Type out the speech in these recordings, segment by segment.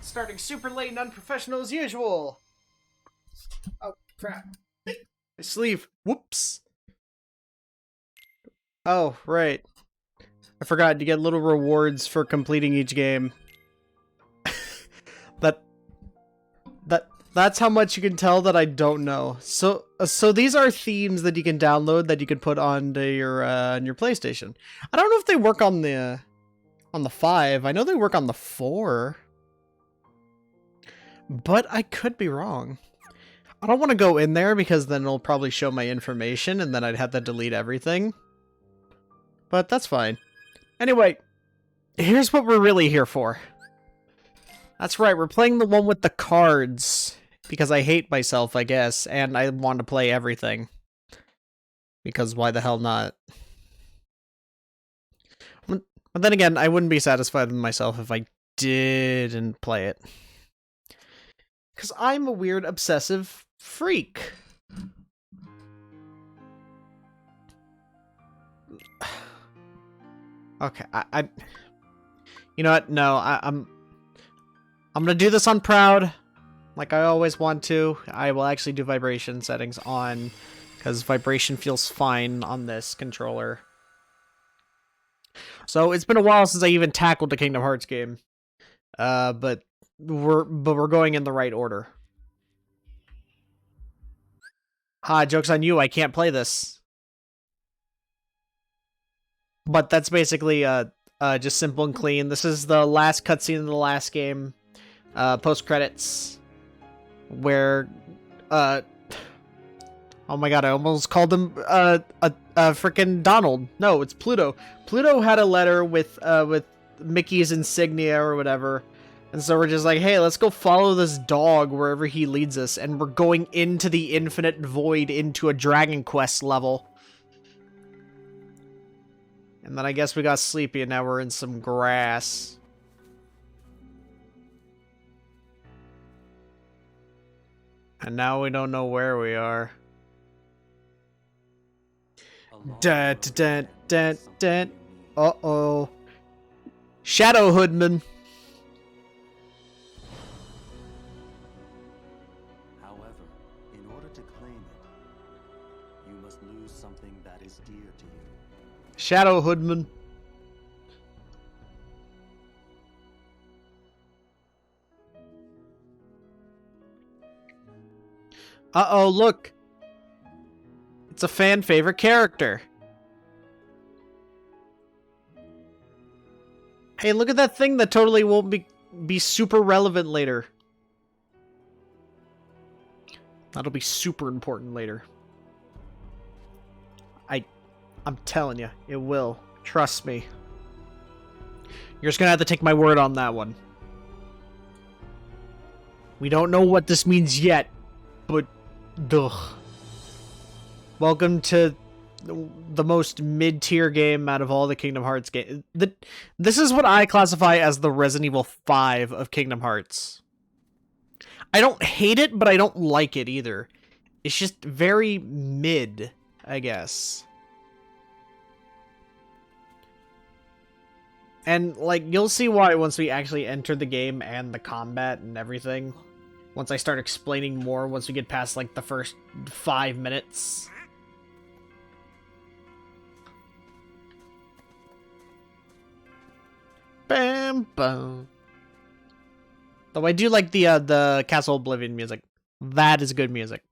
Starting super late and unprofessional as usual. Oh, crap. My sleeve. Whoops. Oh, right. I forgot to get little rewards for completing each game. That's how much you can tell that I don't know. So these are themes that you can download that you can put onto your on your PlayStation. I don't know if they work on the 5. I know they work on the 4. But I could be wrong. I don't want to go in there because then it'll probably show my information and then I'd have to delete everything. But that's fine. Anyway, here's what we're really here for. That's right, we're playing the one with the cards. Because I hate myself, I guess, and I want to play everything. Because why the hell not? But then again, I wouldn't be satisfied with myself if I didn't play it. Because I'm a weird, obsessive freak. Okay, I you know what? No, I'm gonna do this on proud. Like I always want to. I will actually do vibration settings on, because vibration feels fine on this controller. So it's been a while since I even tackled a Kingdom Hearts game. But we're going in the right order. Ha, joke's on you, I can't play this. But that's basically just simple and clean. This is the last cutscene in the last game. Post credits. Where, oh my god, I almost called him, frickin' Donald. No, it's Pluto. Pluto had a letter with Mickey's insignia or whatever. And so we're just like, hey, let's go follow this dog wherever he leads us. And we're going into the infinite void into a Dragon Quest level. And then I guess we got sleepy and now we're in some grass. And now we don't know where we are. Dun, dun, dun, dun. Uh-oh. Shadow Hoodman. However, in order to claim it, you must lose something that is dear to you. Shadow Hoodman. Uh-oh, look. It's a fan favorite character. Hey, look at that thing that totally won't be super relevant later. That'll be super important later. I'm telling you, it will. Trust me. You're just gonna have to take my word on that one. We don't know what this means yet, but duh. Welcome to the most mid-tier game out of all the Kingdom Hearts games. This is what I classify as the Resident Evil 5 of Kingdom Hearts. I don't hate it, but I don't like it either. It's just very mid, I guess. And, like, you'll see why once we actually enter the game and the combat and everything. Once I start explaining more, once we get past, like, the first 5 minutes. Bam, bam. Though I do like the Castle Oblivion music. That is good music.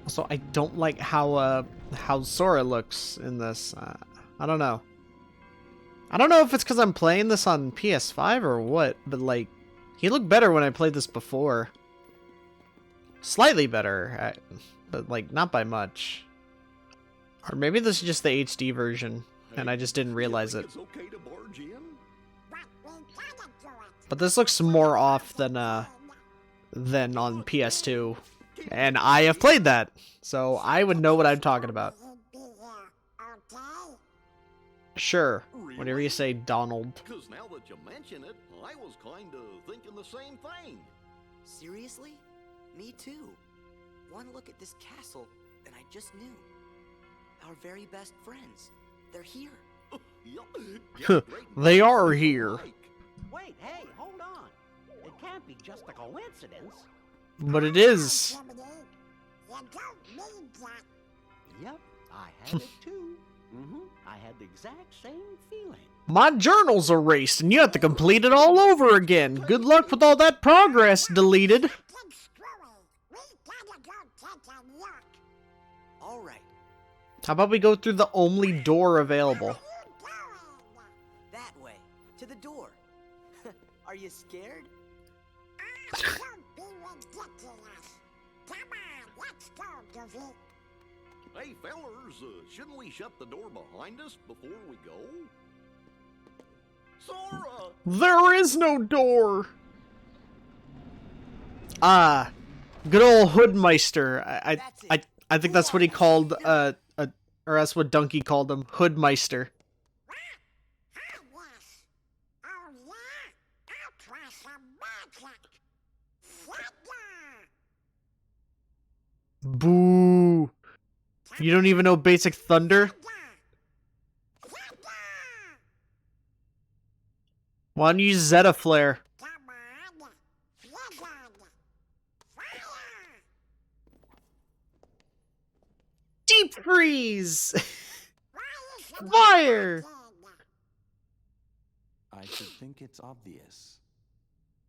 Also, I don't like how Sora looks in this. I don't know. I don't know if it's because I'm playing this on PS5 or what, but like, he looked better when I played this before. Slightly better, but like not by much. Or maybe this is just the HD version, and I just didn't realize it. But this looks more off than on PS2. And I have played that, so I would know what I'm talking about. Sure, whenever you say Donald. Because now that you mention it, I was kind of thinking the same thing. our very best friends. They're here. They are here. Wait, hey, hold on. It can't be just a coincidence. But it is. Yep, I had it too. I had the exact same feeling. My journal's erased, and you have to complete it all over again. Good luck with all that progress deleted. All right, How about we go through the only door available? that way, to the door. Are you scared? Hey, fellers, shouldn't we shut the door behind us before we go? Sora! There is no door! Ah, good old Hoodmeister. I think that's what he called, or that's what Donkey called him, Hoodmeister. Boo! You don't even know Basic Thunder? Why don't you use Zeta Flare? Deep Freeze! Fire! I should think it's obvious.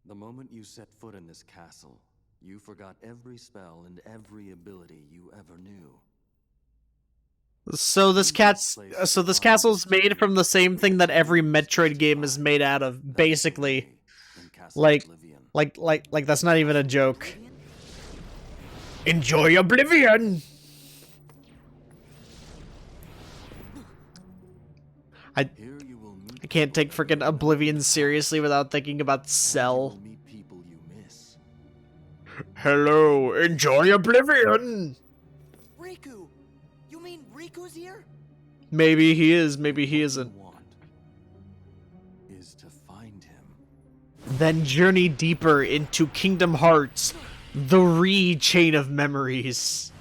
The moment you set foot in this castle, you forgot every spell and every ability you ever knew. So this castle's made from the same thing that every Metroid game is made out of, basically. Like that's not even a joke. Enjoy Oblivion! I can't take frickin' Oblivion seriously without thinking about Cell. Hello, enjoy Oblivion! Riku! You mean Riku's here? Maybe he is, maybe he isn't. Is to find him. Then journey deeper into Kingdom Hearts, the Re-Chain of Memories.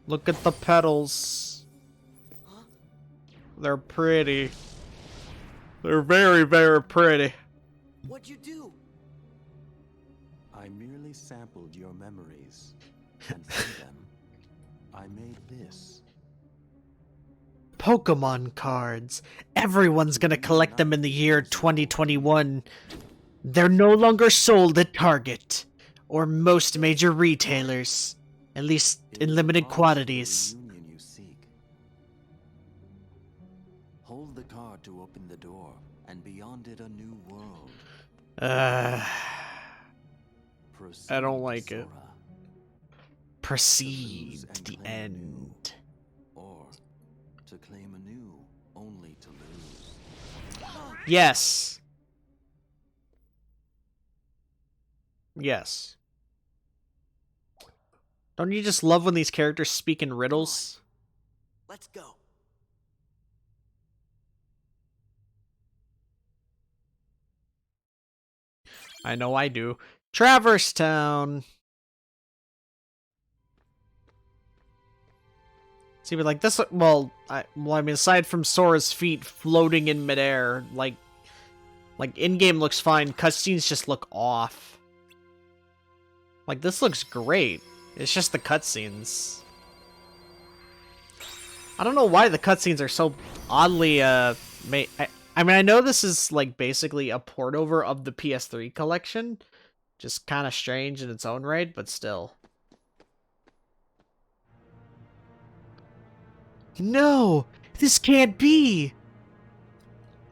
Look at the petals. They're pretty. They're very, very pretty. What'd you do? I merely sampled your memories, and from them, I made this. Pokemon cards. Everyone's gonna collect them in the year 2021. They're no longer sold at Target, or most major retailers. At least in limited quantities. Union you seek. Hold the card to open the door, and beyond it a new world. Proceed, I don't like it. Sora. Proceed to the end. Or to claim anew, only to lose. Yes. Yes. Don't you just love when these characters speak in riddles? Let's go. I know I do. Traverse Town. See, but like this, well, I mean, aside from Sora's feet floating in midair, like in-game looks fine. Cutscenes just look off. Like, this looks great. It's just the cutscenes. I don't know why the cutscenes are so oddly, made. I mean, I know this is, like, basically a port over of the PS3 collection. Just kind of strange in its own right, but still. No! This can't be!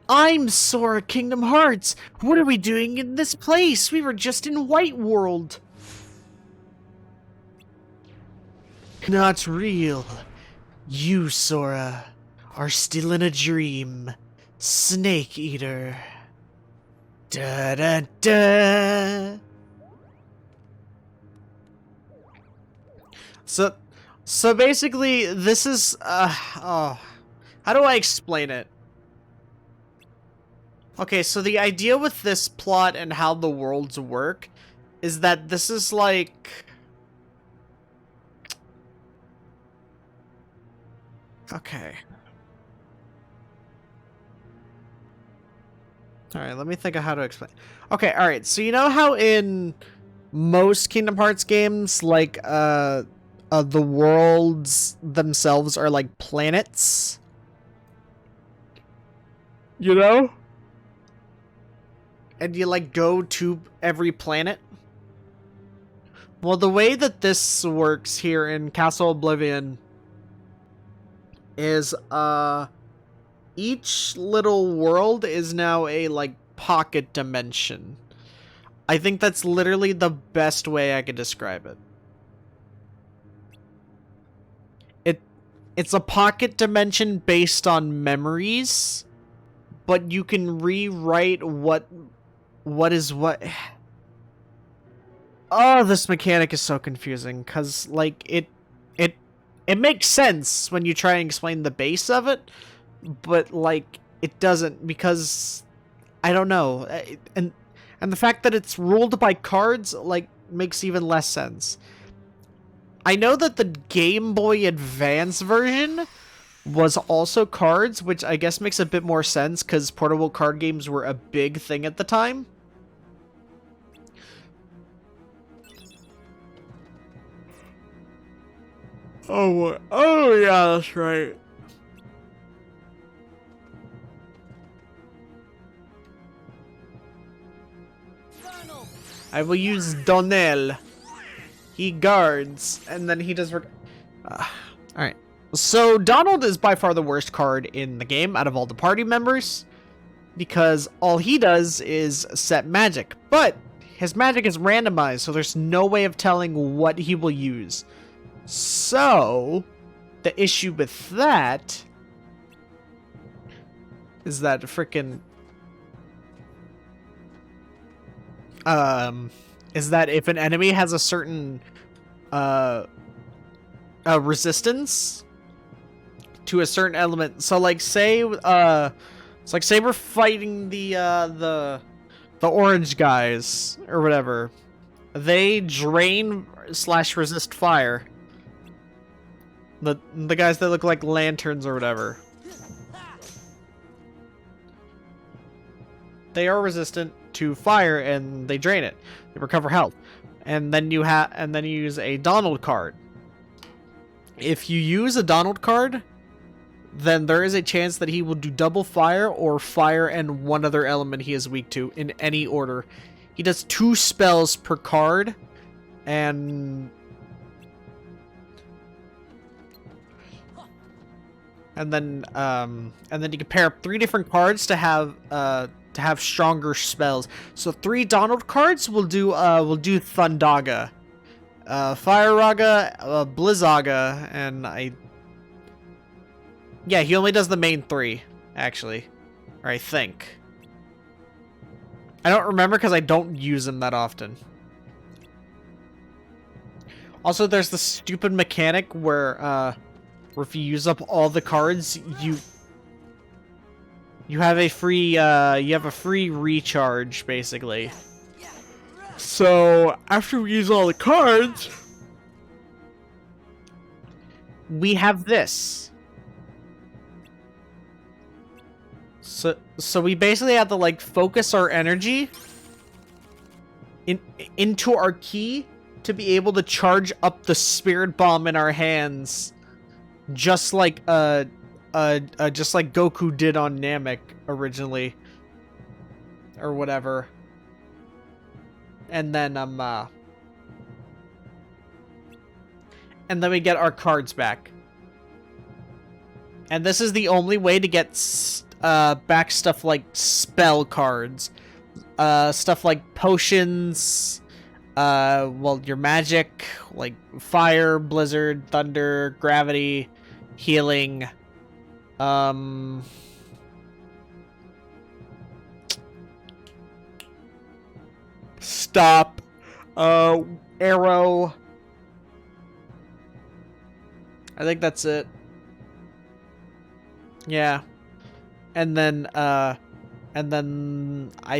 I'm Sora Kingdom Hearts! What are we doing in this place? We were just in White World! Not real. You, Sora, are still in a dream. Snake Eater. Da-da-da! So basically, this is, how do I explain it? Okay, so the idea with this plot and how the worlds work is that this is like... Okay. Alright, let me think of how to explain. Okay, alright, so you know how in most Kingdom Hearts games, like, the worlds themselves are like planets? You know? And you, like, go to every planet? Well, the way that this works here in Castle Oblivion is, each little world is now a, like, pocket dimension. I think that's literally the best way I could describe it. It's a pocket dimension based on memories, but you can rewrite what is what. Oh, this mechanic is so confusing, because, like, it makes sense when you try and explain the base of it, but, like, it doesn't, because I don't know, and the fact that it's ruled by cards, like, makes even less sense. I know that the Game Boy Advance version was also cards, which I guess makes a bit more sense, because portable card games were a big thing at the time. Oh yeah, that's right. I will use Donnell. He guards, and then he does... Alright. So, Donald is by far the worst card in the game out of all the party members, because all he does is set magic. But his magic is randomized, so there's no way of telling what he will use. So, the issue with that is that frickin' is that if an enemy has a certain resistance to a certain element, so like say it's like say we're fighting the orange guys or whatever, they drain / resist fire. The guys that look like lanterns or whatever, they are resistant to fire and they drain it. They recover health. And then you use a Donald card. If you use a Donald card, then there is a chance that he will do double fire or fire and one other element he is weak to in any order. He does 2 spells per card, and then you can pair up 3 different cards to have stronger spells. So 3 Donald cards will do Thundaga, Fireraga, Blizzaga, and yeah, he only does the main 3 actually, or I think. I don't remember because I don't use him that often. Also, there's the stupid mechanic where if you use up all the cards, you have a free recharge, basically. So after we use all the cards, we have this. So we basically have to like focus our energy into our key to be able to charge up the spirit bomb in our hands, just like Goku did on Namek originally, or whatever. And then we get our cards back. And this is the only way to get back stuff like spell cards, stuff like potions, well, your magic, like fire, blizzard, thunder, gravity, healing, stop, arrow. I think that's it. Yeah. And then I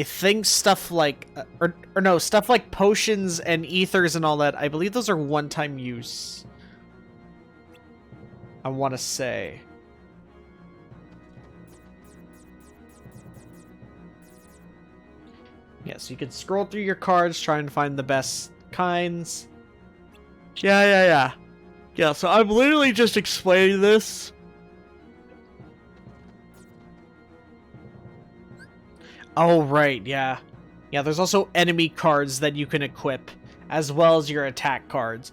think stuff like, or no, stuff like potions and ethers and all that, I believe those are one-time use. I want to say. Yeah, so you can scroll through your cards, trying to find the best kinds. Yeah. Yeah, so I'm literally just explaining this. Oh, right, yeah. Yeah, there's also enemy cards that you can equip, as well as your attack cards.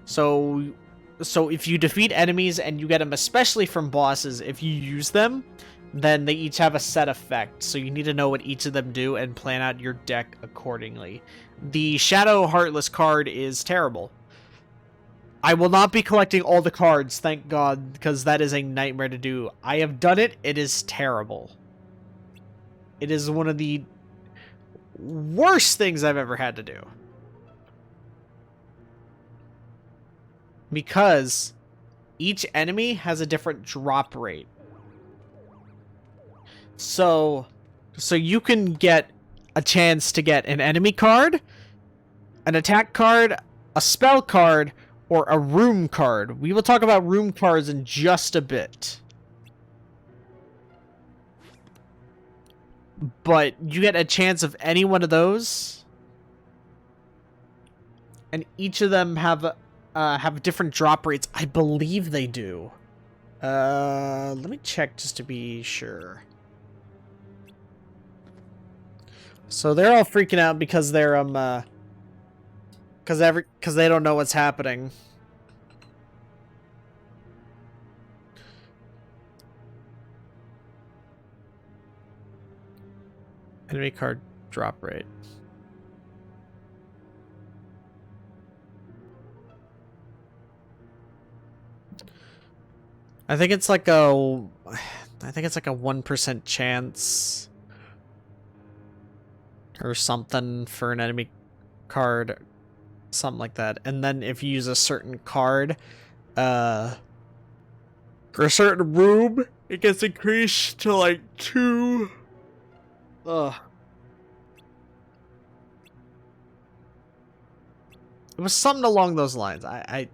So if you defeat enemies and you get them, especially from bosses, if you use them, then they each have a set effect. So you need to know what each of them do and plan out your deck accordingly. The Shadow Heartless card is terrible. I will not be collecting all the cards, thank God, because that is a nightmare to do. I have done it. It is terrible. It is one of the worst things I've ever had to do. Because each enemy has a different drop rate. So you can get a chance to get an enemy card, an attack card, a spell card, or a room card. We will talk about room cards in just a bit. But you get a chance of any one of those. And each of them have different drop rates. I believe they do. Let me check just to be sure. So they're all freaking out because they're because they don't know what's happening. Enemy card drop rate. I think it's like a 1% chance or something for an enemy card, something like that. And then if you use a certain card for a certain room, it gets increased to like 2. Ugh. It was something along those lines. I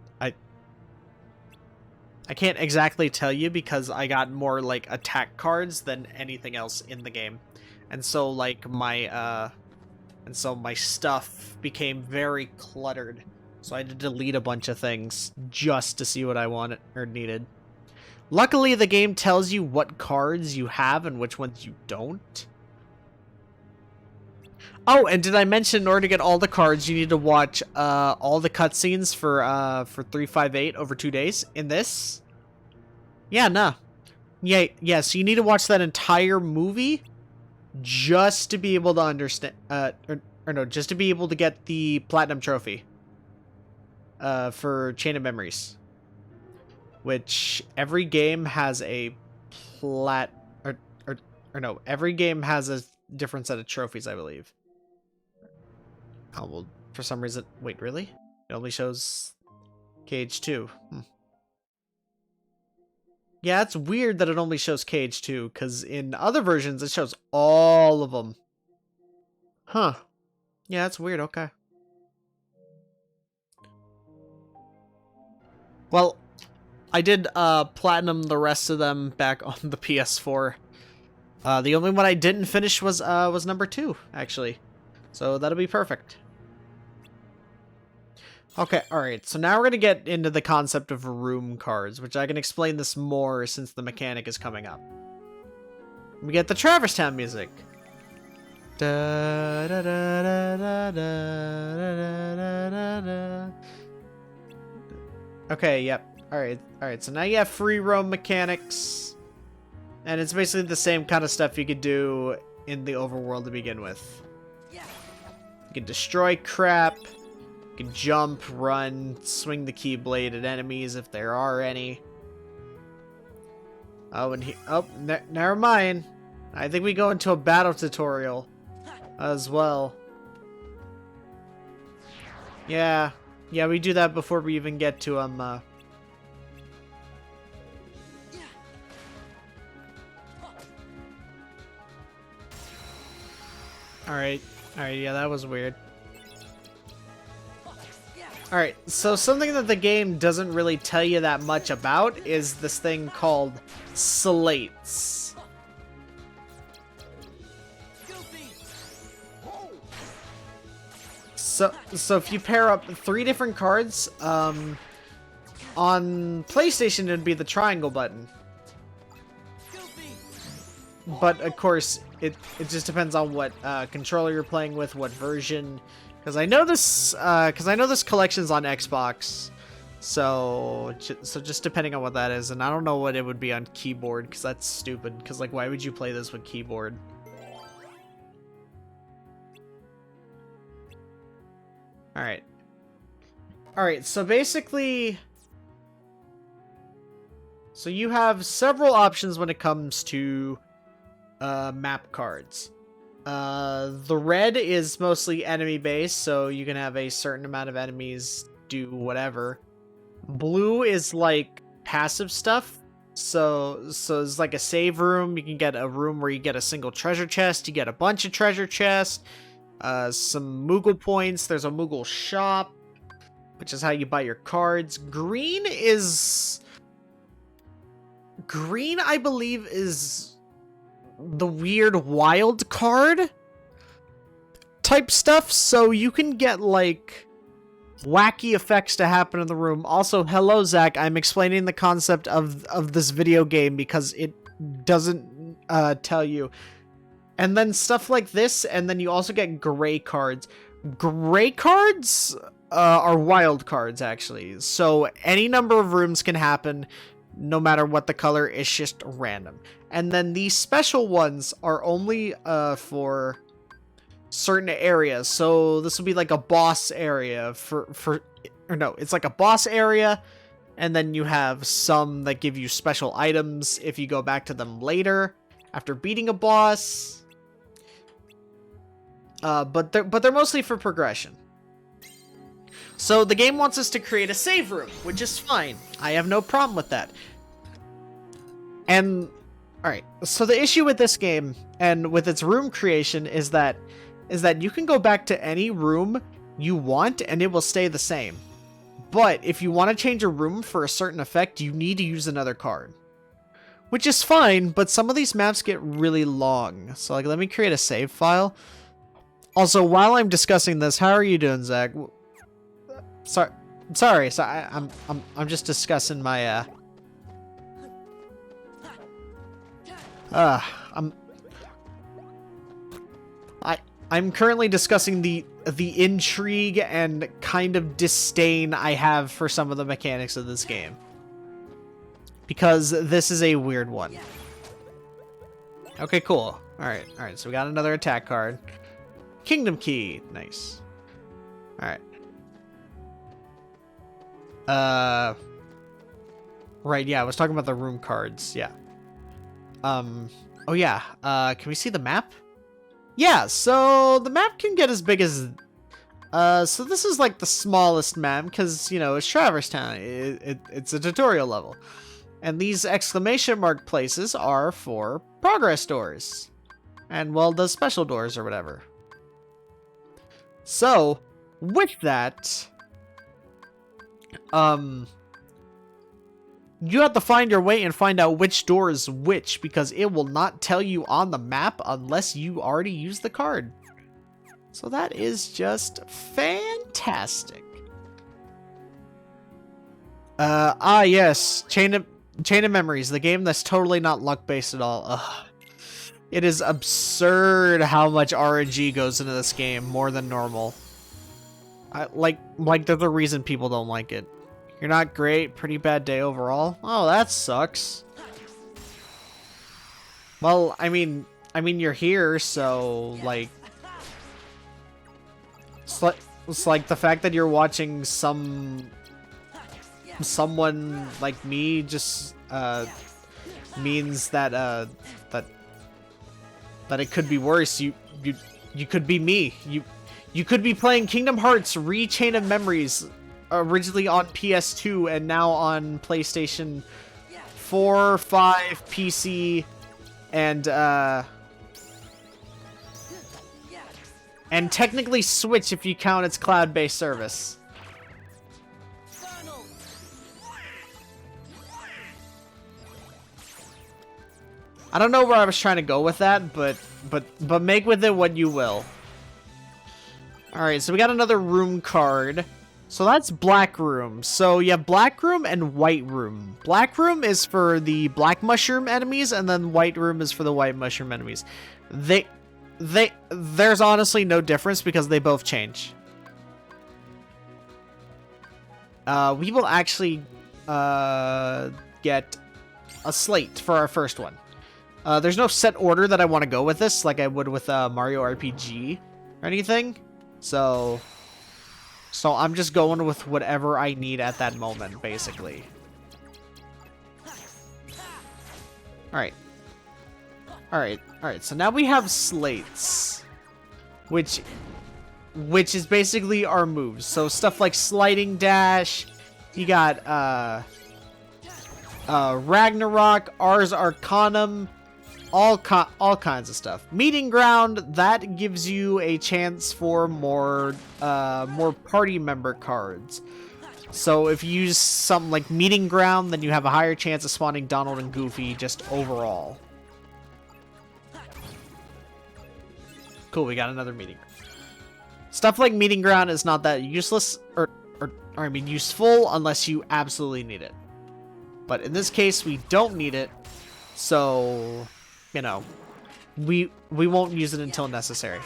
can't exactly tell you because I got more like attack cards than anything else in the game. And so like my stuff became very cluttered. So I had to delete a bunch of things just to see what I wanted or needed. Luckily the game tells you what cards you have and which ones you don't. Oh, and did I mention in order to get all the cards, you need to watch all the cutscenes for 358 over 2 days in this? Yeah, nah. Yeah, so you need to watch that entire movie just to be able to understand, just to be able to get the Platinum Trophy for Chain of Memories. Which every game has a every game has a different set of trophies, I believe. Oh, well, for some reason... Wait, really? It only shows KH2. Yeah, it's weird that it only shows KH2, because in other versions, it shows all of them. Huh. Yeah, that's weird, okay. Well, I did platinum the rest of them back on the PS4. The only one I didn't finish was number 2, actually. So that'll be perfect. Okay, alright, so now we're going to get into the concept of room cards, which I can explain this more since the mechanic is coming up. We get the Traverse Town music. Da, da, da, da, da, da, da, da, da. Okay, yep. Alright, so now you have free roam mechanics. And it's basically the same kind of stuff you could do in the overworld to begin with. You can destroy crap. You can jump, run, swing the Keyblade at enemies if there are any. Oh, and never mind. I think we go into a battle tutorial as well. Yeah, we do that before we even get to Alright, yeah, that was weird. Alright, so something that the game doesn't really tell you that much about is this thing called slates. So if you pair up 3 different cards, on PlayStation it'd be the triangle button. But of course, it just depends on what controller you're playing with, what version. Because I know this collection's on Xbox, so just depending on what that is, and I don't know what it would be on keyboard, because that's stupid. Because like, why would you play this with keyboard? All right. So basically, so you have several options when it comes to map cards. The red is mostly enemy based, so you can have a certain amount of enemies do whatever. Blue is like passive stuff, so it's like a save room. You can get a room where you get a single treasure chest, you get a bunch of treasure chests, some Moogle points, there's a Moogle shop, which is how you buy your cards. Green, I believe, is the weird wild card type stuff, so you can get like wacky effects to happen in the room. Also, hello Zach, I'm explaining the concept of this video game because it doesn't tell you. And then stuff like this, and then you also get gray cards. Gray cards are wild cards, actually, so any number of rooms can happen no matter what the color. Is just random. And then these special ones are only for certain areas. So this will be like a boss area it's like a boss area, and then you have some that give you special items if you go back to them later after beating a boss. But they're mostly for progression. So the game wants us to create a save room, which is fine. I have no problem with that. And alright, so the issue with this game and with its room creation is that you can go back to any room you want and it will stay the same. But if you want to change a room for a certain effect, you need to use another card. Which is fine, but some of these maps get really long. So like, let me create a save file. Also, while I'm discussing this, how are you doing, Zach? Sorry, I'm just discussing my I'm currently discussing the intrigue and kind of disdain I have for some of the mechanics of this game, because this is a weird one. Okay, cool. All right. So we got another attack card. Kingdom Key, nice. All right. Right. Yeah, I was talking about the room cards. Yeah. Oh yeah, can we see the map? Yeah, so the map can get as big as, so this is like the smallest map, because, you know, it's Traverse Town, it's a tutorial level. And these exclamation mark places are for progress doors. And, well, the special doors or whatever. So, with that, you have to find your way and find out which door is which, because it will not tell you on the map unless you already use the card. So that is just fantastic. Yes, Chain of Memories, the game that's totally not luck-based at all. Ugh. It is absurd how much RNG goes into this game, more than normal. Like there's a reason people don't like it. You're not great, pretty bad day overall. Oh, that sucks. Well, I mean you're here, so like it's like the fact that you're watching someone like me just means that that it could be worse. You could be me. You could be playing Kingdom Hearts Chain of Memories, originally on PS2 and now on PlayStation 4, 5, PC, and technically Switch if you count its cloud-based service. I don't know where I was trying to go with that, but make with it what you will. Alright, so we got another room card. So that's black room. So you have black room and white room. Black room is for the black mushroom enemies, and then white room is for the white mushroom enemies. There's honestly no difference because they both change. We will actually get a slate for our first one. There's no set order that I want to go with this, like I would with Mario RPG or anything. So I'm just going with whatever I need at that moment, basically. Alright. Alright, so now we have slates. Which is basically our moves. So stuff like sliding dash, you got Ragnarok, Ars Arcanum, all kinds of stuff. Meeting ground, that gives you a chance for more party member cards. So if you use something like meeting ground, then you have a higher chance of spawning Donald and Goofy just overall. Cool, we got another meeting. Stuff like meeting ground is not that useless, or I mean useful, unless you absolutely need it. But in this case, we don't need it, so, you know, we won't use it until necessary.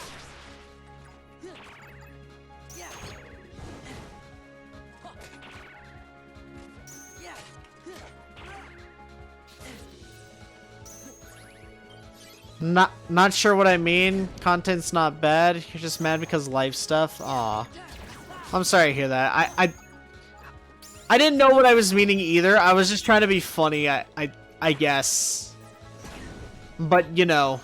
Not sure what I mean. Content's not bad. You're just mad because life stuff. Aw. I'm sorry to hear that. I didn't know what I was meaning either. I was just trying to be funny, I guess. But, you know,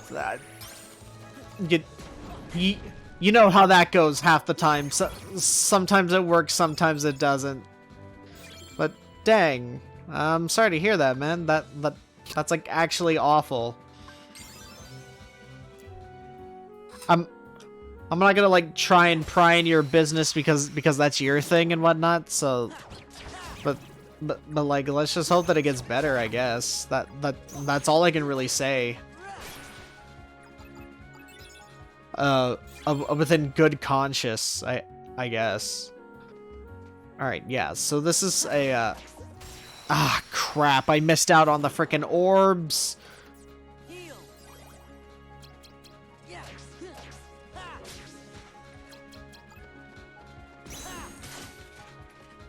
you know how that goes half the time. So, sometimes it works, sometimes it doesn't. But dang, I'm sorry to hear that, man. That's like actually awful. I'm not gonna like try and pry in your business because that's your thing and whatnot. So, but like, let's just hope that it gets better. I guess that's all I can really say. Within good conscience, I guess. All right, yeah. So this is a crap! I missed out on the frickin' orbs.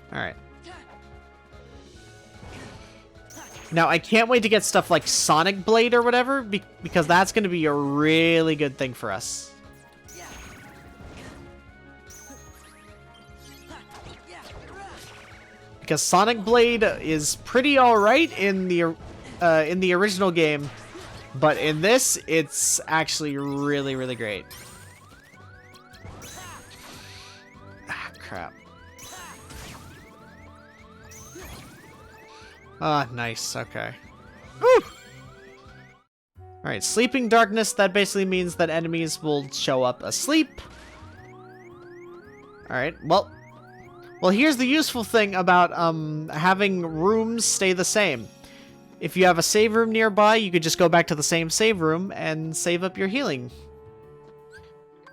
Alright. Now, I can't wait to get stuff like Sonic Blade or whatever, because that's going to be a really good thing for us. Because Sonic Blade is pretty alright in the original game, but in this, it's actually really, really great. Ah, crap. Ah, nice. Okay. Woo! Alright, Sleeping Darkness. That basically means that enemies will show up asleep. Alright, well, here's the useful thing about having rooms stay the same. If you have a save room nearby, you could just go back to the same save room and save up your healing.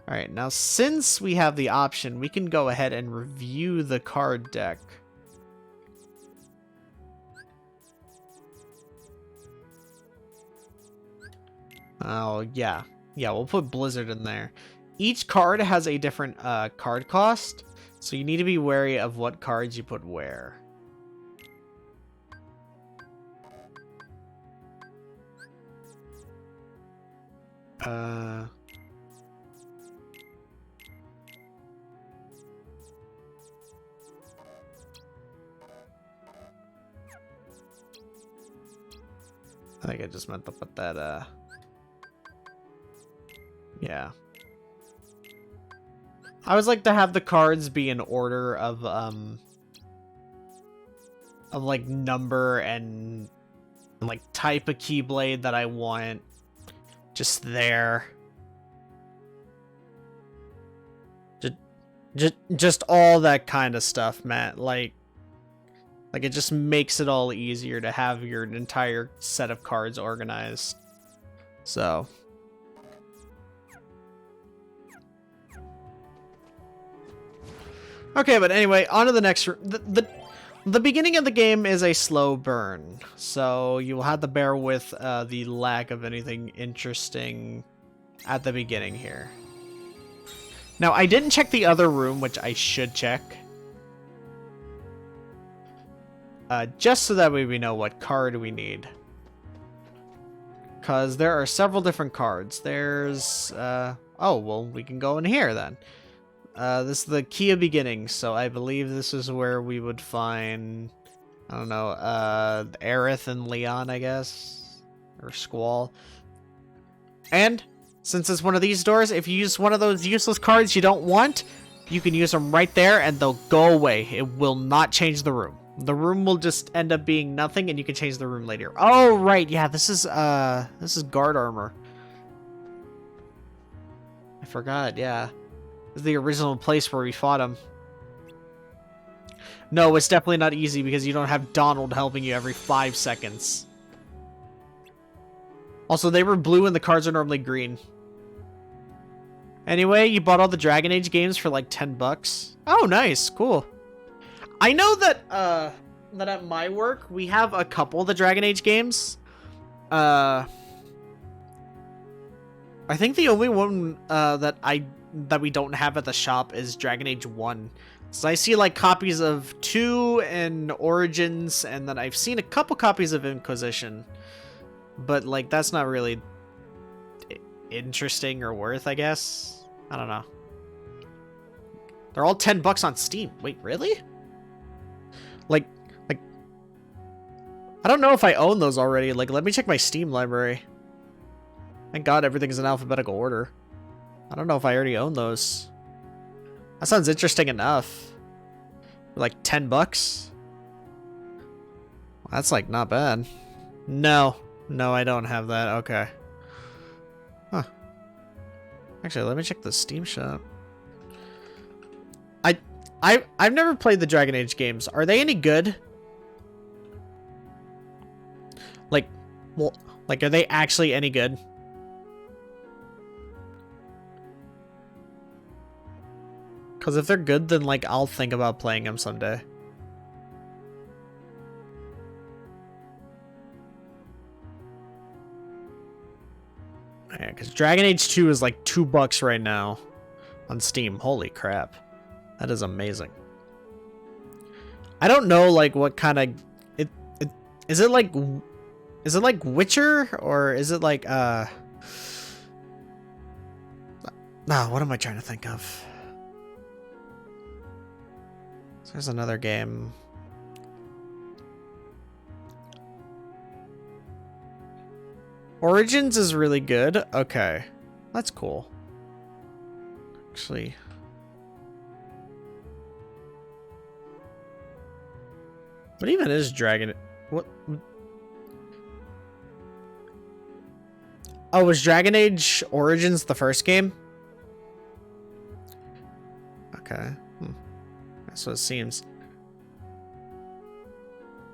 Alright, now since we have the option, we can go ahead and review the card deck. Oh, yeah. Yeah, we'll put Blizzard in there. Each card has a different card cost, so you need to be wary of what cards you put where. I think I just meant to put that, yeah. I always like to have the cards be in order of like number and like type of Keyblade that I want just there. Just all that kind of stuff, Matt. Like it just makes it all easier to have your entire set of cards organized. So Okay, but anyway, on to the next. The beginning of the game is a slow burn, so you will have to bear with the lack of anything interesting at the beginning here. Now, I didn't check the other room, which I should check. Just so that way we know what card we need. Because there are several different cards. There's, oh, well, we can go in here then. This is the Key of Beginnings, so I believe this is where we would find, I don't know, Aerith and Leon, I guess? Or Squall. And, since it's one of these doors, if you use one of those useless cards you don't want, you can use them right there and they'll go away. It will not change the room. The room will just end up being nothing and you can change the room later. Oh, right, yeah, this is guard armor. I forgot, yeah. This is the original place where we fought him. No, it's definitely not easy because you don't have Donald helping you every 5 seconds. Also, they were blue and the cards are normally green. Anyway, you bought all the Dragon Age games for like 10 bucks. Oh, nice. Cool. I know that that at my work, we have a couple of the Dragon Age games. I think the only one that we don't have at the shop is Dragon Age 1. So I see like copies of 2 and Origins, and then I've seen a couple copies of Inquisition. But like that's not really interesting or worth, I guess. I don't know. They're all 10 bucks on Steam. Wait, really? Like I don't know if I own those already. Like, let me check my Steam library. Thank God everything's in alphabetical order. I don't know if I already own those. That sounds interesting enough. Like 10 bucks? Well, that's like not bad. No, I don't have that. Okay. Huh. Actually, let me check the Steam shop. I've never played the Dragon Age games. Are they any good? Like, are they actually any good? Because if they're good, then, like, I'll think about playing them someday. Yeah, because Dragon Age 2 is, like, 2 bucks right now on Steam. Holy crap. That is amazing. I don't know, like, what kind of... Is it like Witcher? Or is it like, Nah, what am I trying to think of? There's another game. Origins is really good. Okay. That's cool. Actually... What even is Dragon... What? Oh, was Dragon Age Origins the first game? Okay. That's what it seems.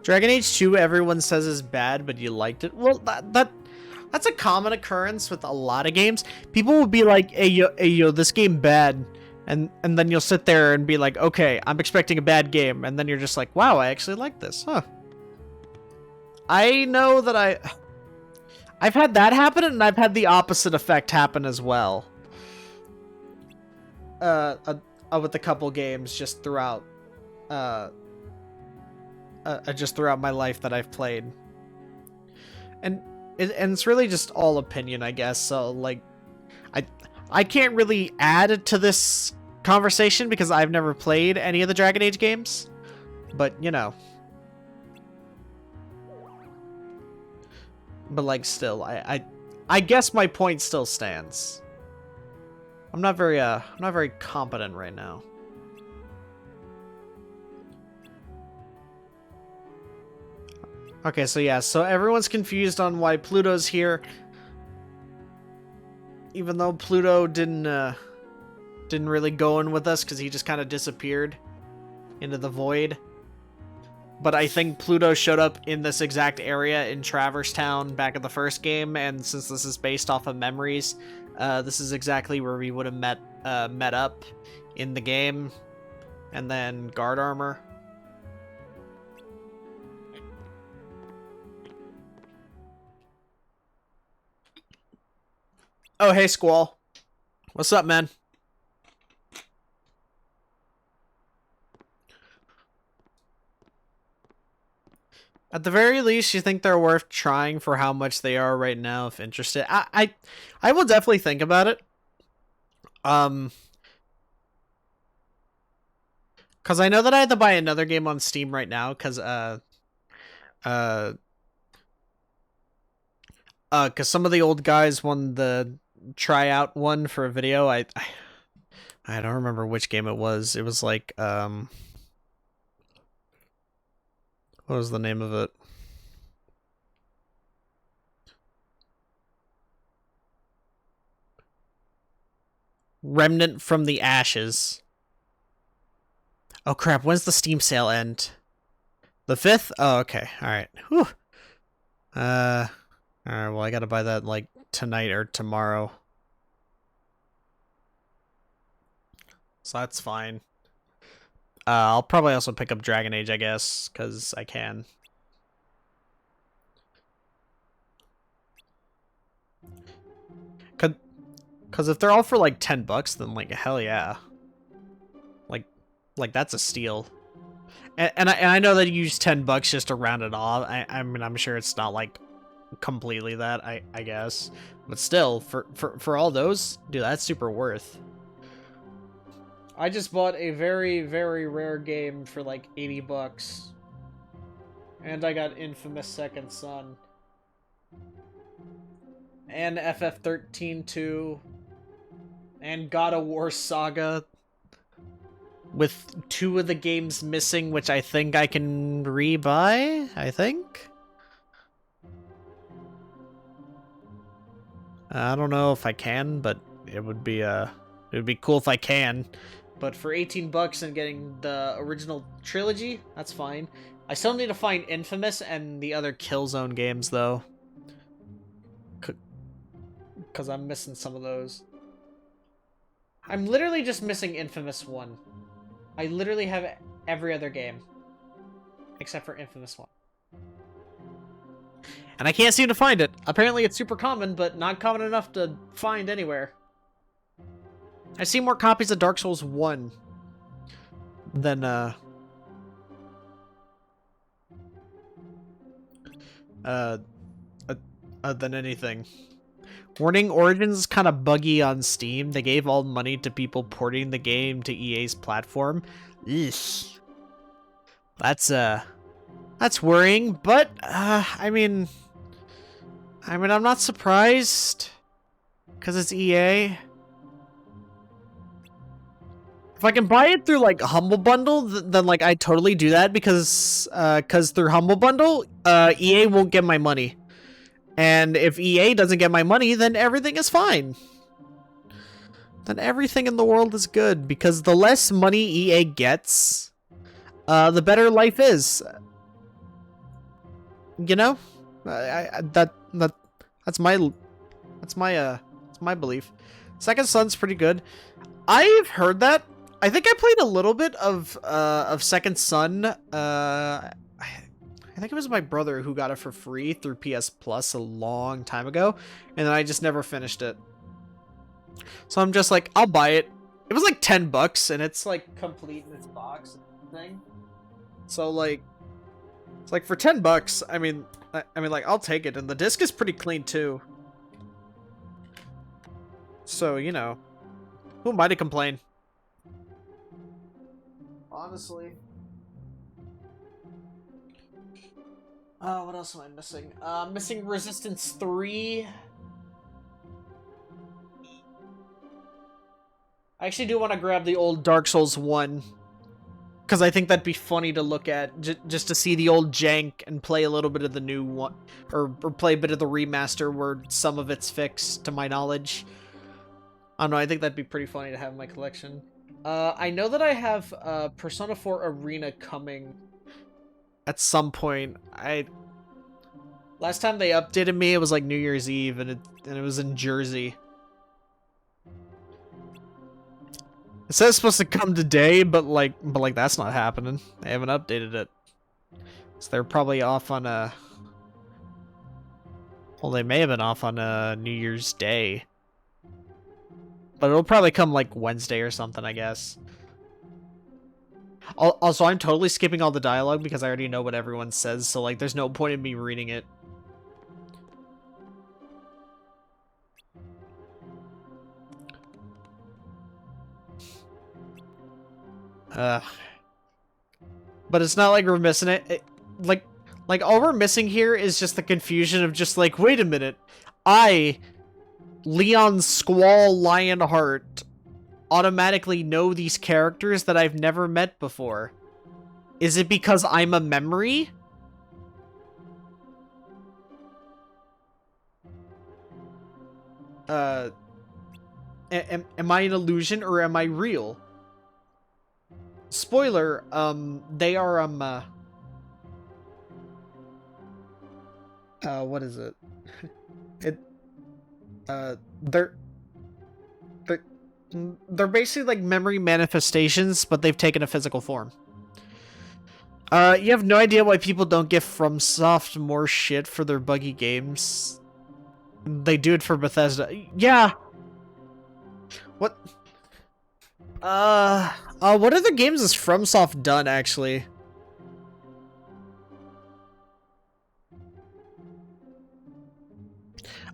Dragon Age 2, everyone says is bad, but you liked it. Well, that's a common occurrence with a lot of games. People will be like, hey, yo, this game bad. And then you'll sit there and be like, okay, I'm expecting a bad game. And then you're just like, wow, I actually like this. Huh. I know that I've had that happen, and I've had the opposite effect happen as well. With a couple games just throughout my life that I've played. And it's really just all opinion, I guess. So, like, I can't really add to this conversation because I've never played any of the Dragon Age games. But, you know. But, like, still, I guess my point still stands. I'm not very competent right now. Okay, so yeah, so everyone's confused on why Pluto's here. Even though Pluto didn't really go in with us because he just kind of disappeared into the void. But I think Pluto showed up in this exact area in Traverse Town back in the first game, and since this is based off of memories, this is exactly where we would have met up in the game. And then guard armor. Oh, hey, Squall. What's up, man? At the very least, you think they're worth trying for how much they are right now, if interested. I will definitely think about it. Because I know that I had to buy another game on Steam right now, because, some of the old guys won the tryout one for a video. I don't remember which game it was. It was like, what was the name of it? Remnant from the Ashes. Oh crap, when's the Steam sale end? The 5th? Oh, okay. Alright. Whew. Alright, well I gotta buy that like tonight or tomorrow. So that's fine. I'll probably also pick up Dragon Age, I guess, because I can. Because if they're all for like $10, then like hell yeah. Like that's a steal. And I know that you use $10 just to round it off. I mean, I'm sure it's not like completely that, I guess. But still, for all those, dude, that's super worth. I just bought a very, very rare game for like $80. And I got Infamous Second Son. And FF13 2. And God of War Saga. With 2 of the games missing, which I think I can rebuy, I think? I don't know if I can, but it would be cool if I can. But for $18 and getting the original trilogy, that's fine. I still need to find Infamous and the other Killzone games, though. Because I'm missing some of those. I'm literally just missing Infamous 1. I literally have every other game. Except for Infamous 1. And I can't seem to find it. Apparently it's super common, but not common enough to find anywhere. I've seen more copies of Dark Souls 1 than, than anything. Warning, Origins is kind of buggy on Steam. They gave all money to people porting the game to EA's platform. Eesh. That's worrying, but, I mean, I'm not surprised, because it's EA. If I can buy it through, like, Humble Bundle, then, like, I totally do that, because through Humble Bundle, EA won't get my money. And if EA doesn't get my money, then everything is fine. Then everything in the world is good, because the less money EA gets, the better life is. You know? That's my belief. Second Son's pretty good. I've heard that. I think I played a little bit of Second Son. I think it was my brother who got it for free through PS Plus a long time ago, and then I just never finished it. So I'm just like, I'll buy it. It was like $10, and it's like complete in its box and everything. So like, it's like for $10, I mean, like I'll take it, and the disc is pretty clean too. So you know, who am I to complain? Honestly. What else am I missing? Missing Resistance 3. I actually do want to grab the old Dark Souls 1. Because I think that'd be funny to look at. Just to see the old jank and play a little bit of the new one. Or play a bit of the remaster where some of it's fixed, to my knowledge. I don't know, I think that'd be pretty funny to have in my collection. I know that I have Persona 4 Arena coming at some point. Last time they updated me, it was like New Year's Eve, and it was in Jersey. It says it's supposed to come today, but like that's not happening. They haven't updated it. So they're probably off on a... Well, they may have been off on a New Year's Day. But it'll probably come like Wednesday or something, I guess. Also, I'm totally skipping all the dialogue because I already know what everyone says, so like there's no point in me reading it. But it's not like we're missing it. Like all we're missing here is just the confusion of just like, wait a minute, Leon Squall Lionheart, automatically know these characters that I've never met before. Is it because I'm a memory? Am I an illusion or am I real? Spoiler, they are, what is it? They're basically like memory manifestations, but they've taken a physical form. You have no idea why people don't give FromSoft more shit for their buggy games. They do it for Bethesda. Yeah. What? What other games has FromSoft done, actually?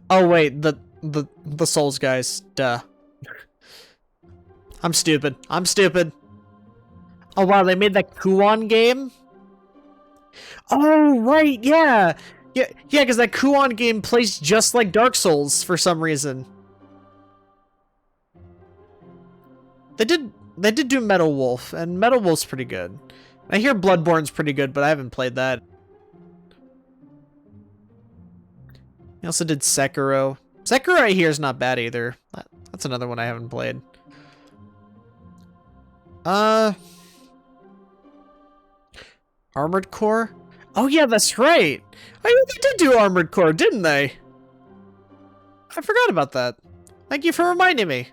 Oh, wait, the Souls guys. Duh. I'm stupid. Oh, wow, they made that Kuon game? Oh, right, yeah! Yeah, because that Kuon game plays just like Dark Souls for some reason. They did do Metal Wolf, and Metal Wolf's pretty good. I hear Bloodborne's pretty good, but I haven't played that. They also did Sekiro. Sekiro I hear is not bad either. That's another one I haven't played. Armored Core? Oh yeah, that's right! I mean, they did do Armored Core, didn't they? I forgot about that. Thank you for reminding me.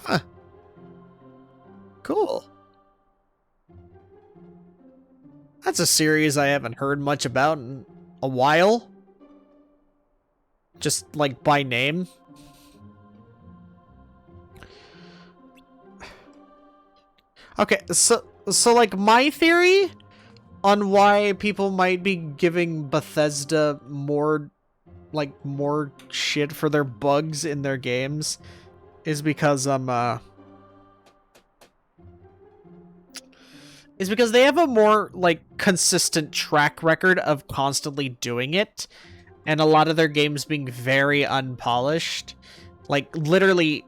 Huh. Cool. That's a series I haven't heard much about in a while. Just, like, by name. Okay, so like, my theory on why people might be giving Bethesda more shit for their bugs in their games is because, they have a more, like, consistent track record of constantly doing it, and a lot of their games being very unpolished. Like, literally...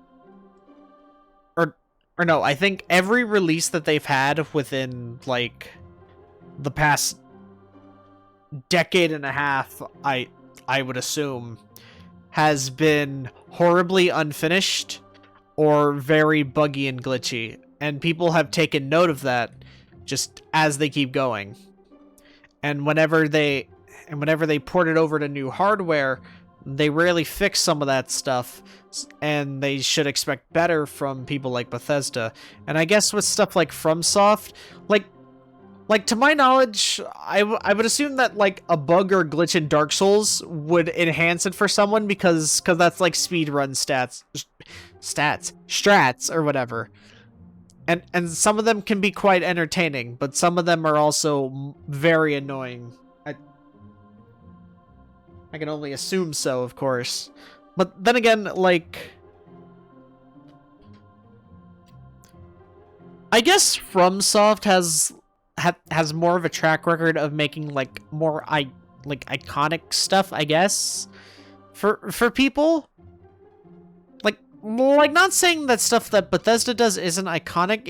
Or no, I think every release that they've had within, like, the past decade and a half, I would assume, has been horribly unfinished or very buggy and glitchy. And people have taken note of that just as they keep going. And whenever they port it over to new hardware, they rarely fix some of that stuff, and they should expect better from people like Bethesda. And I guess with stuff like FromSoft, like to my knowledge, I would assume that like a bug or glitch in Dark Souls would enhance it for someone because that's like speedrun strats or whatever. And some of them can be quite entertaining, but some of them are also very annoying. I can only assume so, of course. But then again, like... I guess FromSoft has more of a track record of making, like, more iconic stuff, I guess, for people. Like, not saying that stuff that Bethesda does isn't iconic.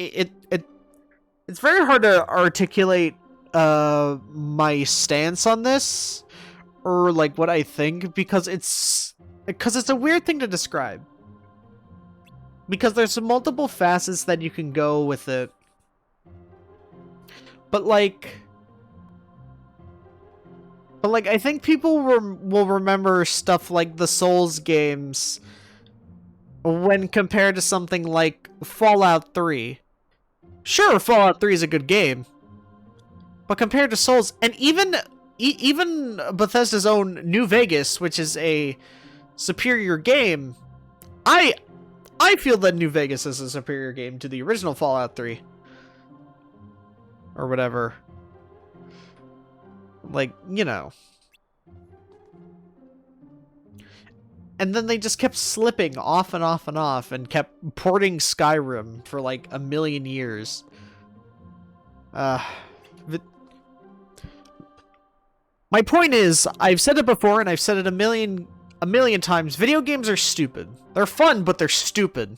It's very hard to articulate my stance on this, or like what I think, because it's a weird thing to describe. Because there's multiple facets that you can go with it. But like I think people will remember stuff like the Souls games when compared to something like Fallout 3. Sure, Fallout 3 is a good game, but compared to Souls, and even Bethesda's own New Vegas, which is a superior game, I feel that New Vegas is a superior game to the original Fallout 3. Or whatever. Like, you know. And then they just kept slipping off and off and off and kept porting Skyrim for like a million years. My point is, I've said it before and I've said it a million times, video games are stupid. They're fun, but they're stupid.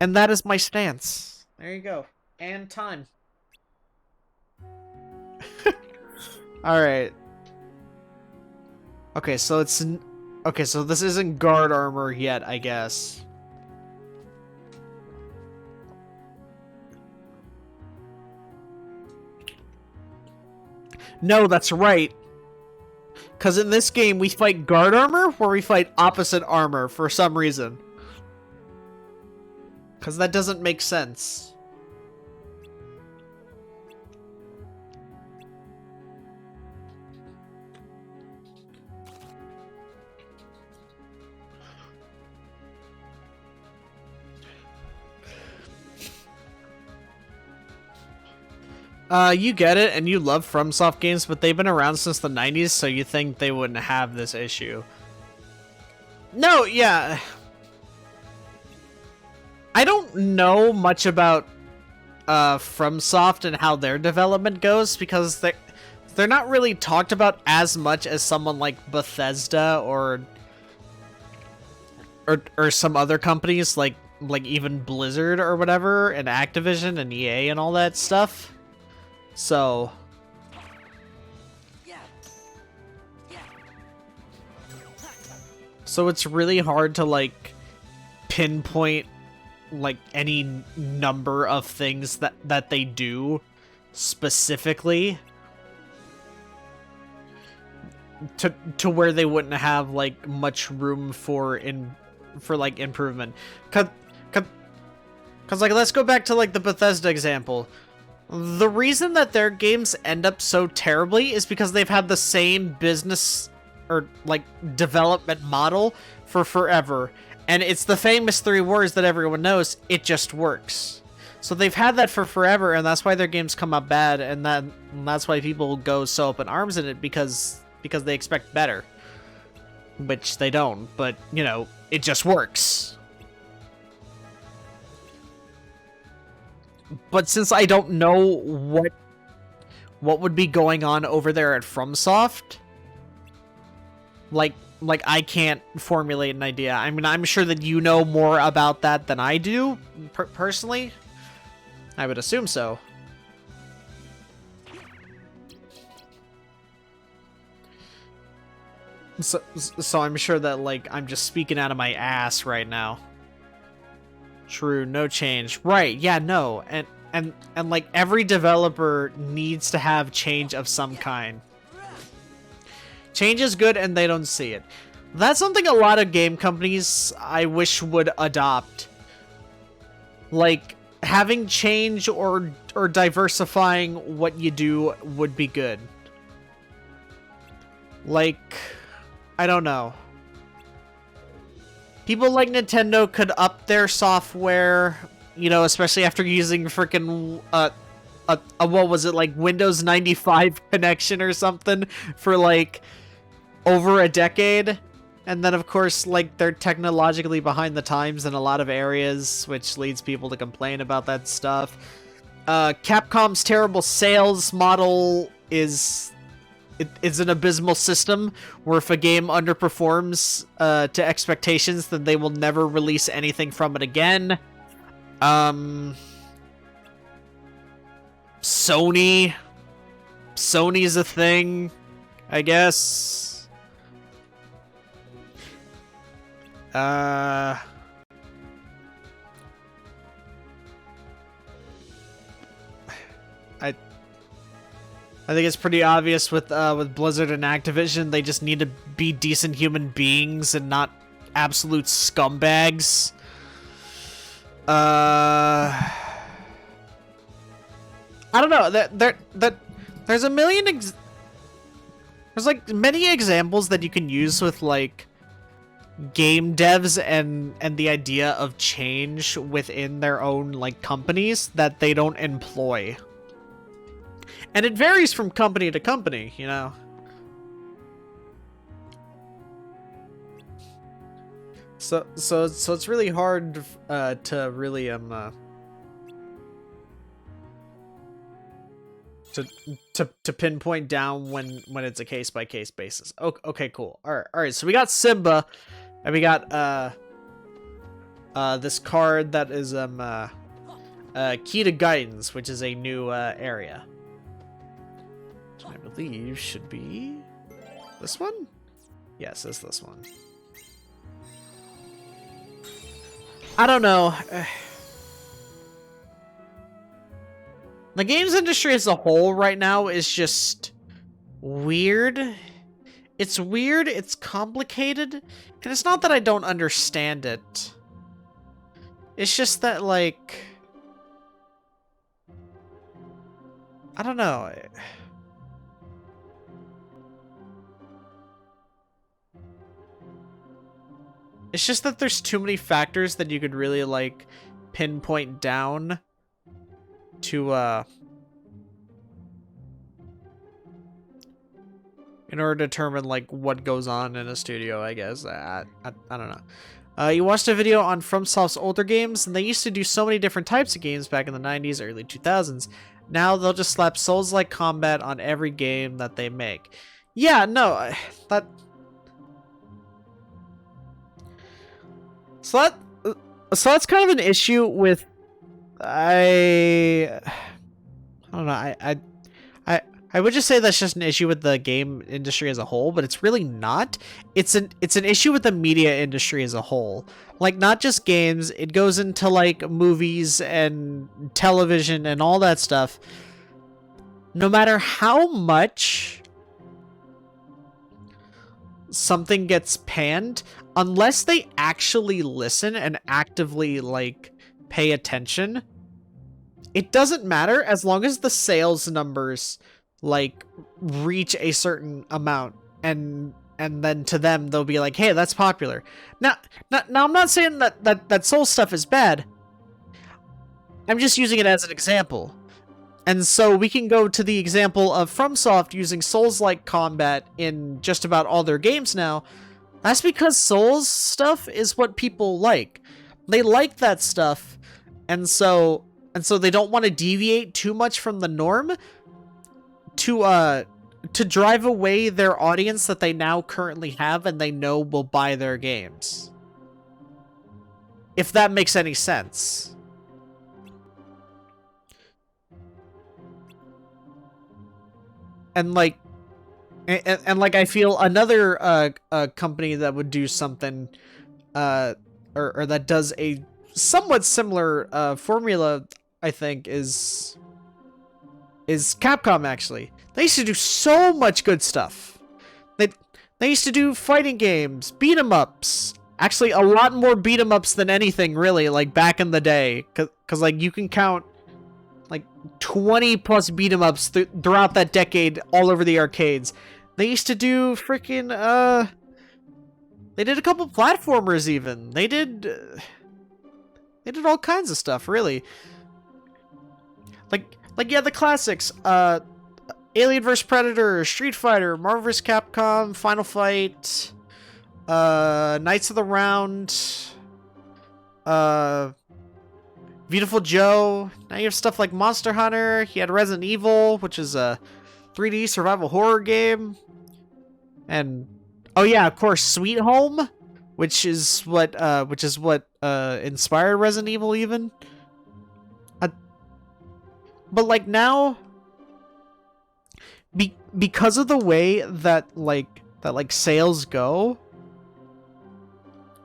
And that is my stance. There you go. And time. Alright. Okay, so it's... Okay, so this isn't guard armor yet, I guess. No, that's right. Because in this game, we fight guard armor, or we fight opposite armor for some reason. Because that doesn't make sense. You get it, and you love FromSoft games, but they've been around since the 90s, so you think they wouldn't have this issue. No, yeah. I don't know much about FromSoft and how their development goes, because they're not really talked about as much as someone like Bethesda or some other companies like even Blizzard or whatever, and Activision and EA and all that stuff. So it's really hard to like pinpoint like any number of things that they do specifically to where they wouldn't have like much room for like improvement. Cause like, let's go back to like the Bethesda example. The reason that their games end up so terribly is because they've had the same business or like development model for forever. And it's the famous 3 words that everyone knows: it just works. So they've had that for forever, and that's why their games come out bad, and that's why people go so up in arms in it, because they expect better. Which they don't, but, you know, it just works. But since I don't know what would be going on over there at FromSoft, like I can't formulate an idea. I mean, I'm sure that you know more about that than I do, personally. I would assume so. So I'm sure that, like, I'm just speaking out of my ass right now. True, no change. Right, yeah, no. And like, every developer needs to have change of some kind. Change is good, and they don't see it. That's something a lot of game companies, I wish, would adopt. Like, having change or diversifying what you do would be good. Like, I don't know. People like Nintendo could up their software, you know, especially after using freaking what was it, like Windows 95 connection or something for like over a decade. And then of course, like, they're technologically behind the times in a lot of areas, which leads people to complain about that stuff. Capcom's terrible sales model is an abysmal system where if a game underperforms to expectations, then they will never release anything from it again. Sony's a thing, I guess. I think it's pretty obvious with Blizzard and Activision, they just need to be decent human beings and not absolute scumbags. I don't know. There's a million. There's like many examples that you can use with like game devs and the idea of change within their own like companies that they don't employ. And it varies from company to company, you know. So it's really hard to really to pinpoint down when it's a case by case basis. Okay, cool. All right. So we got Simba, and we got this card that is Key to Guidance, which is a new area. Which I believe should be this one. Yes, it's this one. I don't know. The games industry as a whole right now is just weird. It's weird, it's complicated, and it's not that I don't understand it. It's just that, like, I don't know. It's just that there's too many factors that you could really, like, pinpoint down to, in order to determine, like, what goes on in a studio, I guess. I don't know. You watched a video on FromSoft's older games, and they used to do so many different types of games back in the 90s, early 2000s. Now they'll just slap Souls-like combat on every game that they make. Yeah, no, So that's kind of an issue with I don't know. I would just say that's just an issue with the game industry as a whole, but it's really not. It's an issue with the media industry as a whole. Like, not just games, it goes into like movies and television and all that stuff. No matter how much something gets panned, unless they actually listen and actively like pay attention, it doesn't matter as long as the sales numbers like reach a certain amount, and then to them they'll be like, hey, that's popular. Now I'm not saying that Soul stuff is bad. I'm just using it as an example. And so we can go to the example of FromSoft using Souls-like combat in just about all their games now. That's because Souls stuff is what people like. They like that stuff, and so they don't want to deviate too much from the norm to drive away their audience that they now currently have and they know will buy their games. If that makes any sense. And like I feel another company that would do something or that does a somewhat similar formula, I think, is Capcom. Actually, they used to do so much good stuff. They used to do fighting games, beat 'em ups. Actually, a lot more beat 'em ups than anything, really, like back in the day, cause like you can count like 20 plus beat 'em ups throughout that decade all over the arcades. They used to do freaking they did a couple platformers even. They did all kinds of stuff, really. Like yeah, the classics. Alien vs Predator, Street Fighter, Marvel vs Capcom, Final Fight, Knights of the Round, Beautiful Joe. Now you have stuff like Monster Hunter. He had Resident Evil, which is a 3D survival horror game. And oh yeah, of course, Sweet Home, which is what inspired Resident Evil even. But like now, because of the way that sales go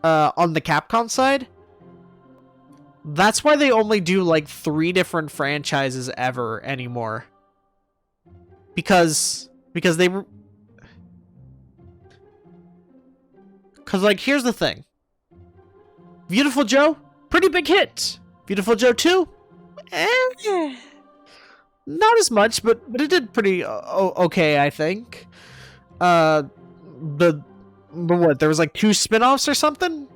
on the Capcom side, that's why they only do like 3 different franchises ever anymore. because they were, because like here's the thing. Beautiful Joe, pretty big hit. Beautiful Joe 2, not as much, but it did pretty okay, I think. The what? There was like 2 spin-offs or something.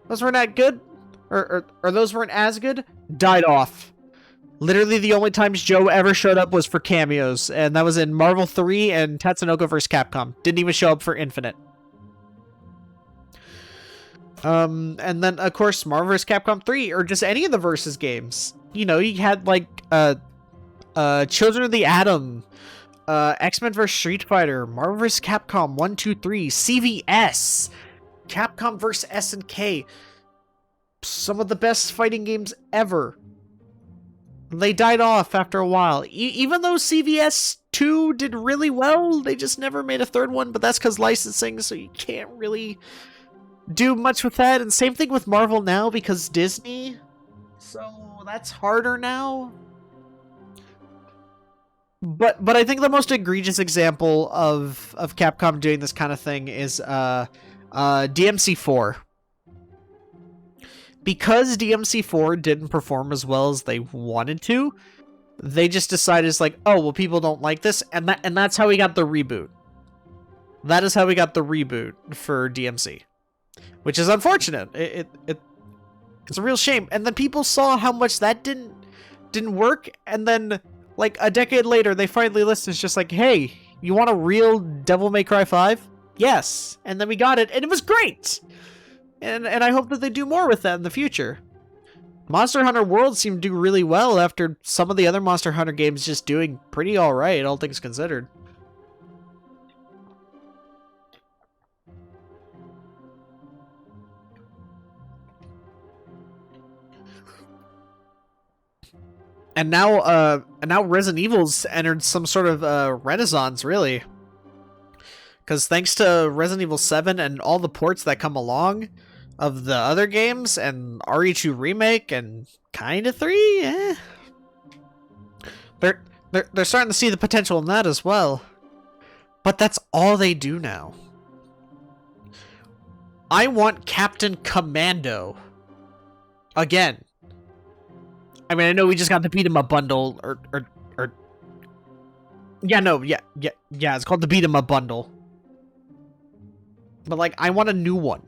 Those weren't that good, or those weren't as good. Died off. Literally, the only times Joe ever showed up was for cameos, and that was in Marvel 3 and Tatsunoko vs. Capcom. Didn't even show up for Infinite. And then, of course, Marvel vs. Capcom 3, or just any of the Versus games. You know, you had, like, Children of the Atom, X-Men vs. Street Fighter, Marvel vs. Capcom 1, 2, 3, CVS, Capcom vs. SNK. Some of the best fighting games ever. They died off after a while. Even though CVS 2 did really well, they just never made a third one, but that's because licensing, so you can't really do much with that. And same thing with Marvel now, because Disney, so that's harder now. But I think the most egregious example of Capcom doing this kind of thing is DMC4. Because DMC4 didn't perform as well as they wanted to, they just decided it's like, oh well, people don't like this, and that's how we got the reboot. That is how we got the reboot for DMC, which is unfortunate. It's a real shame. And then people saw how much that didn't work, and then like a decade later, they finally listened. It's just like, hey, you want a real Devil May Cry 5? Yes. And then we got it, and it was great. And I hope that they do more with that in the future. Monster Hunter World seemed to do really well after some of the other Monster Hunter games just doing pretty alright, all things considered. And now Resident Evil's entered some sort of renaissance, really. Because thanks to Resident Evil 7 and all the ports that come along of the other games, and RE2 Remake, and kinda 3, they're starting to see the potential in that as well. But that's all they do now. I want Captain Commando. Again. I mean, I know we just got the Beat 'em Up bundle, or yeah, it's called the Beat 'em Up bundle. But, like, I want a new one.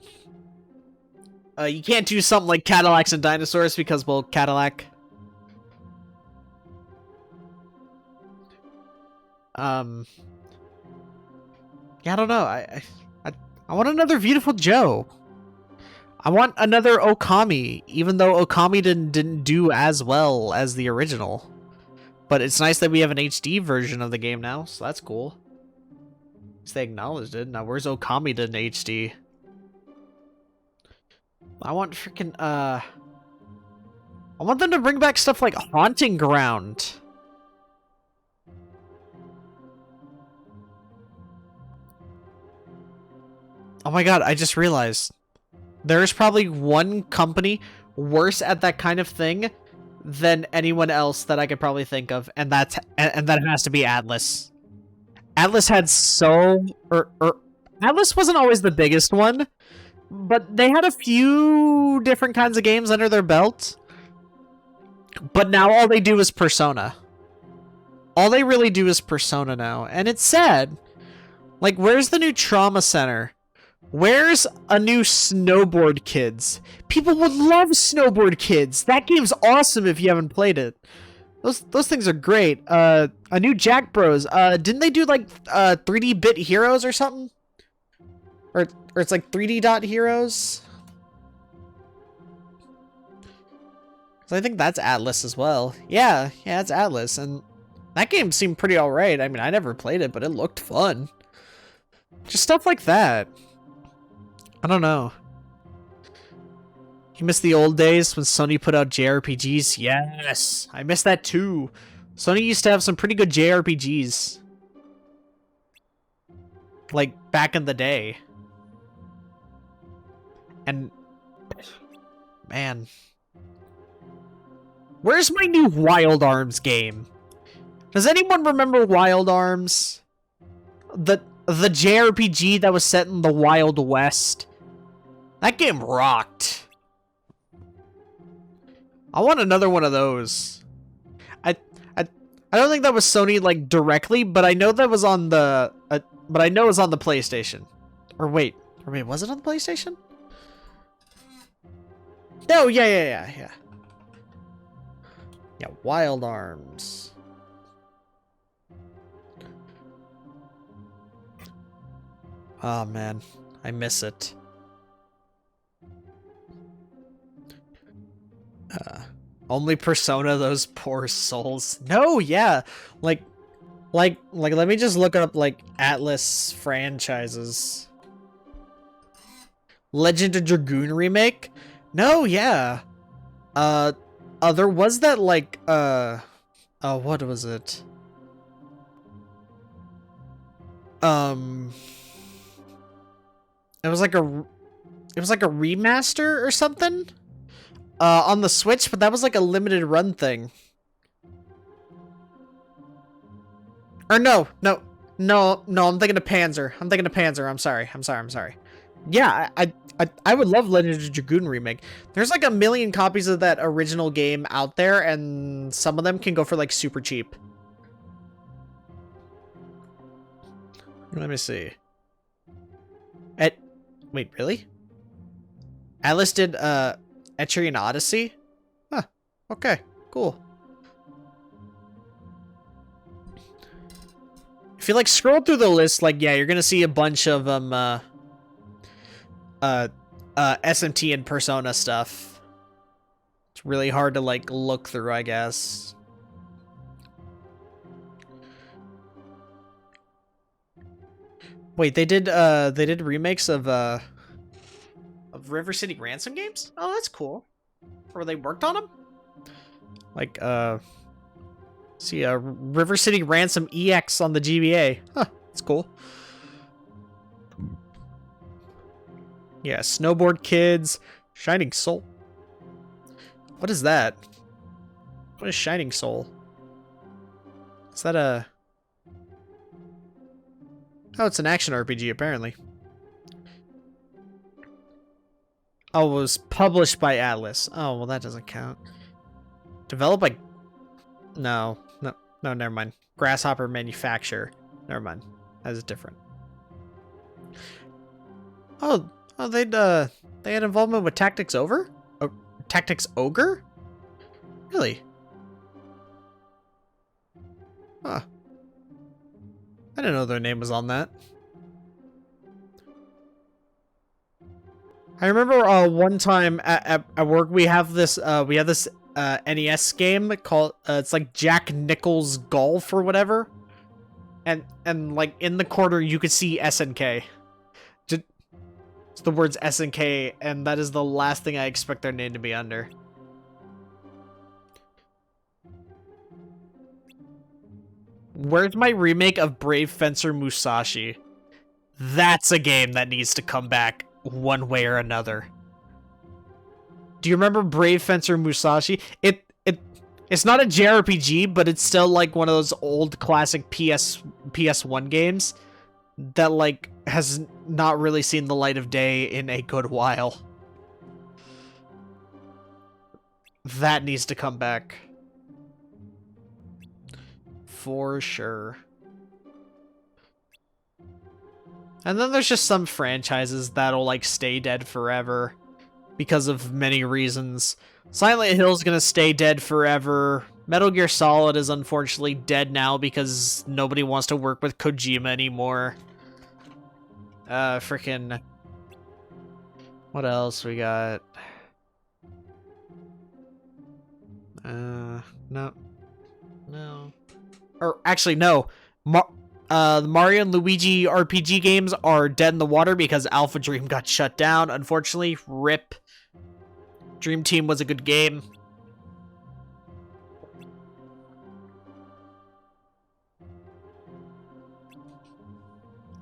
You can't do something like Cadillacs and Dinosaurs because, well, Cadillac. Yeah, I don't know. I want another Beautiful Joe. I want another Okami, even though Okami didn't do as well as the original. But it's nice that we have an HD version of the game now, so that's cool. At least they acknowledged it. Now, where's Okami in HD? I want freaking, I want them to bring back stuff like Haunting Ground. Oh my god, I just realized. There's probably one company worse at that kind of thing than anyone else that I could probably think of, and that has to be Atlas. Atlas had Atlas wasn't always the biggest one, but they had a few different kinds of games under their belt. But now all they do is Persona. All they really do is Persona now, and it's sad. Like, where's the new Trauma Center? Where's a new Snowboard Kids? People would love Snowboard Kids. That game's awesome if you haven't played it. Those things are great. A new Jack Bros. Didn't they do like 3D Bit Heroes or something? Or it's like 3D Dot Heroes? So I think that's Atlas as well. Yeah, it's Atlas, and that game seemed pretty alright. I mean, I never played it, but it looked fun. Just stuff like that. I don't know. You miss the old days when Sony put out JRPGs? Yes! I miss that too. Sony used to have some pretty good JRPGs. Like, back in the day. And... man. Where's my new Wild Arms game? Does anyone remember Wild Arms? The JRPG that was set in the Wild West? That game rocked. I want another one of those. I don't think that was Sony like directly, but I know that was on the but I know it was on the PlayStation. Or wait, was it on the PlayStation? No, yeah. Yeah, Wild Arms. Oh man, I miss it. Only Persona, those poor souls. No, yeah. Like, let me just look up, like, Atlas franchises. Legend of Dragoon remake? No, yeah. There was that, like, what was it? It was like a remaster or something? On the Switch, but that was like a limited run thing. Or no, I'm thinking of Panzer. I'm sorry. Yeah, I would love Legend of Dragoon remake. There's like a million copies of that original game out there, and some of them can go for like super cheap. Let me see. Wait, really? Atlas did Etrian Odyssey? Huh. Okay, cool. If you like scroll through the list, like, yeah, you're gonna see a bunch of SMT and Persona stuff. It's really hard to like look through, I guess. Wait, they did remakes of River City Ransom games? Oh, that's cool. Or they worked on them? Like, see, River City Ransom EX on the GBA. Huh, that's cool. Yeah, Snowboard Kids, Shining Soul. What is that? What is Shining Soul? Is that a... Oh, it's an action RPG, apparently. Oh, it was published by Atlas. Oh, well, that doesn't count. Developed by... No, never mind. Grasshopper Manufacture. Never mind. That is different. Oh, they had involvement with Tactics Ogre? Oh, Tactics Ogre? Really? Huh. I didn't know their name was on that. I remember one time at work we have this NES game called it's like Jack Nichol's Golf or whatever, and like in the corner you could see SNK. Just the words SNK, and that is the last thing I expect their name to be under. Where's my remake of Brave Fencer Musashi? That's a game that needs to come back one way or another. Do you remember Brave Fencer Musashi? It's not a JRPG, but it's still like one of those old classic PS1 games that like has not really seen the light of day in a good while. That needs to come back. For sure. And then there's just some franchises that'll like stay dead forever because of many reasons. Silent Hill's gonna stay dead forever. Metal Gear Solid is unfortunately dead now because nobody wants to work with Kojima anymore. Frickin'... What else we got? No. Or actually, no. The Mario and Luigi RPG games are dead in the water because Alpha Dream got shut down. Unfortunately, RIP. Dream Team was a good game.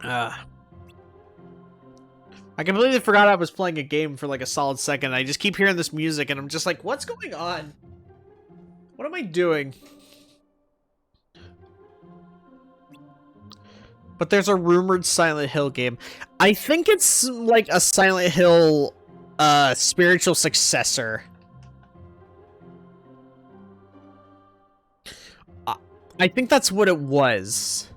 I completely forgot I was playing a game for like a solid second. I just keep hearing this music and I'm just like, what's going on? am I doing? But there's a rumored Silent Hill game. I think it's like a Silent Hill spiritual successor. I think that's what it was.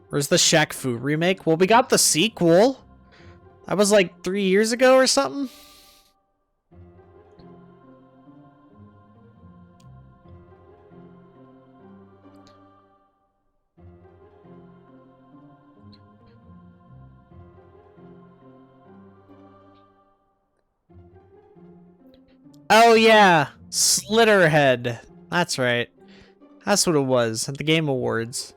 Where's the Shaq Fu remake? Well, we got the sequel. That was like 3 years ago or something. Oh yeah, Slitterhead. That's right. That's what it was at the Game Awards.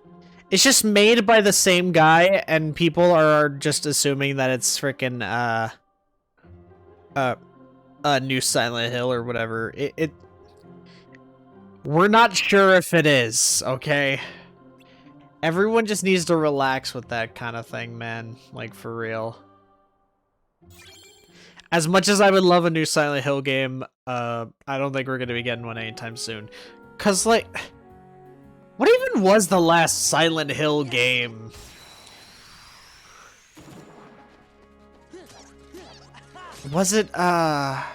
It's just made by the same guy, and people are just assuming that it's freaking new Silent Hill or whatever. We're not sure if it is, okay? Everyone just needs to relax with that kind of thing, man. Like, for real. As much as I would love a new Silent Hill game, I don't think we're gonna be getting one anytime soon. 'Cause, like... What even was the last Silent Hill game? Was it, I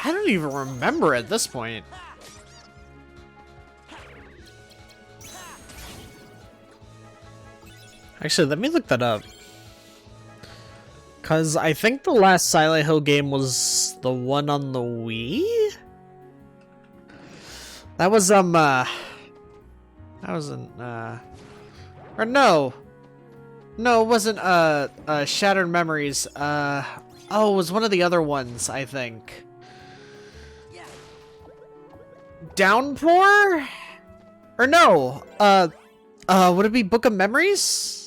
don't even remember at this point. Actually, let me look that up. Cause I think the last Silent Hill game was the one on the Wii? That was, that wasn't, or no. No, it wasn't, Shattered Memories. Oh, it was one of the other ones, I think. Downpour? Or no, would it be Book of Memories?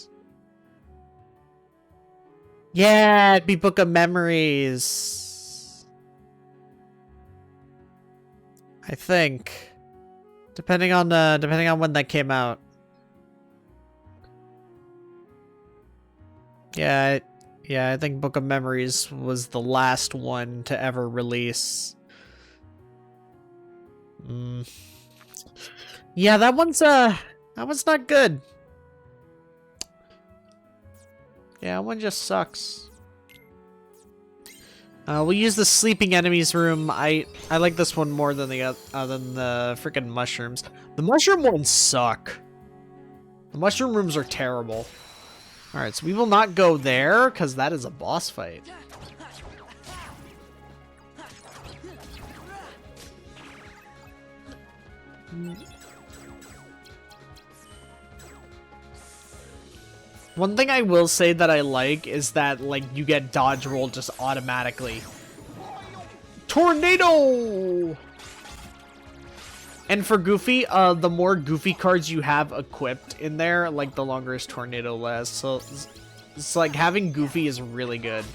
Yeah, it'd be Book of Memories. I think. Depending on when that came out. Yeah, I think Book of Memories was the last one to ever release. Yeah, that one's not good. Yeah, one just sucks. We'll use the sleeping enemies room. I like this one more than the freaking mushrooms. The mushroom ones suck. The mushroom rooms are terrible. All right, so we will not go there because that is a boss fight. One thing I will say that I like is that, like, you get dodge roll just automatically. Tornado! And for Goofy, the more Goofy cards you have equipped in there, like, the longer his tornado lasts. So, it's like, having Goofy is really good.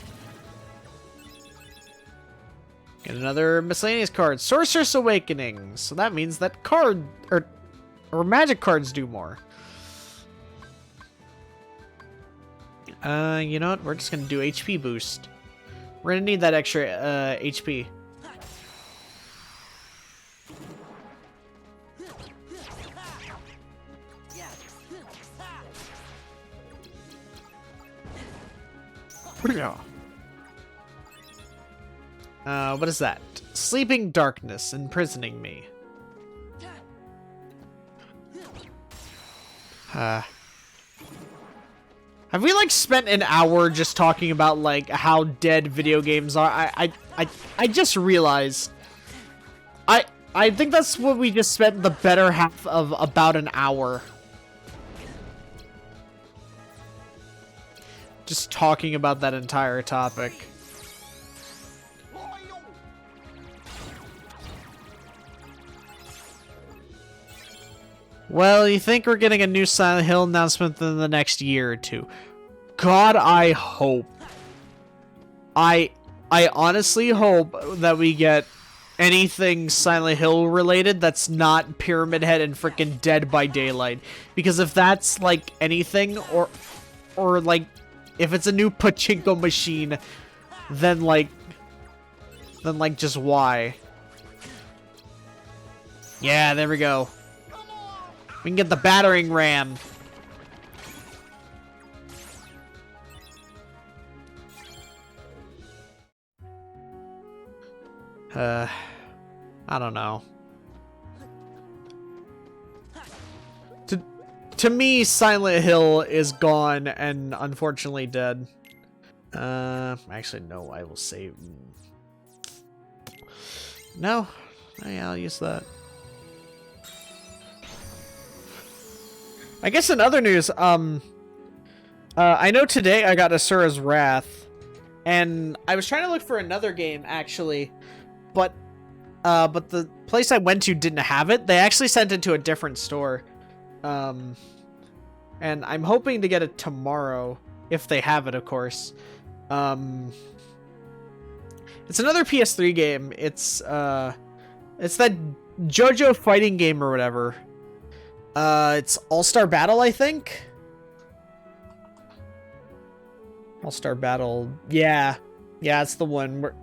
Get another miscellaneous card. Sorceress Awakening. So that means that card, or magic cards do more. You know what? We're just gonna do HP boost. We're gonna need that extra, HP. What is that? Sleeping darkness, imprisoning me. Have we, like, spent an hour just talking about, like, how dead video games are? I just realized. I think that's what we just spent the better half of about an hour. Just talking about that entire topic. Well, you think we're getting a new Silent Hill announcement in the next year or two? God, I hope. I honestly hope that we get anything Silent Hill related that's not Pyramid Head and freaking Dead by Daylight. Because if that's like anything, or like if it's a new pachinko machine, then like just why? Yeah, there we go. We can get the battering ram. I don't know. To me, Silent Hill is gone and unfortunately dead. Actually, no, I will save. No, yeah, I'll use that. I guess in other news, I know today I got Asura's Wrath, and I was trying to look for another game actually, but the place I went to didn't have it. They actually sent it to a different store, and I'm hoping to get it tomorrow if they have it, of course. It's another PS3 game. It's that JoJo fighting game or whatever. It's All-Star Battle, I think. All-Star Battle. Yeah, it's the one where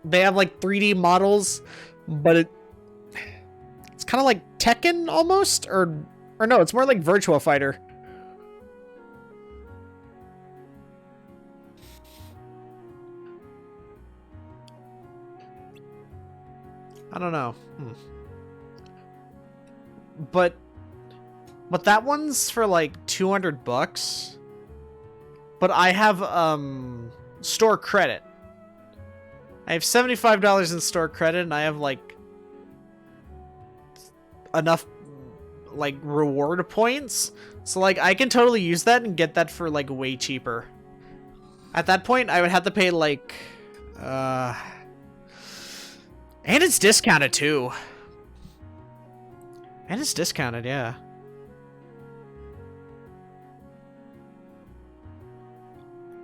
they have like 3D models, but it's kind of like Tekken almost, or no, it's more like Virtua Fighter. I don't know. But that one's for like $200. But I have store credit. I have $75 in store credit, and I have like enough like reward points, so like I can totally use that and get that for like way cheaper. At that point, I would have to pay like and it's discounted too. And it's discounted, yeah.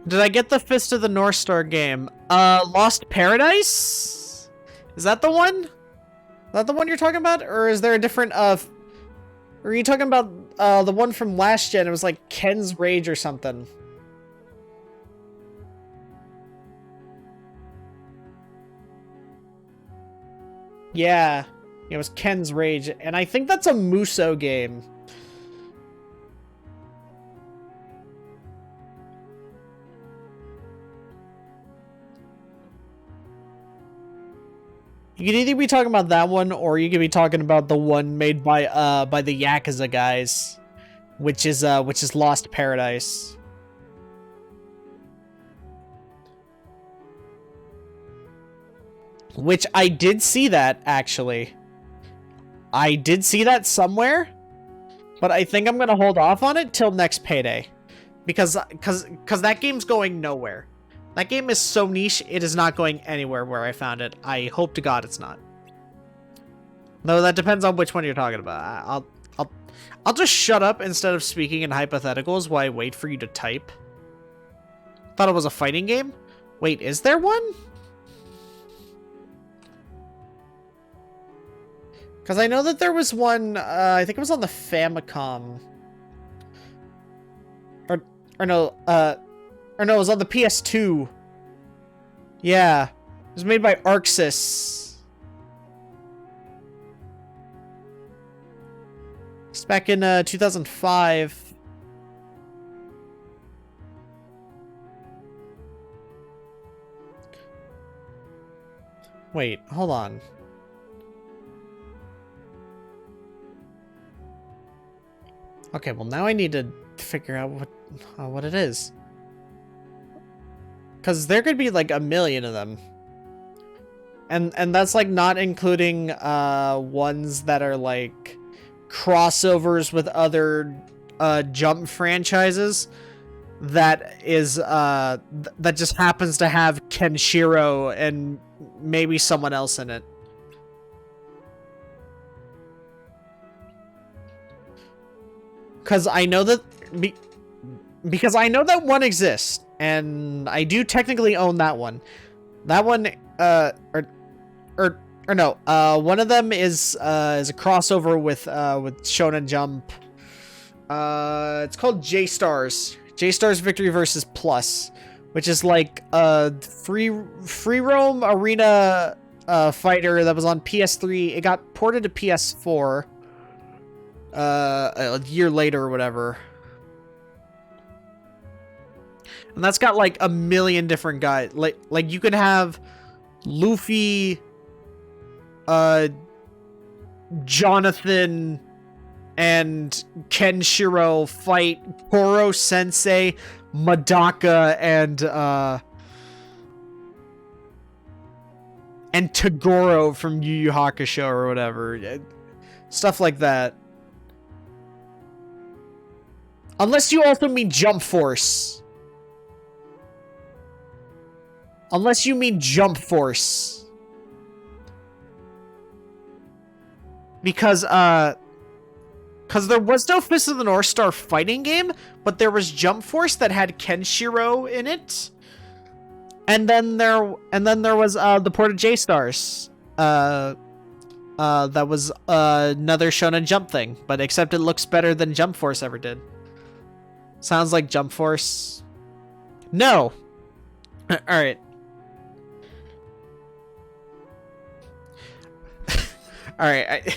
Did I get the Fist of the North Star game? Lost Paradise? Is that the one? Is that the one you're talking about? Or is there a different, or are you talking about, the one from last gen? It was like Ken's Rage or something. Yeah. It was Ken's Rage. And I think that's a Muso game. You could either be talking about that one, or you could be talking about the one made by the Yakuza guys, which is Lost Paradise. Which I did see that, actually. I did see that somewhere, but I think I'm gonna hold off on it till next payday, because that game's going nowhere. That game is so niche, it is not going anywhere where I found it. I hope to God it's not. No, that depends on which one you're talking about. I'll just shut up instead of speaking in hypotheticals while I wait for you to type. Thought it was a fighting game? Wait, is there one? Because I know that there was one, I think it was on the Famicom. Or no, it was on the PS2. Yeah. It was made by Arxis. It's back in 2005. Wait, hold on. Okay, well now I need to figure out what it is. Because there could be like a million of them. And that's like not including ones that are like crossovers with other Jump franchises that is that just happens to have Kenshiro and maybe someone else in it. because I know that because I know that one exists, and I do technically own that one. That one, or no, one of them is a crossover with Shonen Jump. It's called J-Stars. J-Stars Victory Versus Plus, which is like a free roam arena fighter that was on PS3. It got ported to PS4 a year later or whatever. And that's got like a million different guys. Like you could have Luffy, Jonathan, and Kenshiro fight Koro Sensei, Madaka, and Tagoro from Yu Yu Hakusho or whatever. Stuff like that. Unless you also mean Jump Force. Unless you mean Jump Force. Because there was no Fist of the North Star fighting game, but there was Jump Force that had Kenshiro in it. And then there was the port of J-Stars. That was another Shonen Jump thing, but except it looks better than Jump Force ever did. Sounds like Jump Force. No. All right. All right.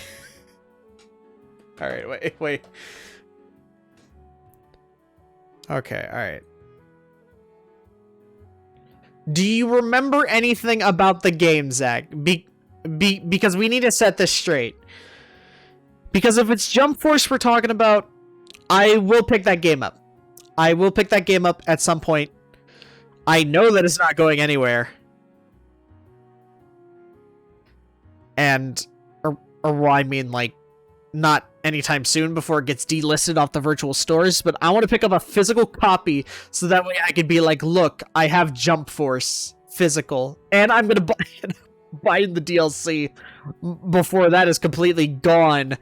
All right. Wait. Okay. All right. Do you remember anything about the game, Zach? Because we need to set this straight. Because if it's Jump Force we're talking about, I will pick that game up. I will pick that game up at some point. I know that it's not going anywhere. And, or well, I mean, like, not anytime soon before it gets delisted off the virtual stores, but I want to pick up a physical copy so that way I could be like, look, I have Jump Force physical, and I'm going to buy the DLC before that is completely gone.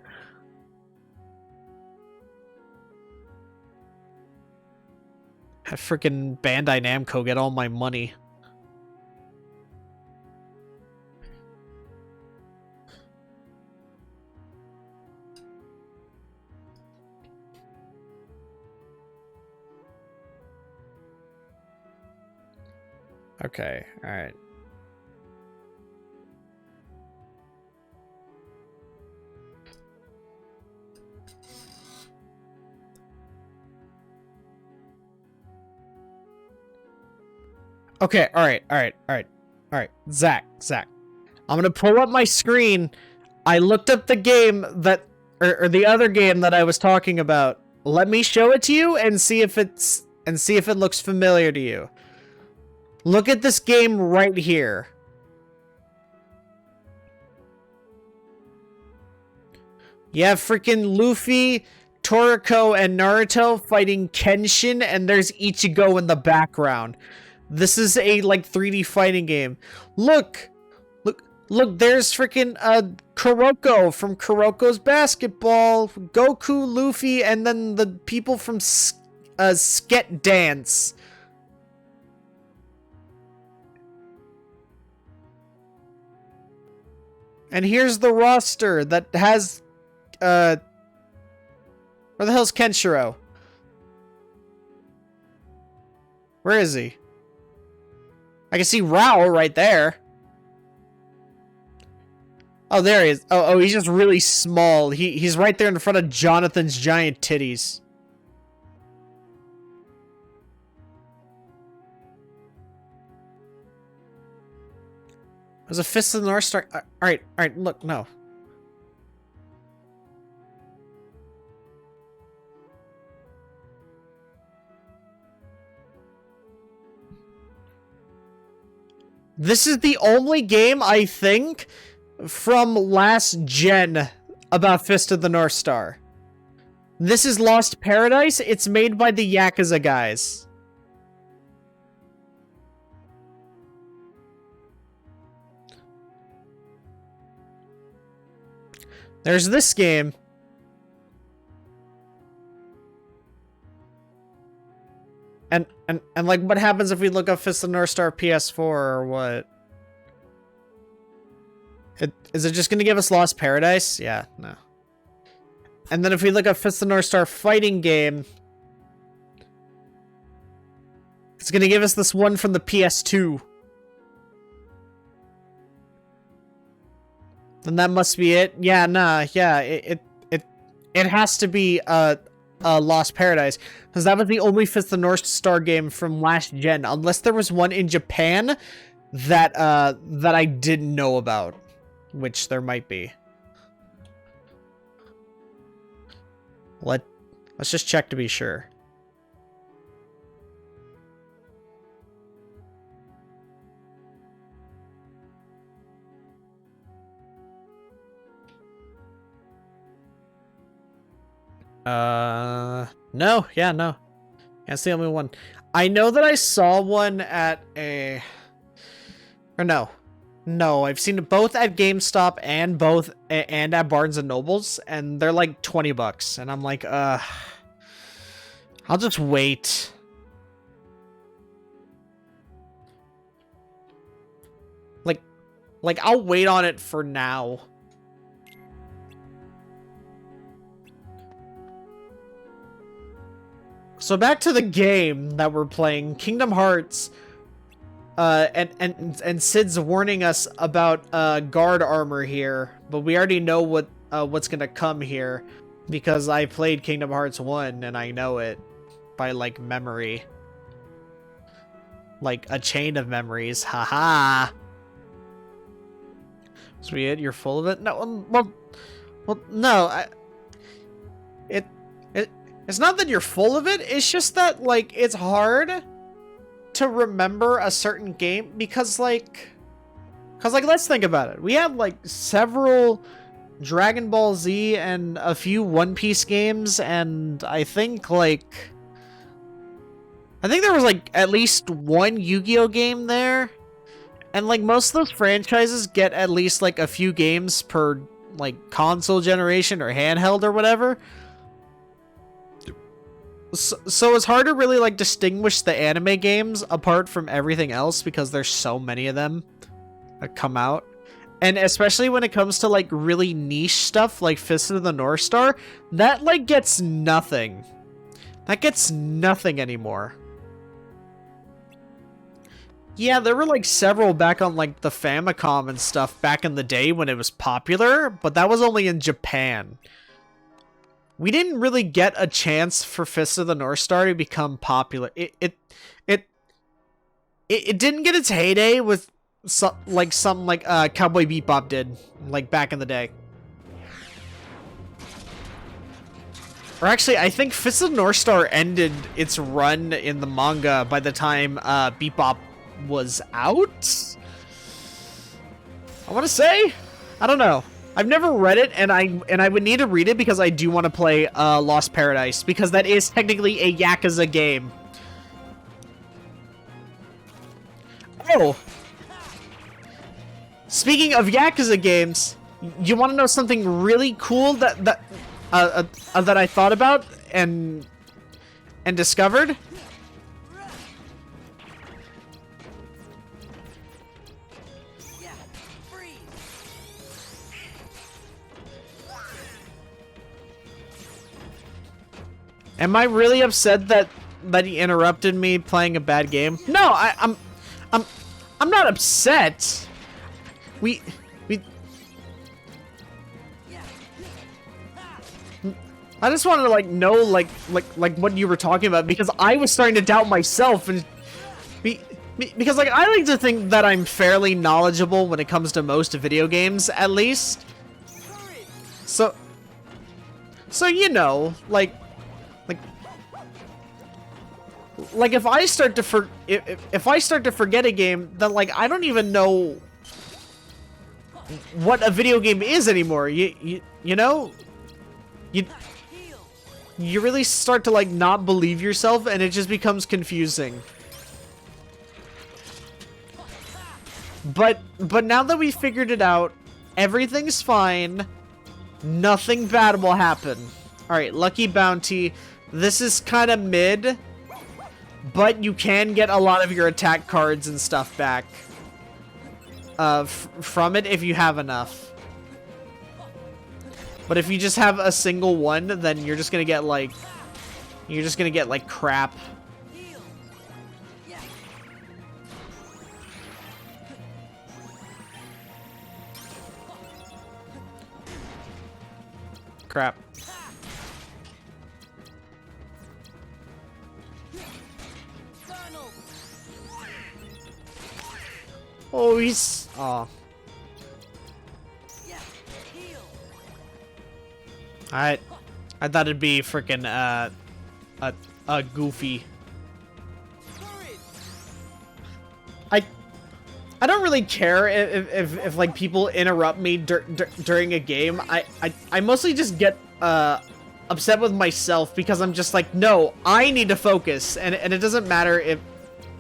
Have freaking Bandai Namco get all my money. Okay, alright. Okay, alright. Zach. I'm gonna pull up my screen. I looked up the game that, or the other game that I was talking about. Let me show it to you and see if it looks familiar to you. Look at this game right here. You have freaking Luffy, Toriko, and Naruto fighting Kenshin, and there's Ichigo in the background. This is a, like, 3D fighting game. Look, there's freaking, Kuroko from Kuroko's Basketball, Goku, Luffy, and then the people from, Sket Dance. And here's the roster that has, where the hell's Kenshiro? Where is he? I can see Rao right there. Oh, there he is. Oh, he's just really small. He's right there in front of Jonathan's giant titties. There's a Fist of the North Star. Alright, look, no. This is the only game, I think, from last gen about Fist of the North Star. This is Lost Paradise. It's made by the Yakuza guys. There's this game. And like, what happens if we look up Fist of the North Star PS4 or what? Is it just gonna give us Lost Paradise? Yeah, no. And then if we look up Fist of the North Star fighting game, it's gonna give us this one from the PS2. And that must be it. Yeah, nah, yeah, it has to be Lost Paradise, because that was the only Fist of the North Star game from last gen, unless there was one in Japan that that I didn't know about, which there might be. Let's just check to be sure. No, yeah, no. That's the only one. I know that I saw one at a... Or no. No, I've seen it both at GameStop and at Barnes & Nobles, and they're like 20 bucks. And I'm like, I'll just wait. Like, I'll wait on it for now. So back to the game that we're playing, Kingdom Hearts, and Sid's warning us about guard armor here, but we already know what's gonna come here because I played Kingdom Hearts 1 and I know it by like memory, like a chain of memories. Haha. Sweet, you're full of it. No, well, no. It's not that you're full of it, it's just that, like, it's hard to remember a certain game because, like, let's think about it. We have, like, several Dragon Ball Z and a few One Piece games, and I think there was, like, at least one Yu-Gi-Oh game there, and, like, most of those franchises get at least, like, a few games per, like, console generation or handheld or whatever. So it's hard to really, like, distinguish the anime games apart from everything else because there's so many of them that come out. And especially when it comes to, like, really niche stuff like Fist of the North Star, that, like, gets nothing. That gets nothing anymore. Yeah, there were, like, several back on, like, the Famicom and stuff back in the day when it was popular, but that was only in Japan. We didn't really get a chance for Fist of the North Star to become popular. It didn't get its heyday with something like Cowboy Bebop did, like back in the day. Or actually, I think Fist of the North Star ended its run in the manga by the time Bebop was out. I want to say, I don't know. I've never read it, and I would need to read it because I do want to play Lost Paradise, because that is technically a Yakuza game. Oh! Speaking of Yakuza games, you want to know something really cool that I thought about and discovered? Am I really upset that he interrupted me playing a bad game? No, I'm not upset. We I just wanted to like know like what you were talking about, because I was starting to doubt myself, and because like I like to think that I'm fairly knowledgeable when it comes to most video games, at least. So you know, like if I start to forget a game, then like I don't even know what a video game is anymore. You know, you really start to like not believe yourself, and it just becomes confusing. But now that we figured it out, everything's fine. Nothing bad will happen. All right, Lucky Bounty. This is kind of mid, but you can get a lot of your attack cards and stuff back from it if you have enough. But if you just have a single one, then you're just gonna get like crap. Crap. Oh, he's... Aw. I thought it'd be freaking, a goofy. I don't really care if like, people interrupt me during a game. I mostly just get, upset with myself because I'm just like, no, I need to focus. And it doesn't matter if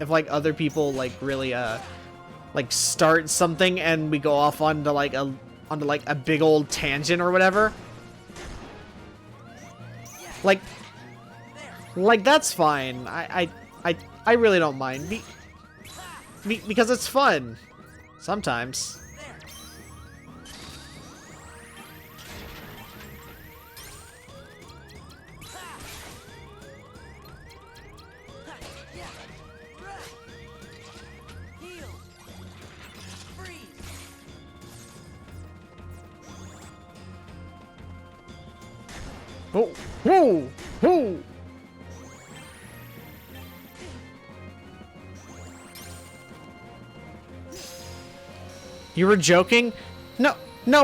like, other people, like, really, like, start something and we go off onto like a big old tangent or whatever. Like that's fine. I really don't mind. Because it's fun. Sometimes. Oh, whoa, whoa. You were joking? No,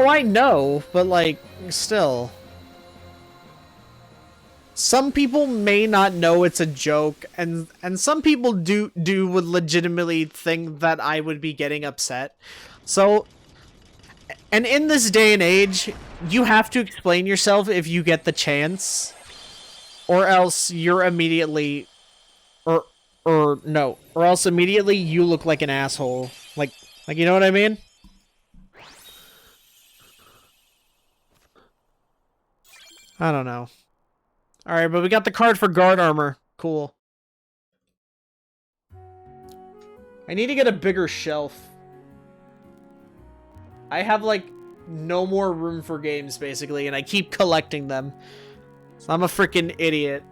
I know, but like, still. Some people may not know it's a joke, and some people would legitimately think that I would be getting upset. So, and in this day and age, you have to explain yourself if you get the chance, or else you're immediately, or else immediately you look like an asshole. Like, you know what I mean? I don't know. Alright, but we got the card for guard armor. Cool. I need to get a bigger shelf. I have, like, no more room for games, basically, and I keep collecting them. So I'm a freaking idiot.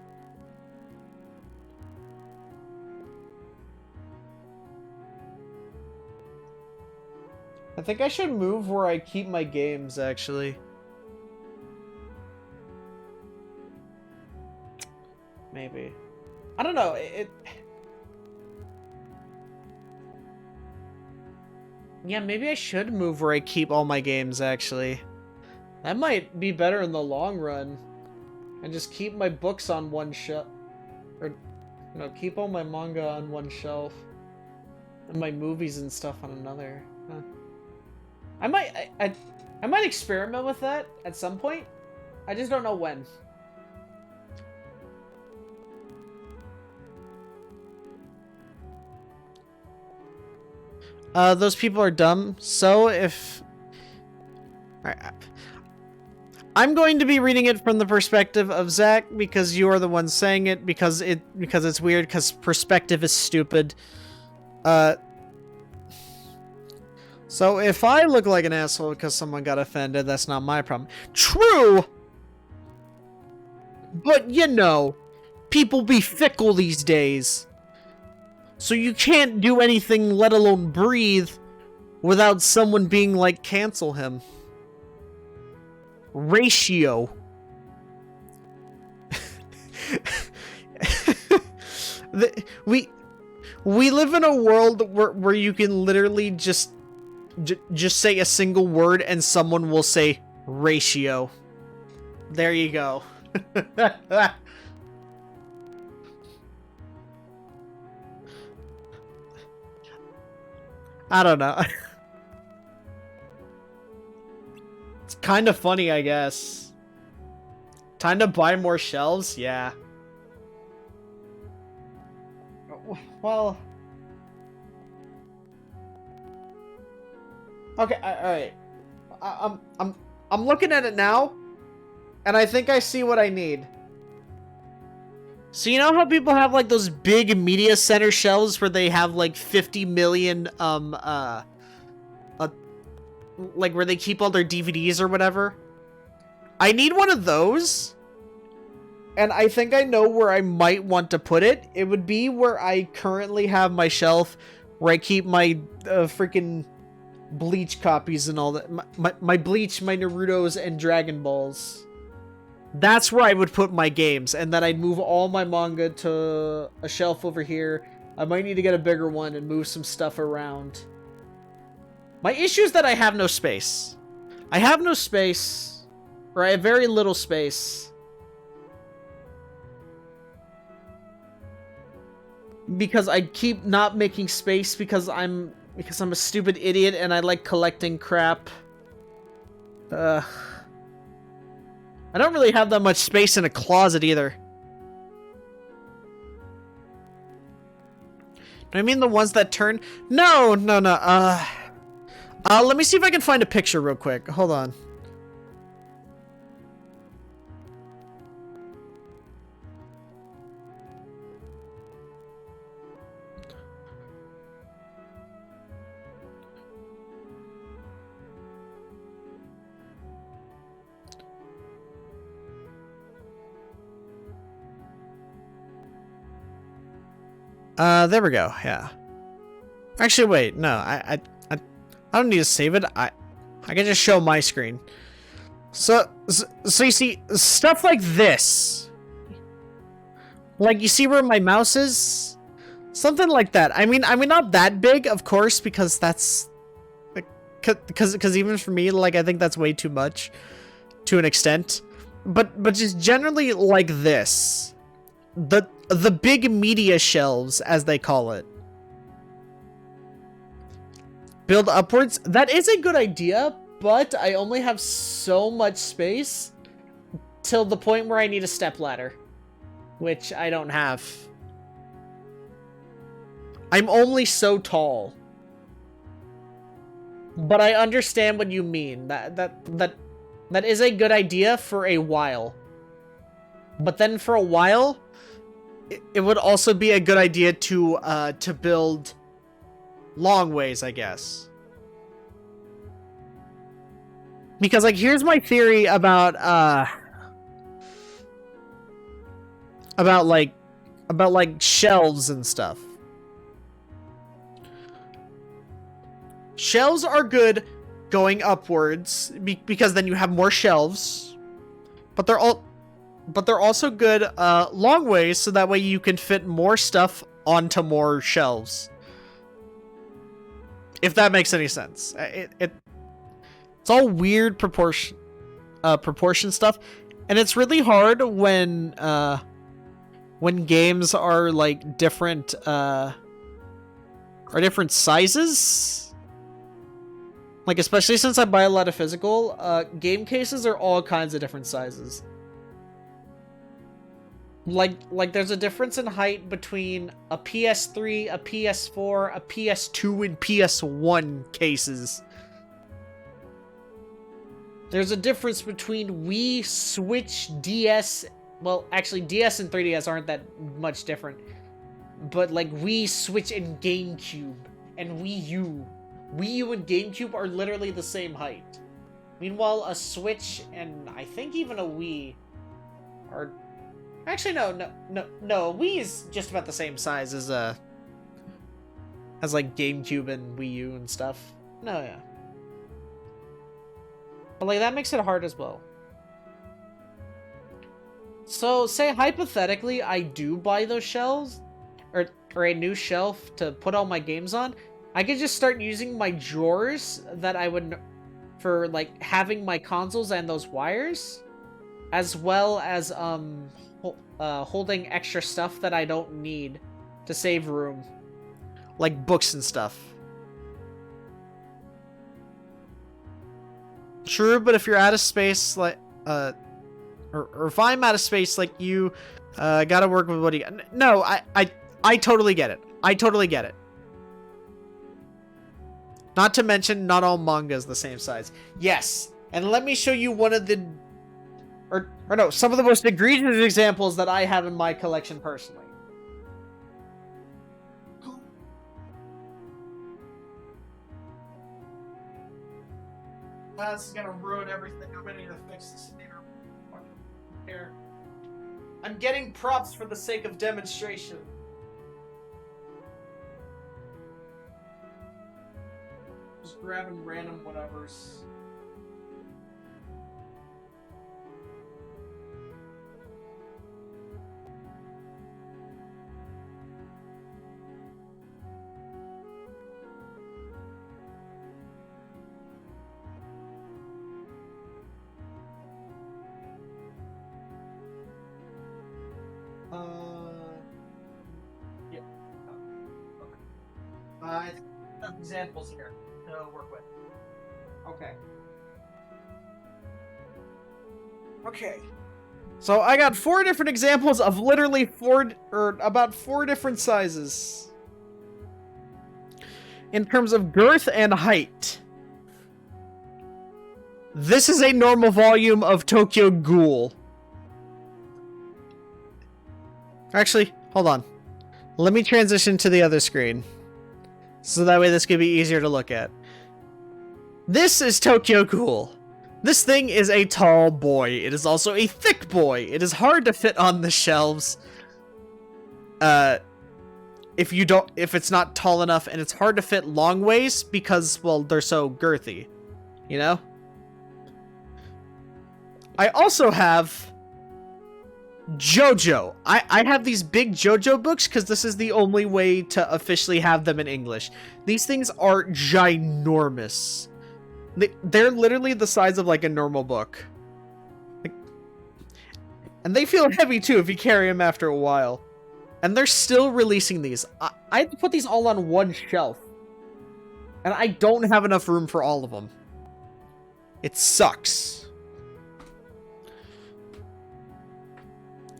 I think I should move where I keep my games, actually. Maybe. I don't know, yeah, maybe I should move where I keep all my games, actually. That might be better in the long run. And just keep my books on one shelf. Or, keep all my manga on one shelf. And my movies and stuff on another. Huh. I might experiment with that at some point. I just don't know when. Those people are dumb, so if... I'm going to be reading it from the perspective of Zach, because you are the one saying it, because it's weird, because perspective is stupid. So if I look like an asshole because someone got offended, that's not my problem. True! But, people be fickle these days. So you can't do anything, let alone breathe, without someone being like, cancel him. Ratio. We live in a world where you can literally just say a single word and someone will say ratio. There you go. I don't know. It's kind of funny, I guess. Time to buy more shelves? Yeah. Well... Okay, alright. I'm looking at it now, and I think I see what I need. So you know how people have like those big media center shelves where they have like 50 million like where they keep all their DVDs or whatever? I need one of those. And I think I know where I might want to put it. It would be where I currently have my shelf where I keep my freaking Bleach copies and all that. My Bleach, my Narutos, and Dragon Balls. That's where I would put my games. And then I'd move all my manga to a shelf over here. I might need to get a bigger one and move some stuff around. My issue is that I have no space. I have no space. Or I have very little space. Because I keep not making space because I'm a stupid idiot and I like collecting crap. I don't really have that much space in a closet either. Do I mean the ones that turn? No. Let me see if I can find a picture real quick. Hold on. There we go. Yeah. Actually, wait. No, I don't need to save it. I can just show my screen. So you see stuff like this. Like you see where my mouse is? Something like that. I mean not that big, of course, because that's because even for me, like I think that's way too much to an extent. But just generally like this. The big media shelves, as they call it. Build upwards. That is a good idea, but I only have so much space till the point where I need a stepladder, which I don't have. I'm only so tall. But I understand what you mean. That is a good idea for a while. But then for a while, it would also be a good idea to build long ways, I guess. Because like here's my theory about shelves and stuff. Shelves are good going upwards because then you have more shelves, but they're also good long ways, so that way you can fit more stuff onto more shelves. If that makes any sense. It's all weird proportion stuff, and it's really hard when games are like different sizes. Like especially since I buy a lot of physical, game cases are all kinds of different sizes. Like there's a difference in height between a PS3, a PS4, a PS2, and PS1 cases. There's a difference between Wii, Switch, DS. Well, actually, DS and 3DS aren't that much different. But like Wii, Switch, and GameCube, and Wii U. Wii U and GameCube are literally the same height. Meanwhile, a Switch and I think even a Wii are... Actually, no. Wii is just about the same size as like GameCube and Wii U and stuff. No, yeah. But like that makes it hard as well. So, say hypothetically I do buy those shelves, or a new shelf to put all my games on, I could just start using my drawers that I would for like having my consoles and those wires, as well as holding extra stuff that I don't need to save room, like books and stuff. True, but if you're out of space, like or if I'm out of space, like you gotta work with what you got. No, I totally get it. I totally get it. Not to mention, not all manga is the same size. Yes, and let me show you one of the... or no, some of the most egregious examples that I have in my collection personally. This is gonna ruin everything. I'm gonna need to fix this here. I'm getting props for the sake of demonstration. Just grabbing random whatevers. Yeah. Okay. I have examples here to work with. Okay. Okay. So I got 4 different examples of literally about 4 different sizes. In terms of girth and height. This is a normal volume of Tokyo Ghoul. Actually, hold on. Let me transition to the other screen. So that way this could be easier to look at. This is Tokyo Ghoul. This thing is a tall boy. It is also a thick boy. It is hard to fit on the shelves. If it's not tall enough, and it's hard to fit long ways because, well, they're so girthy. You know? I also have JoJo. I have these big JoJo books because this is the only way to officially have them in English. These things are ginormous. They're literally the size of like a normal book. And they feel heavy too if you carry them after a while. And they're still releasing these. I had to put these all on one shelf. And I don't have enough room for all of them. It sucks.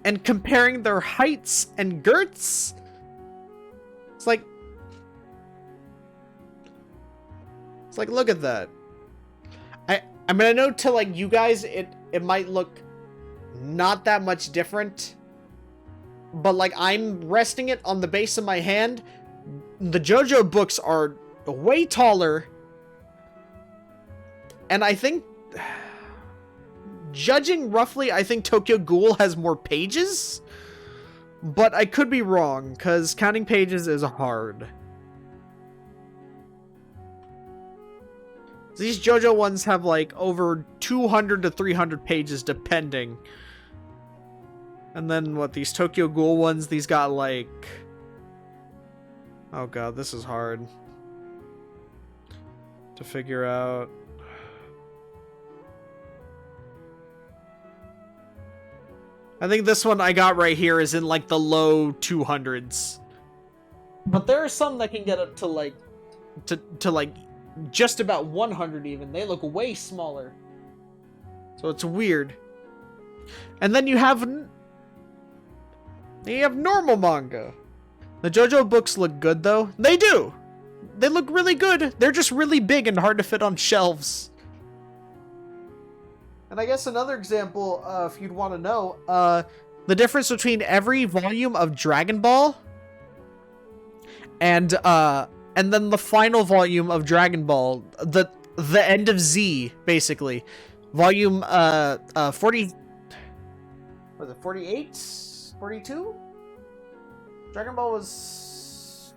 And comparing their heights and girths, it's like, look at that. I mean, I know to like you guys, it might look not that much different, but like I'm resting it on the base of my hand. The JoJo books are way taller, and I think, judging roughly, I think Tokyo Ghoul has more pages, but I could be wrong, because counting pages is hard. These JoJo ones have like over 200 to 300 pages depending. And then what, these Tokyo Ghoul ones, these got like... Oh god, this is hard to figure out. I think this one I got right here is in like the low 200s. But there are some that can get up to like to like just about 100 even. They look way smaller. So it's weird. And then you have normal manga. The JoJo books look good though. They do. They look really good. They're just really big and hard to fit on shelves. And I guess another example, if you'd want to know, the difference between every volume of Dragon Ball and then the final volume of Dragon Ball, the end of Z, basically. Volume 40, was it 48? 42? Dragon Ball was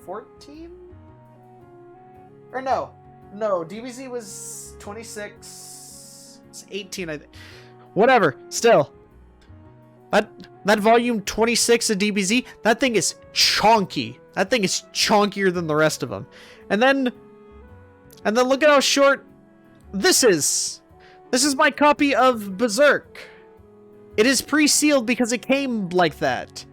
14? Or no, DBZ was 26, it's 18, I think. Whatever, still. That volume 26 of DBZ, that thing is chonky. That thing is chonkier than the rest of them. And then look at how short this is. This is my copy of Berserk. It is pre-sealed because it came like that.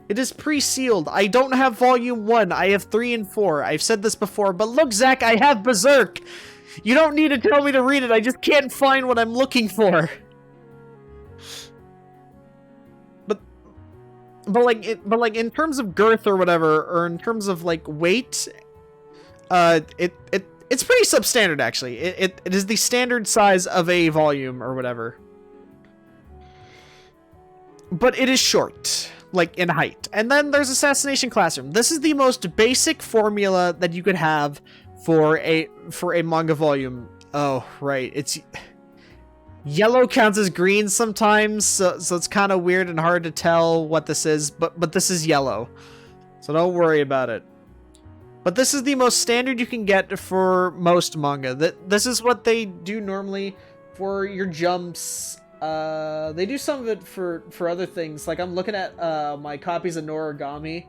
It is pre-sealed. I don't have volume 1. I have 3 and 4. I've said this before, but look, Zach, I have Berserk. You don't need to tell me to read it. I just can't find what I'm looking for. But like in terms of girth or whatever, or in terms of like weight, it It's pretty substandard, actually. It is the standard size of a volume or whatever. But it is short, like in height. And then there's Assassination Classroom. This is the most basic formula that you could have for a manga volume. Oh, right. It's yellow counts as green sometimes, so it's kind of weird and hard to tell what this is, but this is yellow. So don't worry about it. But this is the most standard you can get for most manga. This is what they do normally for your jumps. They do some of it for other things. Like I'm looking at my copies of Noragami,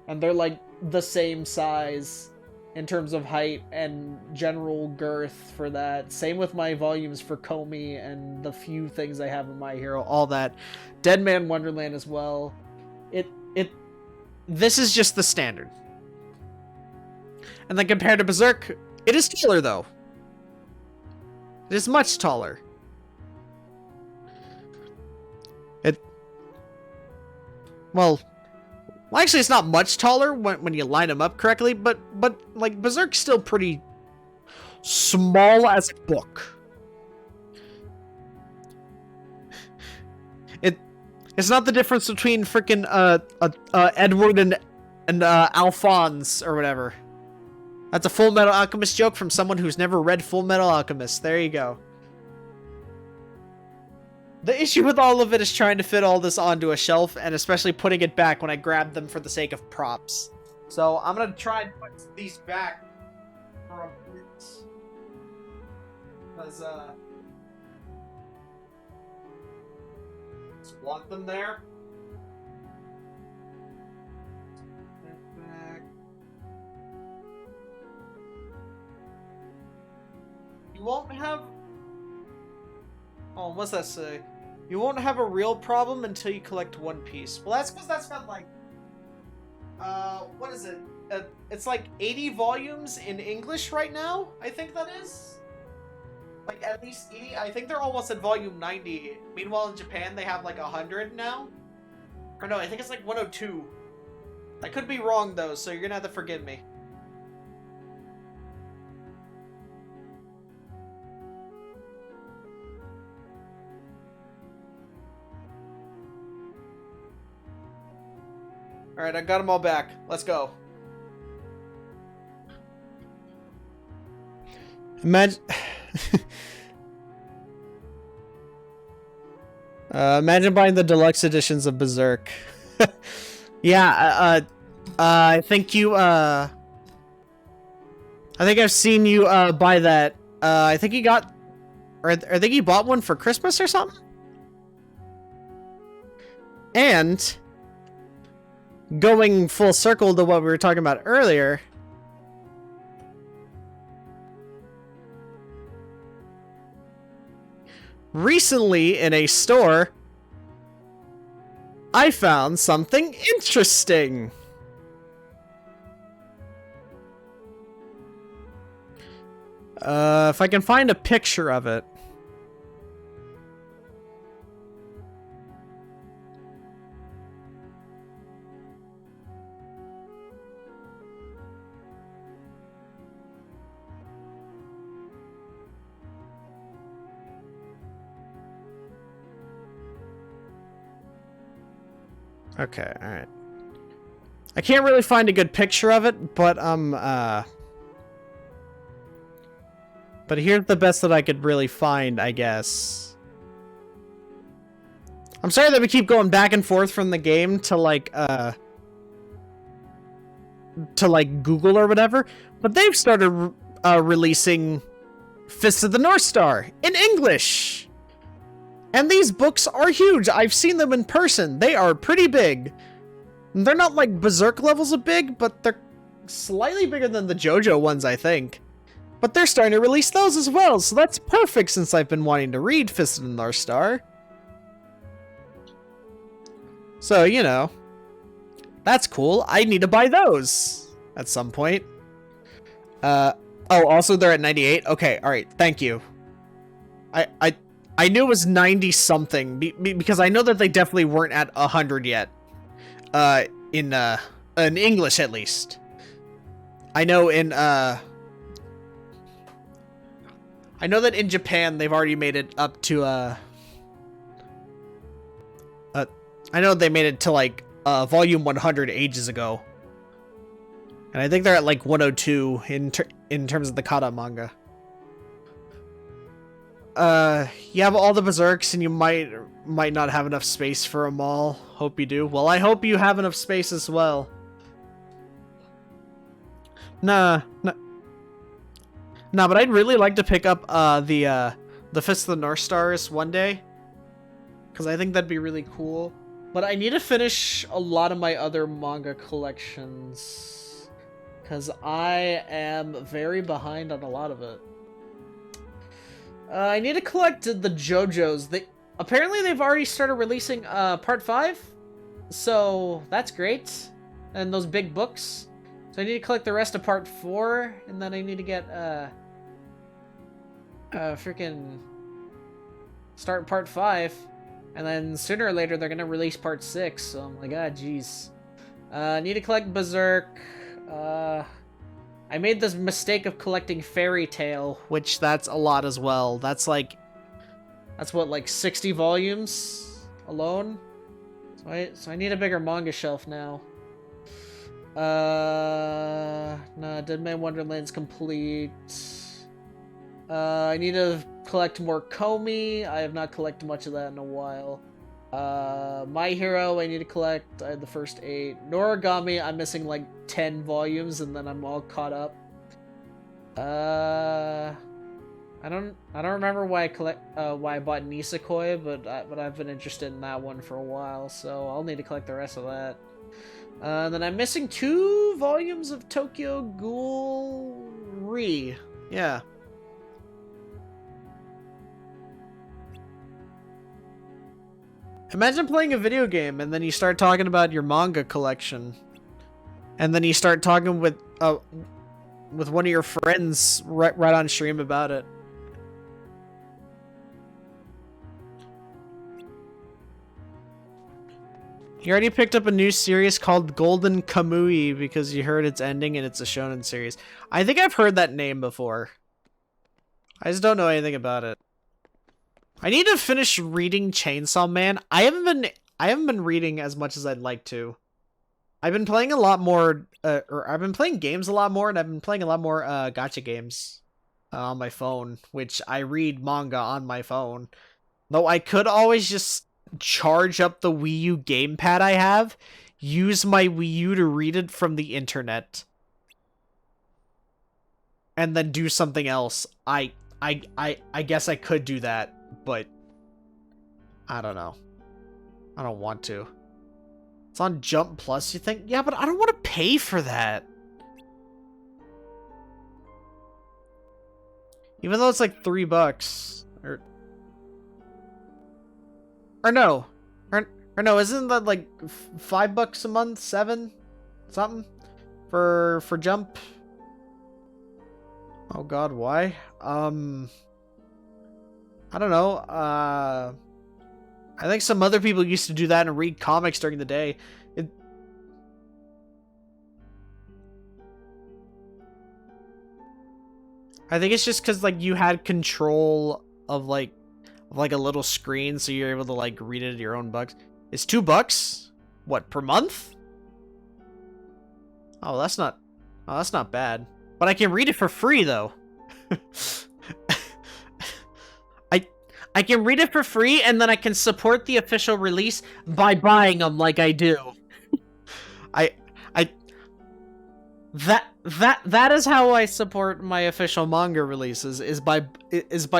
and they're like the same size in terms of height and general girth for that. Same with my volumes for Komi and the few things I have in My Hero, all that. Dead Man Wonderland as well. This is just the standard. And then compared to Berserk, it is taller though. It is much taller. Well, actually, it's not much taller when you line them up correctly, but like Berserk's still pretty small as a book. It's not the difference between freaking Edward and Alphonse or whatever. That's a Full Metal Alchemist joke from someone who's never read Full Metal Alchemist. There you go. The issue with all of it is trying to fit all this onto a shelf, and especially putting it back when I grab them for the sake of props. So I'm gonna try and put these back for a bit. Because, just want them there. Back. You won't have... Oh, what's that say? You won't have a real problem until you collect one piece. Well, that's because that's got like... what is it? It's like 80 volumes in English right now, I think that is. Like, at least 80. I think they're almost at volume 90. Meanwhile, in Japan, they have like 100 now. Or no, I think it's like 102. I could be wrong, though, so you're gonna have to forgive me. Alright, I got them all back. Let's go. Imagine... imagine buying the deluxe editions of Berserk. Yeah, I think you, I think I've seen you, buy that. I think you got... Or I think you bought one for Christmas or something? And... going full circle to what we were talking about earlier, recently in a store, I found something interesting. If I can find a picture of it. Okay, alright. I can't really find a good picture of it, but, but here's the best that I could really find, I guess. I'm sorry that we keep going back and forth from the game to, like, Google or whatever, but they've started, releasing Fist of the North Star in English! And these books are huge. I've seen them in person. They are pretty big. They're not like Berserk levels of big, but they're slightly bigger than the JoJo ones, I think. But they're starting to release those as well, so that's perfect since I've been wanting to read Fist of the North Star. So, you know, that's cool. I need to buy those at some point. Oh, also they're at 98? Okay, alright, thank you. I knew it was 90-something, because I know that they definitely weren't at 100 yet. In English, at least. I know in, I know that in Japan they've already made it up to I know they made it to like volume 100 ages ago. And I think they're at like 102 in terms of the Kata manga. You have all the berserks and you might not have enough space for them all. Hope you do. Well, I hope you have enough space as well. Nah, but I'd really like to pick up the Fist of the North Stars one day, because I think that'd be really cool. But I need to finish a lot of my other manga collections, because I am very behind on a lot of it. I need to collect the JoJo's. Apparently they've already started releasing part 5, so that's great. And those big books. So I need to collect the rest of part 4, and then I need to get freaking start part 5, and then sooner or later they're gonna release part 6. So I'm like, jeez. I need to collect Berserk. I made this mistake of collecting Fairy Tail, which that's a lot as well. That's what, like 60 volumes alone? So I need a bigger manga shelf now. No, Dead Man Wonderland's complete. I need to collect more Komi. I have not collected much of that in a while. My Hero, I need to collect. I had the first 8. Noragami, I'm missing like 10 volumes, and then I'm all caught up. I don't remember why I bought Nisekoi, but I've been interested in that one for a while, so I'll need to collect the rest of that. Then I'm missing 2 volumes of Tokyo Ghoul Re. Yeah. Imagine playing a video game and then you start talking about your manga collection, and then you start talking with one of your friends right on stream about it. You already picked up a new series called Golden Kamui because you heard its ending and it's a shonen series. I think I've heard that name before. I just don't know anything about it. I need to finish reading Chainsaw Man. I haven't been reading as much as I'd like to. I've been playing a lot more, or I've been playing games a lot more, and I've been playing a lot more gacha games on my phone, which I read manga on my phone. Though I could always just charge up the Wii U gamepad I have, use my Wii U to read it from the internet, and then do something else. I guess I could do that. But I don't know. I don't want to. It's on Jump Plus, you think? Yeah, but I don't want to pay for that. Even though it's like $3 or no. Or no, isn't that like $5 a month, 7 something for Jump? Oh god, why? I don't know. I think some other people used to do that and read comics during the day. I think it's just because like you had control of like a little screen, so you're able to like read it at your own bucks. It's $2? What, per month? Oh, that's not bad. But I can read it for free though. I can read it for free, and then I can support the official release by buying them like I do. That is how I support my official manga releases, is by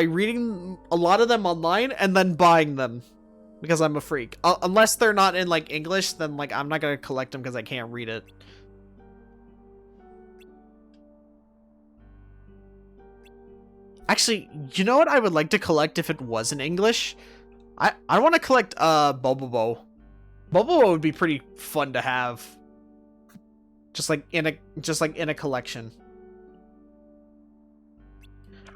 reading a lot of them online and then buying them because I'm a freak. Unless they're not in like English, then like I'm not gonna collect them because I can't read it. Actually, you know what I would like to collect if it was in English? I want to collect Bobobo. Bobobo would be pretty fun to have. Just like in a collection.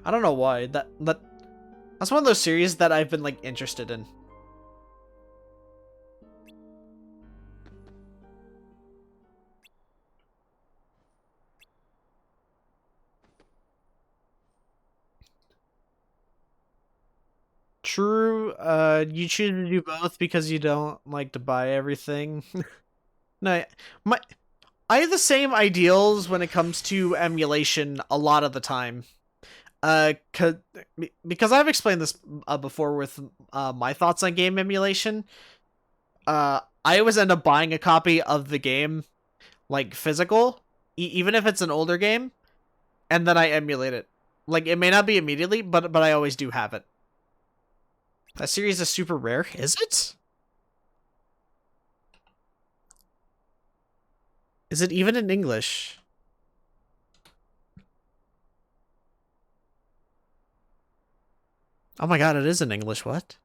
I don't know why. That's one of those series that I've been like interested in. True. You choose to do both because you don't like to buy everything. No, I have the same ideals when it comes to emulation a lot of the time. Because I've explained this before with my thoughts on game emulation. I always end up buying a copy of the game, like physical, even if it's an older game, and then I emulate it. Like, it may not be immediately, but I always do have it. That series is super rare, is it? Is it even in English? Oh my god, it is in English, what?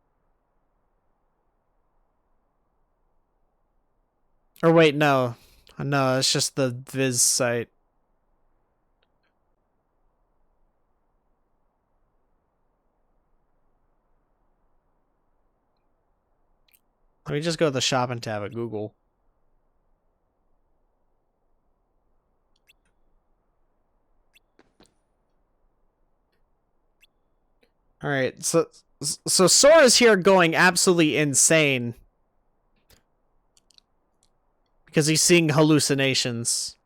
Or wait, no. No, it's just the Viz site. Let me just go to the shopping tab at Google. Alright, so Sora's here going absolutely insane. Because he's seeing hallucinations.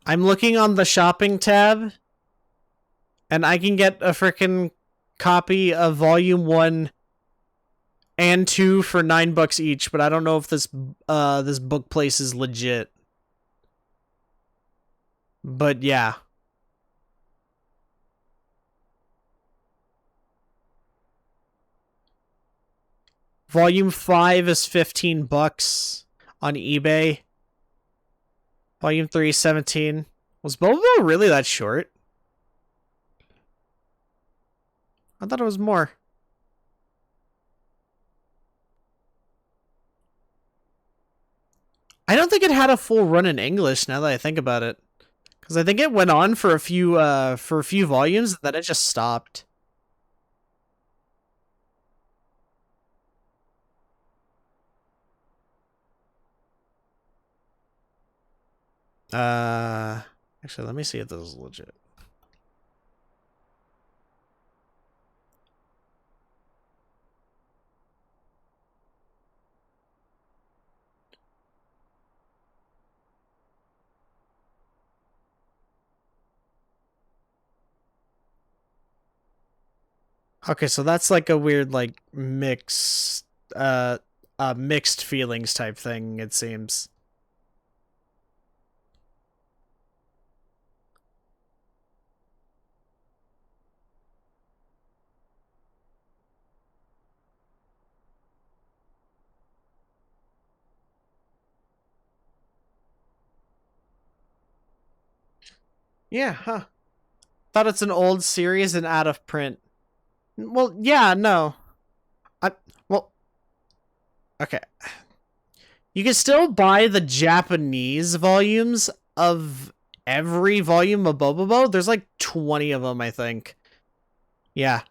I'm looking on the shopping tab, and I can get a frickin' copy of Volume 1 and 2 for $9 each, but I don't know if this this book place is legit. But yeah. Volume 5 is $15 on eBay. Volume 3 is 17. Was Bobo really that short? I thought it was more. I don't think it had a full run in English now that I think about it. Because I think it went on for a few volumes, and then it just stopped. Actually, let me see if this is legit. Okay, so that's like a weird, like, mixed feelings type thing, it seems. Yeah, huh. Thought it's an old series and out of print. Well, yeah, no. Well, okay. You can still buy the Japanese volumes of every volume of Bobobo. There's like 20 of them, I think. Yeah.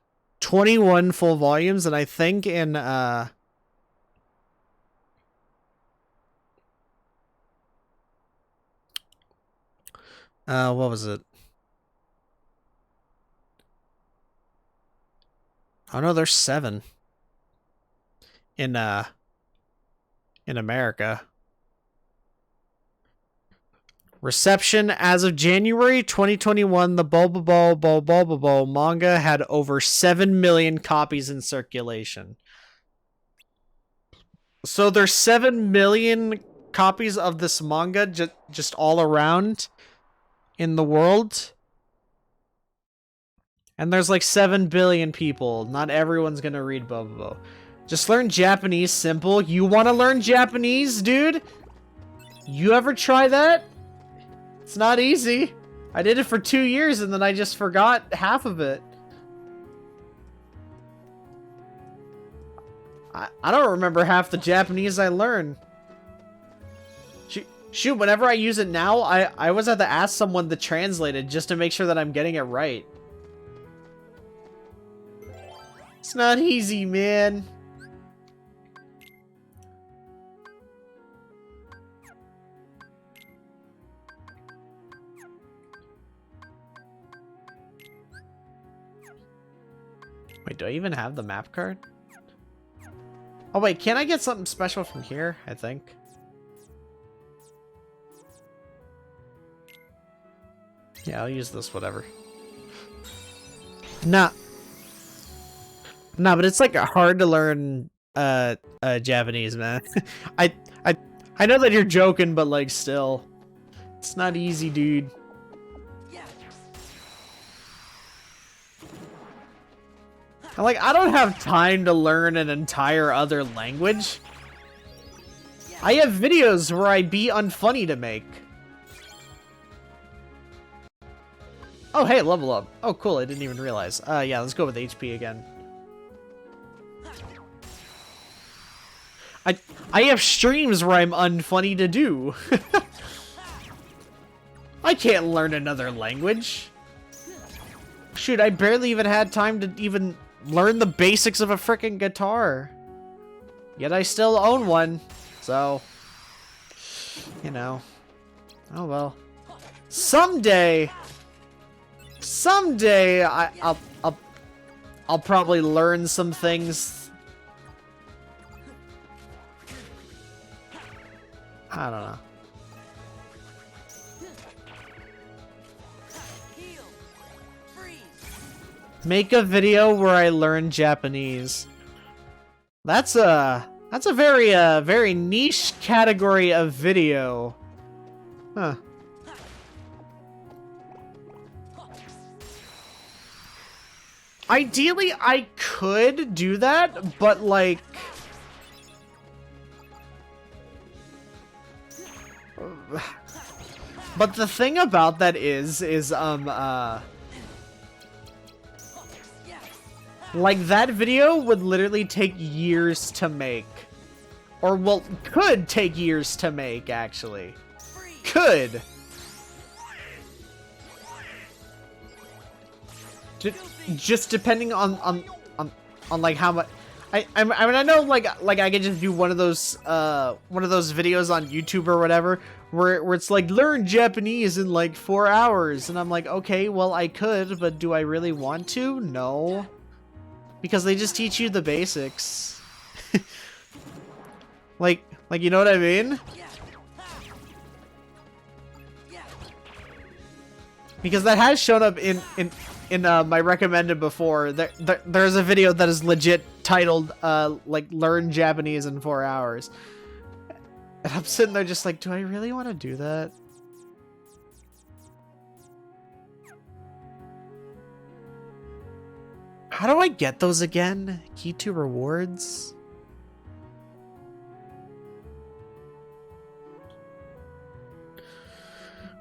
21 full volumes, and I think in, what was it? Oh no, there's 7 in America. Reception as of January 2021, the Bobobo manga had over 7 million copies in circulation. So there's 7 million copies of this manga just all around in the world. And there's like 7 billion people. Not everyone's gonna read Bobobo. Just learn Japanese simple. You want to learn Japanese, dude? You ever try that? It's not easy. I did it for 2 years and then I just forgot half of it. I don't remember half the Japanese I learned. Shoot, whenever I use it now, I always have to ask someone to translate it just to make sure that I'm getting it right. It's not easy, man. Wait, do I even have the map card? Oh wait, can I get something special from here? I think. Yeah, I'll use this, whatever. Nah. Nah, but it's like hard to learn Japanese, man. I know that you're joking, but like still. It's not easy, dude. And, like, I don't have time to learn an entire other language. I have videos where I be unfunny to make. Oh, hey, level up. Oh, cool, I didn't even realize. Yeah, let's go with HP again. I have streams where I'm unfunny to do. I can't learn another language. Shoot, I barely even had time to even learn the basics of a frickin' guitar. Yet I still own one. So, you know. Oh well. Someday I'll probably learn some things. I don't know. Make a video where I learn Japanese. That's a very niche category of video. Huh. Ideally, I could do that, but like... But the thing about that is like, that video would literally take years to make. Or, well, could take years to make, actually. Could! Just depending on like, how much... I mean, I know, like I could just do one of those videos on YouTube or whatever, where it's like, learn Japanese in, like, 4 hours. And I'm like, okay, well, I could, but do I really want to? No. Because they just teach you the basics. like, you know what I mean? Because that has shown up in my recommended before. There's a video that is legit titled, like, learn Japanese in 4 hours. And I'm sitting there just like, do I really want to do that? How do I get those again? Key to rewards?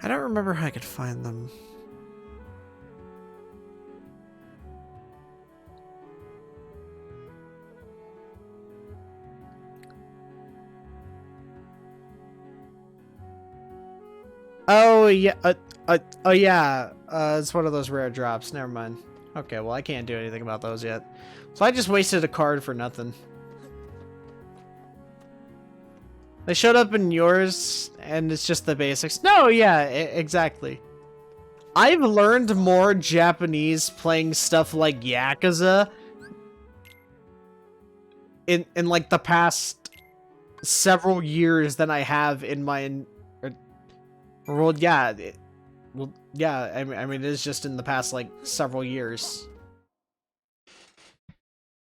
I don't remember how I could find them. Oh yeah, oh yeah, it's one of those rare drops, never mind. Okay, well, I can't do anything about those yet. So I just wasted a card for nothing. They showed up in yours, and it's just the basics. No, yeah, exactly. I've learned more Japanese playing stuff like Yakuza in like the past several years than I have in my... Well, yeah, well, yeah, I mean, it is just in the past, like, several years.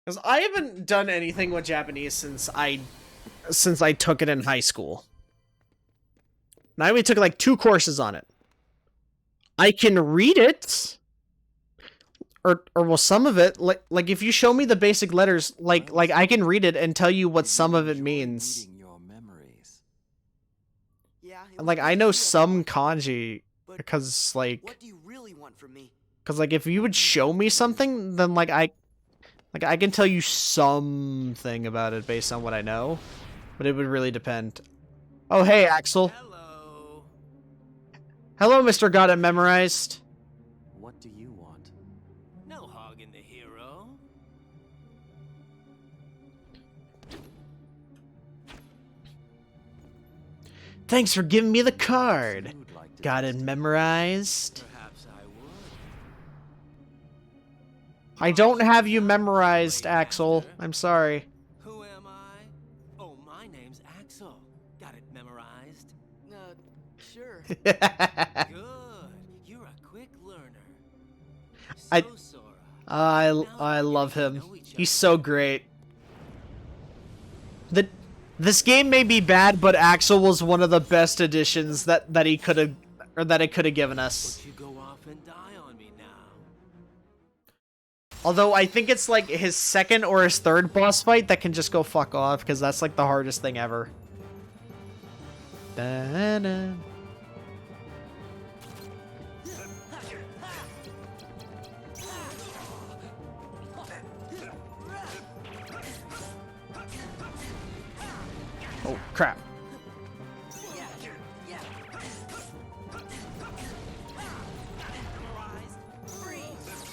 Because I haven't done anything with Japanese since I took it in high school. And I only took, like, 2 courses on it. I can read it, or well, some of it, like if you show me the basic letters, like I can read it and tell you what some of it means. Like, I know some kanji, because, like... What do you really want from me? Because, like, if you would show me something, then, like, I can tell you something about it based on what I know. But it would really depend. Oh, hey, Axel. Hello. Hello, Mr. Got It Memorized. What do you want? No hogging the hero. Thanks for giving me the card. Got it memorized. Perhaps I would. I don't have you memorized, Axel. I'm sorry. Who am I? Oh, my name's Axel. Got it memorized? Sure. Good. You're a quick learner. I- So, Sora. I love him. He's so great. This game may be bad, but Axel was one of the best additions that he could have, or that it could have given us. Would you go off and die on me now? Although I think it's like his second or his third boss fight that can just go fuck off, because that's like the hardest thing ever. Da-da. Oh, crap.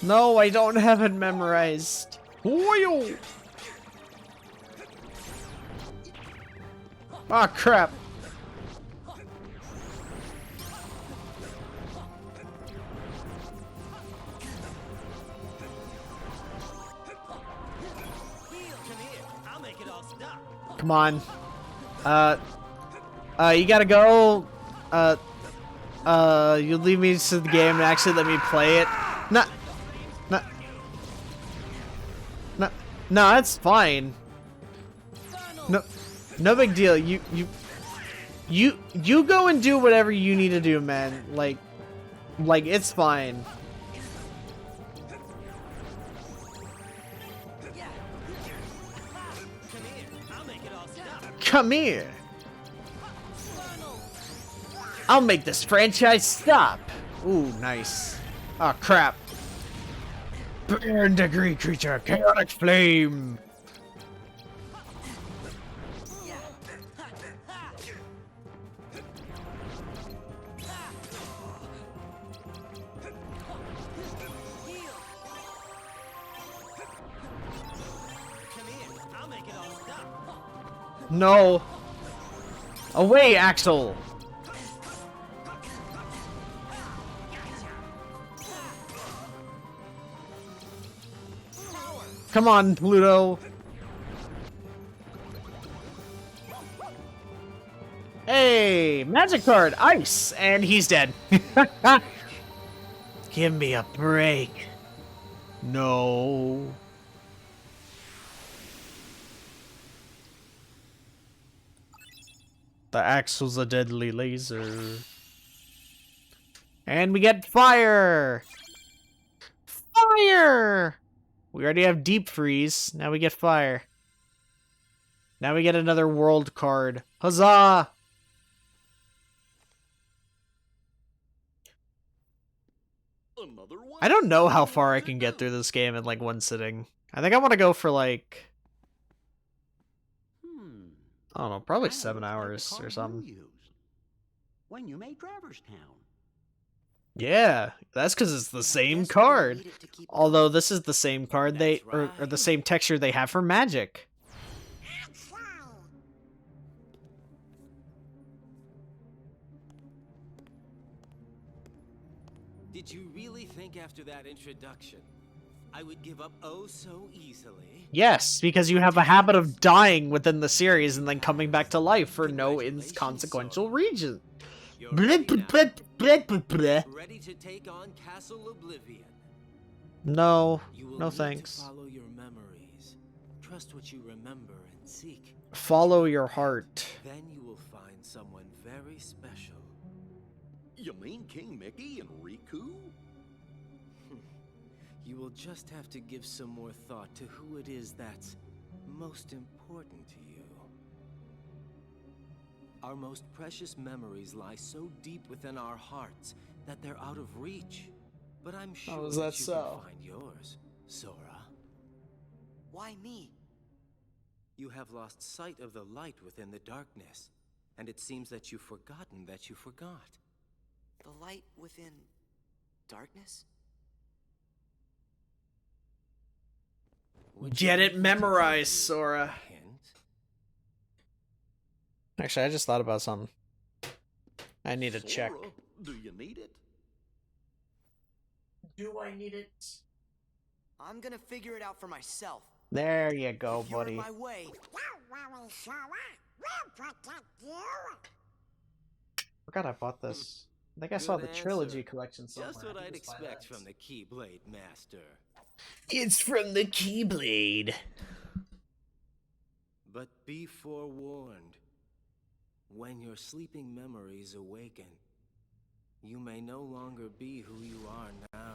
No, I don't have it memorized. Whoa! Ah, crap. Come on. You gotta go. You leave me to the game and actually let me play it. No, that's fine. No big deal. You go and do whatever you need to do, man. Like it's fine. Come here. I'll make this franchise stop. Ooh, nice. Oh, crap. Burn the green creature, chaotic flame. No. Away, Axel. Come on, Pluto. Hey, magic card, ice, and he's dead. Give me a break. No. The Axel's a deadly laser. And we get fire! Fire! We already have deep freeze. Now we get fire. Now we get another world card. Huzzah! Another one? I don't know how far I can get through this game in like one sitting. I think I want to go for like, I don't know, probably 7 hours or something. When you made Traverstown. Yeah, that's because it's the same card. Although this is the same card they, or the same texture they have for Magic. Did you really think after that introduction I would give up oh so easily? Yes, because you have a habit of dying within the series and then coming back to life for no inconsequential reason. Ready to take on Castle Oblivion. No, You will no need to thanks. follow your memories. Trust what you remember and seek. Follow your heart. Then you will find someone very special. You mean King Mickey and Riku? You will just have to give some more thought to who it is that's most important to you. Our most precious memories lie so deep within our hearts that they're out of reach. But I'm sure is that that you so? can find yours, Sora. Why me? You have lost sight of the light within the darkness, and it seems that you've forgotten that you forgot. The light within darkness? Would Get you it like me to memorized, give you Sora. a hint? Actually, I just thought about something. I need to check. Sora, do you need it? Do I need it? I'm gonna figure it out for myself. There you go, If you're in buddy. my way, Forgot I bought this. I think I saw the Good trilogy answer. collection somewhere. Just what I I'd think it's by expect that. from the Keyblade Master. It's from the Keyblade. But be forewarned. When your sleeping memories awaken, you may no longer be who you are now.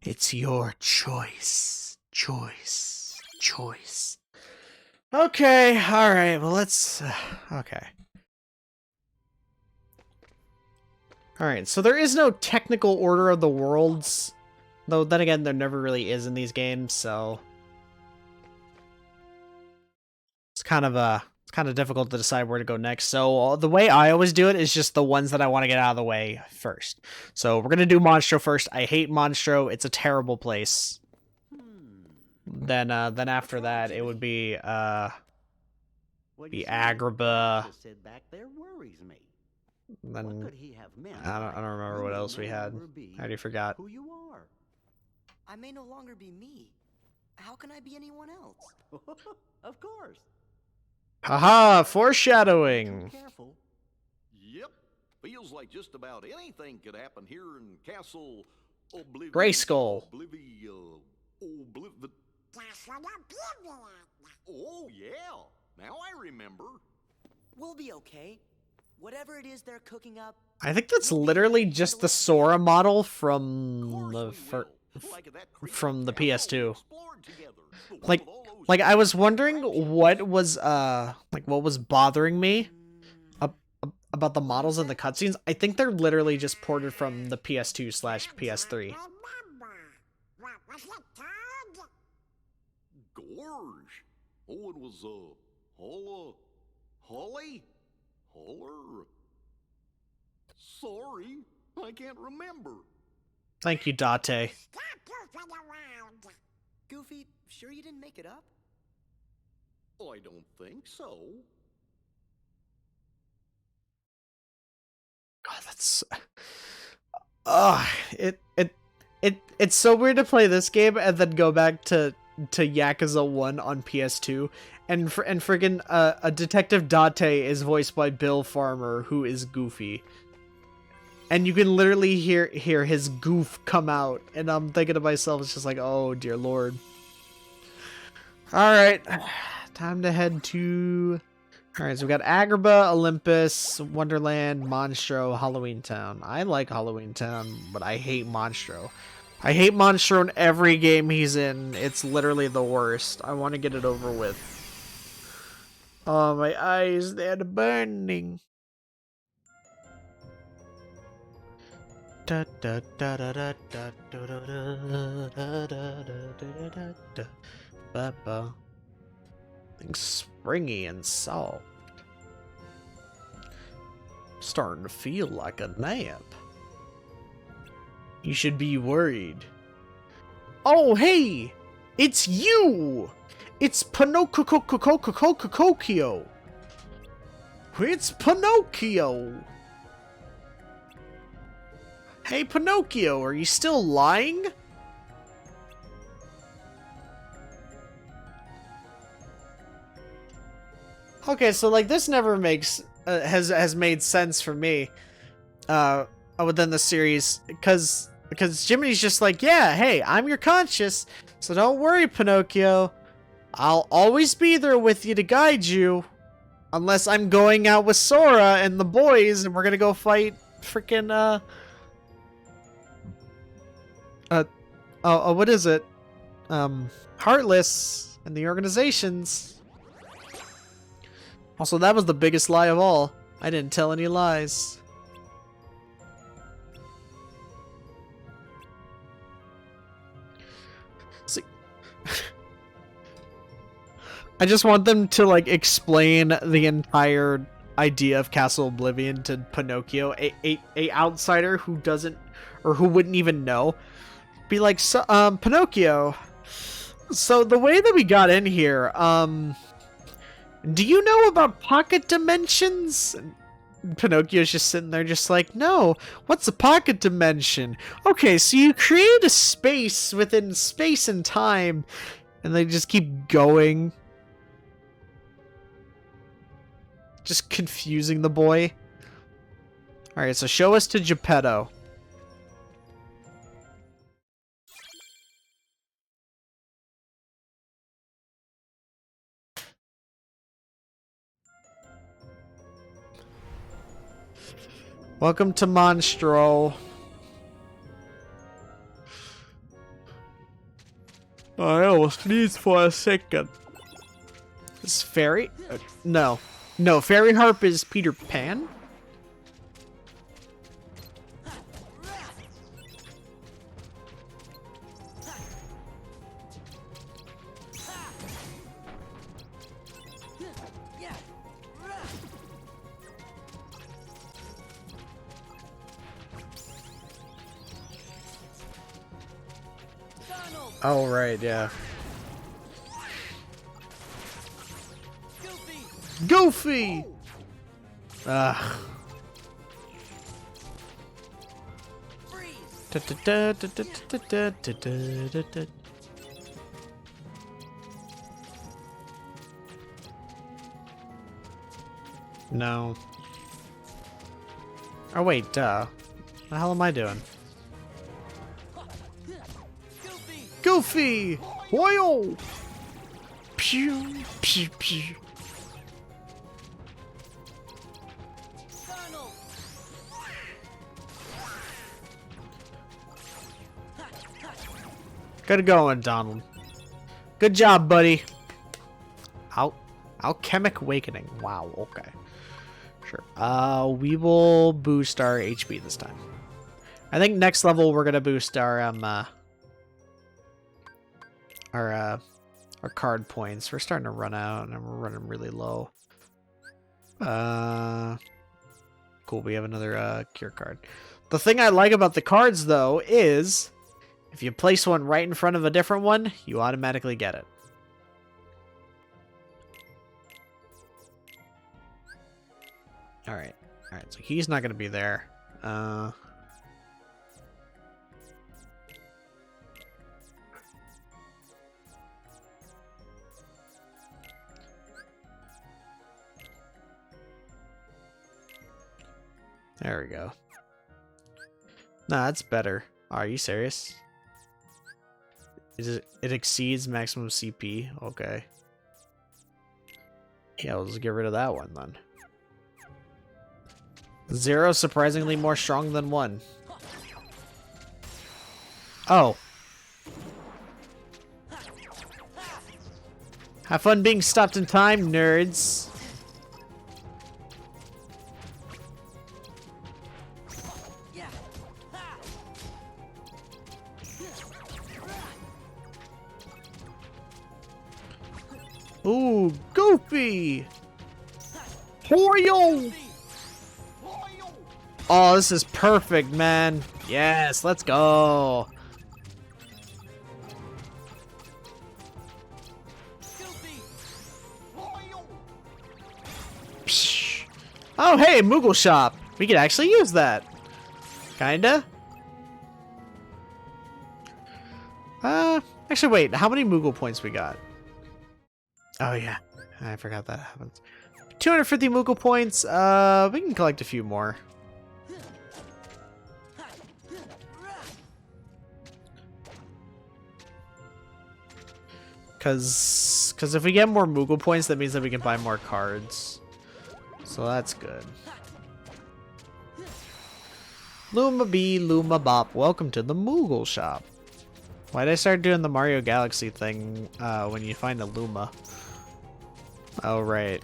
It's your choice. Choice. Okay, alright, well let's... okay. Alright, so there is no technical order of the worlds. Though, then again, there never really is in these games, so... It's kind of difficult to decide where to go next. So the way I always do it is just the ones that I want to get out of the way first. So we're gonna do Monstro first. I hate Monstro. It's a terrible place. Then after that it would be Well, be you see, Agrabah. what said back there worries me. What Then could he have meant? I don't remember You what may else we no had. longer be I already forgot. who you are. I may no longer be me. How can I be anyone else? Of course. Haha, Too foreshadowing. careful. Yep. Feels like just about anything could happen here in Castle Oblivion. Grayskull. Oh, yeah. Now I remember. We'll be okay. Whatever it is they're cooking up. I think that's literally just the Sora model from the from the PS2. Like I was wondering what was bothering me about the models in the cutscenes. I think they're literally just ported from the PS2/PS3. Gorge. Oh, it was Holly? Holler? Sorry, I can't remember. Thank you, Date. Goofy, sure you didn't make it up? I don't think so. God, that's it's so weird to play this game and then go back to Yakuza 1 on PS2 and friggin' a Detective Date is voiced by Bill Farmer, who is Goofy. And you can literally hear his goof come out, and I'm thinking to myself, it's just like, oh dear lord. Alright, time to head to... Alright, so we got Agrabah, Olympus, Wonderland, Monstro, Halloween Town. I like Halloween Town, but I hate Monstro. I hate Monstro in every game he's in. It's literally the worst. I want to get it over with. Oh, my eyes, they're burning. Da da da da da da da da da da da da da da. Things springy and soft. Starting to feel like a nap. You should be worried. Oh, hey! It's you! It's Pinocchio! It's Pinocchio! Hey, Pinocchio, are you still lying? Okay, so like this never makes has made sense for me within the series because Jiminy's just like, yeah, hey, I'm your conscience, so don't worry, Pinocchio. I'll always be there with you to guide you, unless I'm going out with Sora and the boys and we're gonna go fight freaking what is it? Heartless and the organizations. Also, that was the biggest lie of all. I didn't tell any lies. See, I just want them to like explain the entire idea of Castle Oblivion to Pinocchio, a outsider who doesn't or who wouldn't even know. Be like, so, Pinocchio. So the way that we got in here, do you know about pocket dimensions? Pinocchio's just sitting there just like, no, what's a pocket dimension? Okay, so you create a space within space and time, and they just keep going. Just confusing the boy. Alright, so show us to Geppetto. Welcome to Monstro. I almost sneezed for a second. Is Fairy? No. No, Fairy Harp is Peter Pan? Oh, right, yeah. Goofy! Ugh. No. Oh, wait, What the hell am I doing? Goofy! Hoyo! Pew! Pew! Pew! Good going, Donald. Good job, buddy. Alchemic Awakening. Wow, okay. Sure. We will boost our HP this time. I think next level we're gonna boost our card points. We're starting to run out and we're running really low. Cool, we have another cure card. The thing I like about the cards though is if you place one right in front of a different one, you automatically get it. Alright. Alright, so he's not gonna be there. There we go. Nah, that's better. Are you serious? It exceeds maximum CP? Okay. Yeah, we'll just get rid of that one then. 0 surprisingly more strong than 1. Oh. Have fun being stopped in time, nerds. Ooh, Goofy! Hoyo! Oh, this is perfect, man. Yes, let's go. Psh. Oh, hey, Moogle Shop. We could actually use that. Kinda. Actually, wait. How many Moogle points we got? Oh, yeah. I forgot that happens. 250 Moogle points. We can collect a few more. Cause if we get more Moogle points, that means that we can buy more cards. So that's good. Luma Bee, Luma Bop, welcome to the Moogle Shop. Why'd I start doing the Mario Galaxy thing when you find a Luma? Oh, right.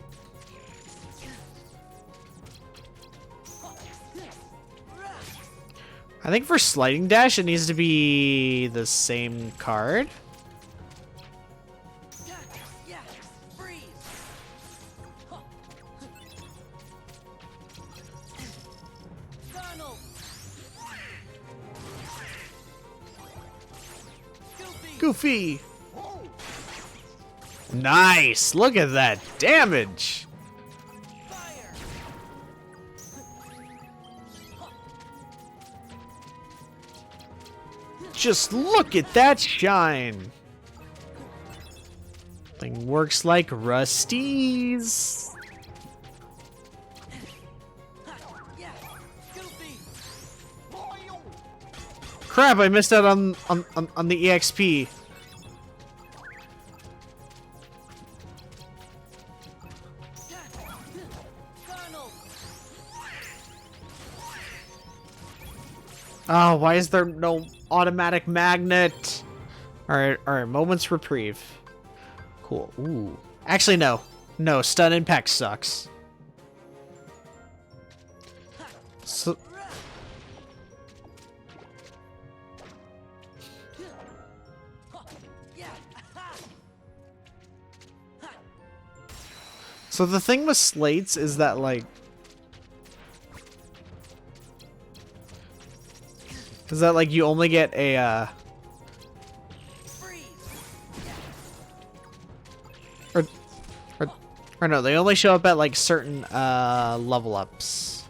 I think for Sliding Dash, it needs to be the same card. Goofy! Nice! Look at that damage! Just look at that shine. Thing works like Rusty's. Crap, I missed out on the EXP. Oh, why is there no automatic magnet? Alright, moments reprieve. Cool. Ooh. Actually, no. No, stun impact sucks. So... So the thing with slates is that, like... you only get a, or no, they only show up at, like, certain, level ups.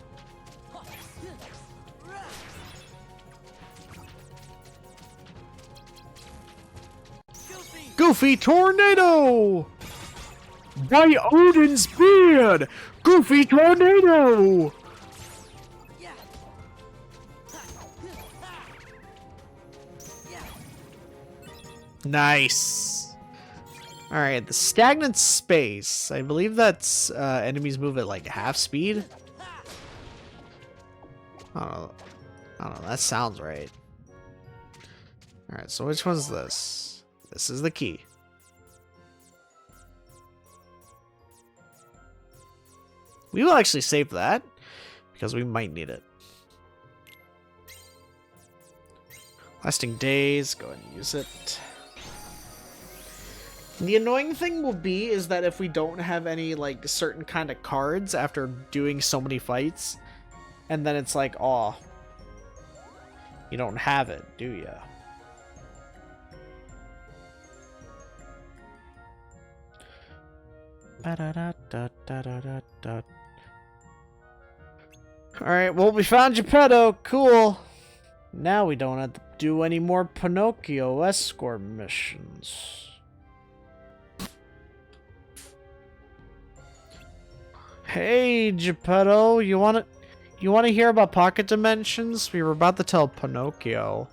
Goofy Tornado! By Odin's beard! Goofy Tornado! Nice. Alright, the stagnant space. I believe that's enemies move at like half speed. I don't know. That sounds right. Alright, so which one's this? This is the key. We will actually save that because we might need it. Lasting days, go ahead and use it. The annoying thing will be is that if we don't have any, like, certain kind of cards after doing so many fights, and then it's like, oh, you don't have it, do ya? Alright, well, we found Geppetto. Cool. Now we don't have to do any more Pinocchio escort missions. Hey, Geppetto, you wanna hear about pocket dimensions? We were about to tell Pinocchio.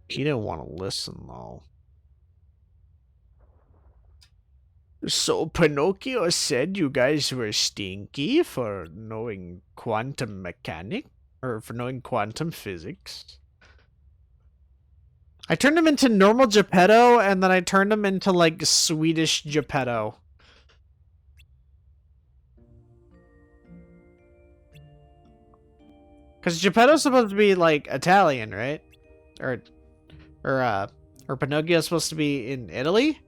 He didn't want to listen, though. So Pinocchio said you guys were stinky for knowing quantum mechanics, or for knowing quantum physics. I turned him into normal Geppetto, and then I turned him into, like, Swedish Geppetto. Because Geppetto's supposed to be, like, Italian, right? Or Pinocchio's supposed to be in Italy?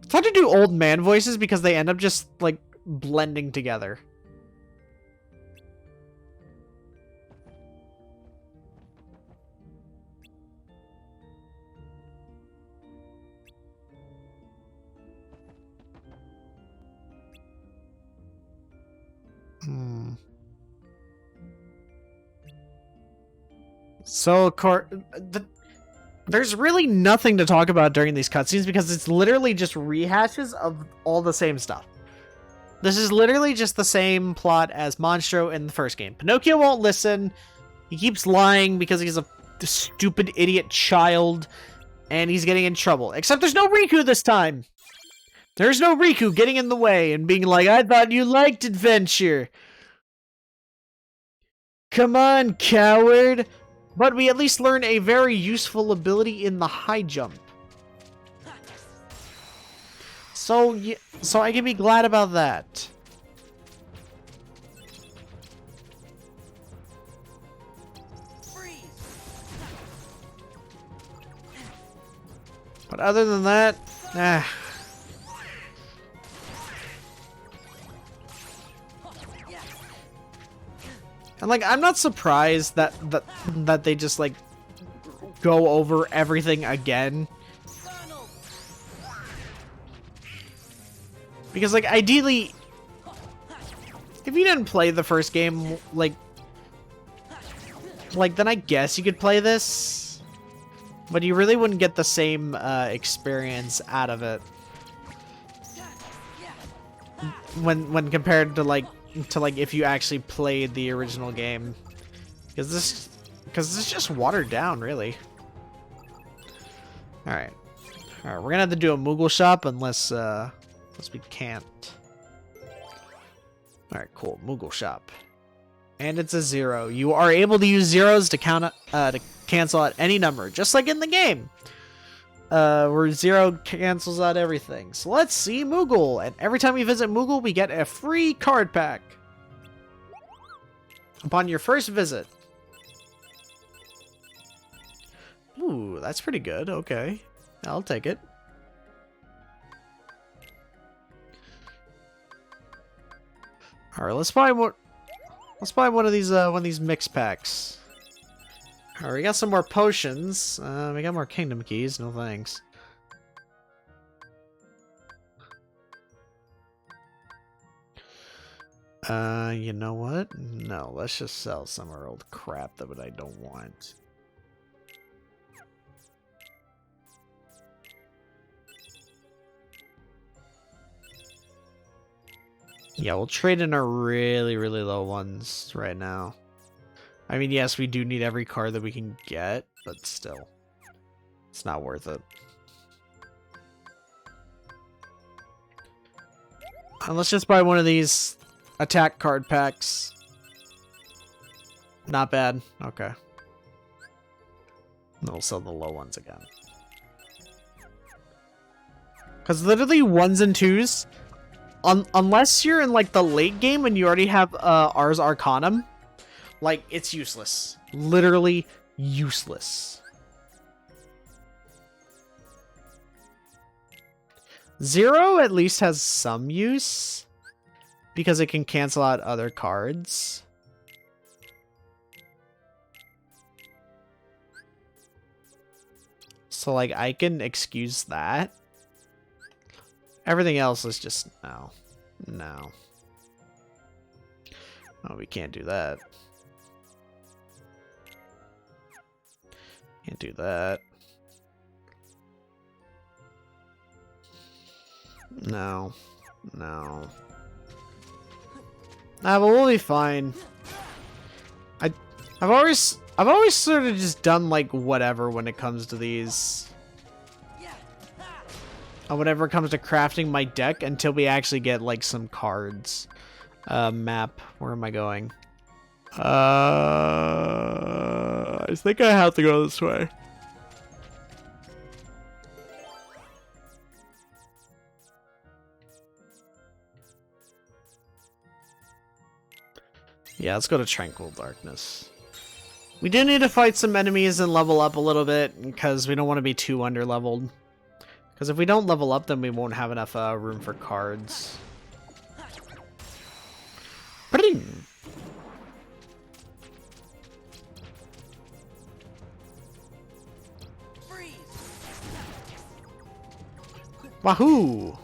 It's hard to do old man voices because they end up just, like, blending together. So, there's really nothing to talk about during these cutscenes because it's literally just rehashes of all the same stuff. This is literally just the same plot as Monstro in the first game. Pinocchio won't listen. He keeps lying because he's a stupid idiot child, and he's getting in trouble. Except there's no Riku this time. There's no Riku getting in the way and being like, I thought you liked adventure. Come on, coward. But we at least learn a very useful ability in the high jump. So I can be glad about that. But other than that, And, like, I'm not surprised that they just, like, go over everything again. Because, like, ideally, if you didn't play the first game, like, like, then I guess you could play this, but you really wouldn't get the same experience out of it when compared to like if you actually played the original game, because it's just watered down, really. All right, we're gonna have to do a Moogle shop unless we can't. All right, cool, Moogle shop. And it's a 0. You are able to use zeros to to cancel out any number, just like in the game. Where 0 cancels out everything. So let's see Moogle. And every time we visit Moogle, we get a free card pack. Upon your first visit. Ooh, that's pretty good. Okay, I'll take it. All right, let's buy more. Let's buy one of these mix packs. Alright, we got some more potions. We got more kingdom keys. No thanks. You know what? No, let's just sell some of our old crap that I don't want. Yeah, we'll trade in our really, really low ones right now. I mean, yes, we do need every card that we can get, but still. It's not worth it. And let's just buy one of these attack card packs. Not bad. Okay. And we'll sell the low ones again. Because literally 1s and 2s... unless you're in like the late game and you already have Ars Arcanum, like it's useless. Literally useless. 0 at least has some use because it can cancel out other cards. So like I can excuse that. Everything else is just no. No. Oh, we can't do that. Can't do that. No. No. Nah, but we'll be fine. I've always sort of just done like whatever when it comes to these. Whenever it comes to crafting my deck until we actually get like some cards. Map. Where am I going? I think I have to go this way. Yeah, let's go to Tranquil Darkness. We do need to fight some enemies and level up a little bit because we don't want to be too under-leveled. Because if we don't level up, then we won't have enough room for cards. Bring. Wahoo!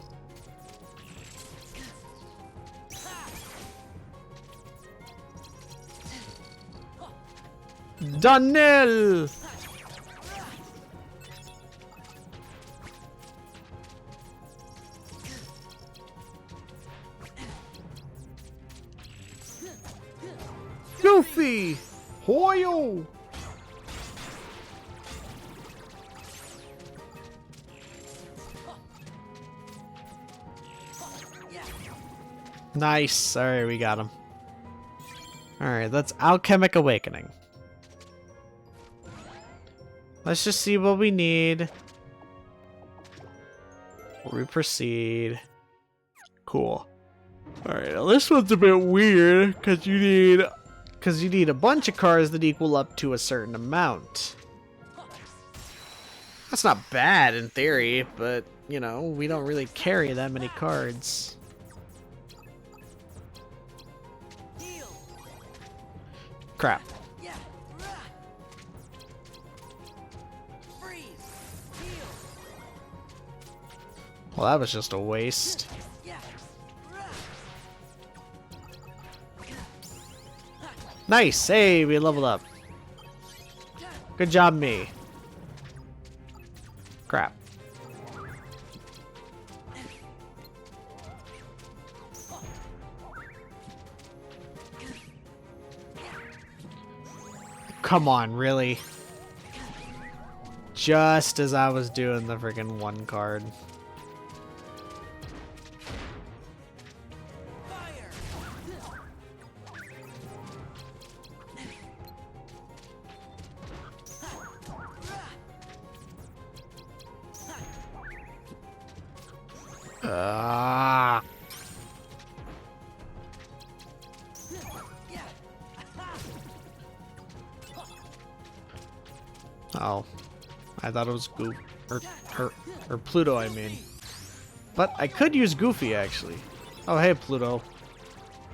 Donnell! Goofy! Hoyo! Nice. Alright, we got him. Alright, that's Alchemic Awakening. Let's just see what we need. We proceed. Cool. Alright, now this one's a bit weird because you need a bunch of cards that equal up to a certain amount. That's not bad in theory, but you know, we don't really carry that many cards. Crap. Well, that was just a waste. Nice! Hey, we leveled up. Good job, me. Crap. Come on, really? Just as I was doing the freaking one card. Ah. Oh, I thought it was or Pluto, I mean. But I could use Goofy, actually. Oh, hey, Pluto.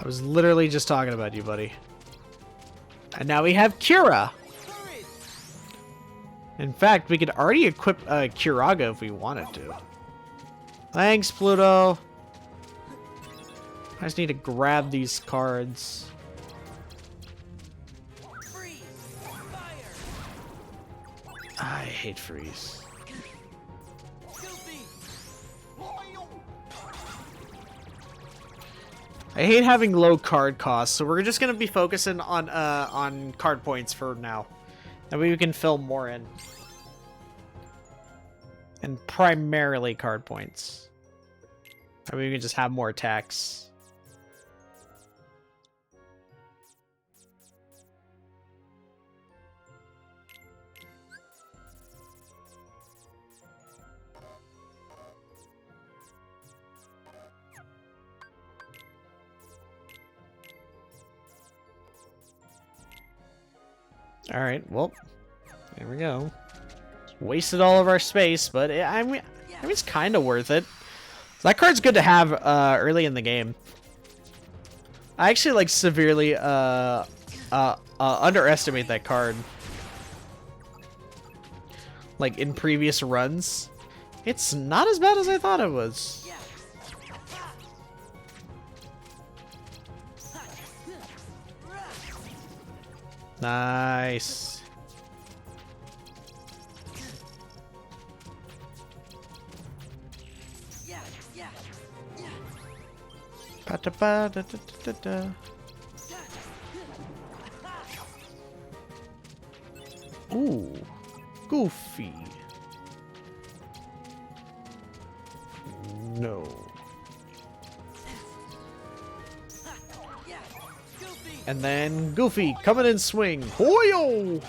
I was literally just talking about you, buddy. And now we have Kira. In fact, we could already equip Kiraga if we wanted to. Thanks, Pluto. I just need to grab these cards. I hate freeze. I hate having low card costs, so we're just gonna be focusing on card points for now. That way we can fill more in. And primarily card points. That way we can just have more attacks. Alright, well, there we go. Wasted all of our space, but I mean it's kind of worth it. That card's good to have early in the game. I actually like severely underestimate that card. Like in previous runs, it's not as bad as I thought it was. Nice. Ba-da-ba-da-da-da-da. Ooh, Goofy. No. And then Goofy coming in swing. Hoyo!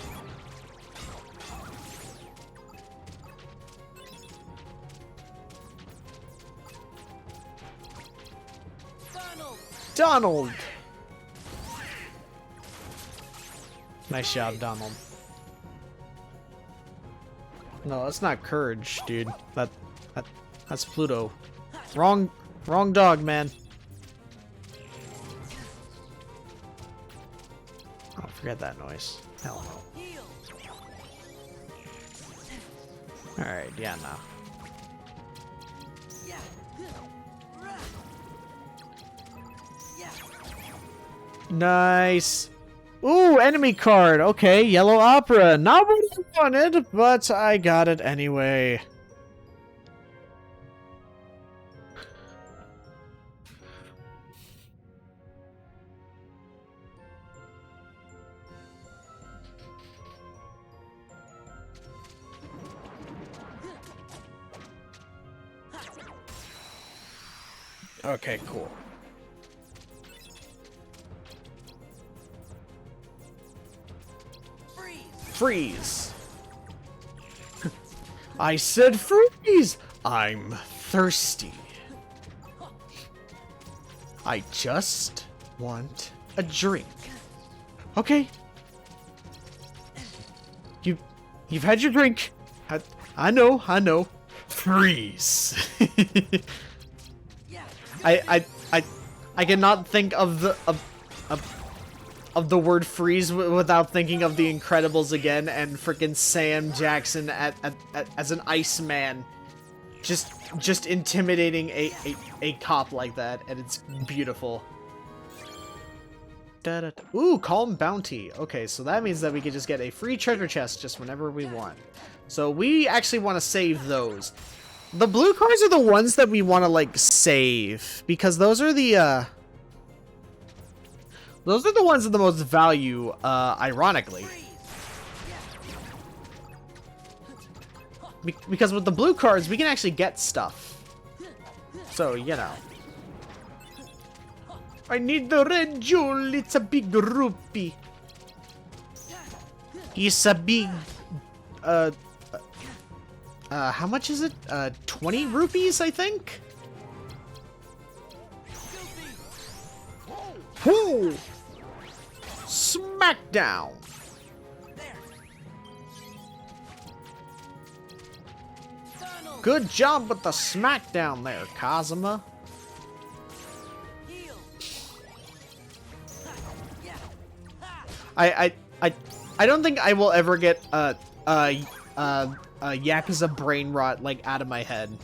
Donald! Nice job, Donald. No, that's not Courage, dude. That's Pluto. Wrong dog, man. Oh, forget that noise. Hell no. Alright, yeah, no. Nice. Ooh, enemy card. Okay, Yellow Opera. Not what I wanted, but I got it anyway. Okay, cool. Freeze! I said freeze! I'm thirsty. I just want a drink. Okay. You've had your drink. I know. Freeze. I cannot think of the word freeze without thinking of The Incredibles again and frickin' Sam Jackson as an Iceman, just intimidating a cop like that, and it's beautiful. Ooh, Calm Bounty. Okay, so that means that we can just get a free treasure chest just whenever we want. So we actually want to save those. The blue cards are the ones that we want to, like, save. Because those are the ones of the most value, ironically. Because with the blue cards, we can actually get stuff. So, you know. I need the red jewel. It's a big rupee. It's a big... how much is it? 20 rupees, I think? Whoa! Smackdown! Good job with the smackdown there, Kazuma. I don't think I will ever get Yakuza brain rot like out of my head.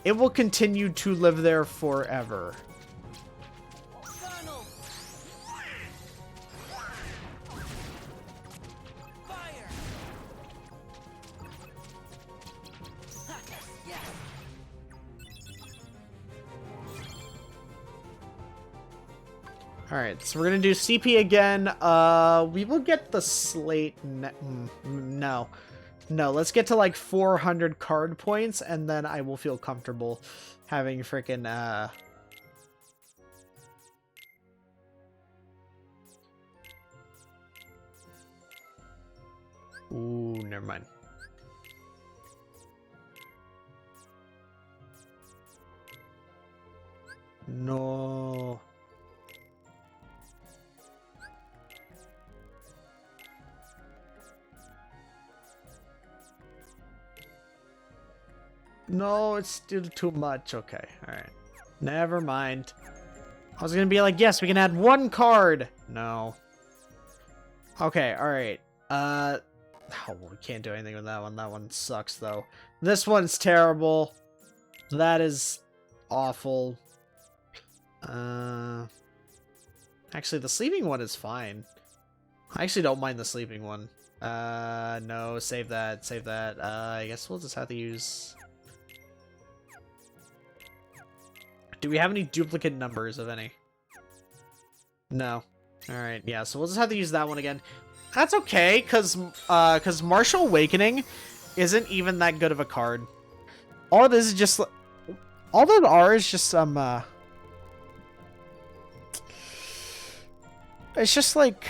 It will continue to live there forever. Alright, so we're gonna do CP again. We will get the slate. No. No, let's get to like 400 card points, and then I will feel comfortable having freaking, Ooh, never mind. No. No, it's still too much. Okay, alright. Never mind. I was gonna be like, yes, we can add one card. No. Okay, alright. Oh, we can't do anything with that one. That one sucks, though. This one's terrible. That is awful. Actually, the sleeping one is fine. I actually don't mind the sleeping one. No, save that, save that. I guess we'll just have to use... Do we have any duplicate numbers of any? No. Alright, yeah, so we'll just have to use that one again. That's okay, because Martial Awakening isn't even that good of a card. All it is just... All those are is just some, It's just like...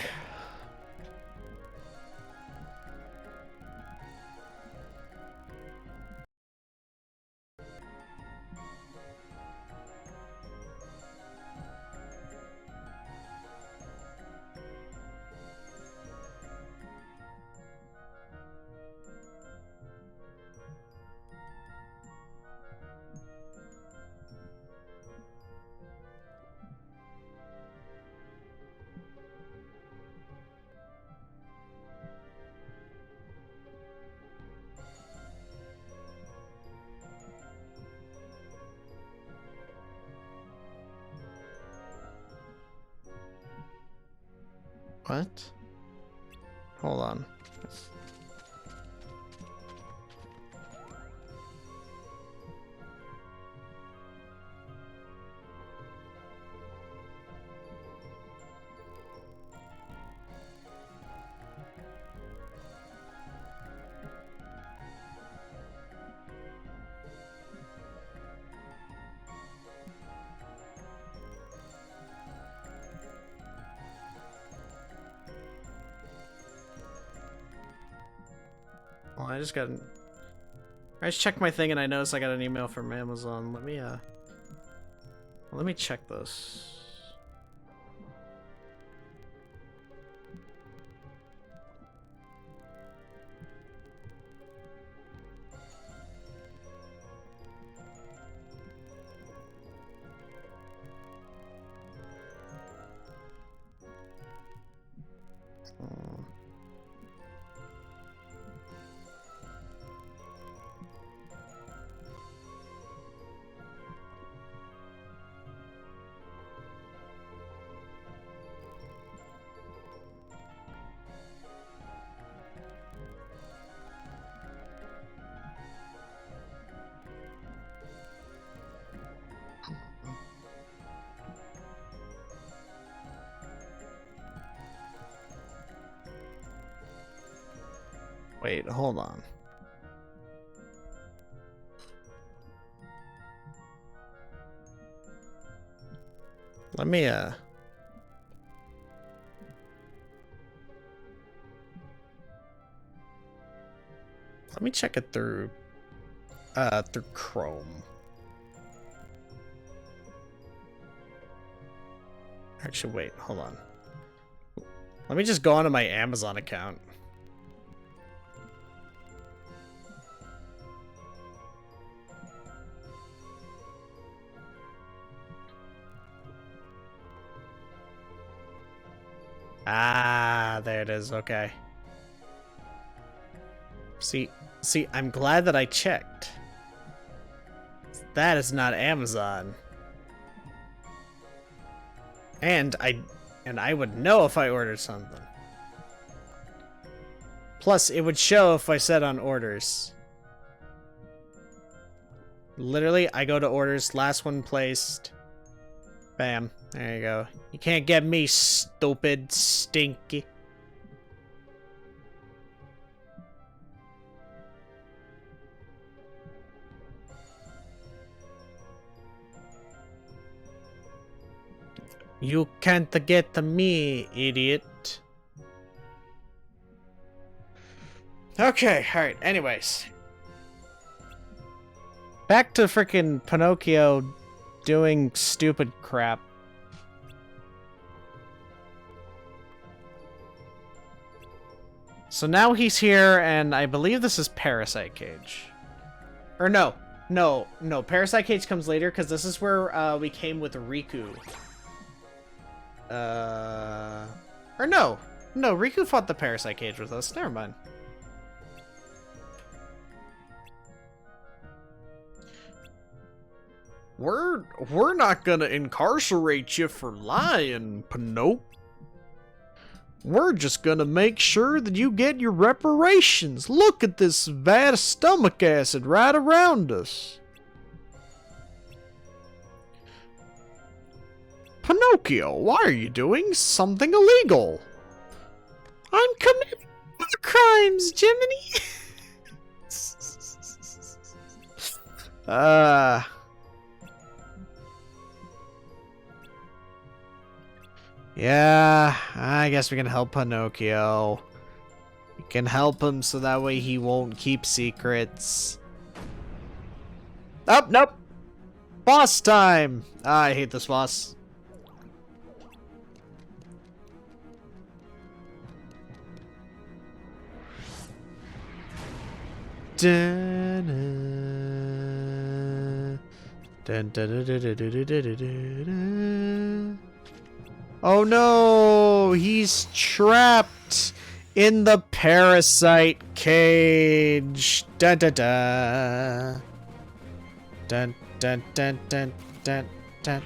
What? Hold on. Well, I just checked my thing and I noticed I got an email from Amazon. Let me check this. Wait, hold on. Let me, let me check it through Chrome. Actually, wait, hold on. Let me just go onto my Amazon account. Ah, there it is. Okay. See, I'm glad that I checked. That is not Amazon. And I would know if I ordered something. Plus, it would show if I said on orders. Literally, I go to orders, last one placed. Bam. There you go. You can't get me, stupid, stinky. You can't get me, idiot. Okay, alright, anyways. Back to frickin' Pinocchio doing stupid crap. So now he's here, and I believe this is Parasite Cage. Or no, Parasite Cage comes later, because this is where we came with Riku. Or no, Riku fought the Parasite Cage with us, never mind. We're not gonna incarcerate you for lying, Pinocchio. We're just gonna make sure that you get your reparations. Look at this vat of stomach acid right around us. Pinocchio, why are you doing something illegal? I'm committing crimes, Jiminy. Yeah, I guess we can help Pinocchio. We can help him so that way he won't keep secrets. Oh, nope. Boss time. I hate this boss. Dun, dun, dun, dun, dun, dun, dun, dun, dun, dun. Oh no, he's trapped in the parasite cage. Dun dun dun. Dun dun dun dun dun dun.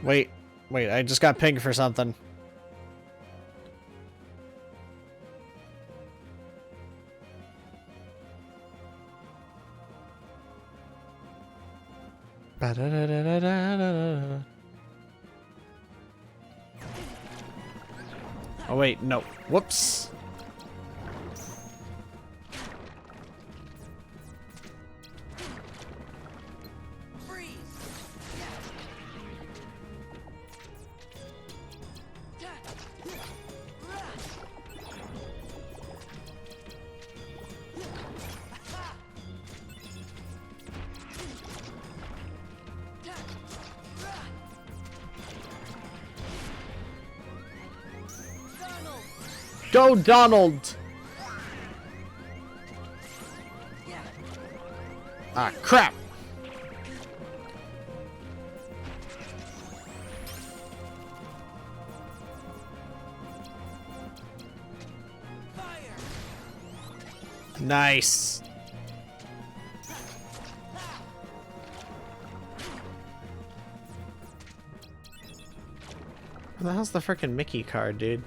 Wait, I just got pinged for something. Ba-da-da-da-da-da-da-da. Oh wait, no. Whoops. Go, Donald! Ah, crap! Nice! Where the hell's the frickin' Mickey card, dude?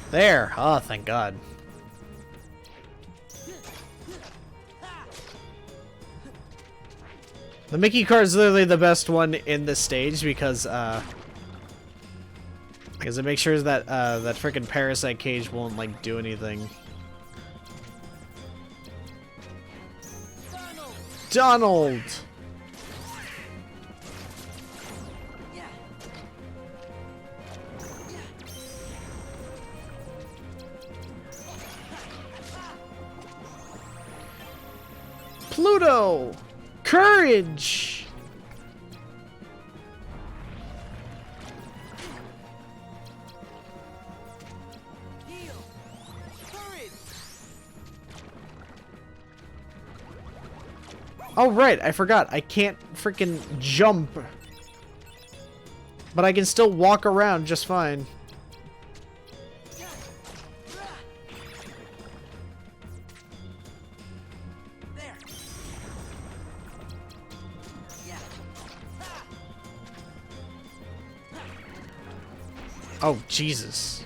There! Oh, thank God. The Mickey card is literally the best one in this stage because, Because it makes sure that that freaking parasite cage won't like do anything. Donald! Pluto! Courage! Oh, right, I forgot. I can't freaking jump. But I can still walk around just fine. Oh, Jesus.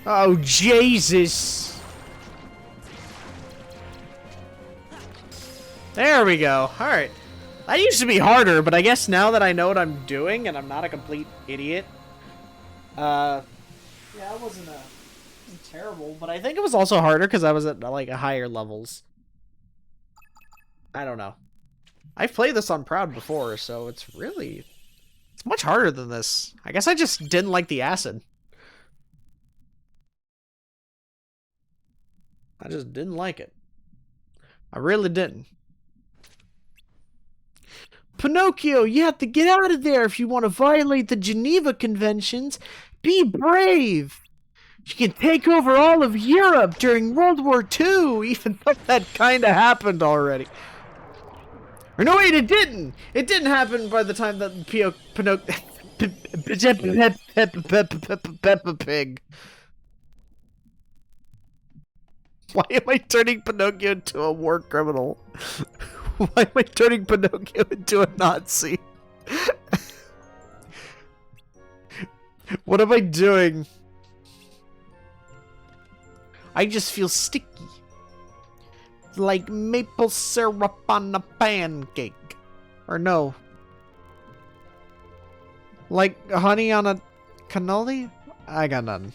Oh, Jesus. There we go. Alright. That used to be harder, but I guess now that I know what I'm doing and I'm not a complete idiot. Yeah, it wasn't terrible, but I think it was also harder because I was at, like, higher levels. I don't know. I've played this on Proud before, so it's much harder than this. I guess I just didn't like the acid. I just didn't like it. I really didn't. Pinocchio, you have to get out of there if you want to violate the Geneva Conventions. Be brave. You can take over all of Europe during World War II, even though that kind of happened already. Or no, wait, it didn't. It didn't happen by the time that Pinocchio... Peppa Pig. Why am I turning Pinocchio into a war criminal? Why am I turning Pinocchio into a Nazi? What am I doing? I just feel sticky. Like maple syrup on a pancake. Or no. Like honey on a cannoli? I got none.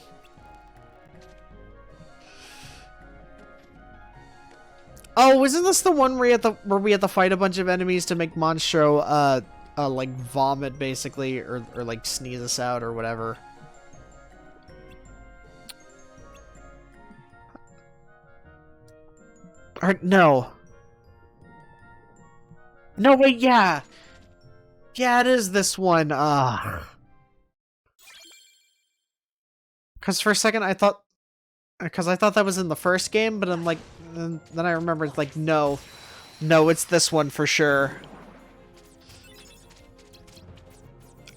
Oh, isn't this the one where we have to fight a bunch of enemies to make Monstro like vomit basically, or like sneeze us out or whatever? Or no. No, wait, yeah. Yeah, it is this one. Cause for a second I thought that was in the first game, but I'm like, then I remembered, like, no, it's this one for sure.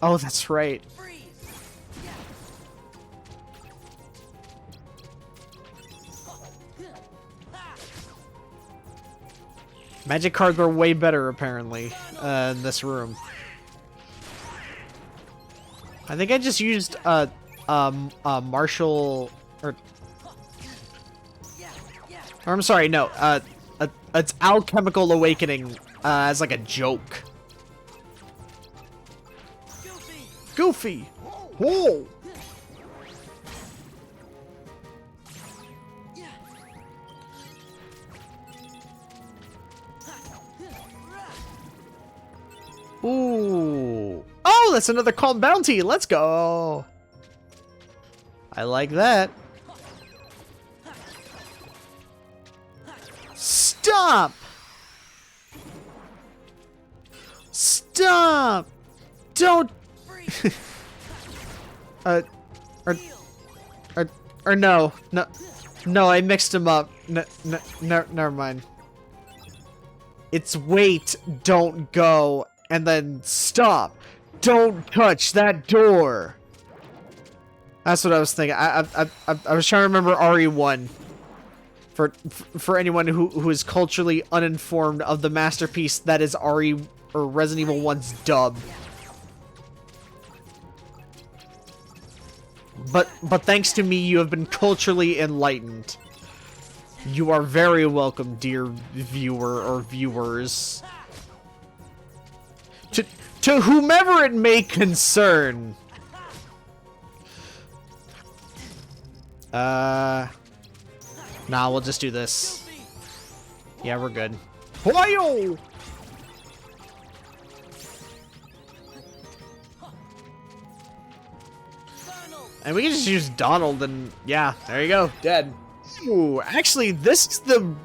Oh, that's right. Magic cards were way better, apparently, in this room. I think I just used, Marshall, or I'm sorry, no, it's Alchemical Awakening, as like a joke. Goofy! Whoa! Ooh. Oh, that's another Calm Bounty! Let's go! I like that. Stop! Stop! Don't... or no. No, I mixed them up. No, never mind. It's wait, don't go, and then stop. Don't touch that door. That's what I was thinking. I was trying to remember RE1. For anyone who is culturally uninformed of the masterpiece that is RE or Resident Evil 1's dub. But thanks to me, you have been culturally enlightened. You are very welcome, dear viewer or viewers. To whomever it may concern. Nah, we'll just do this. Yeah, we're good. Why-yo! And we can just use Donald and yeah, there you go, dead. Ooh, actually, this is one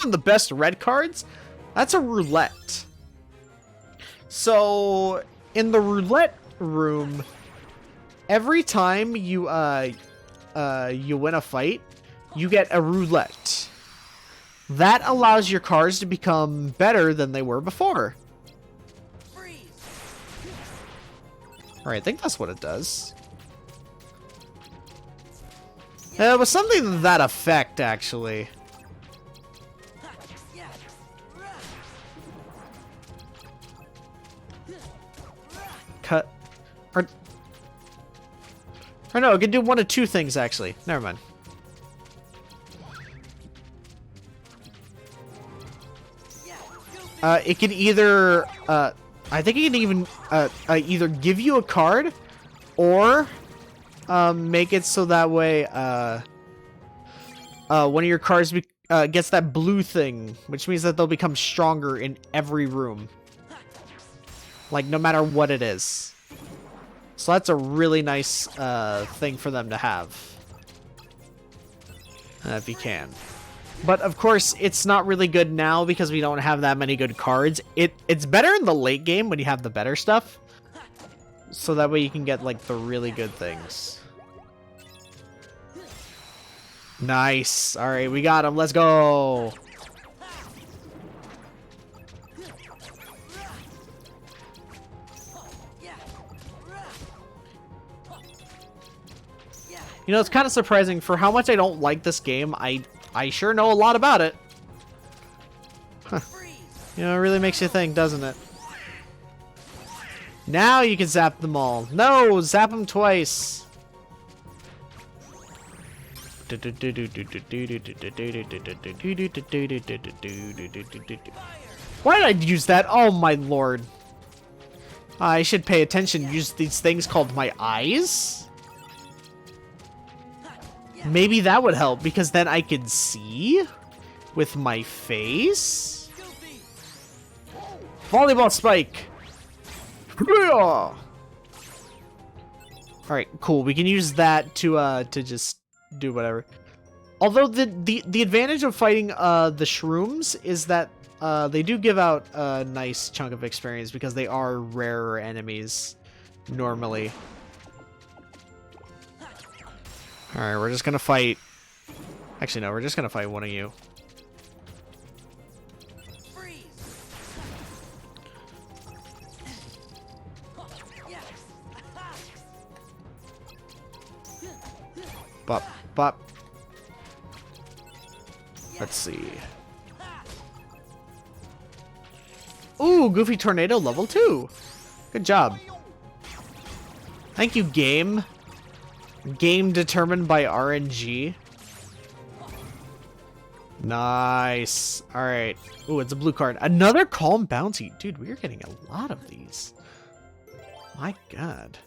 of the best red cards. That's a roulette. So in the roulette room, every time you win a fight, you get a roulette. That allows your cars to become better than they were before. Alright, I think that's what it does. It was something to that effect, actually. Cut. Or no, it can do one of two things, actually. Never mind. It can either, I think it can even, either give you a card, or, make it so that way, one of your cards gets that blue thing, which means that they'll become stronger in every room. Like, no matter what it is. So that's a really nice, thing for them to have. If you can. But, of course, it's not really good now because we don't have that many good cards. It's better in the late game when you have the better stuff. So that way you can get, like, the really good things. Nice. Alright, we got him. Let's go. You know, it's kind of surprising. For how much I don't like this game, I sure know a lot about it. Huh. You know, it really makes you think, doesn't it? Now you can zap them all. No, zap them twice. Why did I use that? Oh my lord. I should pay attention. Use these things called my eyes? Maybe that would help, because then I can see with my face. Volleyball spike. Alright, cool. We can use that to just do whatever. Although the advantage of fighting the shrooms is that they do give out a nice chunk of experience because they are rarer enemies normally. Alright, we're just gonna fight. Actually, no, we're just gonna fight one of you. Bop, bop. Let's see. Ooh, Goofy Tornado level 2. Good job. Thank you, game. Game determined by RNG. Nice. Alright. Ooh, it's a blue card. Another Calm Bounty. Dude, we're getting a lot of these. My god.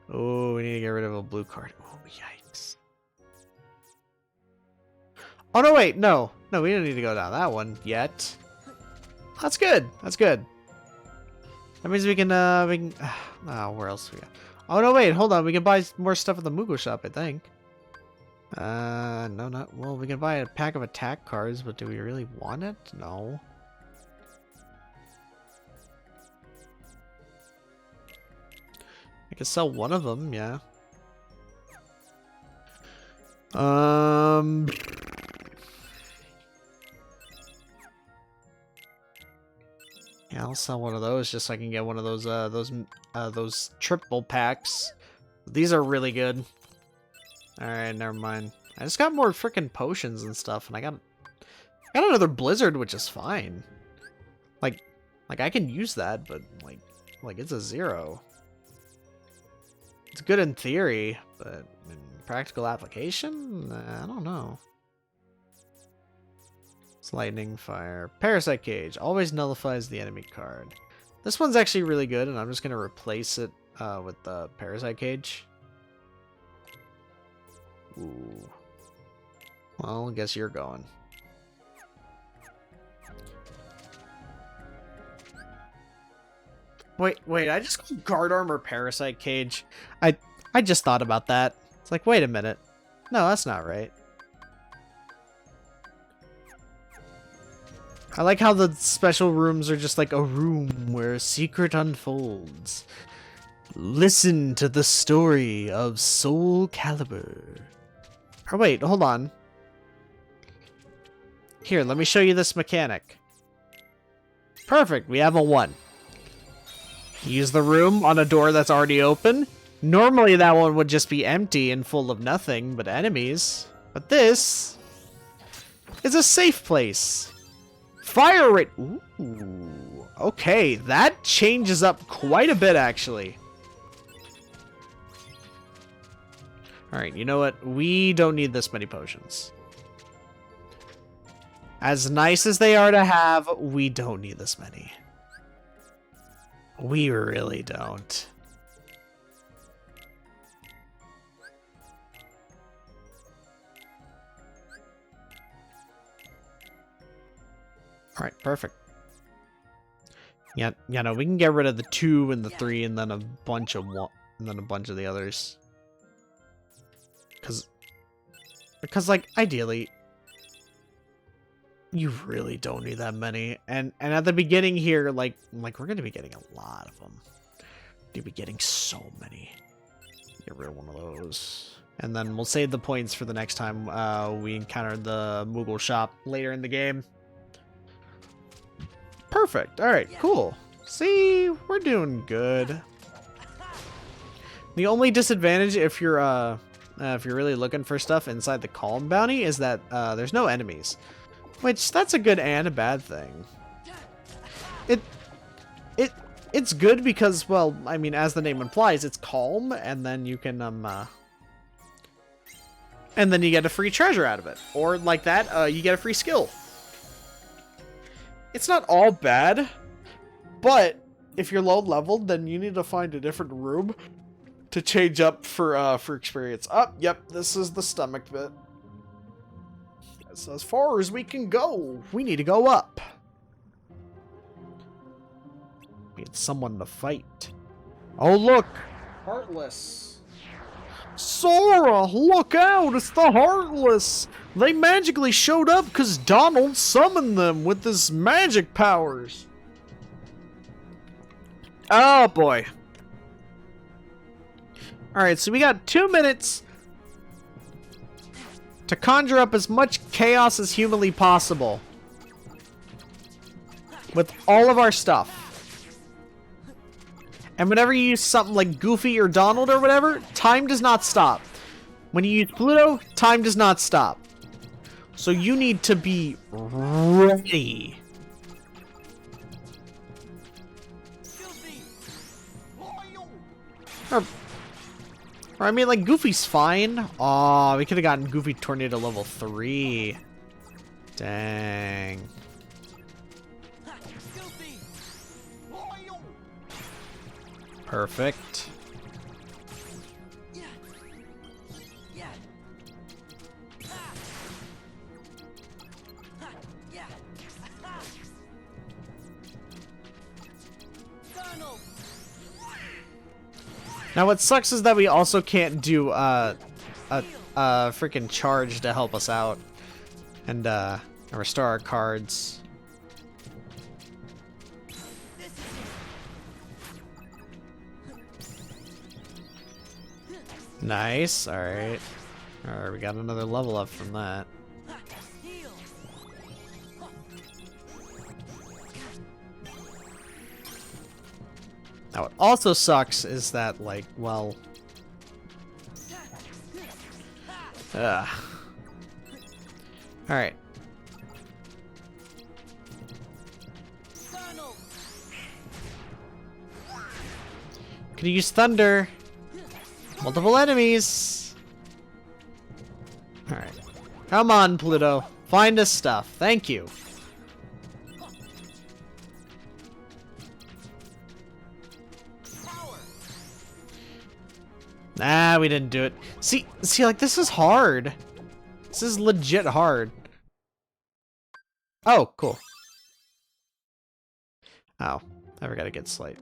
Oh, we need to get rid of a blue card. Oh, yikes. Oh, no, wait. No. No, we don't need to go down that one yet. That's good. That's good. That means we can, oh, where else we got? Oh, no, wait, hold on. We can buy more stuff at the Mugo shop, I think. No, not... Well, we can buy a pack of attack cards, but do we really want it? No. I can sell one of them, yeah. Yeah, I'll sell one of those just so I can get one of those triple packs. These are really good. Alright, never mind. I just got more freaking potions and stuff, and I got another blizzard, which is fine. Like I can use that, but like it's a 0. It's good in theory, but in practical application, I don't know. It's lightning, fire, parasite cage. Always nullifies the enemy card. This one's actually really good, and I'm just gonna replace it with the parasite cage. Ooh. Well, I guess you're going. Wait, I just called guard armor parasite cage. I just thought about that. It's like, wait a minute. No, that's not right. I like how the special rooms are just like a room where a secret unfolds. Listen to the story of Soul Calibur. Oh wait, hold on. Here, let me show you this mechanic. Perfect, we have a 1. Use the room on a door that's already open. Normally that one would just be empty and full of nothing but enemies. But this is a safe place. Fire it! Ooh. Okay, that changes up quite a bit actually. Alright, you know what? We don't need this many potions. As nice as they are to have, we don't need this many. We really don't. Alright, perfect. Yeah, no, we can get rid of the 2 and the 3 and then a bunch of the others. Because like ideally you really don't need that many. And at the beginning here, like we're going to be getting a lot of them. You'll be getting so many. Get rid of one of those. And then we'll save the points for the next time we encounter the Moogle shop later in the game. Perfect. All right, cool. See, we're doing good. The only disadvantage if you're really looking for stuff inside the Calm bounty is that there's no enemies. Which, that's a good and a bad thing. It's good because, well, I mean, as the name implies, it's calm, and then you can, and then you get a free treasure out of it. Or, like that, you get a free skill. It's not all bad, but if you're low leveled, then you need to find a different room to change up for experience. Yep, this is the stomach bit. That's as far as we can go. We need to go up. We need someone to fight. Oh, look! Heartless. Sora, look out! It's the Heartless! They magically showed up because Donald summoned them with his magic powers. Oh, boy. Alright, so we got 2 minutes to conjure up as much chaos as humanly possible with all of our stuff. And whenever you use something like Goofy or Donald or whatever, time does not stop. When you use Pluto, time does not stop. So you need to be ready. Or I mean, like, Goofy's fine. Aw, we could have gotten Goofy Tornado level 3. Dang. Perfect. Now what sucks is that we also can't do a freaking charge to help us out and restore our cards. Nice. All right. All right, we got another level up from that. Now, what also sucks is that, like, well... Alright. Can you use thunder? Multiple enemies! Alright. Come on, Pluto. Find us stuff. Thank you. Nah, we didn't do it. See, like, this is hard. This is legit hard. Oh, cool. Oh, I forgot to get Slate.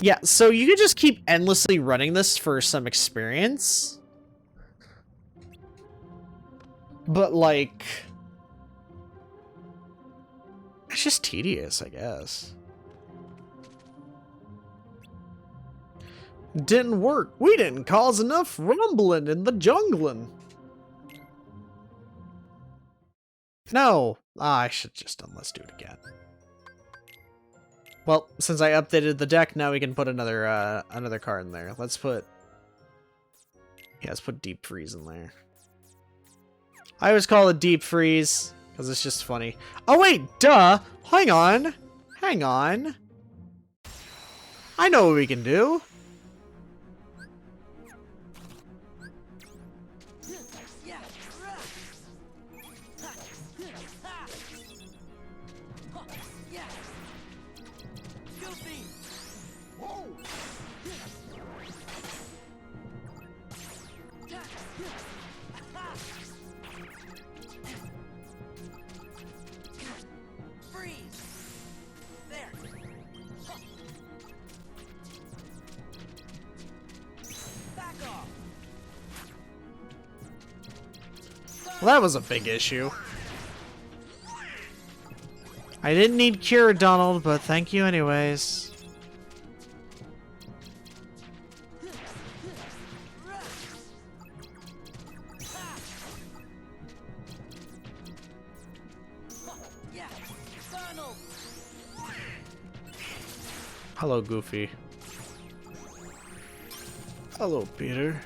Yeah, so you could just keep endlessly running this for some experience. But, like... it's just tedious, I guess. Didn't work. We didn't cause enough rumbling in the jungling. No. I should just done. Let's do it again. Well, since I updated the deck, now we can put another another card in there. Let's put... yeah, let's put Deep Freeze in there. I always call it Deep Freeze, because it's just funny. Oh wait, duh! Hang on! Hang on! I know what we can do! Well, that was a big issue. I didn't need Cure, Donald, but thank you anyways. Hello, Goofy. Hello, Peter.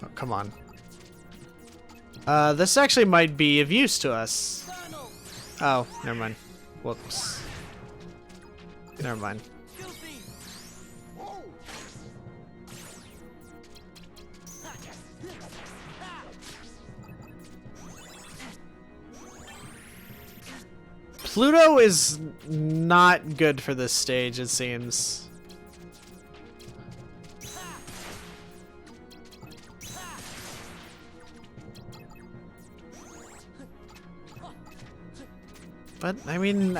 Oh, come on. This actually might be of use to us. Oh, never mind. Whoops. Never mind. Pluto is not good for this stage, it seems. But, I mean,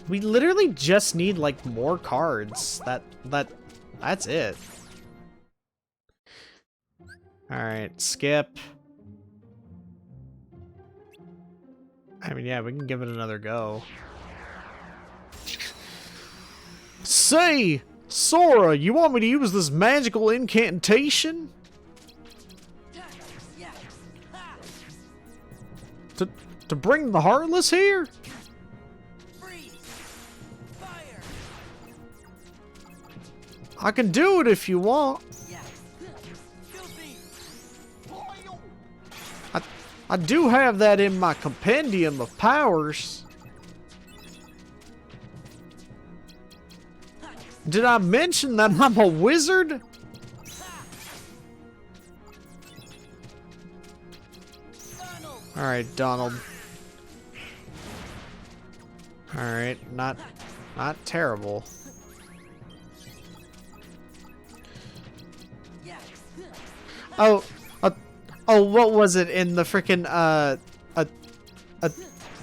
we literally just need, like, more cards. That's it. Alright, skip. I mean, yeah, we can give it another go. Say! Sora, you want me to use this magical incantation? To bring the Heartless here? I can do it if you want. I do have that in my compendium of powers. Did I mention that I'm a wizard? Alright, Donald. Alright, not terrible. Oh, oh, what was it in the frickin',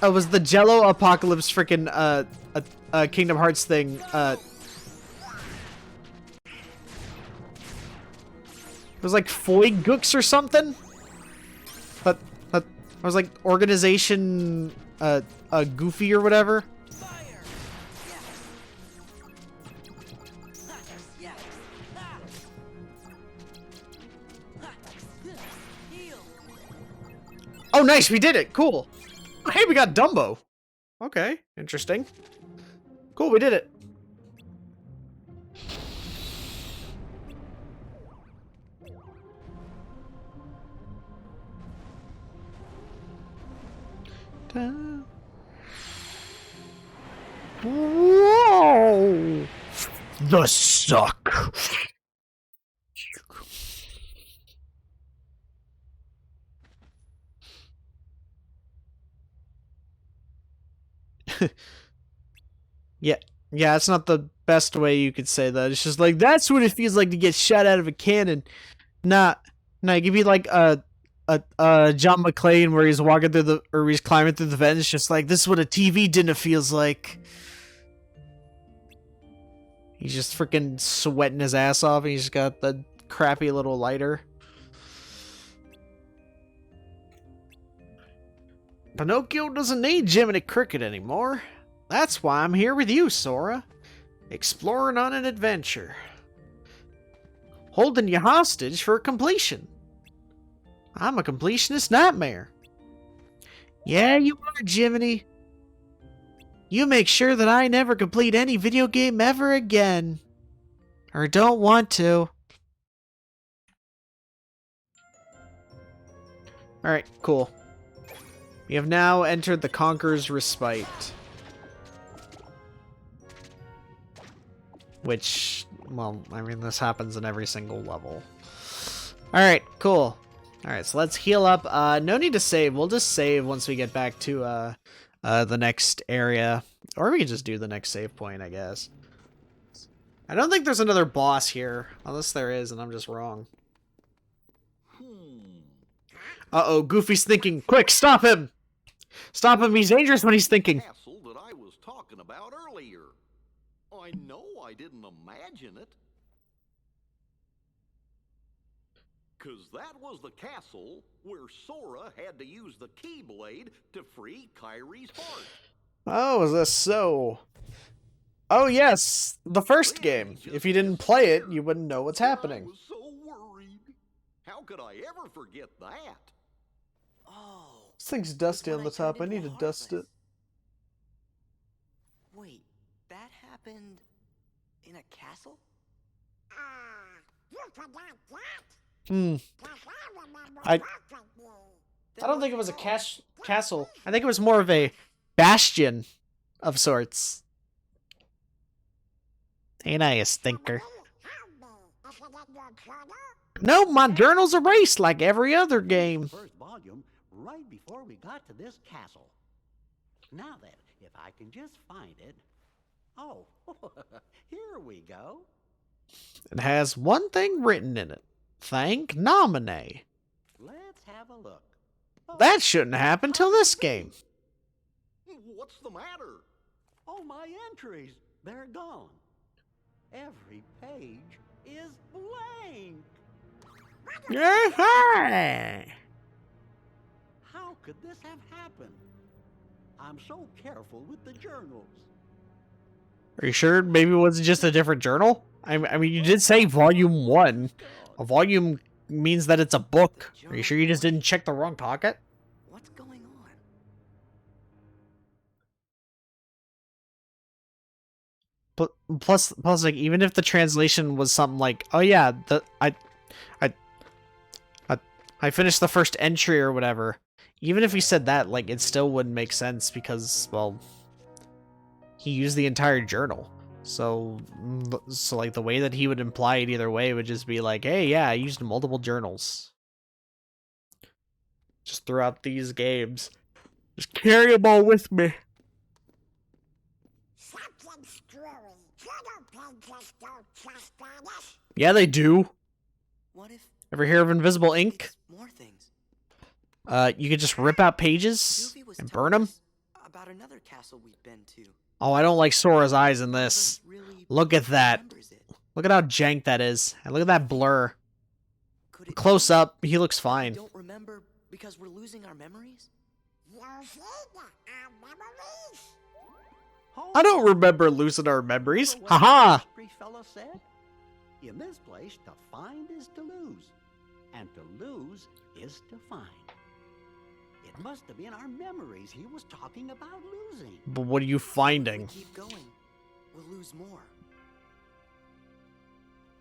it was the Jello Apocalypse frickin', Kingdom Hearts thing, it was like Foy Gooks or something? But I was like Organization Goofy or whatever. Oh, nice, we did it. Cool. Oh, hey, we got Dumbo. Okay, interesting. Cool, we did it. Whoa! The suck. Yeah, yeah, it's not the best way you could say that. It's just like, that's what it feels like to get shot out of a cannon. Nah, nah, give you like a John McClane where he's walking through the, or he's climbing through the vent. It's just like, this is what a TV dinner feels like. He's just freaking sweating his ass off, and he's got the crappy little lighter. Pinocchio doesn't need Jiminy Cricket anymore. That's why I'm here with you, Sora. Exploring on an adventure. Holding you hostage for completion. I'm a completionist nightmare. Yeah, you are, Jiminy. You make sure that I never complete any video game ever again. Or don't want to. Alright, cool. We have now entered the Conqueror's Respite. Which, well, I mean, this happens in every single level. Alright, cool. Alright, so let's heal up. No need to save. We'll just save once we get back to the next area. Or we can just do the next save point, I guess. I don't think there's another boss here. Unless there is, and I'm just wrong. Uh-oh, Goofy's thinking. Quick, stop him! Stop him, he's dangerous when he's thinking. Castle that I was talking about earlier. I know I didn't imagine it. 'Cause that was the castle where Sora had to use the Keyblade to free Kyrie's heart. Oh, is this so? Oh yes, the first game. If you didn't play it, you wouldn't know what's happening. I was so worried. How could I ever forget that? Oh. This thing's dusty on the top. I need to dust it. Wait, that happened in a castle? I don't think it was a castle. I think it was more of a bastion of sorts. Ain't I a stinker? No, my journal's erased like every other game. First volume right before we got to this castle. Now then, if I can just find it. Oh, here we go. It has one thing written in it. Thank nominee. Let's have a look. Oh, That shouldn't happen till this game. What's the matter? oh, my entries. They're gone. Every page is blank. Yeah. How could this have happened? I'm so careful with the journals. Are you sure maybe it wasn't just a different journal? I mean, you did say volume 1. A volume means that it's a book. Are you sure you just didn't check the wrong pocket? What's going on? Plus, like, even if the translation was something like, oh yeah, I finished the first entry or whatever. Even if he said that, like, it still wouldn't make sense because, well, he used the entire journal. So like, the way that he would imply it either way would just be like, hey, yeah, I used multiple journals. Just throughout these games. Just carry them all with me. Yeah, they do. What if Ever hear of invisible ink? more things? You could just rip out pages Goofy was and telling burn them. us about another castle we've been to. Oh, I don't like Sora's eyes in this. Really Look at that. remembers it. Look at how jank that is. And look at that blur. Could it Close be up, he looks we fine. don't remember because we're losing our memories? I don't remember losing our memories. Remember what Haha! the mystery fella said? In this place, to find is to lose, and to lose is to find. It must have been our memories he was talking about losing. But what are you If we finding? keep going, we'll lose more.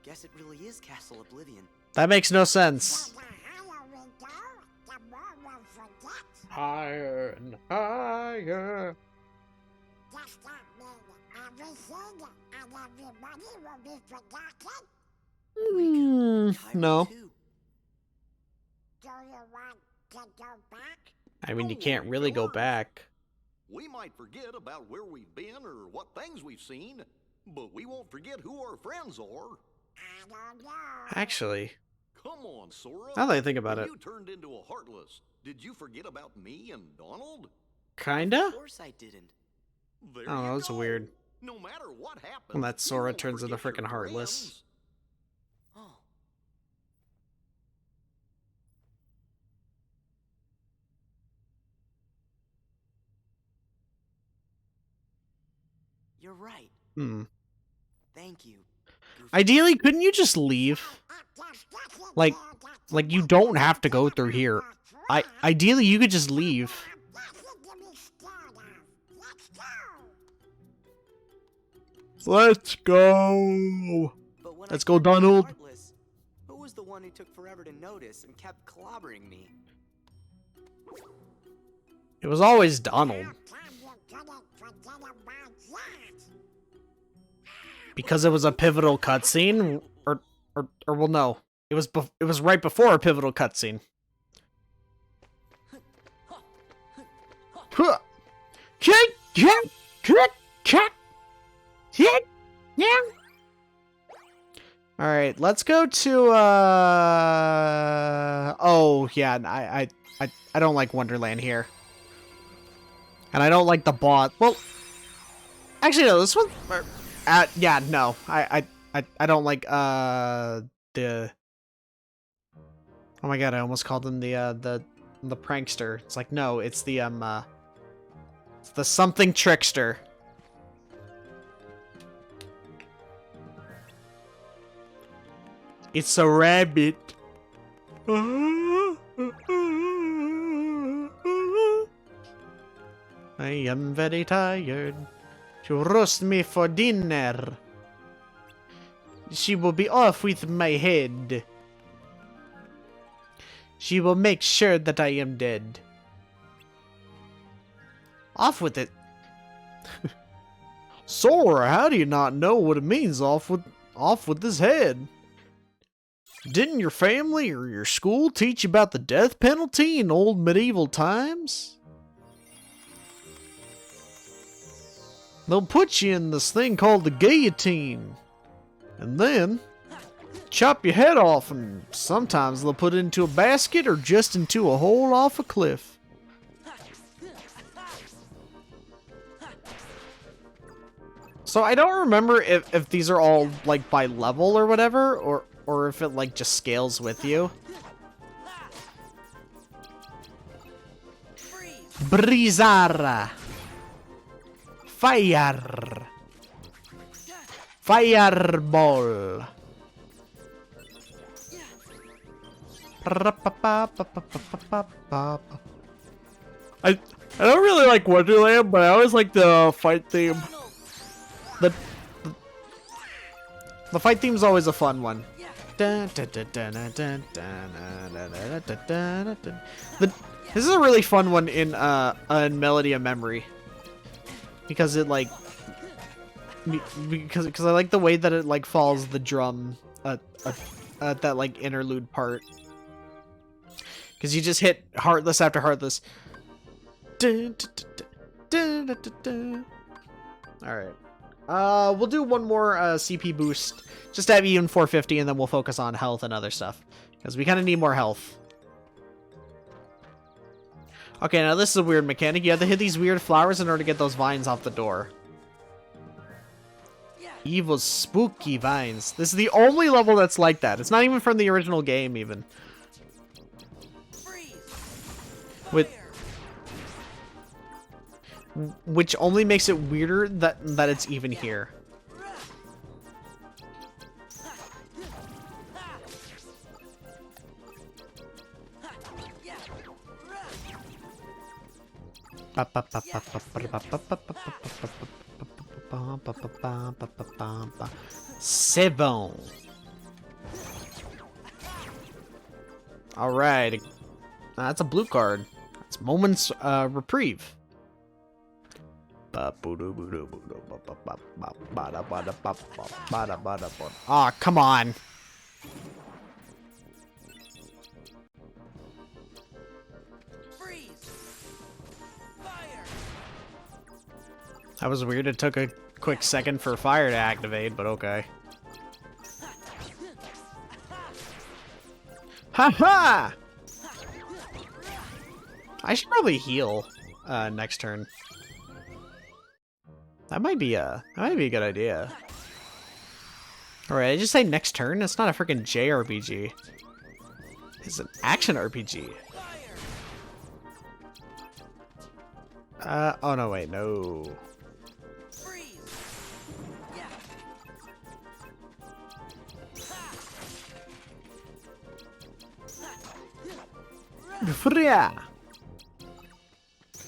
Guess it really is Castle Oblivion. That makes no sense. Higher and higher. No. Too. I mean, you can't really go back. We might forget about where we've been or what things we've seen, but we won't forget who our friends are. Actually, Come on, Sora. now that I think about When it, you turned into a Heartless, did you forget about me and Donald? kinda? Of course I didn't. There Oh, you that's go. weird. No matter what happens, When that we Sora won't turns into forget frickin' your Heartless. friends. Oh. You're right. Hmm. Thank you. Goofy. Ideally, couldn't you just leave? Like you don't have to go through here. Ideally, you could just leave. Let's go. But when Let's I go, turned into Donald. Heartless, who was the one who took forever to notice and kept clobbering me? It was always Donald. Because it was a pivotal cutscene, or well, no, it was right before a pivotal cutscene. All right, let's go to oh yeah, I don't like Wonderland here, and I don't like the bot. Well, actually no, this one. Yeah, no, I don't like the. Oh my god, I almost called him the prankster. It's like, no, it's the it's the something trickster. It's a rabbit. I am very tired. She roast me for dinner. She will be off with my head. She will make sure that I am dead. Off with it. Sora, how do you not know what it means off with this head? Didn't your family or your school teach you about the death penalty in old medieval times? They'll put you in this thing called the guillotine. And then chop your head off, and sometimes they'll put it into a basket or just into a hole off a cliff. So I don't remember if these are all like by level or whatever, or if it like just scales with you. Brizara. Fire. Fireball. I don't really like Wonderland, but I always like the fight theme. The fight theme is always a fun one. This is a really fun one in Melody of Memory, because it like because I like the way that it like follows the drum at that like interlude part, because you just hit Heartless after Heartless. All right. We'll do one more CP boost, just to have even 450, and then we'll focus on health and other stuff, because we kind of need more health. Okay, now this is a weird mechanic. You have to hit these weird flowers in order to get those vines off the door. Evil, spooky vines. This is the only level that's like that. It's not even from the original game, even. Which only makes it weirder that it's even here. C'est bon. All right. That's a blue card. That's Moment's Reprieve. Aw, come on. Freeze! Fire! That was weird. It took a quick second for fire to activate, but okay. Haha! I should probably heal next turn. That might be a good idea. Alright, I just say next turn? It's not a freaking JRPG. It's an action RPG. Oh no, wait, no. Freeze! Yeah.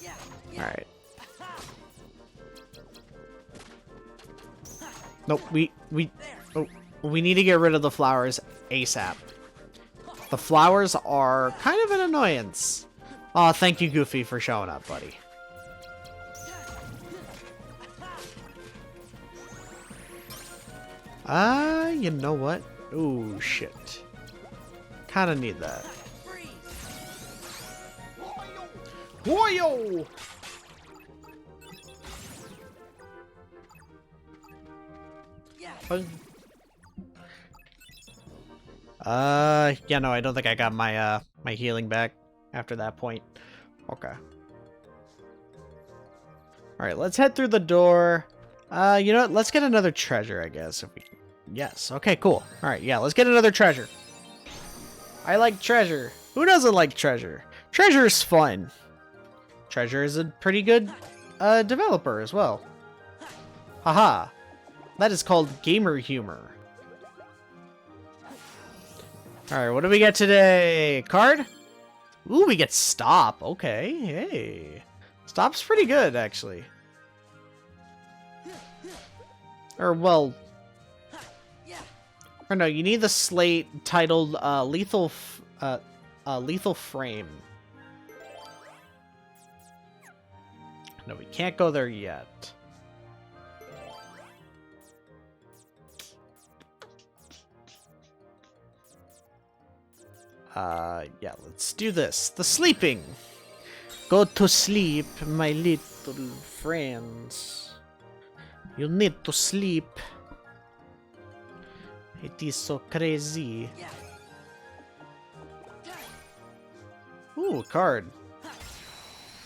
Yeah. Yeah. Alright. Nope, we need to get rid of the flowers ASAP. The flowers are kind of an annoyance. Aw, thank you, Goofy, for showing up, buddy. You know what? Ooh, shit. Kinda need that. Whoa! Yeah, no, I don't think I got my my healing back after that point. Okay. Alright, let's head through the door. You know what? Let's get another treasure, I guess. If we can. Yes, okay, cool. Alright, yeah, let's get another treasure. I like treasure. Who doesn't like treasure? Treasure is fun. Treasure is a pretty good developer as well. Haha. That is called gamer humor. Alright, what do we get today? Card? Ooh, we get Stop. Okay, hey. Stop's pretty good, actually. Or, well... Or no, you need the slate titled Lethal Frame. No, we can't go there yet. Yeah, let's do this. The sleeping. Go to sleep, my little friends. You need to sleep. It is so crazy. Ooh, card.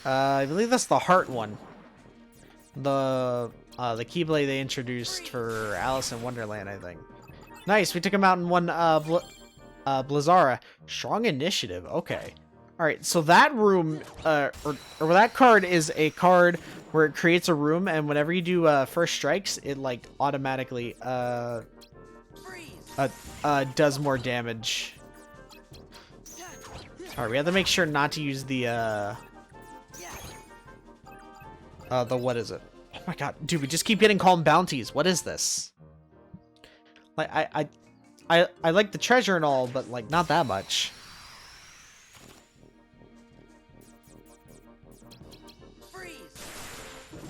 I believe that's the heart one. The Keyblade they introduced for Alice in Wonderland, I think. Nice, we took him out in one Blizzara. Strong initiative, okay. Alright, so that room, or that card is a card where it creates a room, and whenever you do first strikes, it like automatically does more damage. Alright, we have to make sure not to use the what is it? Oh my god, dude, we just keep getting calm bounties. What is this? Like, I like the treasure and all, but like not that much. Freeze!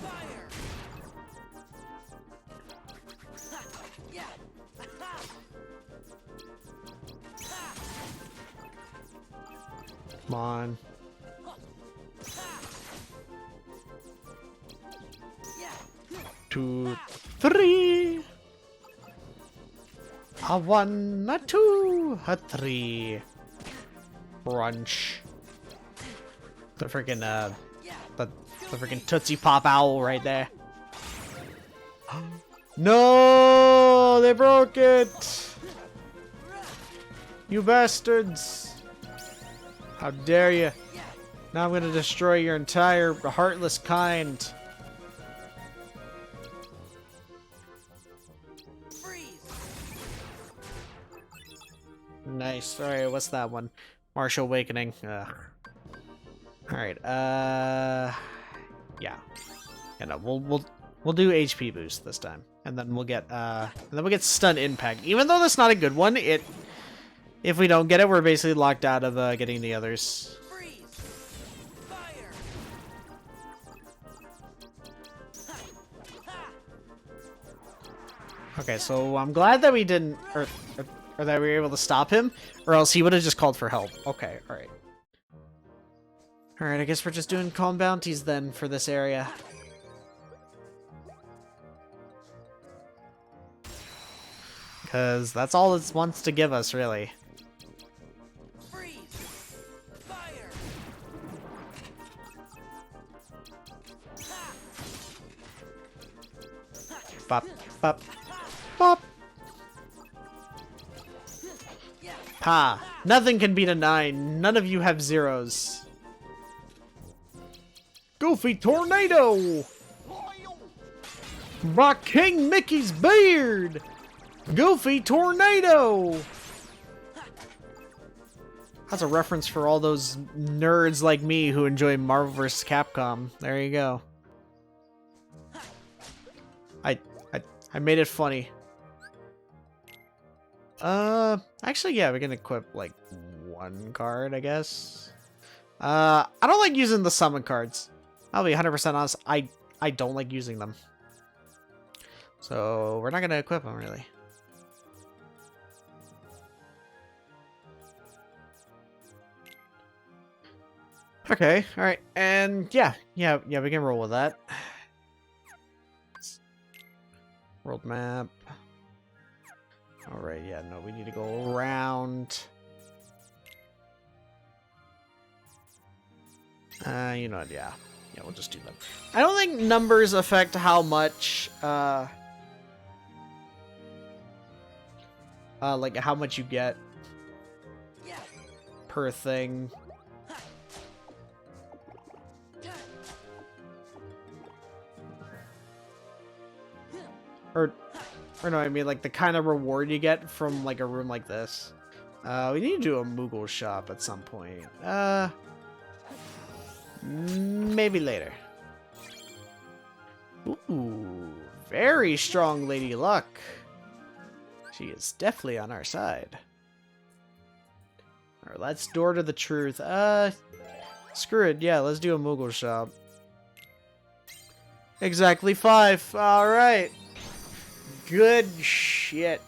Fire! Yeah! Come on. 2, 3. A 1, a 2, a 3. Brunch. The freaking the freaking Tootsie Pop owl right there. No, they broke it. You bastards. How dare you. Now I'm gonna destroy your entire heartless kind. Nice. Alright, what's that one? Martial Awakening. Ugh. Alright, yeah. Yeah, no, we'll do HP boost this time. And then we'll get Stun Impact. Even though that's not a good one, if we don't get it, we're basically locked out of getting the others. Freeze! Fire! Okay, so I'm glad that we didn't, or that we were able to stop him, or else he would have just called for help. Okay, alright. Alright, I guess we're just doing calm bounties then for this area. Because that's all it wants to give us, really. Freeze! Fire! Bop, bop, bop. Ha! Nothing can beat a 9. None of you have zeros. Goofy Tornado! By King Mickey's beard! Goofy Tornado! That's a reference for all those nerds like me who enjoy Marvel vs. Capcom. There you go. I made it funny. Actually, yeah, we can equip, like, one card, I guess. I don't like using the summon cards. I'll be 100% honest, I don't like using them. So, we're not gonna equip them, really. Okay, alright, and yeah, we can roll with that. World map. Alright, yeah, no, we need to go around. You know what, yeah. Yeah, we'll just do that. I don't think numbers affect how much, like, how much you get per thing. Or no, I mean, like, the kind of reward you get from, like, a room like this. We need to do a Moogle shop at some point. Maybe later. Ooh, very strong Lady Luck. She is definitely on our side. Alright, let's door to the truth. Screw it, yeah, let's do a Moogle shop. Exactly 5, alright. Good shit.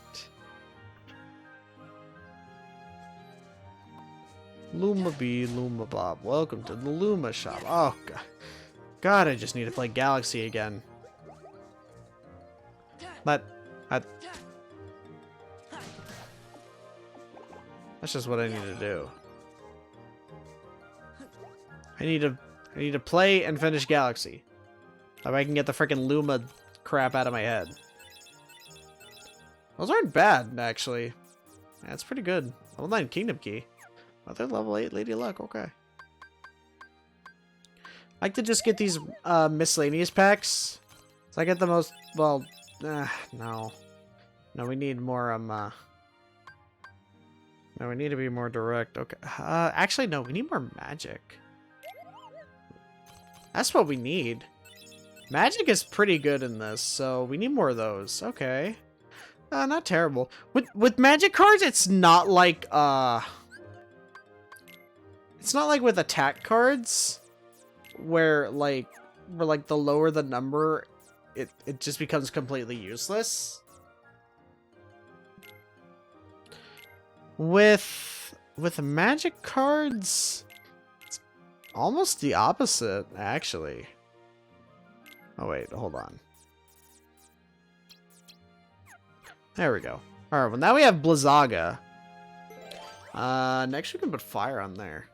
Luma Bee, Luma Bob. Welcome to the Luma shop. Oh, God. God, I just need to play Galaxy again. But, that's just what I need to do. I need to play and finish Galaxy. So I can get the freaking Luma crap out of my head. Those aren't bad, actually. That's pretty good. Level 9 Kingdom Key. Other level 8 Lady Luck, okay. I like to just get these miscellaneous packs. So I get the most, well, no. No, we need more, no, we need to be more direct. Okay, actually, no, we need more magic. That's what we need. Magic is pretty good in this, so we need more of those. Okay. Not terrible. With magic cards, it's not like with attack cards where the lower the number, it just becomes completely useless. With magic cards, it's almost the opposite, actually. Oh wait, hold on. There we go. Alright, well now we have Blizzaga. Next we can put fire on there.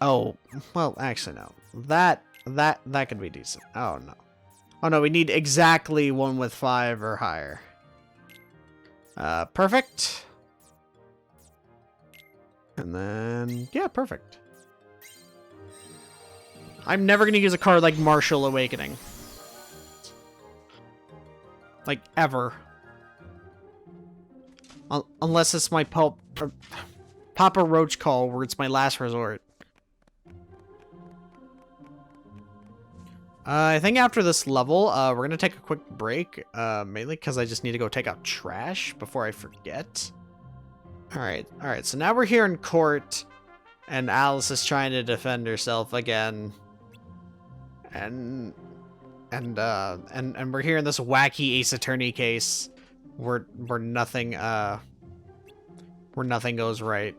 Oh, well, actually no. That could be decent. Oh no. Oh no, we need exactly one with 5 or higher. Perfect. And then, yeah, perfect. I'm never gonna use a card like Martial Awakening. Like, ever. Unless it's my Papa Roach call, where it's my last resort. I think after this level, we're gonna take a quick break, mainly because I just need to go take out trash before I forget. Alright, so now we're here in court, and Alice is trying to defend herself again. And and we're here in this wacky Ace Attorney case where nothing goes right.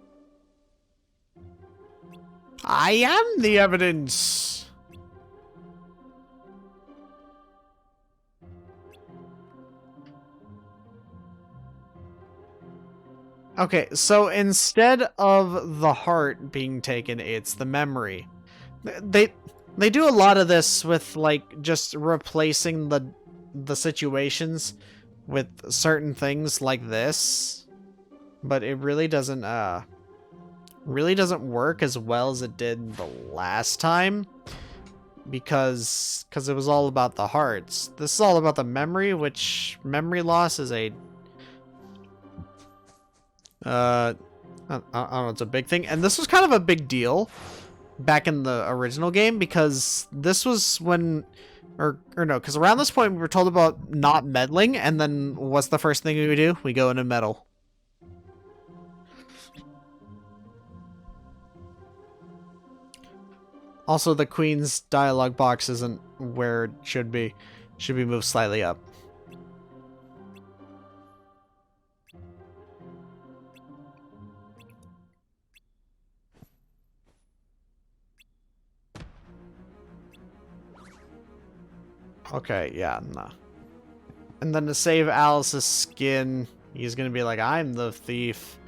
I am the evidence. Okay, so instead of the heart being taken, it's the memory. They do a lot of this with like just replacing the situations with certain things like this, but it really doesn't work as well as it did the last time because it was all about the hearts. This is all about the memory, which memory loss is a I don't know, it's a big thing, and this was kind of a big deal back in the original game because this was when, or no, because around this point we were told about not meddling, and then what's the first thing we do? We go into meddle. Also, the Queen's dialogue box isn't where it should be. Should be moved slightly up. Okay, yeah, no. And then to save Alice's skin, he's gonna be like, I'm the thief.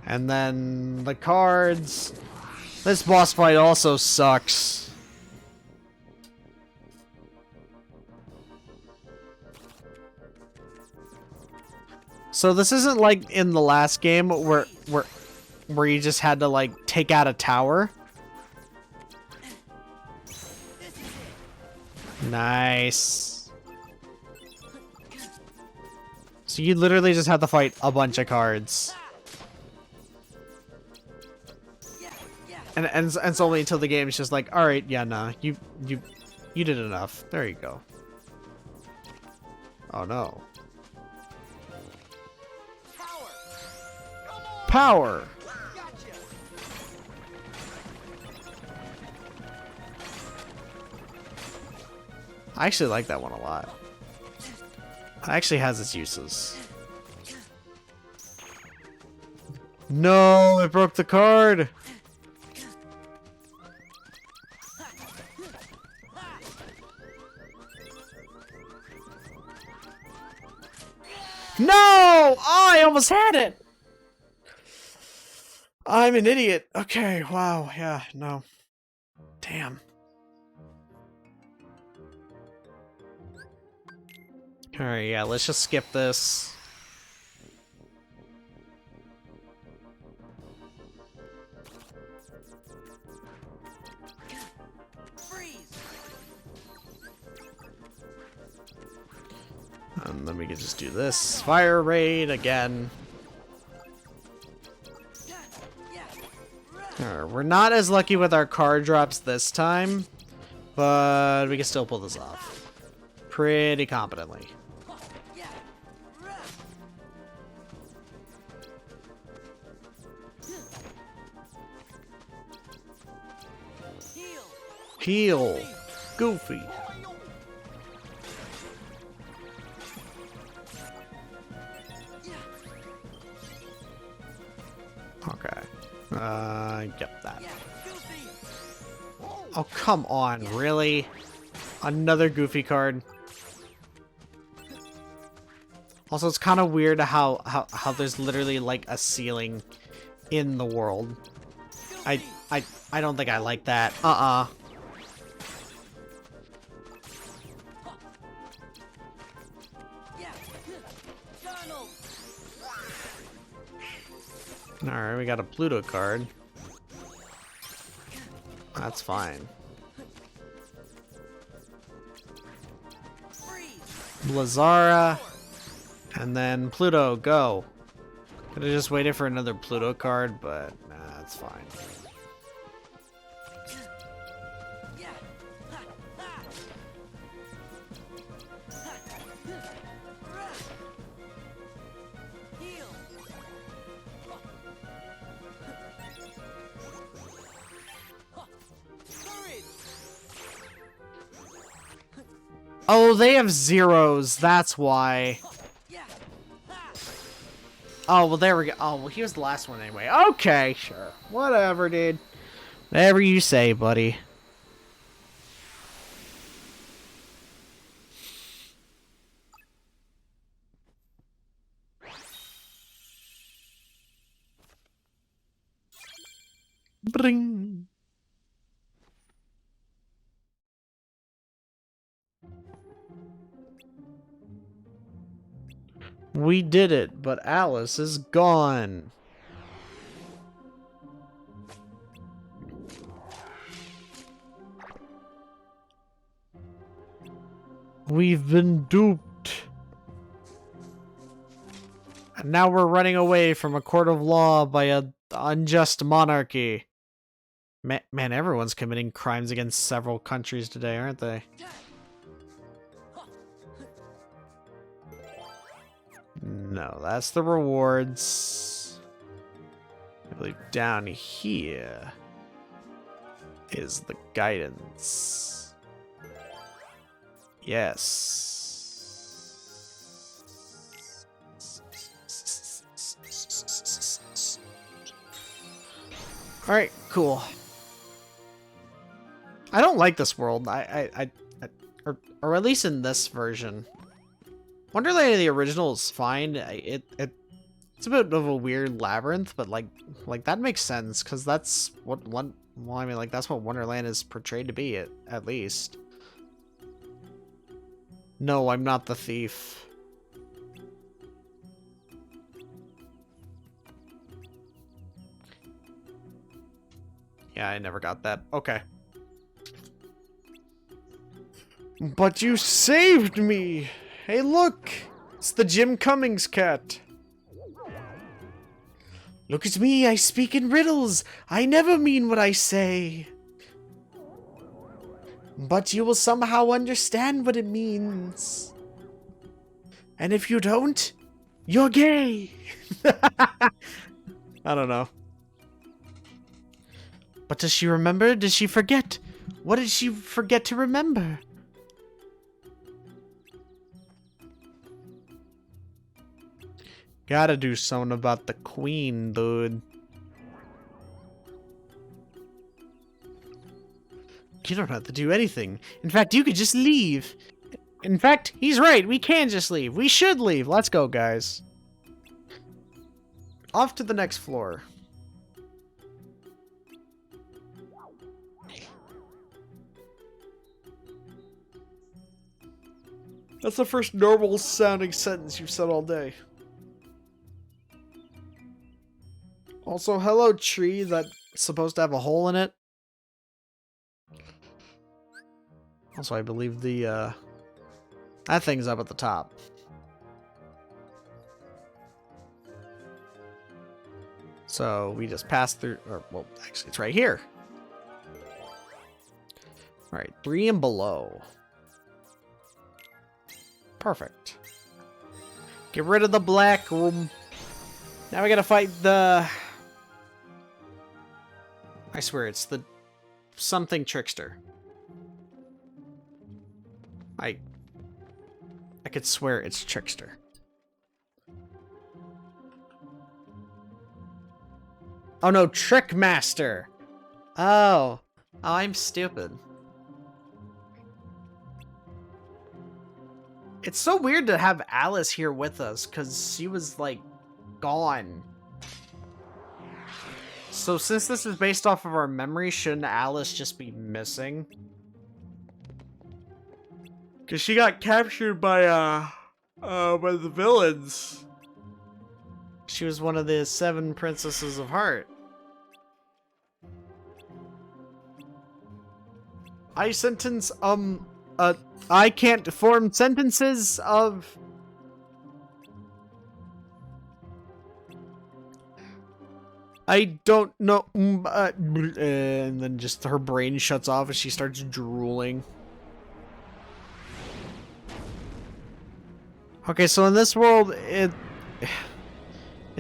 And then the cards. This boss fight also sucks. So this isn't like in the last game where you just had to like take out a tower. Nice. So you literally just have to fight a bunch of cards. And it's only until the game is just like, alright, yeah, nah, you did enough. There you go. Oh no. Power! I actually like that one a lot. It actually has its uses. No, it broke the card! No! Oh, I almost had it! I'm an idiot. Okay, wow, yeah, no. Damn. Alright, yeah, let's just skip this. And then we can just do this. Fire raid again. Alright, we're not as lucky with our card drops this time, but we can still pull this off pretty competently. Heal! Goofy! Okay. Get that. Oh, come on, really? Another Goofy card? Also, it's kind of weird how there's literally, like, a ceiling in the world. I don't think I like that. Alright, we got a Pluto card. That's fine. Lazara. And then Pluto, go. Could have just waited for another Pluto card, but nah, that's fine. Oh, they have zeros. That's why. Oh, well, there we go. Oh, well, he was the last one anyway. Okay, sure. Whatever, dude. Whatever you say, buddy. Bring. We did it, but Alice is gone. We've been duped. And now we're running away from a court of law by a unjust monarchy. Man, everyone's committing crimes against several countries today, aren't they? No, that's the rewards. I believe down here is the guidance. Yes. All right, cool. I don't like this world. Or at least in this version. Wonderland in the original is fine. It's a bit of a weird labyrinth, but like that makes sense because that's what that's what Wonderland is portrayed to be at least. No, I'm not the thief. Yeah, I never got that. Okay. But you saved me! Hey, look! It's the Jim Cummings cat. Look at me, I speak in riddles. I never mean what I say. But you will somehow understand what it means. And if you don't, you're gay. I don't know. But does she remember? Does she forget? What did she forget to remember? Gotta do something about the queen, dude. You don't have to do anything. In fact, you could just leave. In fact, he's right. We can just leave. We should leave. Let's go, guys. Off to the next floor. That's the first normal sounding sentence you've said all day. Also, hello tree that's supposed to have a hole in it. Also, I believe the, that thing's up at the top. So, we just passed through, or, well, actually, it's right here. Alright, 3 and below. Perfect. Get rid of the black room. Now we gotta fight the... I swear, it's the something trickster. I could swear it's trickster. Oh no, trick master. Oh, I'm stupid. It's so weird to have Alice here with us because she was like gone. So since this is based off of our memory, shouldn't Alice just be missing? Cause she got captured by the villains. She was one of the 7 princesses of heart. I sentence I can't form sentences of... I don't know. And then just her brain shuts off as she starts drooling. Okay, so in this world, it's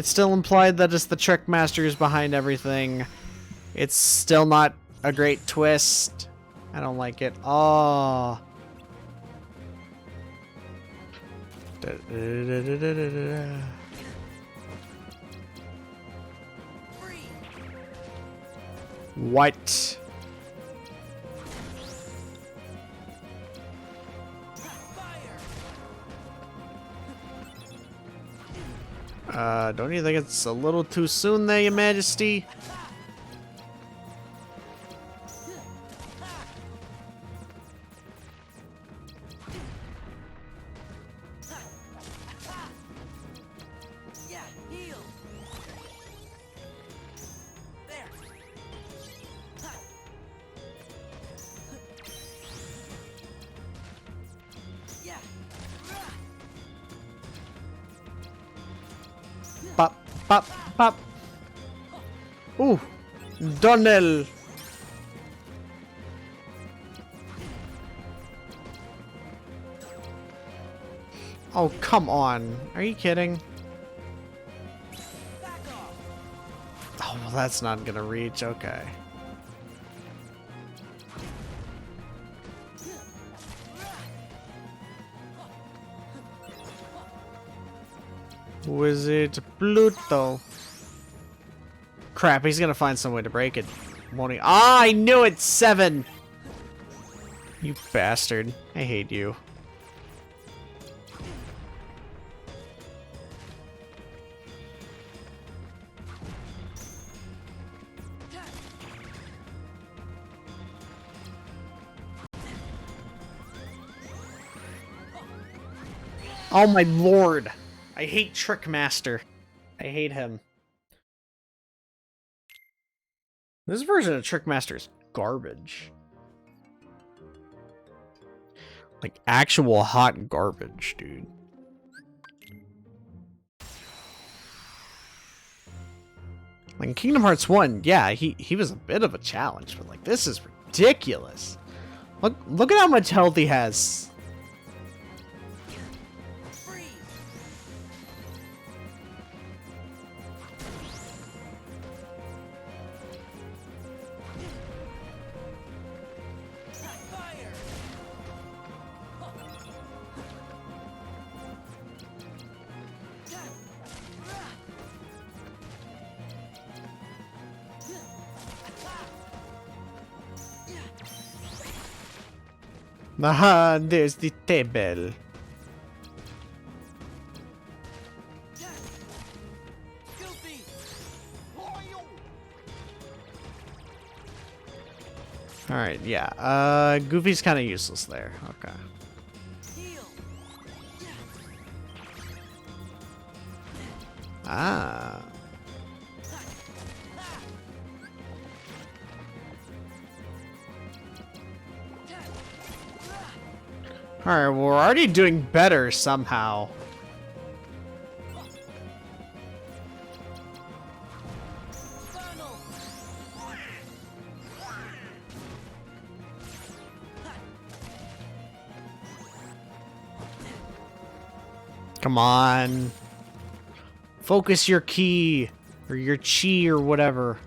still implied that it's the trick masters behind everything. It's still not a great twist. I don't like it. Oh. What? Don't you think it's a little too soon there, Your Majesty? Yeah, heal. There. Yeah. Pop, pop, pop. Ooh, Donnell. Oh, come on. Are you kidding? Back off. Oh, well, that's not gonna reach. Okay. Wizard Pluto. Crap, he's gonna find some way to break it, won't he? Ah, I knew it! 7! You bastard. I hate you. Oh my lord! I hate Trickmaster. I hate him. This version of Trickmaster is garbage. Like, actual hot garbage, dude. Like, in Kingdom Hearts 1, yeah, he was a bit of a challenge, but, like, this is ridiculous. Look at how much health he has. Aha, there's the table. Alright, yeah. Goofy's kind of useless there. Okay. Ah. Alright, well, we're already doing better somehow. Come on. Focus your key. Or your chi or whatever.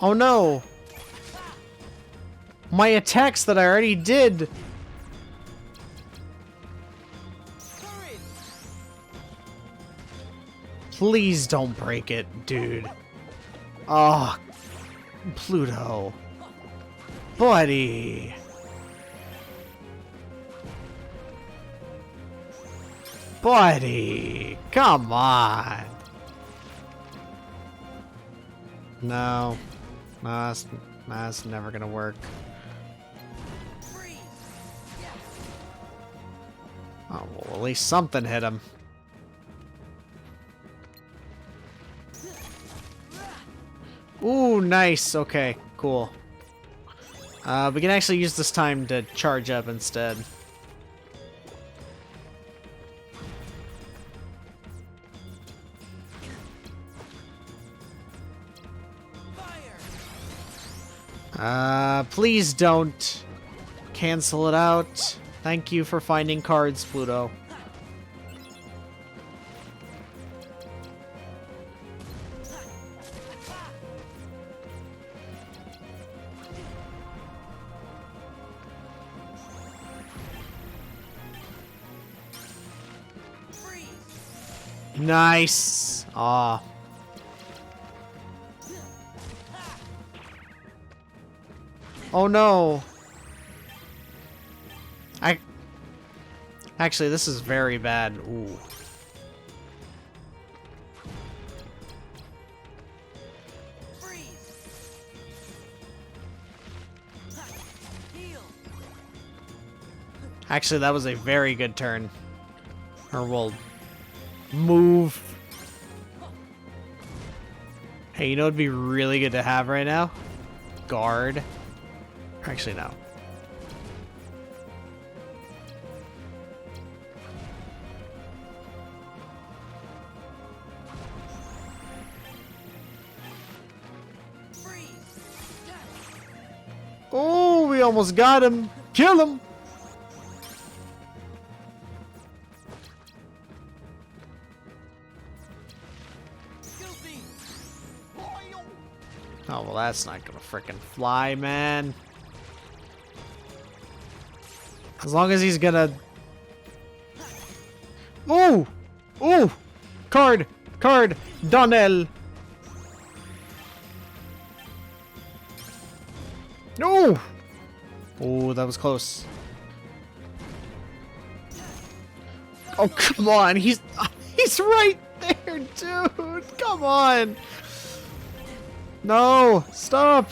Oh no! My attacks that I already did! Please don't break it, dude. Oh, Pluto. Buddy! Buddy! Come on! No. No, that's never gonna work. Oh, well, at least something hit him. Ooh, nice. Okay, cool. We can actually use this time to charge up instead. Please don't cancel it out. Thank you for finding cards, Pluto. Nice. Aw. Oh no. Actually, this is very bad. Ooh. Actually, that was a very good turn. Or we'll move. Hey, you know what'd be really good to have right now? Guard. Actually, no. Oh, we almost got him. Kill him. Oh, well, that's not gonna frickin' fly, man. As long as he's gonna... Ooh! Ooh! Card! Card! Donnell! No! Oh, that was close. Oh, come on! He's right there, dude! Come on! No! Stop!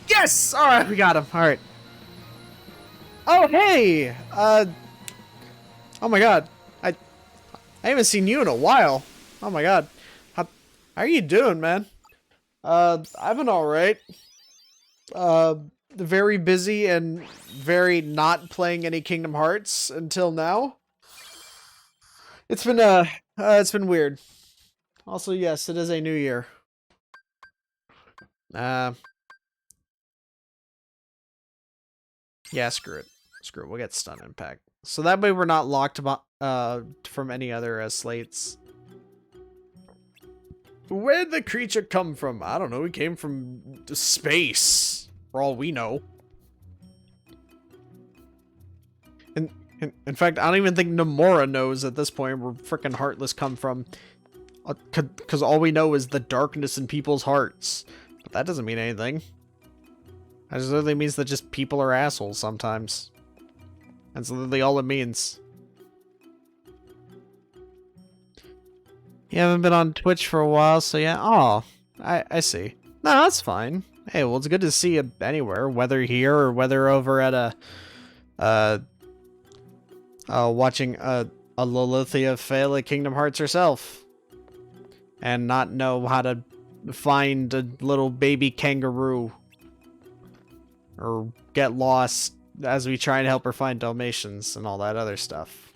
Yes! Alright, we got him. Alright. Oh, hey! Oh my god. I haven't seen you in a while. Oh my god. How are you doing, man? I've been alright. Very busy and very not playing any Kingdom Hearts until now. It's been weird. Also, yes, it is a new year. Yeah, screw it. Screw it. We'll get Stun Impact. So that way we're not locked from any other slates. Where'd the creature come from? I don't know. He came from space, for all we know. In fact, I don't even think Nomura knows at this point where frickin' Heartless come from. Because all we know is the darkness in people's hearts. But that doesn't mean anything. That just literally means that just people are assholes sometimes. That's literally all it means. You haven't been on Twitch for a while, so yeah. Oh, I see. No, that's fine. Hey, well, it's good to see you anywhere, whether here or whether over at watching a Lolithia fail at Kingdom Hearts herself. And not know how to find a little baby kangaroo. Or get lost as we try and help her find Dalmatians and all that other stuff.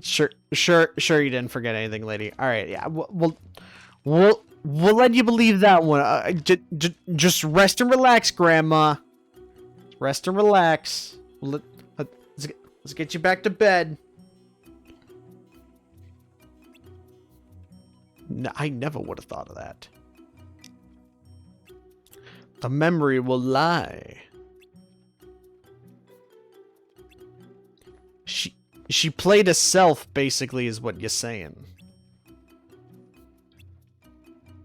Sure you didn't forget anything, lady. Alright, yeah, we'll let you believe that one. Just rest and relax, Grandma. Rest and relax. Let's get you back to bed. No, I never would have thought of that. The memory will lie. She played a self, basically, is what you're saying.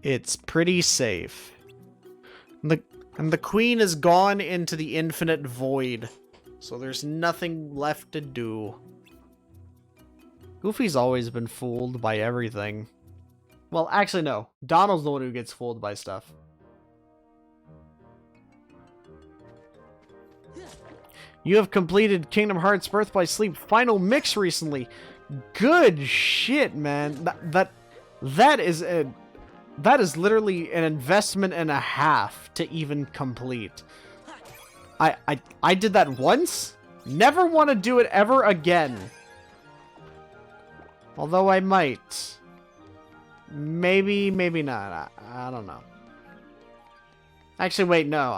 It's pretty safe. And the queen is gone into the infinite void. So there's nothing left to do. Goofy's always been fooled by everything. Well, actually, no. Donald's the one who gets fooled by stuff. You have completed Kingdom Hearts Birth by Sleep Final Mix recently. Good shit, man. That is literally an investment and a half to even complete. I did that once. Never want to do it ever again. Although I might. Maybe not. I don't know. Actually, wait, no.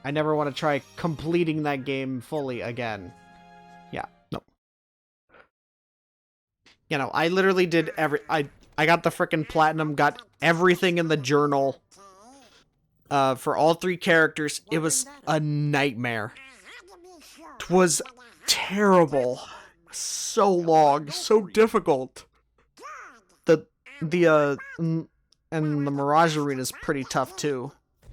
I never want to try completing that game fully again. Yeah, no. You know, I literally did I got the frickin' platinum, got everything in the journal. for all 3 characters, it was a nightmare. It was terrible. So long, so difficult. And the Mirage Arena is pretty tough too.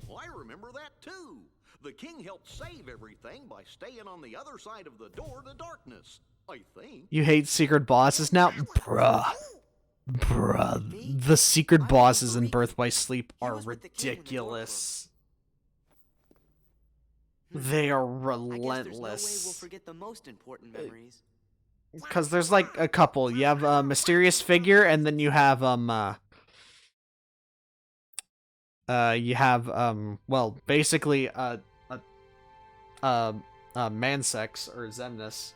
I remember that too. The king helped save everything by staying on the other side of the door to darkness, I think. You hate secret bosses now? Bruh, the secret bosses in Birth by Sleep are ridiculous. They are relentless. I guess there's no way we'll forget the most important memories. Because there's like a couple. You have a mysterious figure, and then you have well, basically Mansex or Xemnas.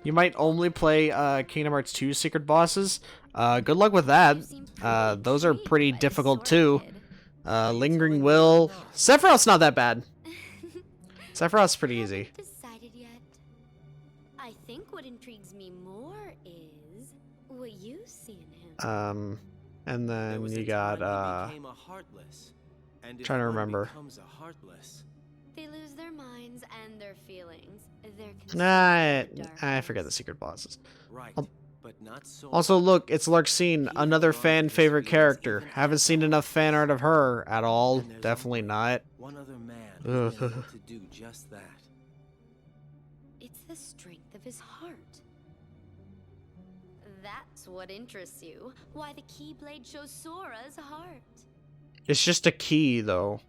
You might only play Kingdom Hearts 2 secret bosses. Good luck with that. Those are pretty difficult too. Lingering Will. Sephiroth's not that bad. Sephiroth's pretty easy. Decided yet? I think what intrigues me more is what you see in him. And then you got trying to remember. They lose their minds and their feelings. I forget the secret bosses. Right, but not so. Also, look, it's Larxene, another fan favorite character. Haven't seen enough fan art of her at all. Definitely not. One other man who's been able to do just that. It's the strength of his heart. That's what interests you. Why the Keyblade shows Sora's heart. It's just a key, though.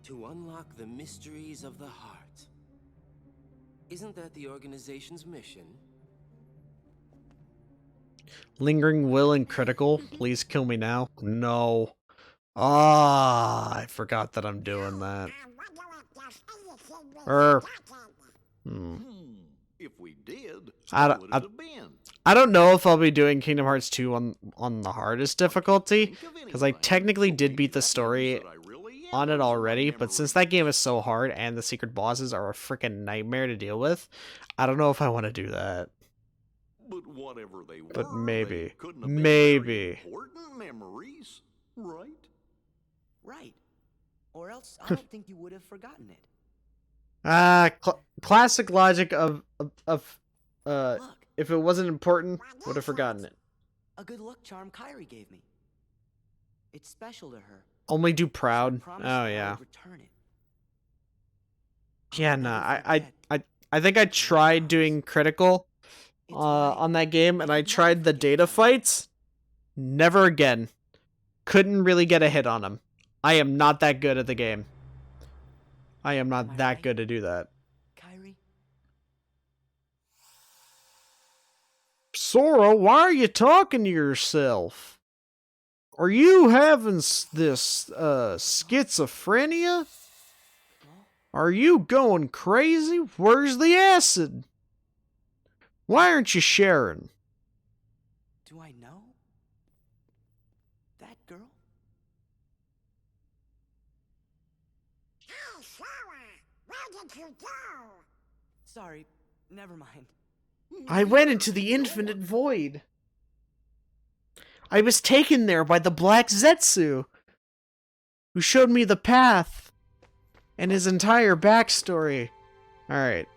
To unlock the mysteries of the heart. Isn't that the organization's mission? Lingering Will and Critical. Please kill me now. No. Ah, I forgot that I'm doing that. If we did, I what would it have been? I don't know if I'll be doing Kingdom Hearts 2 on the hardest difficulty, because I technically did beat the story on it already, but since that game is so hard and the secret bosses are a freaking nightmare to deal with, I don't know if I want to do that. But whatever they were, But maybe. they couldn't have been Maybe. very important memories, right? Right. Or else I don't think you would have forgotten it. Classic logic of Look, if it wasn't important, would have forgotten it. a good luck charm Kyrie gave me. It's special to her. Only do So I proud. promised Oh that I yeah. would return it. Yeah, I'll nah. never forget. I think I tried doing critical It's right. on that game, and I Never tried the forget data that. fights. Never again. Couldn't really get a hit on him. I am not that good at the game. I am Am I not that right? good to do that. Kyrie? Sora, why are you talking to yourself? Are you having this schizophrenia? Are you going crazy? Where's the acid? Why aren't you sharing? Do I know? That girl? Hey, Sarah! Where did you go? Sorry, never mind. I went into the infinite void. I was taken there by the Black Zetsu, who showed me the path and his entire backstory. Alright,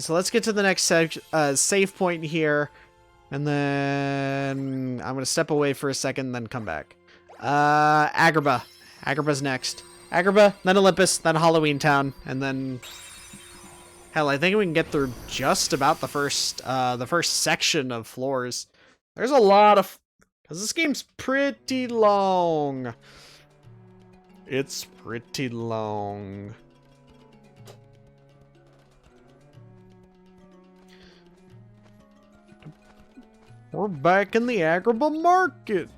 so let's get to the next save point here, and then I'm gonna step away for a second, then come back. Agrabah. Agrabah's next. Agrabah, then Olympus, then Halloween Town, and then... Hell, I think we can get through just about the first section of floors. There's a lot of... Because this game's pretty long. It's pretty long. We're back in the Agrabah Market.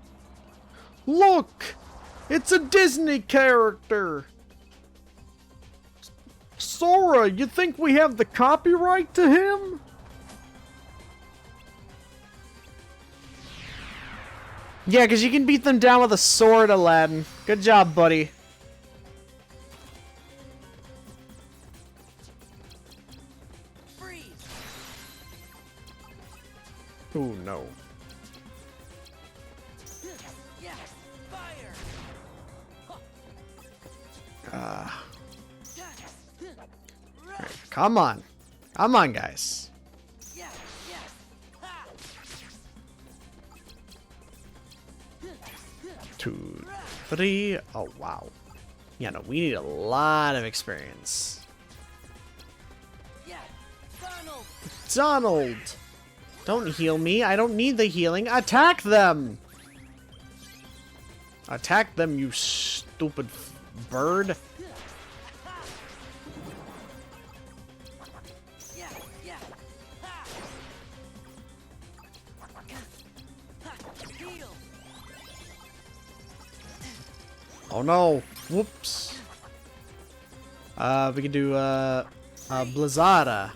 Look! It's a Disney character! Sora, you think we have the copyright to him? Yeah, because you can beat them down with a sword, Aladdin. Good job, buddy. Freeze! Oh, no. Yes! Alright, come on. Come on, guys. 2, 3. Oh, wow. Yeah, no, we need a lot of experience. Donald! Don't heal me. I don't need the healing. Attack them! Attack them, you stupid bird. Oh no! Whoops. We can do Blizzada.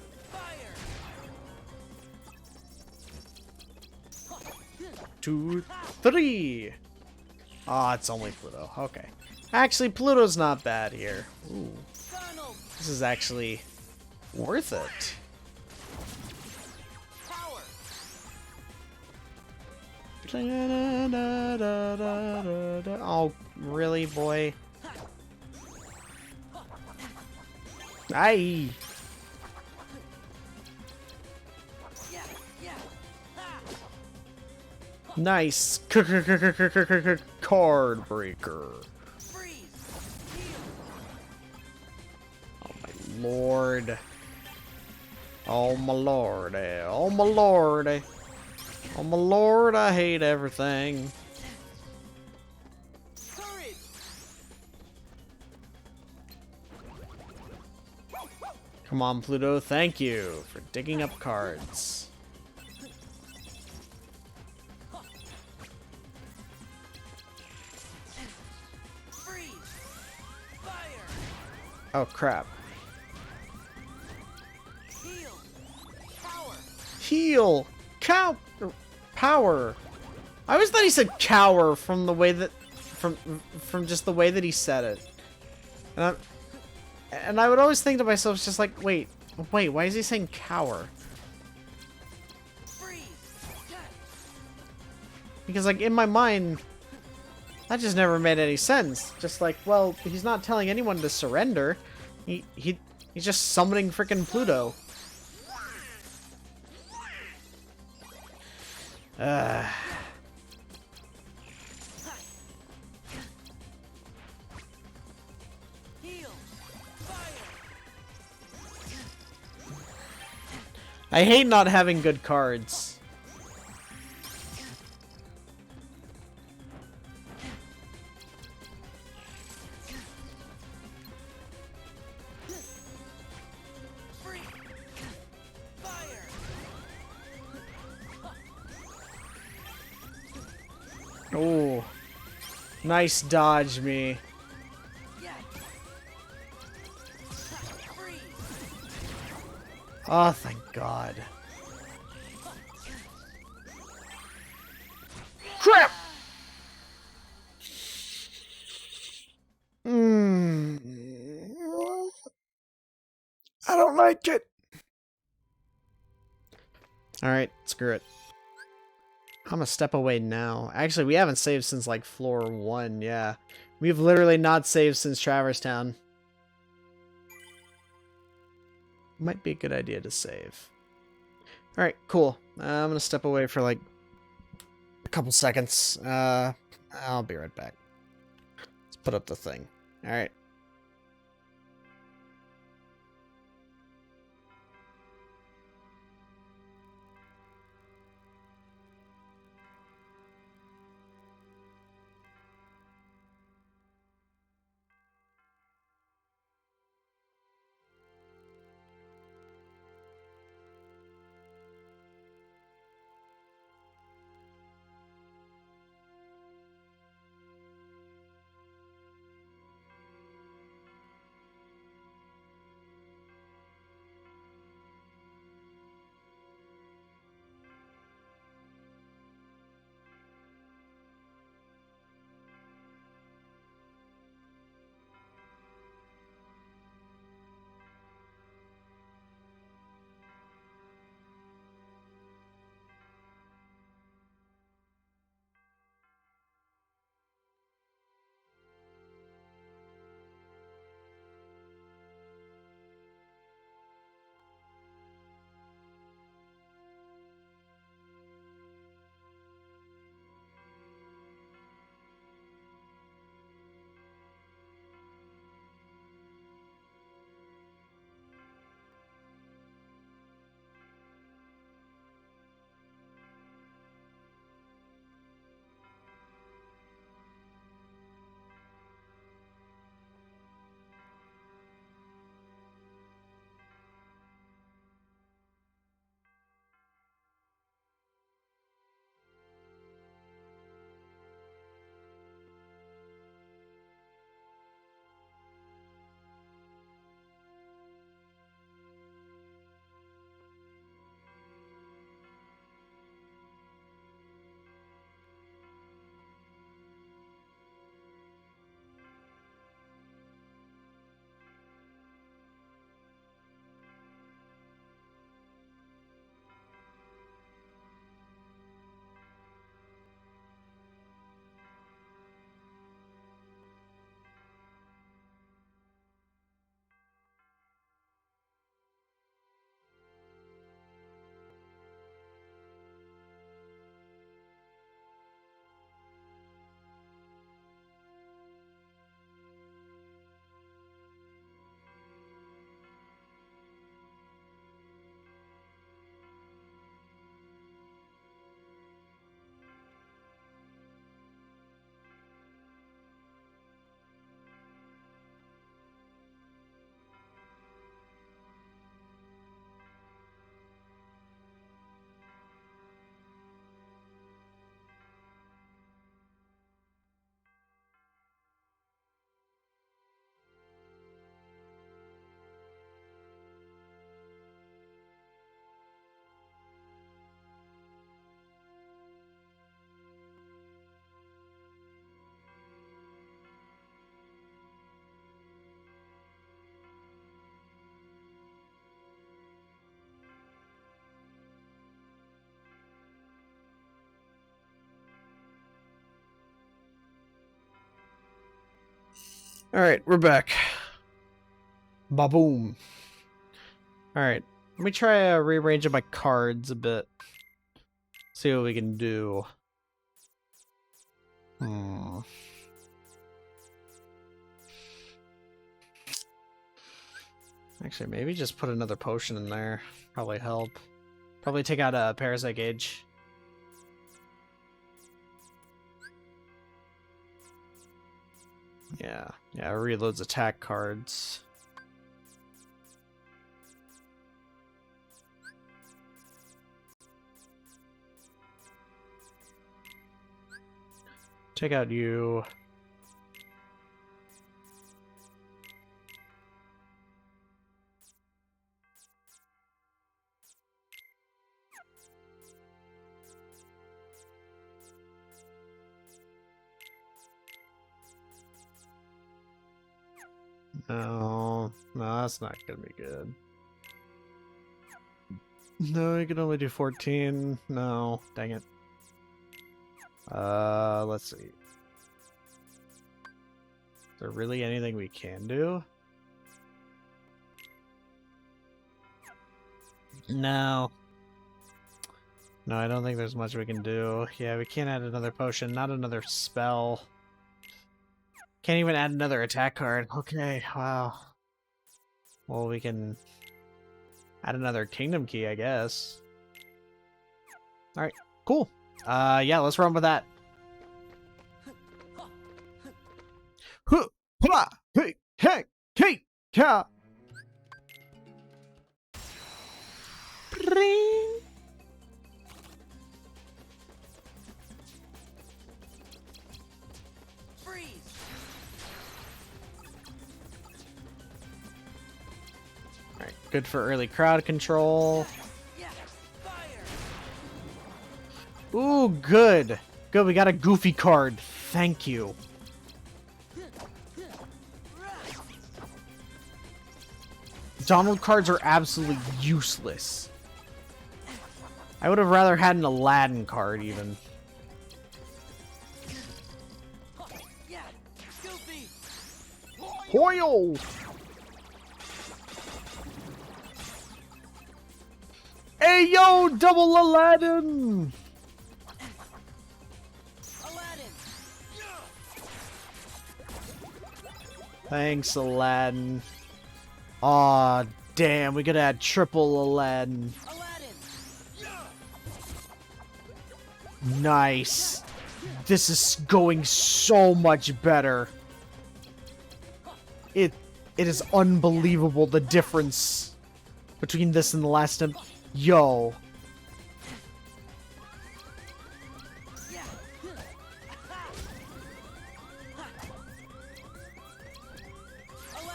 2, 3. Ah, it's only Pluto. Okay. Actually, Pluto's not bad here. Ooh. This is actually worth it. Oh, really, boy? Aye. Nice. Card breaker. Oh my lord. Oh my lord. Oh my lord. Oh my lord, I hate everything. Come on, Pluto. Thank you for digging up cards. Oh, crap. Heal! Cow! Power! I always thought he said cower from the way that... From just the way that he said it. And I would always think to myself, it's just like, wait, why is he saying cower? Because, like, in my mind, that just never made any sense. Just like, well, he's not telling anyone to surrender. He's just summoning frickin' Pluto. I hate not having good cards. Oh, nice dodge me. Oh, thank God. Crap! I don't like it. Alright, screw it. I'm gonna step away now. Actually, we haven't saved since, like, floor 1, yeah. We've literally not saved since Traverse Town. Might be a good idea to save. Alright, cool. I'm gonna step away for, like, a couple seconds. I'll be right back. Let's put up the thing. Alright. Alright, we're back. Ba-boom. Alright, let me try rearranging my cards a bit. See what we can do. Actually, maybe just put another potion in there. Probably help. Probably take out a Parasite Gauge. Yeah, reloads attack cards. Take out you. No, that's not gonna be good. No, you can only do 14. No, dang it. Let's see. Is there really anything we can do? No. No, I don't think there's much we can do. Yeah, we can't add another potion, not another spell. Can't even add another attack card. Okay, wow. Well, we can add another kingdom key, I guess. Alright, cool. Yeah, let's run with that. Hey, hey, hey, yeah. Alright, good for early crowd control. Ooh, good. Good, we got a goofy card. Thank you. Donald cards are absolutely useless. I would have rather had an Aladdin card, even. Hoyle! Hey, yo, double Aladdin! Thanks, Aladdin. Aw, damn, we could add triple Aladdin. Nice. This is going so much better. It is unbelievable, the difference between this and the last time. Yo.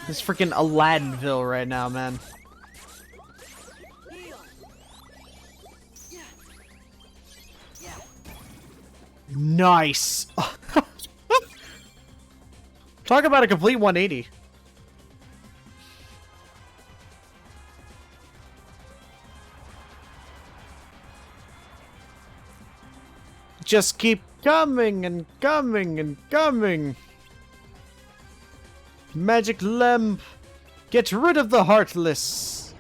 This freaking Aladdinville right now, man. Nice. Talk about a complete 180. Just keep coming and coming and coming. Magic lamp, get rid of the heartless.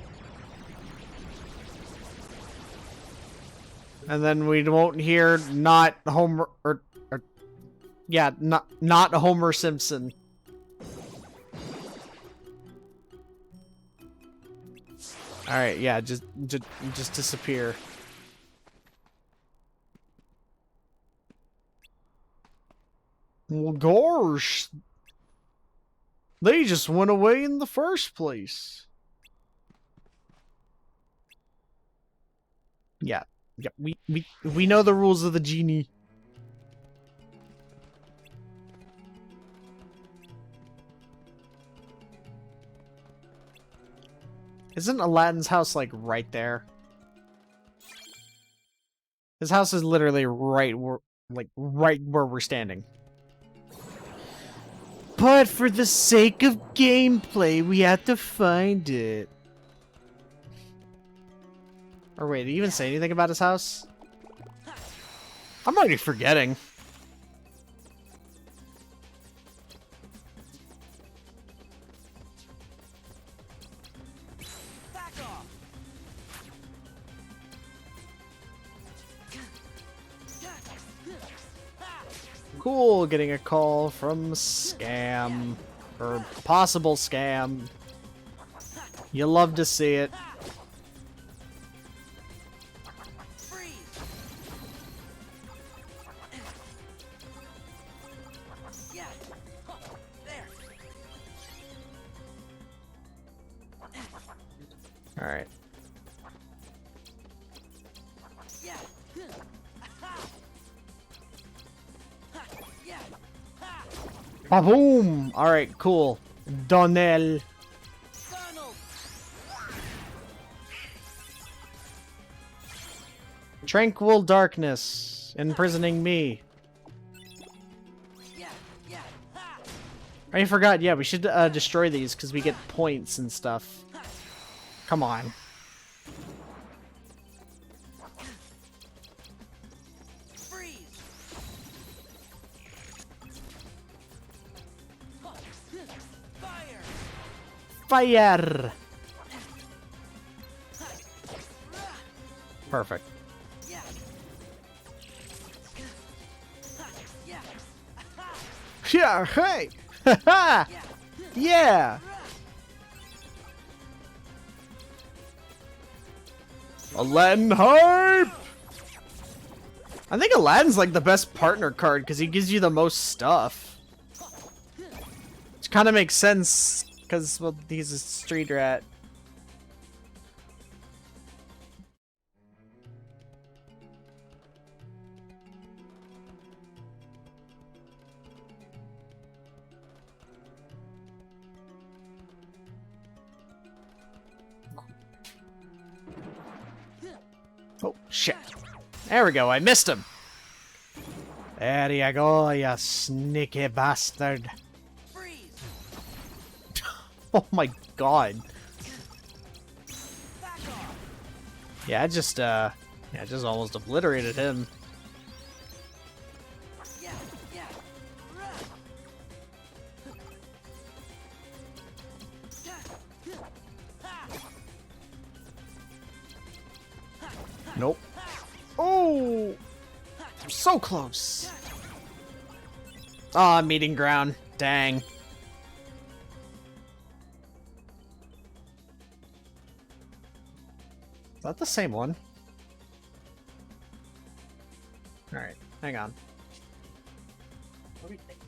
And then we won't hear not Homer or yeah, not Homer Simpson. All right, yeah, just disappear. Well, gosh. They just went away in the first place. Yeah, we know the rules of the genie. Isn't Aladdin's house like right there? His house is literally right where we're standing. But for the sake of gameplay, we have to find it. Or wait, did he even say anything about his house? I'm already forgetting. Cool, getting a call from scam. Or possible scam. You love to see it. Alright. Ba-boom! Alright, cool. Donnell. Tranquil darkness, imprisoning me. I forgot, yeah, we should destroy these because we get points and stuff. Come on. Fire! Perfect. Yeah, hey! Ha yeah! Aladdin hype! I think Aladdin's like the best partner card because he gives you the most stuff. Which kind of makes sense because, well, he's a street rat. Oh, shit. There we go, I missed him. There you go, you sneaky bastard. Oh my god. Yeah, I just almost obliterated him. Nope. Oh! So close. Ah, meeting ground. Dang. Is that the same one? Alright, hang on. What do you think?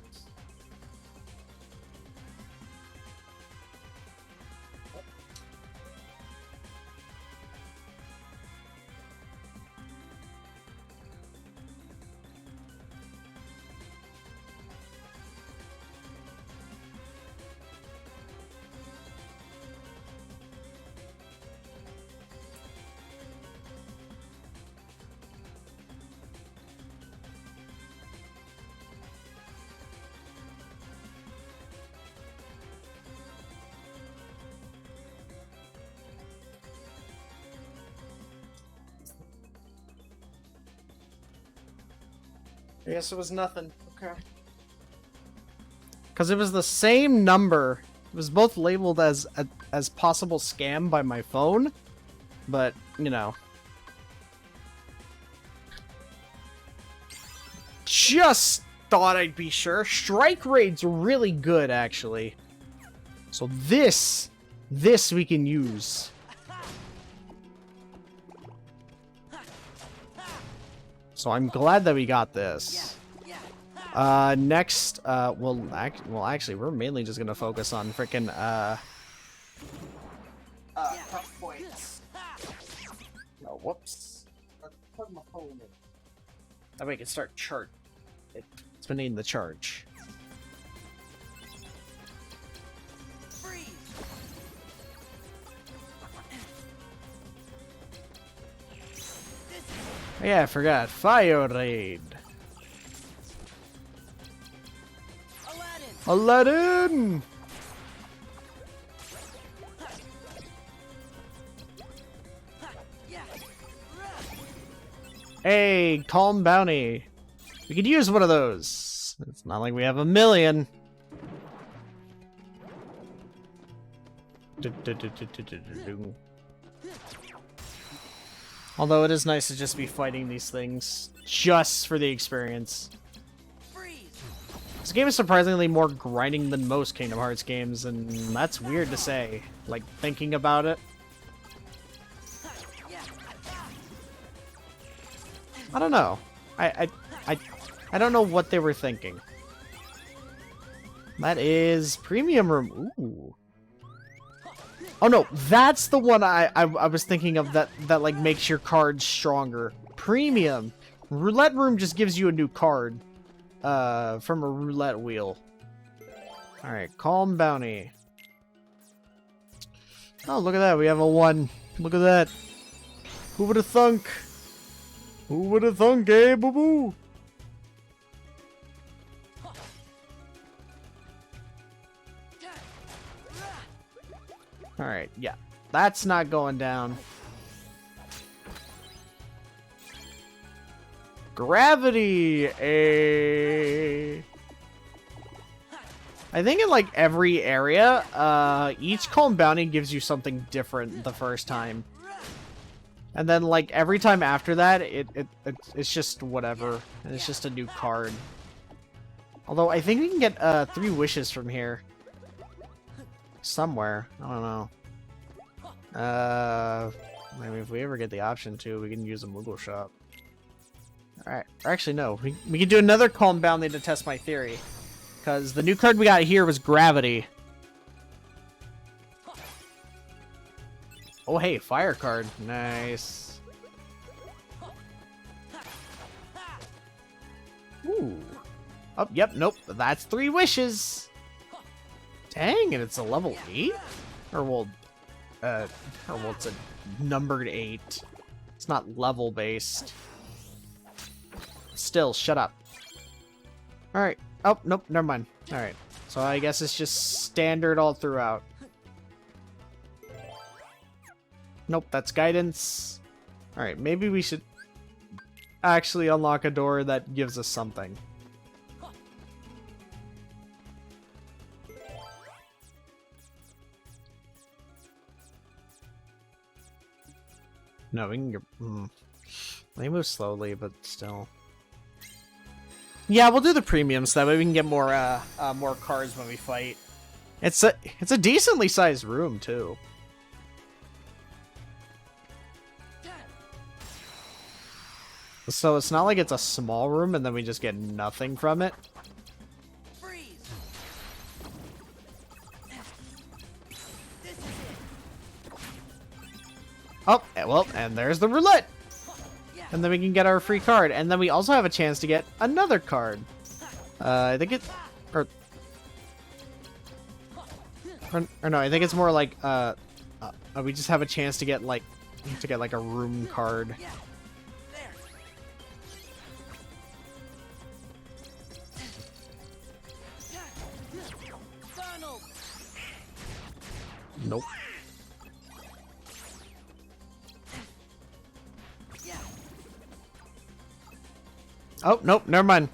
I guess it was nothing. Okay. Because it was the same number. It was both labeled as possible scam by my phone, but, you know. Just thought I'd be sure. Strike rate's really good, actually. So this we can use. So I'm glad that we got this. Next, well, actually, we're mainly just gonna focus on frickin' tough points. No, whoops. Let's plug my phone in. That way I can start chart. It's been needing the charge. Yeah, I forgot. Fire raid. Aladdin! Hey, calm bounty. We could use one of those. It's not like we have a million. Although it is nice to just be fighting these things just for the experience. Freeze. This game is surprisingly more grinding than most Kingdom Hearts games, and that's weird to say, like, thinking about it. I don't know. I don't know what they were thinking. That is premium room. Ooh. Oh no, that's the one I was thinking of that like makes your cards stronger. Premium. Roulette room just gives you a new card from a roulette wheel. All right, calm bounty. Oh, look at that. We have a 1. Look at that. Who would have thunk? Who would have thunk, eh, boo-boo? Alright, yeah. That's not going down. Gravity! I think in, like, every area, each calm bounty gives you something different the first time. And then, like, every time after that, it's just whatever. And it's just a new card. Although, I think we can get 3 wishes from here. Somewhere. I don't know. Maybe if we ever get the option to, we can use a Moogle shop. Alright. Actually, no. We can do another calm bounty to test my theory. Because the new card we got here was Gravity. Oh, hey, fire card. Nice. Ooh. Oh, yep, nope. That's 3 wishes. Dang, and it's a level 8? Or well, it's a numbered 8. It's not level based. Still, shut up. Alright. Oh, nope, never mind. Alright. So I guess it's just standard all throughout. Nope, that's guidance. Alright, maybe we should actually unlock a door that gives us something. No, we can get... They move slowly, but still. Yeah, we'll do the premium so that way we can get more more cards when we fight. It's a decently sized room too. So it's not like it's a small room and then we just get nothing from it. Oh, well, and there's the roulette. And then we can get our free card. And then we also have a chance to get another card. I think it... Or no, I think it's more like, we just have a chance to get, like a room card. Nope. Oh, nope, never mind.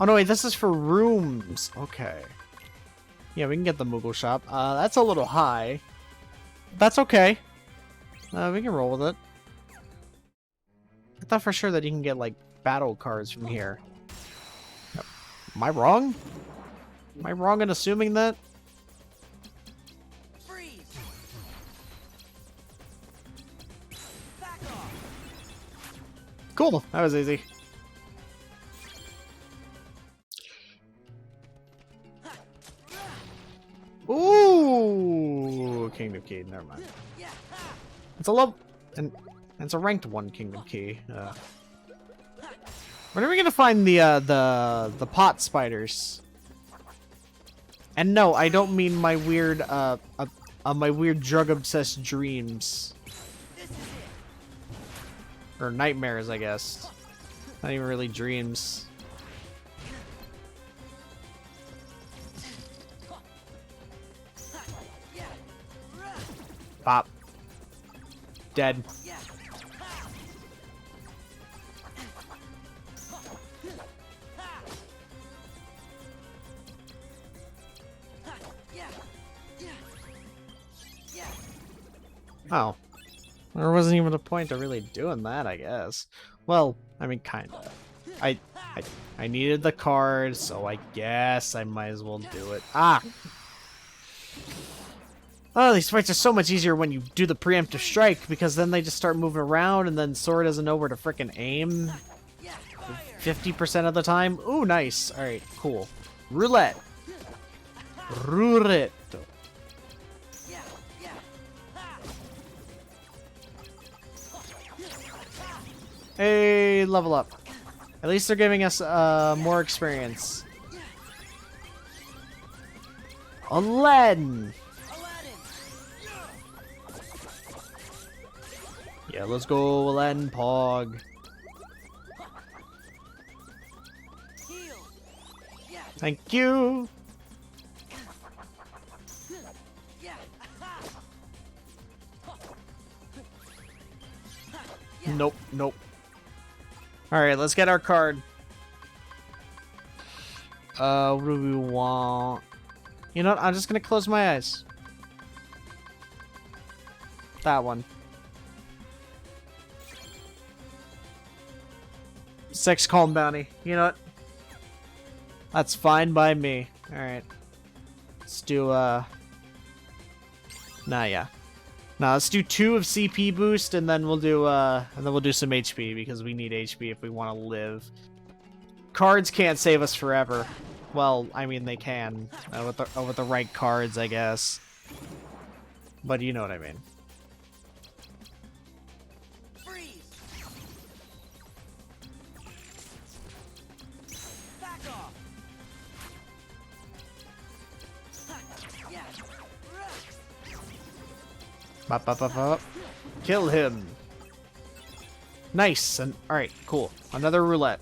Oh, no, wait, this is for rooms. Okay. Yeah, we can get the Moogle shop. That's a little high. That's okay. We can roll with it. I thought for sure that you can get, like, battle cards from here. Am I wrong? Am I wrong in assuming that? Cool, that was easy. Ooh, Kingdom Key. Never mind. It's a low, and it's a ranked 1 Kingdom Key. When are we gonna find the pot spiders? And no, I don't mean my weird my weird drug obsessed dreams. Or nightmares, I guess. Not even really dreams. Pop. Dead. Oh. There wasn't even a point to really doing that, I guess. Well, I mean, kinda. I needed the card, so I guess I might as well do it. Ah! Oh, these fights are so much easier when you do the preemptive strike, because then they just start moving around, and then Sora doesn't know where to frickin' aim 50% of the time. Ooh, nice. Alright, cool. Roulette. Roulette. Hey, level up. At least they're giving us more experience. Aladdin. Yeah, let's go, Aladdin Pog. Thank you. Nope, nope. Alright, let's get our card. What do we want? You know what? I'm just gonna close my eyes. That one. 6 calm bounty. You know what? That's fine by me. Alright. Let's do, Nah, yeah. Nah, let's do 2 of CP boost, and then we'll do, some HP, because we need HP if we want to live. Cards can't save us forever. Well, I mean, they can. With the right cards, I guess. But you know what I mean. Bop, bop, bop, bop. Kill him. Nice. And all right, cool. Another roulette.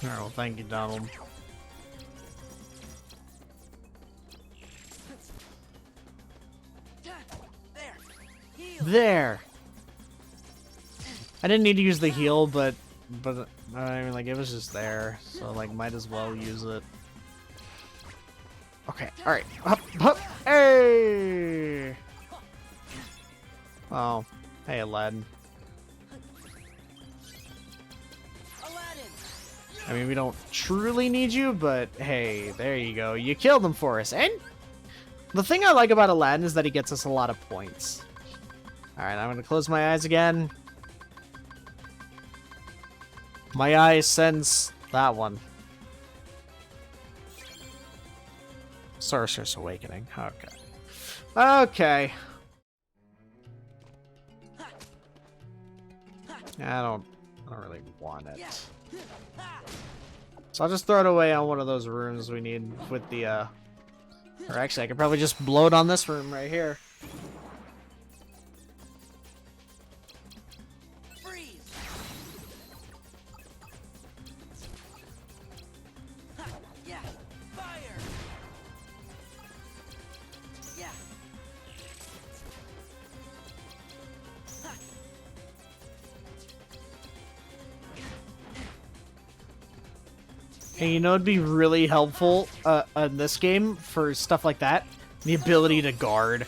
All right, well, thank you, Donald. There. I didn't need to use the heal, but I mean, like, it was just there, so, like, might as well use it. Okay, alright. Up, up, hey! Oh, hey, Aladdin. I mean, we don't truly need you, but hey, there you go. You killed him for us. And the thing I like about Aladdin is that he gets us a lot of points. Alright, I'm gonna close my eyes again. My eyes sense that one. Sorcerer's Awakening. Okay. Okay. I don't really want it. So I'll just throw it away on one of those rooms we need with the, or actually I could probably just blow it on this room right here. And you know it'd be really helpful in this game for stuff like that? The ability to guard.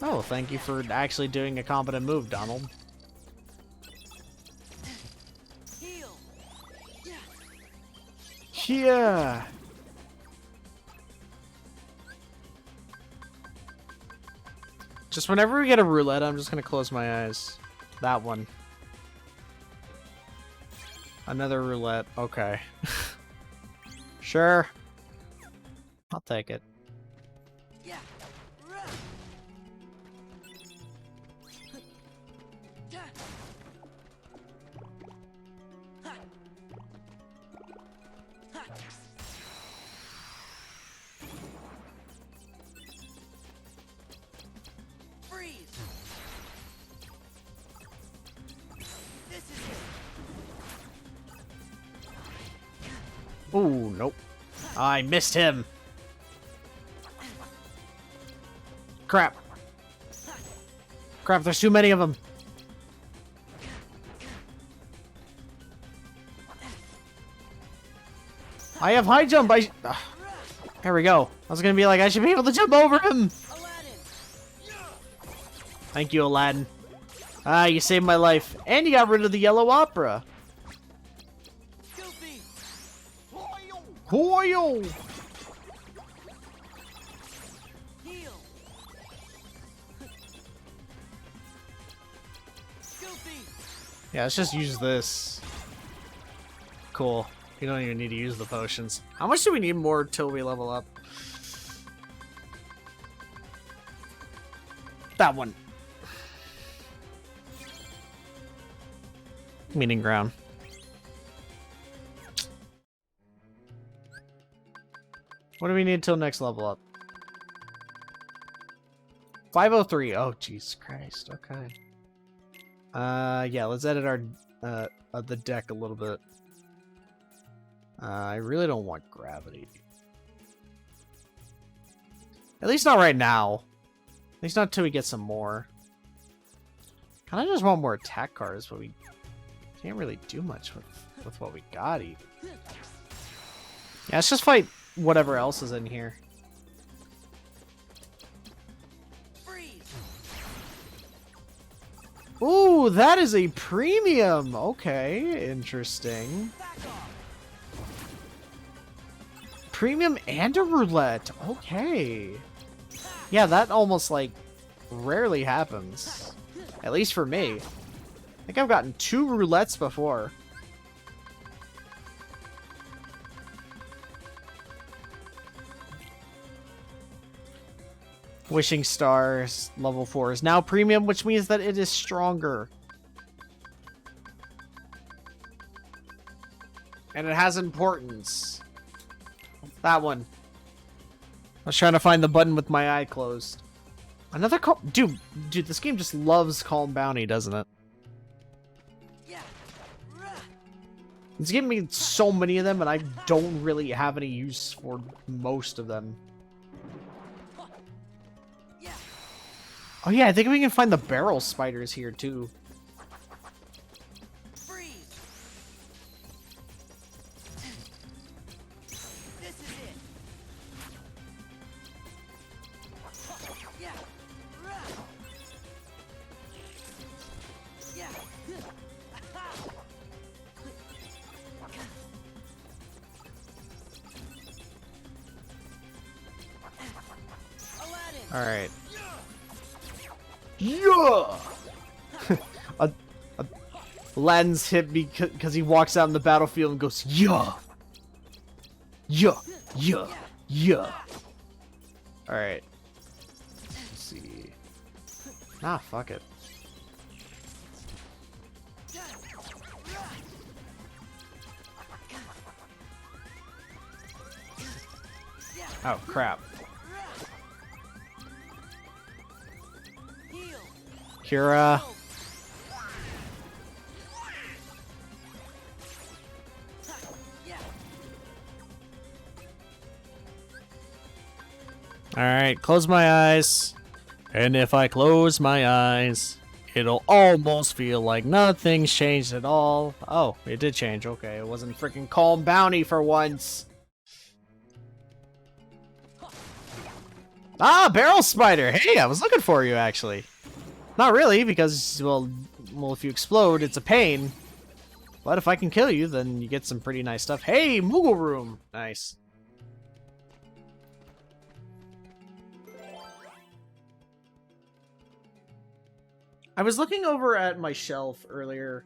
Oh, thank you for actually doing a competent move, Donald. Yeah. Just whenever we get a roulette, I'm just gonna close my eyes. That one. Another roulette. Okay. Sure. I'll take it. Ooh, nope. I missed him. Crap. Crap, there's too many of them. I have high jump. There we go. I was gonna be like, I should be able to jump over him. Thank you, Aladdin. Ah, you saved my life. And you got rid of the yellow opera. Hoyo! Yeah, let's just use this. Cool. You don't even need to use the potions. How much do we need more till we level up? That one. Meeting ground. What do we need till next level up? 503. Oh, Jesus Christ. Okay. Yeah, let's edit our the deck a little bit. I really don't want gravity. At least not right now. At least not until we get some more. Kinda just want more attack cards, but we can't really do much with what we got even. Yeah, let's just fight whatever else is in here. Ooh, that is a premium. Okay, interesting. Premium and a roulette. Okay. Yeah, that almost like rarely happens. At least for me. I think I've gotten 2 roulettes before. Wishing Stars level 4 is now premium, which means that it is stronger. And it has importance. That one. I was trying to find the button with my eye closed. Another call. Dude, this game just loves Calm Bounty, doesn't it? It's giving me so many of them, and I don't really have any use for most of them. Oh yeah, I think we can find the barrel spiders here too. All right. Yeah. Aladdin's hit me because he walks out in the battlefield and goes, yeah. Yeah. Yeah. Yeah. All right. Let's see. Ah, fuck it. Oh, crap. Kira. Alright, close my eyes. And if I close my eyes, it'll almost feel like nothing's changed at all. Oh, it did change. Okay, it wasn't freaking Calm Bounty for once. Ah, Barrel Spider! Hey, I was looking for you, actually. Not really, because, well, if you explode, it's a pain. But if I can kill you, then you get some pretty nice stuff. Hey, Moogle Room! Nice. I was looking over at my shelf earlier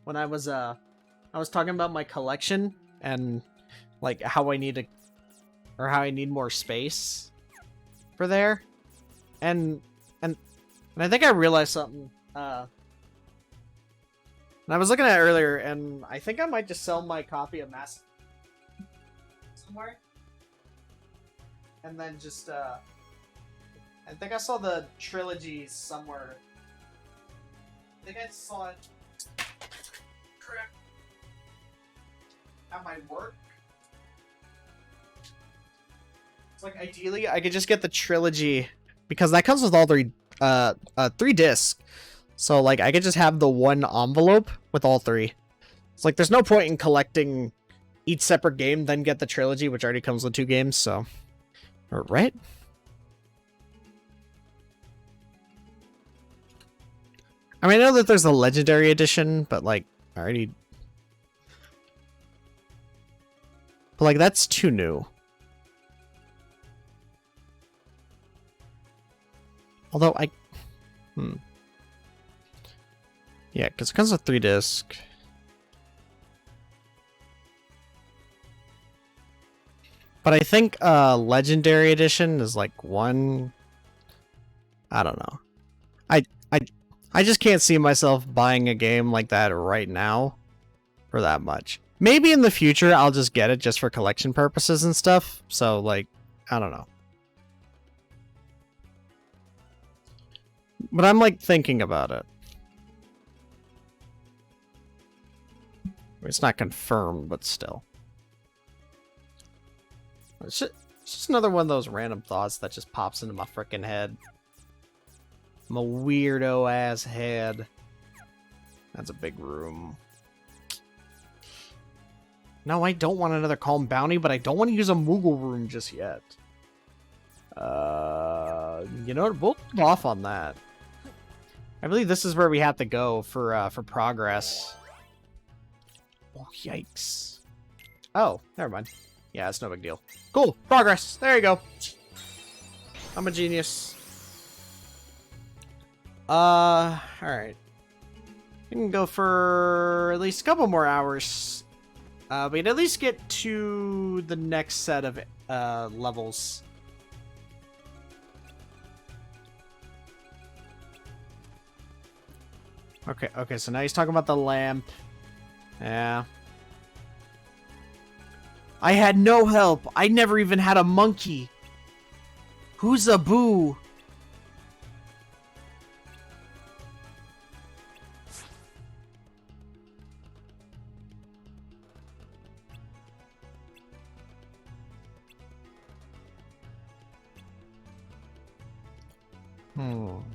when I was talking about my collection and, like, how I need more space for there. And I think I realized something. And I was looking at it earlier, and I think I might just sell my copy of Mass somewhere. And then just, I think I saw the trilogy somewhere. I think I saw it at my work. It's like, ideally, I could just get the trilogy, because that comes with all 3 discs. So, like, I could just have the one envelope with all 3. It's like, there's no point in collecting each separate game, then get the trilogy, which already comes with 2 games, so... Right? I mean, I know that there's a Legendary Edition, but, like, I already... But, like, that's too new. Although, Yeah, because it comes with 3 disc. But I think Legendary Edition is like 1... I don't know. I just can't see myself buying a game like that right now for that much. Maybe in the future I'll just get it just for collection purposes and stuff. So, like, I don't know. But I'm, like, thinking about it. It's not confirmed, but still. It's just another one of those random thoughts that just pops into my frickin' head. My weirdo-ass head. That's a big room. No, I don't want another Calm Bounty, but I don't want to use a Moogle room just yet. You know what? We'll hold off on that. I believe this is where we have to go for progress. Oh, yikes. Oh, never mind. Yeah, it's no big deal. Cool, progress. There you go. I'm a genius. Alright. We can go for at least a couple more hours. We can at least get to the next set of levels. Okay, so now he's talking about the lamp. Yeah. I had no help. I never even had a monkey. Who's a boo?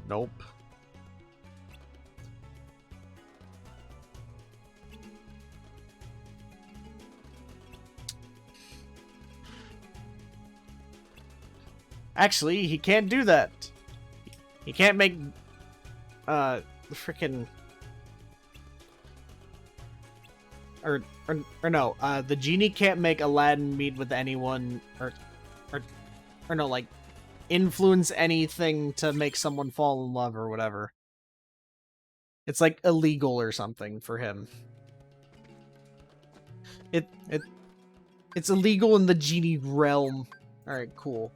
Nope. Actually, he can't do that. He can't make the frickin' or no, the genie can't make Aladdin meet with anyone or no, like influence anything to make someone fall in love or whatever. It's like illegal or something for him. It's illegal in the genie realm. All right, cool.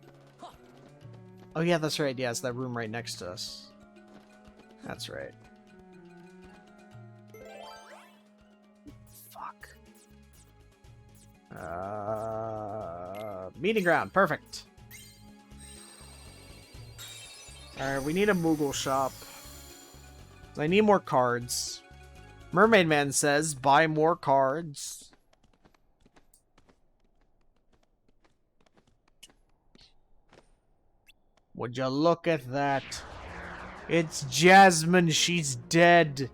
Oh yeah, that's right. Yeah, it's that room right next to us. That's right. Fuck. Meeting ground. Perfect. Alright, we need a Moogle shop. I need more cards. Mermaid Man says, buy more cards. Would you look at that? It's Jasmine, she's dead.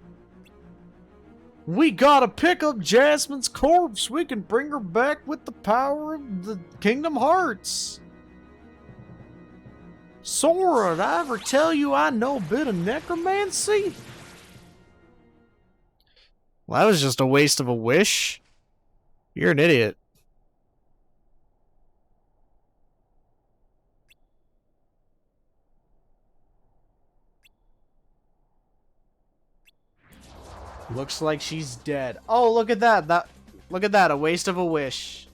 We gotta pick up Jasmine's corpse. We can bring her back with the power of the Kingdom Hearts. Sora, did I ever tell you I know a bit of necromancy? Well, that was just a waste of a wish. You're an idiot. Looks like she's dead. Oh, look at that. Look at that. A waste of a wish.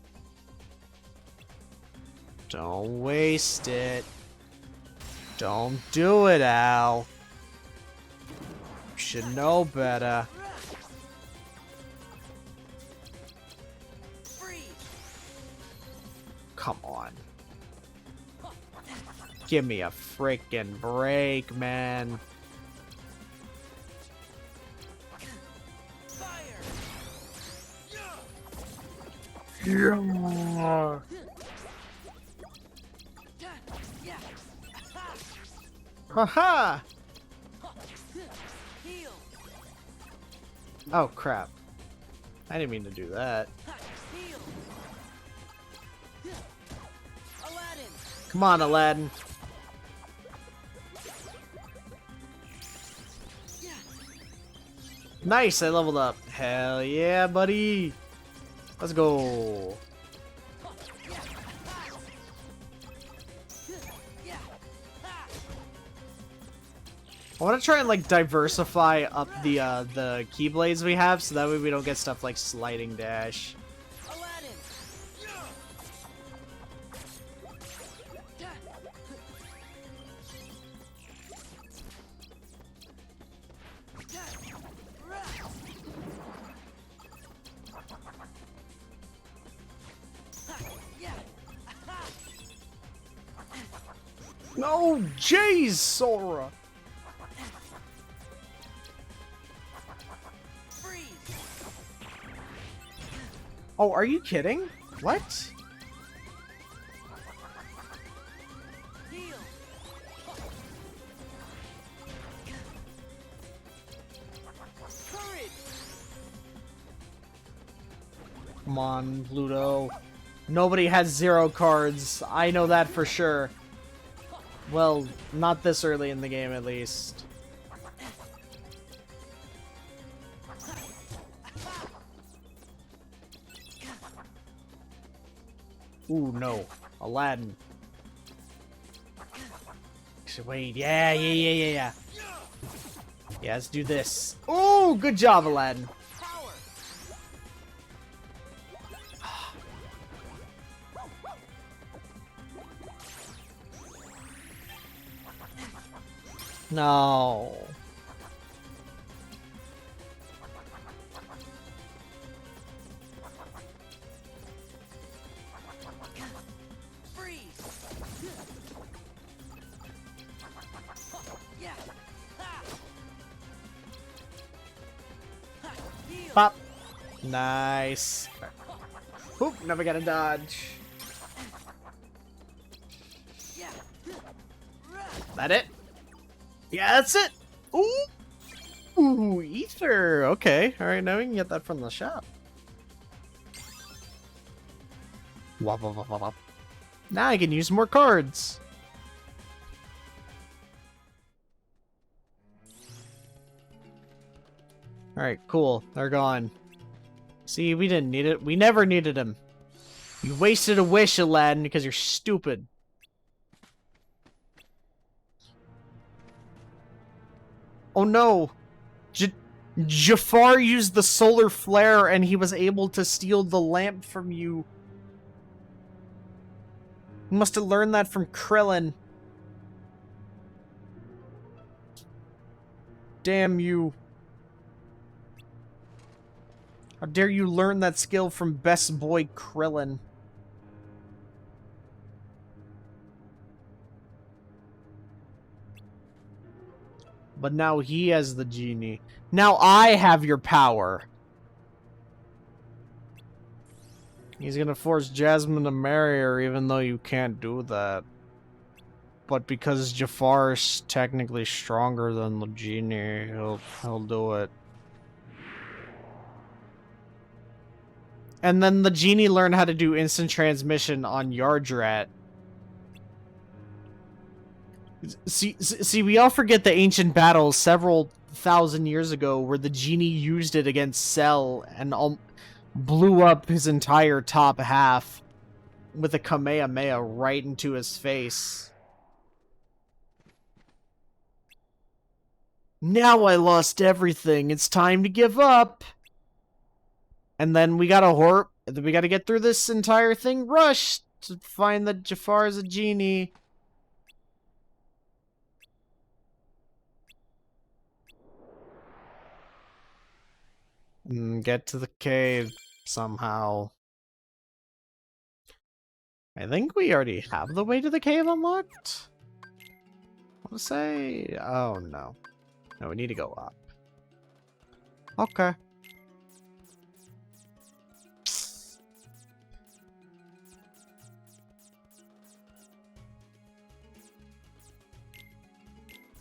Don't waste it. Don't do it, Al. You should know better. Come on. Give me a freaking break, man. Yeah. Haha! Oh crap. I didn't mean to do that. Come on, Aladdin. Nice, I leveled up. Hell yeah, buddy. Let's go. I want to try and like diversify up the keyblades we have, so that way we don't get stuff like sliding dash. No, jeez, Sora. Oh, are you kidding? What? Come on, Pluto. Nobody has 0 cards. I know that for sure. Well, not this early in the game, at least. Ooh, no. Aladdin. Wait, yeah. Yeah, let's do this. Ooh, good job, Aladdin. No. Pop. Nice. Oop, never got a dodge. That it? Yeah, that's it. Ooh, ether. Okay, all right. Now we can get that from the shop. Wop, wop, wop, wop, wop. Now I can use more cards. All right, cool. They're gone. See, we didn't need it. We never needed him. You wasted a wish, Aladdin, because you're stupid. Oh no! Jafar used the solar flare and he was able to steal the lamp from you. You must have learned that from Krillin. Damn you. How dare you learn that skill from best boy Krillin. But now he has the genie. Now I have your power. He's gonna force Jasmine to marry her even though you can't do that. But because Jafar is technically stronger than the genie, he'll do it. And then the genie learned how to do instant transmission on Yardrat. See, we all forget the ancient battles several thousand years ago where the genie used it against Cell and blew up his entire top half with a Kamehameha right into his face. Now I lost everything. It's time to give up. And then we gotta get through this entire thing rushed to find that Jafar is a genie. Get to the cave somehow. I think we already have the way to the cave unlocked. I want to say, oh no. No, we need to go up. Okay.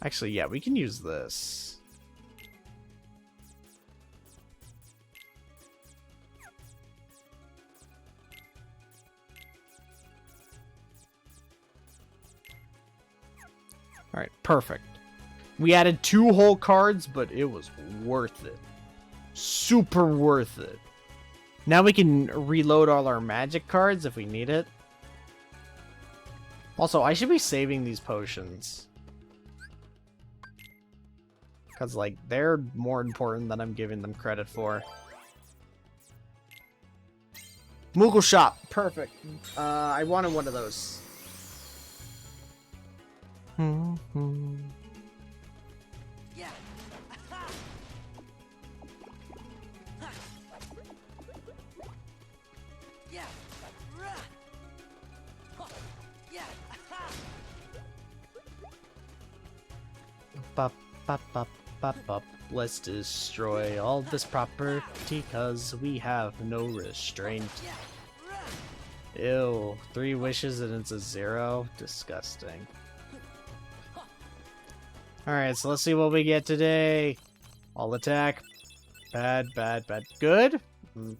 Actually, yeah, we can use this. Alright, perfect. We added 2 whole cards, but it was worth it. Super worth it. Now we can reload all our magic cards if we need it. Also, I should be saving these potions. Because, like, they're more important than I'm giving them credit for. Moogle Shop. Perfect. I wanted one of those. Yeah. Yeah. Yeah. Bop, bop, bop, bop, bop. Let's destroy all this property cause we have no restraint. Ew, 3 wishes and it's a 0? Disgusting. Alright, so let's see what we get today. All attack. Bad, bad, bad. Good?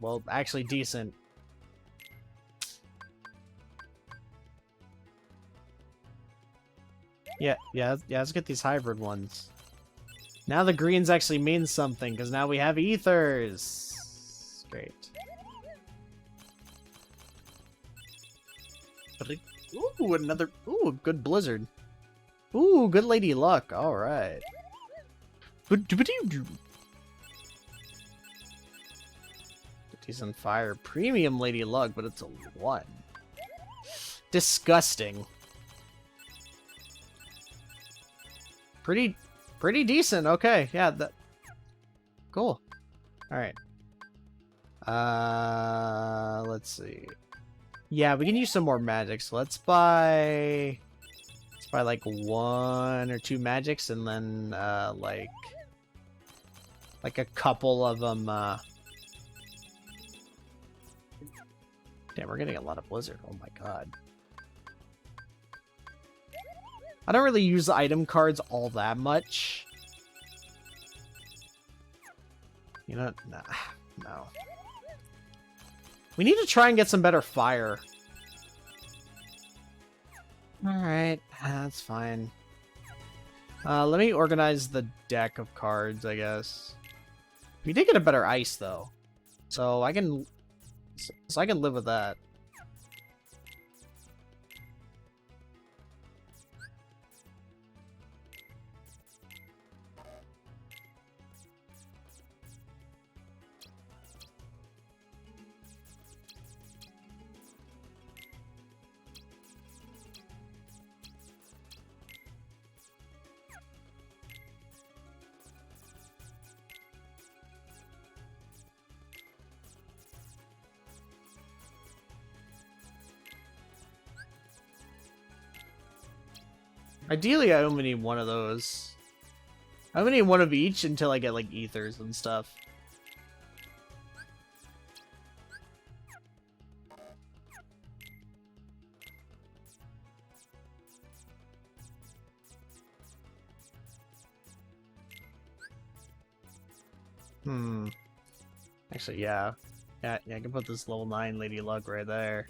Well, actually decent. Yeah, let's get these hybrid ones. Now the greens actually mean something, because now we have ethers. Great. Ooh, another... Ooh, good blizzard. Ooh, good lady luck. Alright. Decent fire. Premium lady luck, but it's a 1. Disgusting. Pretty decent. Okay, yeah, that... Cool. Alright. Let's see. Yeah, we can use some more magic, so let's buy like 1 or 2 magics, and then, like a couple of them, Damn, we're getting a lot of blizzard. Oh my god. I don't really use the item cards all that much. You know, nah, no. We need to try and get some better fire. Alright, that's fine. Let me organize the deck of cards, I guess. We did get a better ice, though. So I can live with that. Ideally, I only need 1 of those. I only need 1 of each until I get, like, ethers and stuff. Actually, yeah. Yeah, I can put this level 9 Lady Luck right there.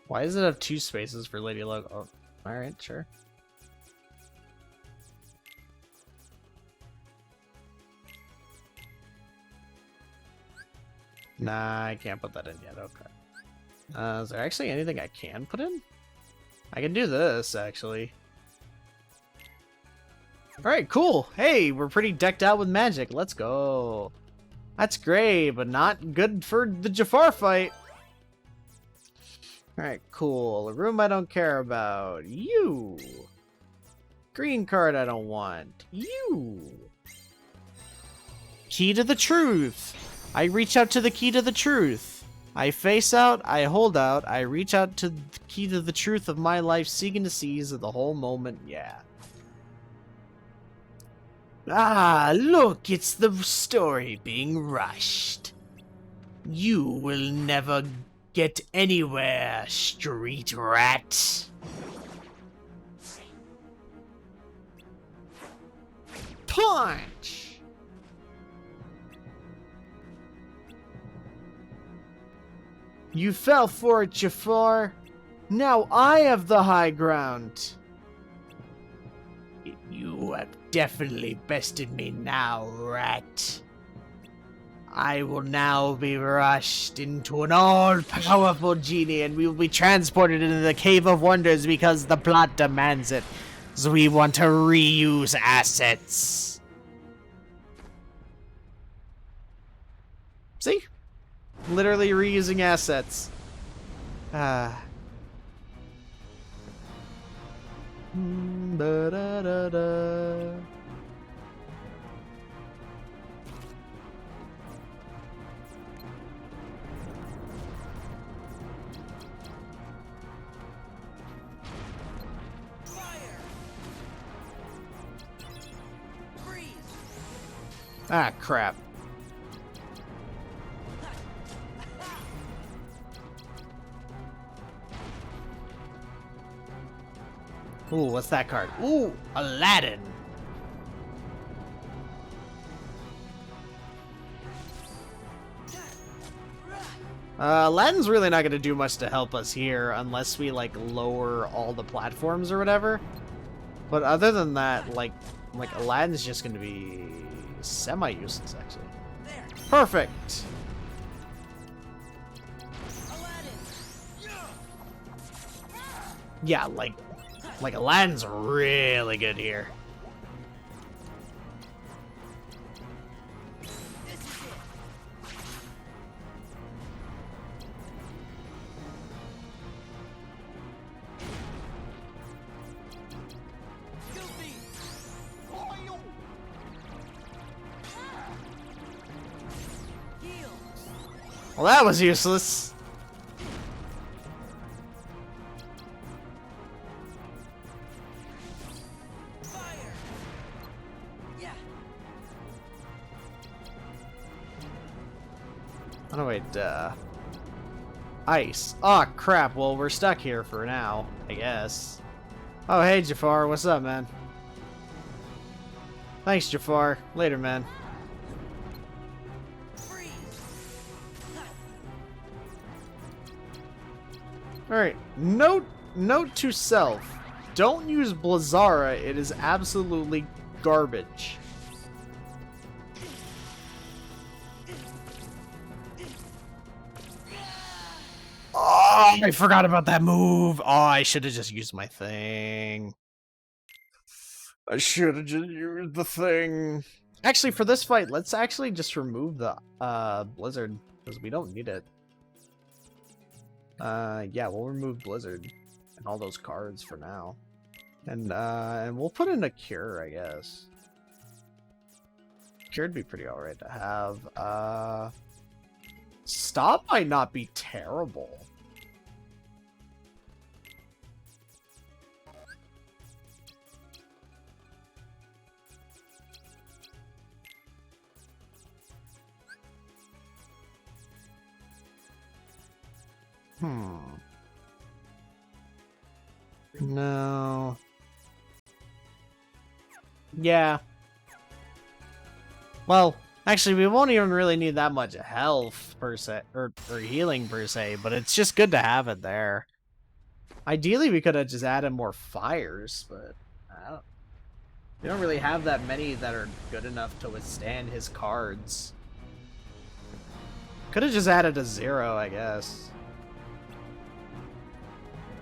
Why does it have 2 spaces for Lady Luck? Oh, alright, sure. Nah, I can't put that in yet, okay. Is there actually anything I can put in? I can do this, actually. Alright, cool. Hey, we're pretty decked out with magic. Let's go. That's great, but not good for the Jafar fight. Alright, cool. A room I don't care about. You. Green card I don't want. You. Key to the truth. I reach out to the key to the truth. I face out, I hold out, I reach out to the key to the truth of my life, seeking to seize the whole moment, yeah. Ah, look, it's the story being rushed. You will never get anywhere, street rat. Punch! You fell for it, Jafar. Now I have the high ground. You have definitely bested me now, rat. I will now be rushed into an all-powerful genie, and we will be transported into the Cave of Wonders because the plot demands it. So we want to reuse assets. See? Literally reusing assets. Da-da-da-da. Ah, crap. Ooh, what's that card? Ooh, Aladdin. Aladdin's really not going to do much to help us here unless we, like, lower all the platforms or whatever. But other than that, like Aladdin's just going to be semi-useless, actually. Perfect! Yeah, like Aladdin's really good here. Well, that was useless. Oh, wait, ice. Oh, crap. Well, we're stuck here for now, I guess. Oh, hey, Jafar. What's up, man? Thanks, Jafar. Later, man. Alright, note to self. Don't use Blazara, it is absolutely garbage. Oh, I forgot about that move. Oh, I should have just used my thing. I should have just used the thing. Actually, for this fight, let's actually just remove the Blizzard, because we don't need it. Yeah, we'll remove Blizzard and all those cards for now. And we'll put in a Cure, I guess. Cure'd be pretty alright to have. Stop might not be terrible. No. Yeah. Well, actually, we won't even really need that much health per se, or healing per se, but it's just good to have it there. Ideally, we could have just added more fires, but we don't really have that many that are good enough to withstand his cards. Could have just added a 0, I guess.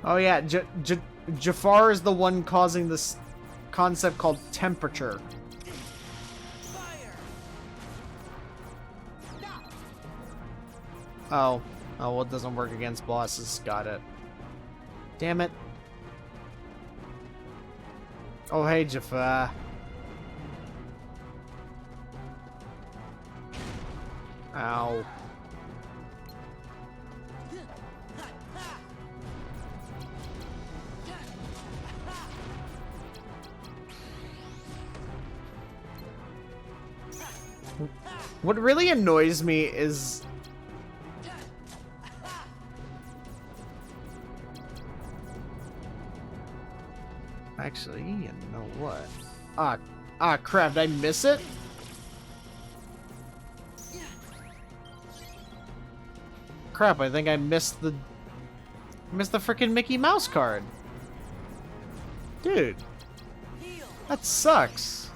Oh yeah, Jafar is the one causing this concept called temperature. Oh, well, it doesn't work against bosses. Got it. Damn it. Oh, hey, Jafar. Ow. What really annoys me is... Actually, you know what? Ah, crap, did I miss it? crap, I think I missed the freaking Mickey Mouse card. Dude. That sucks.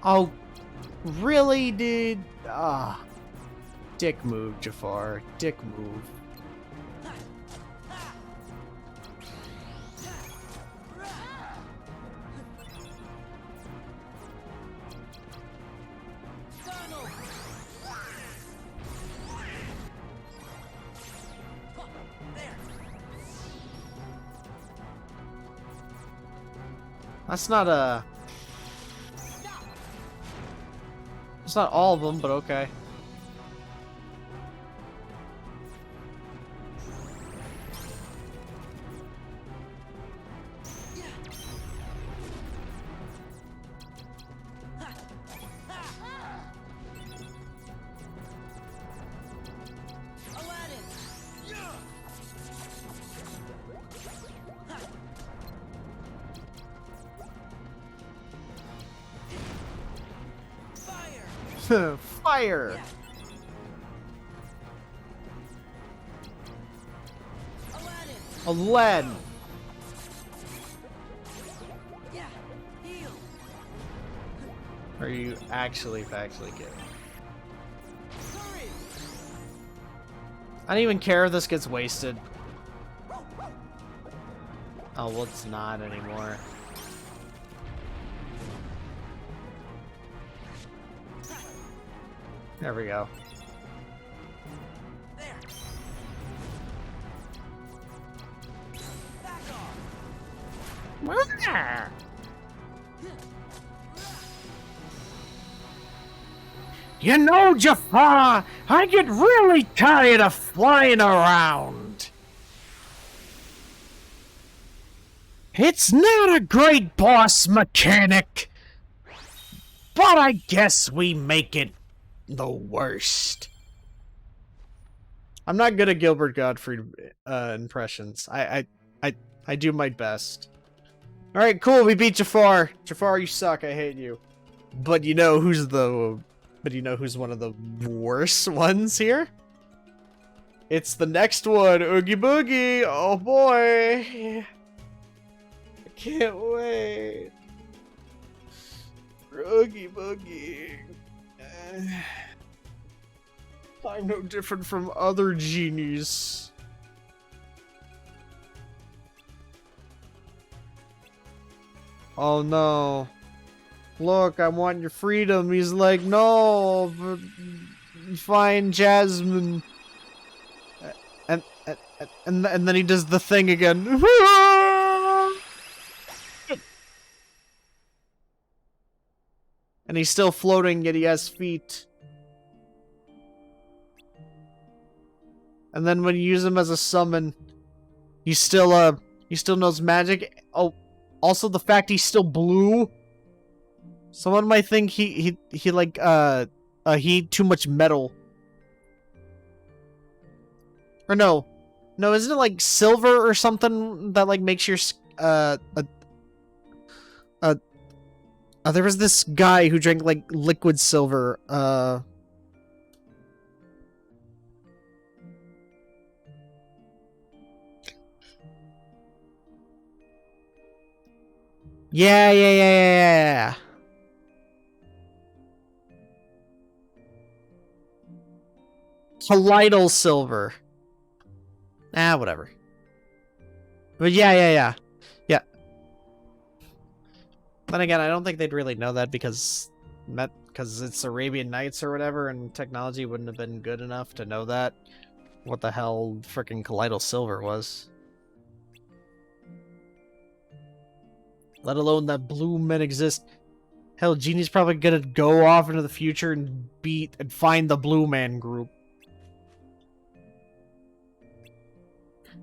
Oh, really, dude? Ah. Dick move, Jafar. Dick move. That's not a... It's not all of them, but okay. Fire! Aladdin! Are you actually kidding? I don't even care if this gets wasted. Oh, well, it's not anymore. There we go. There. Back off. You know, Jafar, I get really tired of flying around. It's not a great boss mechanic, but I guess we make it the worst. I'm not good at Gilbert Gottfried impressions. I do my best. All right, cool. We beat Jafar. Jafar, you suck. I hate you. But you know who's one of the worst ones here? It's the next one, Oogie Boogie. Oh boy. I can't wait. For Oogie Boogie. I'm no different from other genies. Oh no. Look, I want your freedom. He's like, no, fine, Jasmine. And then he does the thing again. And he's still floating, yet he has feet. And then when you use him as a summon, he still knows magic. Oh, also the fact he's still blue. Someone might think he ate too much metal. Or no, isn't it like silver or something that like makes your there was this guy who drank like liquid silver. Yeah. Colloidal silver. Ah, whatever. But yeah. Then again, I don't think they'd really know that because it's Arabian Nights or whatever, and technology wouldn't have been good enough to know that. What the hell frickin' colloidal silver was. Let alone that blue men exist. Hell, Genie's probably gonna go off into the future and find the Blue Man Group.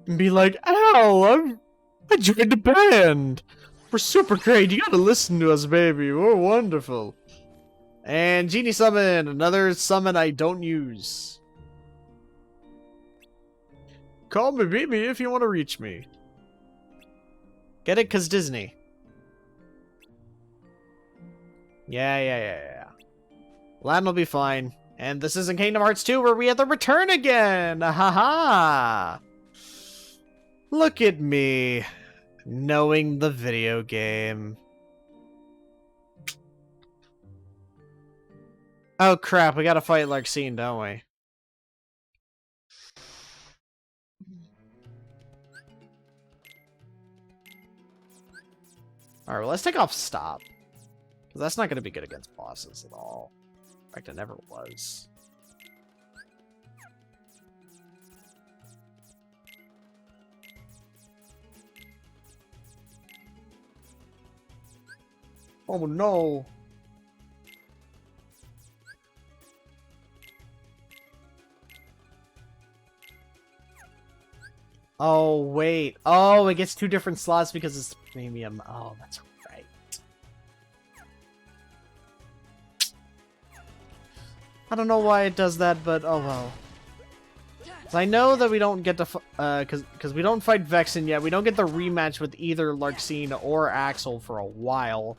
And be like, ow, I joined a band. We're super great. You gotta listen to us, baby. We're wonderful. And Genie Summon. Another summon I don't use. Call me, beat me if you want to reach me. Get it? 'Cause Disney. Yeah. Aladdin will be fine. And this isn't Kingdom Hearts 2 where we have to return again! Haha! Look at me, knowing the video game. Oh crap, we gotta fight Larxene, don't we? Alright, well, let's take off stop. Because that's not gonna be good against bosses at all. In fact, it never was. Oh no! Oh, wait. Oh, it gets 2 different slots because it's premium. Oh, that's right. I don't know why it does that, but oh well. I know that we don't get to, because we don't fight Vexen yet. We don't get the rematch with either Larxene or Axel for a while.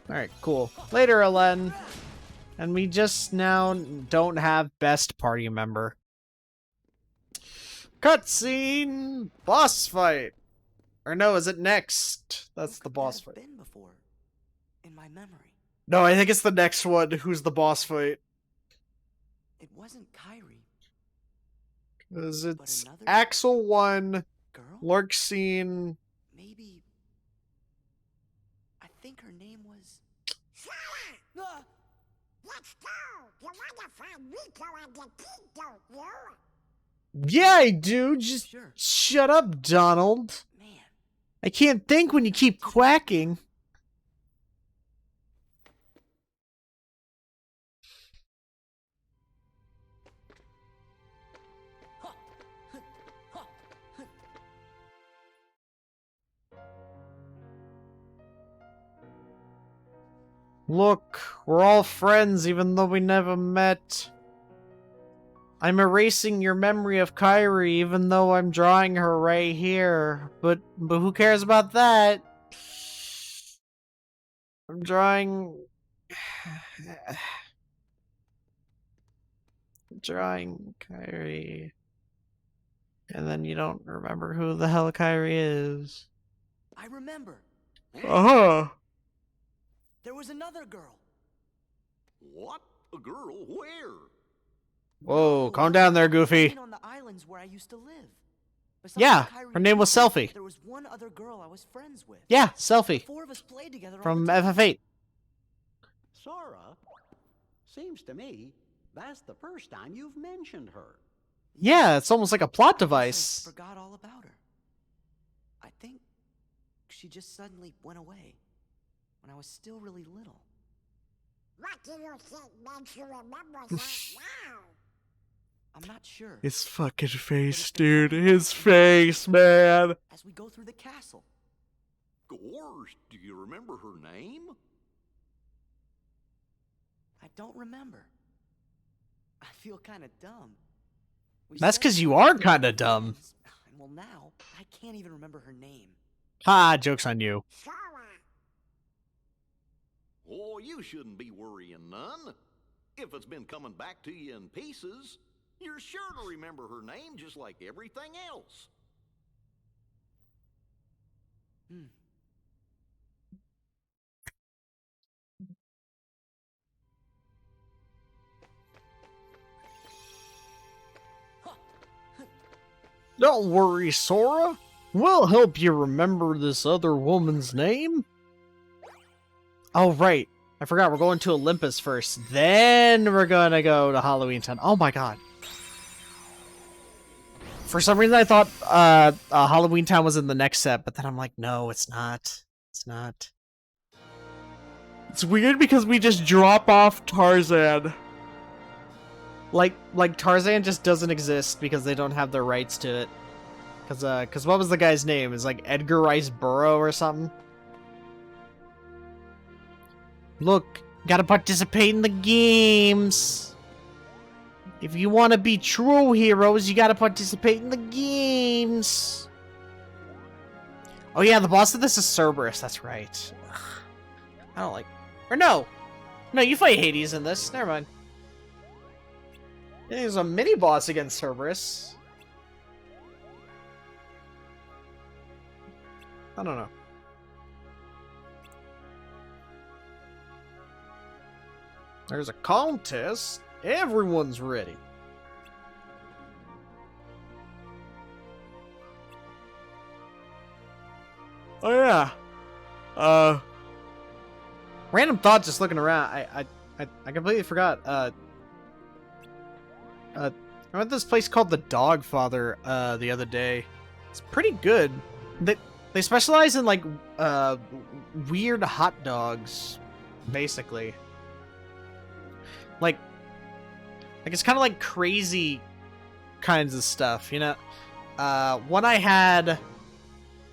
Alright, cool. Later, Aladdin. And we just now don't have best party member. Cutscene! Boss fight! Or no, is it next? That's the boss fight. Been before, in my memory. No, I think it's the next one. Who's the boss fight? It wasn't Kyrie. Because it's another Axel 1, girl? Larxene. Maybe. I think her name was. Sarah! Ah! Let's go! You wanna find Rico and the kid, don't you? Yeah, I do. Just Sure. shut up, Donald. Man. I can't think when you keep quacking. Look, we're all friends even though we never met. I'm erasing your memory of Kyrie even though I'm drawing her right here. But who cares about that? I'm drawing... drawing Kyrie. And then you don't remember who the hell Kyrie is. I remember. Uh-huh. There was another girl. What? A girl? Where? Whoa, calm down there, Goofy. On the islands where I used to live. Besides Yeah, Kyrie her name was and Selfie. There was one other girl I was friends with. Yeah, Selfie. 4 of us played together all From the time. FF8. Sora? Seems to me that's the first time you've mentioned her. Yeah, it's almost like a plot I device. forgot all about her. I think she just suddenly went away when I was still really little. What do you think makes you remember that now? I'm not sure. His fucking face, dude. His face, man. As we go through the castle. Gorsh, do you remember her name? I don't remember. I feel kind of dumb. We That's said 'cause you we are were kinda dumb. friends, and well, now I can't even remember her name. Ha, joke's on you. Sora! Oh, you shouldn't be worrying none. If it's been coming back to you in pieces, you're sure to remember her name just like everything else. Don't worry, Sora. We'll help you remember this other woman's name. Oh, right. I forgot, we're going to Olympus first. Then we're gonna go to Halloween Town. Oh my god. For some reason I thought Halloween Town was in the next set, but then I'm like, no, it's not. It's not. It's weird because we just drop off Tarzan. Like Tarzan just doesn't exist because they don't have the rights to it. Cause what was the guy's name? It's like Edgar Rice Burroughs or something. Look, gotta participate in the games. If you want to be true heroes, you gotta participate in the games. Oh yeah, the boss of this is Cerberus, that's right. Ugh. I don't like... Or no! No, you fight Hades in this, never mind. There's a mini-boss against Cerberus. I don't know. There's a contest. Everyone's ready. Oh yeah. Random thought just looking around. I completely forgot. I went to this place called the Dogfather the other day. It's pretty good. They specialize in like weird hot dogs, basically. Like it's kind of like crazy kinds of stuff, you know. One I had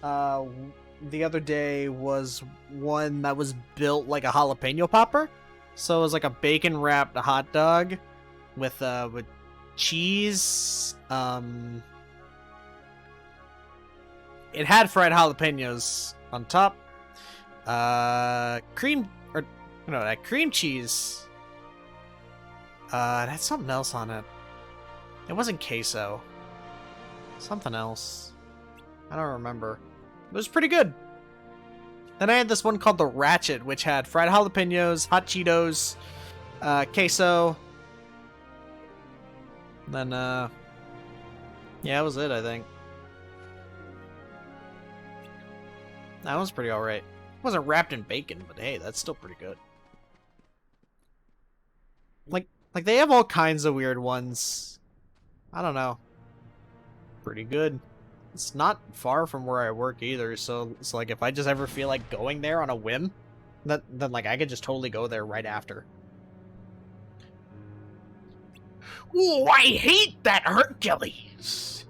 the other day was one that was built like a jalapeno popper, so it was like a bacon wrapped hot dog with cheese. It had fried jalapenos on top, cream cheese. It had something else on it. It wasn't queso. Something else. I don't remember. It was pretty good. Then I had this one called the Ratchet, which had fried jalapenos, hot Cheetos, queso. Then, yeah, that was it, I think. That was pretty alright. It wasn't wrapped in bacon, but hey, that's still pretty good. Like they have all kinds of weird ones. I don't know. Pretty good. It's not far from where I work either, so it's like if I just ever feel like going there on a whim, then like I could just totally go there right after. Ooh, I hate that Hercules!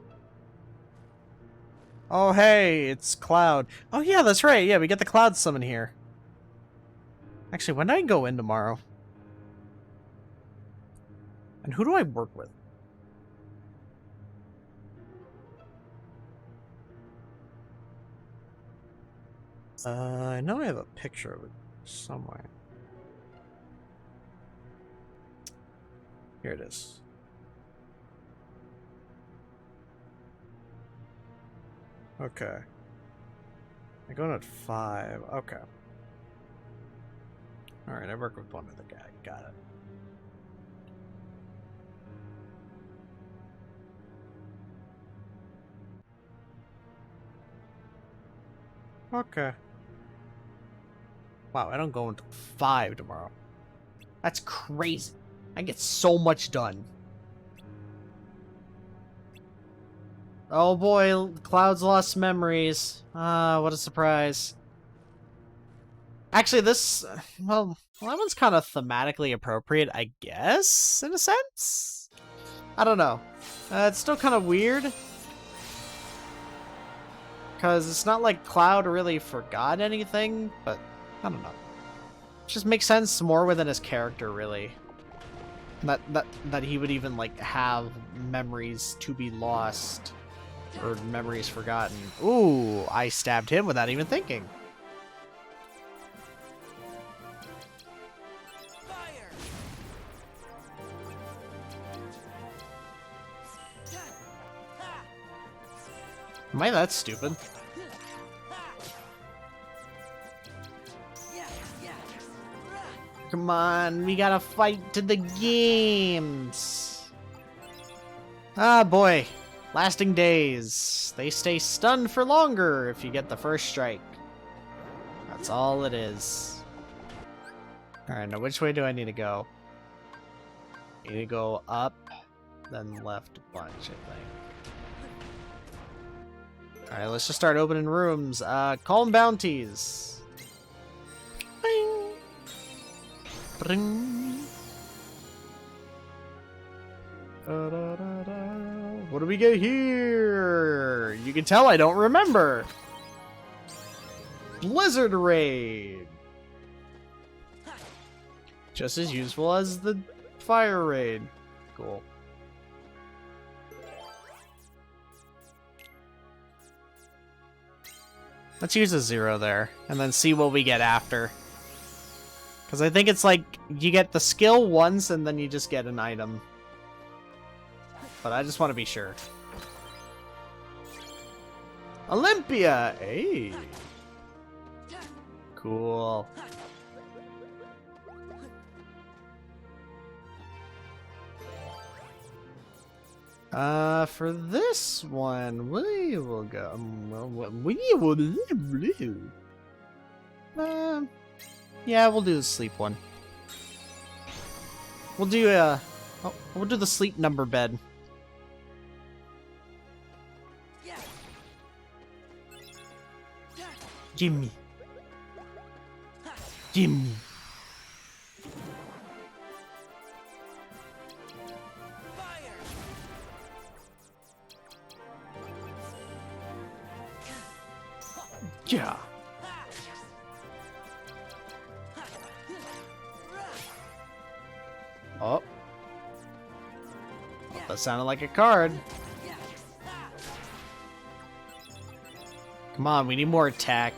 Oh hey, it's Cloud. Oh yeah, that's right, yeah, we get the Cloud summon here. Actually, when do I go in tomorrow? And who do I work with? I know I have a picture of it somewhere. Here it is. Okay. I go in at 5. Okay. Alright, I work with one other guy. Got it. Okay. Wow, I don't go until 5 tomorrow. That's crazy. I get so much done. Oh boy, Cloud's lost memories. Ah, what a surprise. Actually, this... Well, that one's kind of thematically appropriate, I guess, in a sense? I don't know. It's still kind of weird. Because it's not like Cloud really forgot anything, but I don't know. It just makes sense more within his character, really. That he would even, like, have memories to be lost. Or memories forgotten. Ooh, I stabbed him without even thinking. Am I that stupid? Come on, we gotta fight to the games. Ah, boy. Lasting days. They stay stunned for longer if you get the first strike. That's all it is. Alright, now which way do I need to go? I need to go up, then left a bunch, I think. Alright, let's just start opening rooms. Calm bounties. Bing. Bring. What do we get here? You can tell I don't remember. Blizzard Raid. Just as useful as the Fire Raid. Cool. Let's use a 0 there, and then see what we get after. Because I think it's like, you get the skill once, and then you just get an item. But I just want to be sure. Olympia! Hey! Cool. For this one, we will go. Yeah, we'll do the sleep one. We'll do we'll do the sleep number bed. Gimme. Gimme. Yeah. Oh. That sounded like a card. Come on, we need more attack.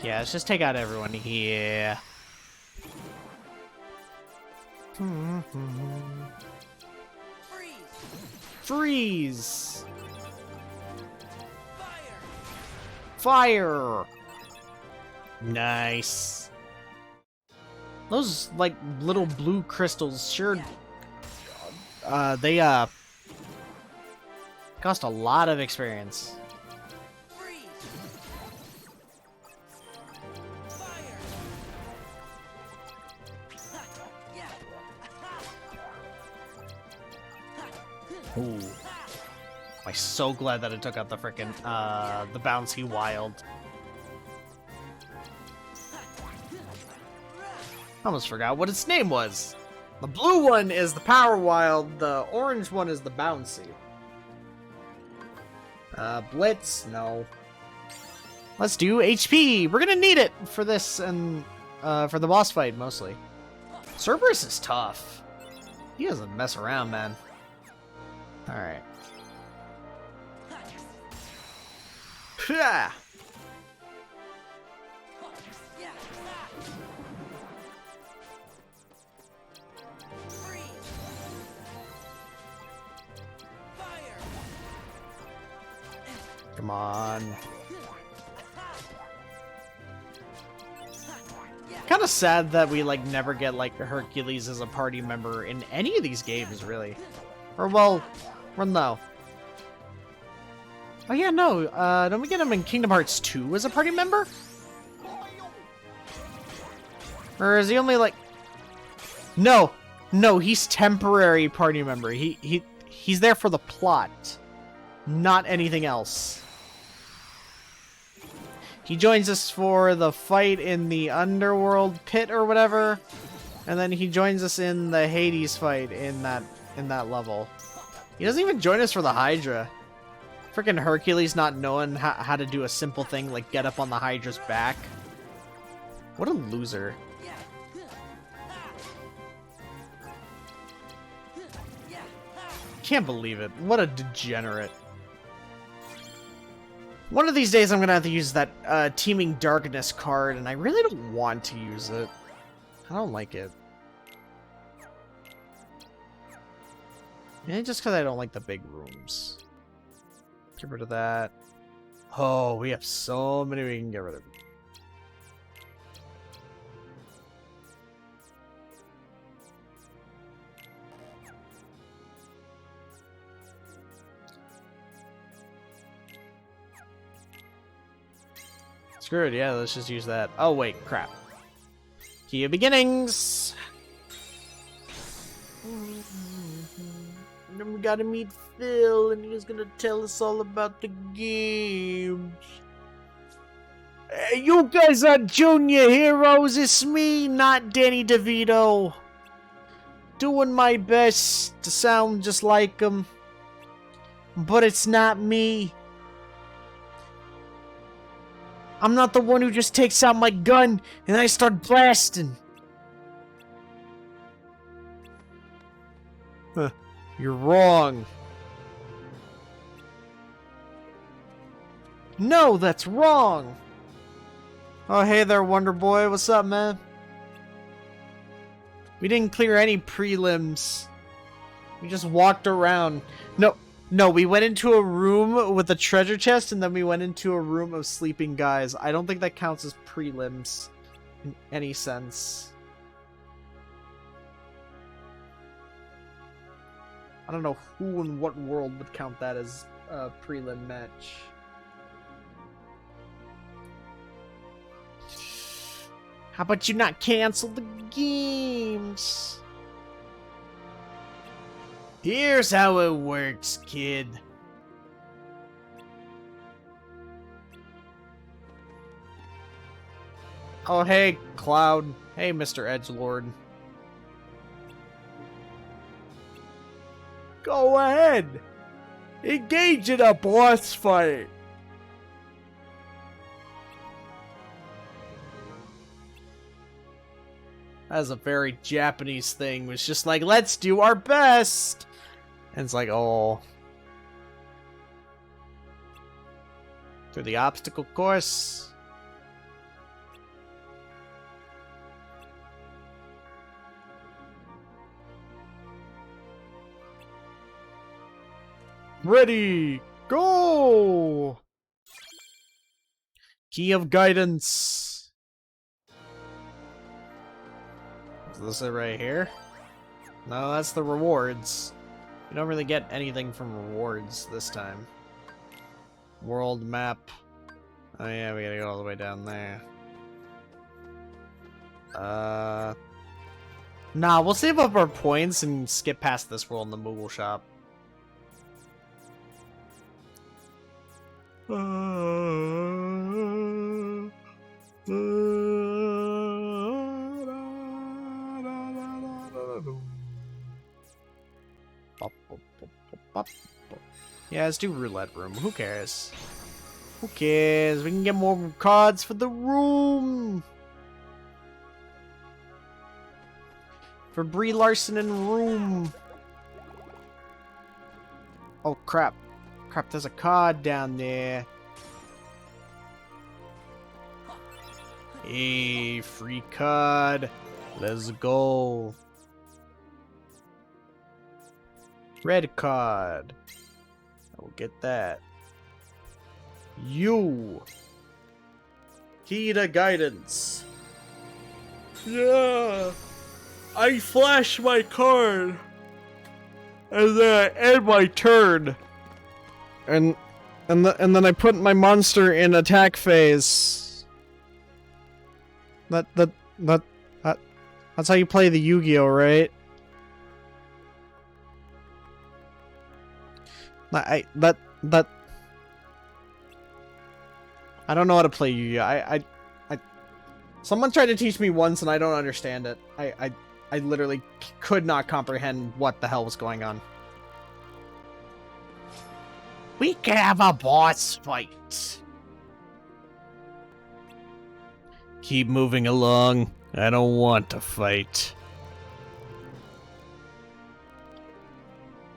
Yeah, let's just take out everyone here. Freeze! Fire! Nice. Those, like, little blue crystals sure... they, cost a lot of experience. Ooh. I'm so glad that it took out the frickin', the bouncy wild. I almost forgot what its name was. The blue one is the power wild, the orange one is the bouncy. Blitz? No. Let's do HP! We're gonna need it for this and, for the boss fight, mostly. Cerberus is tough. He doesn't mess around, man. Alright. Yeah. Come on. Kind of sad that we like never get like Hercules as a party member in any of these games, really. Or well, no. Oh yeah, no. Don't we get him in Kingdom Hearts 2 as a party member? Or is he only like? No, he's temporary party member. He's there for the plot, not anything else. He joins us for the fight in the underworld pit or whatever, and then he joins us in the Hades fight in that level. He doesn't even join us for the Hydra. Freaking Hercules not knowing how to do a simple thing like get up on the Hydra's back. What a loser. Can't believe it. What a degenerate. One of these days I'm gonna have to use that Teeming Darkness card, and I really don't want to use it. I don't like it. Yeah, just because I don't like the big rooms. Get rid of that. Oh, we have so many we can get rid of. Screw it, yeah, let's just use that. Oh, wait, crap. Key of Beginnings! And then we gotta meet Phil, and he's gonna tell us all about the games. Hey, you guys are junior heroes, it's me, not Danny DeVito. Doing my best to sound just like him. But it's not me. I'm not the one who just takes out my gun and I start blasting. Huh. You're wrong. No, that's wrong! Oh, hey there, Wonder Boy. What's up, man? We didn't clear any prelims. We just walked around. No, we went into a room with a treasure chest, and then we went into a room of sleeping guys. I don't think that counts as prelims in any sense. I don't know who in what world would count that as a prelim match. How about you not cancel the games? Here's how it works, kid. Oh, hey, Cloud. Hey, Mr. Edgelord. Go ahead. Engage in a boss fight. That's a very Japanese thing. It was just like, let's do our best. And it's like, oh. Through the obstacle course. Ready, go! Key of guidance. Is this it right here? No, that's the rewards. You don't really get anything from rewards this time. World map. Oh yeah, we gotta go all the way down there. Nah, we'll save up our points and skip past this world in the Moogle shop. Yeah, let's do roulette room. Who cares? Who cares? We can get more cards for the room. For Brie Larson and room. Oh crap. Crap, there's a card down there. Hey, free card. Let's go. Red card. I will get that. You. Key to guidance. Yeah. I flash my card. And then I end my turn. And then I put my monster in attack phase. That's how you play the Yu-Gi-Oh, right? I don't know how to play Yu-Gi-Oh. Someone tried to teach me once and I don't understand it. I literally could not comprehend what the hell was going on. We can have a boss fight. Keep moving along. I don't want to fight.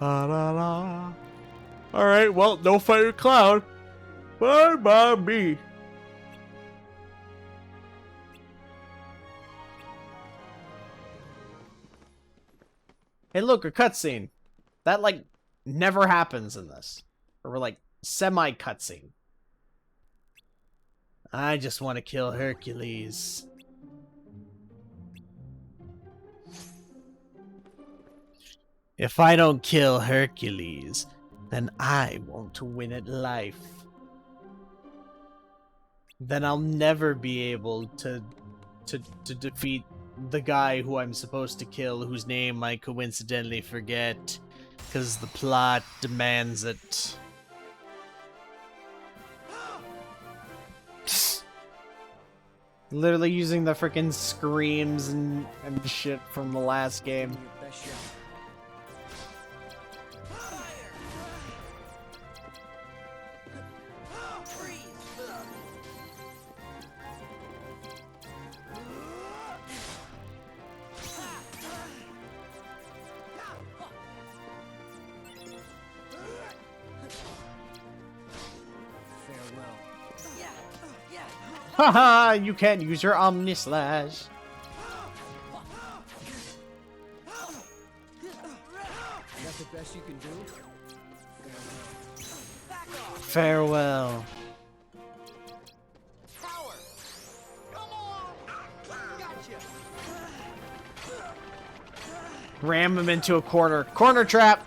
La la la. Alright, well, no fight with Cloud. Bye bye me. Hey, look, a cutscene. That, like, never happens in this. Or, like, semi-cutscene. I just want to kill Hercules. If I don't kill Hercules, then I won't win at life. Then I'll never be able to defeat the guy who I'm supposed to kill, whose name I coincidentally forget, because the plot demands it. Literally using the freaking screams and shit from the last game. Farewell. Haha, you can't use your Omni Slash. That's the best you can do? Farewell. Ram him into a corner. Corner trap.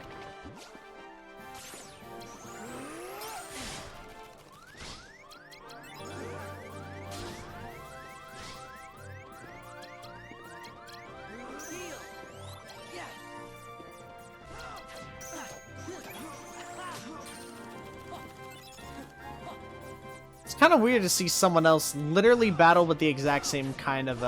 It's kind of weird to see someone else literally battle with the exact same kind of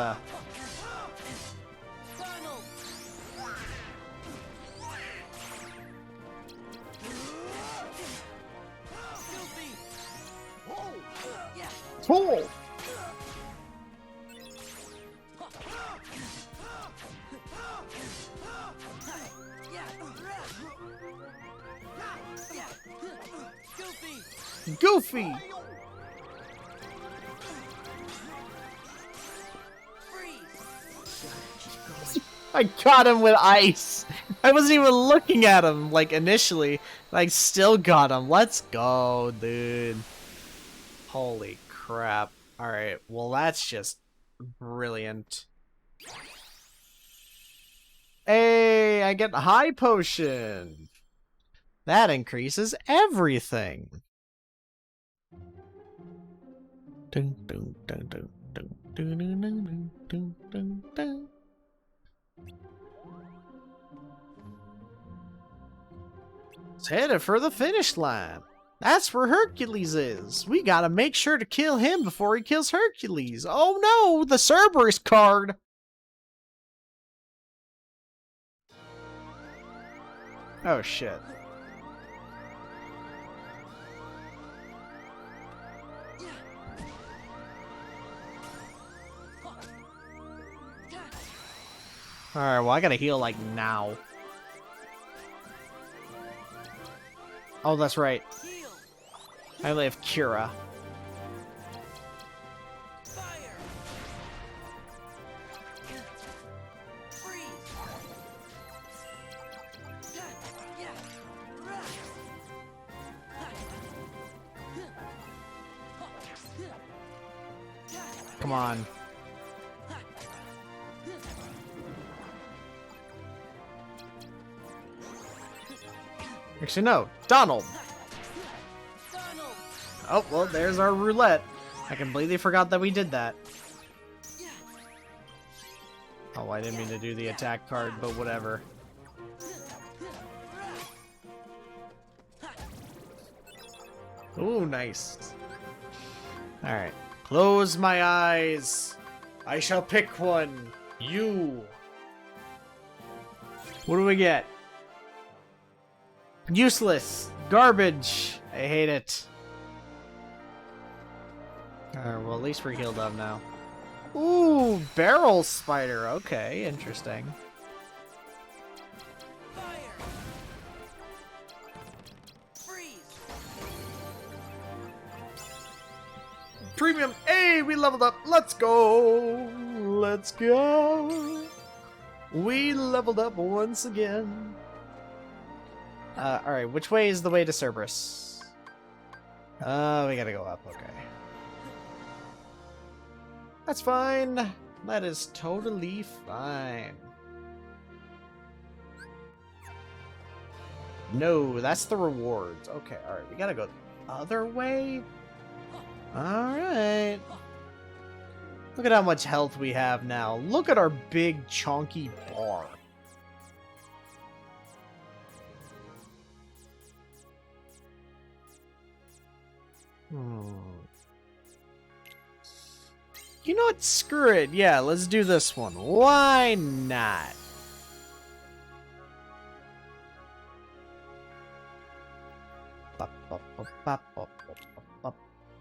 Pull! Goofy! I got him with ice. I wasn't even looking at him, like, initially. I still got him. Let's go, dude. Holy crap. Alright, well, that's just brilliant. Hey, I get high potion. That increases everything. Dun, dun, dun, dun, dun, dun, dun, dun, dun, dun, dun. It's headed for the finish line. That's where Hercules is. We gotta make sure to kill him before he kills Hercules. Oh no, the Cerberus card. Oh shit. Alright, well I gotta heal like now. Oh, that's right. I only have Cura. Come on. Actually, no. Donald! Oh, well, there's our roulette. I completely forgot that we did that. Oh, I didn't mean to do the attack card, but whatever. Ooh, nice. Alright. Close my eyes. I shall pick one. You. What do we get? Useless. Garbage. I hate it. Alright, well, at least we're healed up now. Ooh, barrel spider. Okay, interesting. Premium. Hey, we leveled up. Let's go. Let's go. We leveled up once again. Alright, which way is the way to Cerberus? We gotta go up, okay. That's fine. That is totally fine. No, that's the rewards. Okay, alright, we gotta go the other way? Alright. Look at how much health we have now. Look at our big, chunky bar. You know what? Screw it. Yeah, let's do this one. Why not?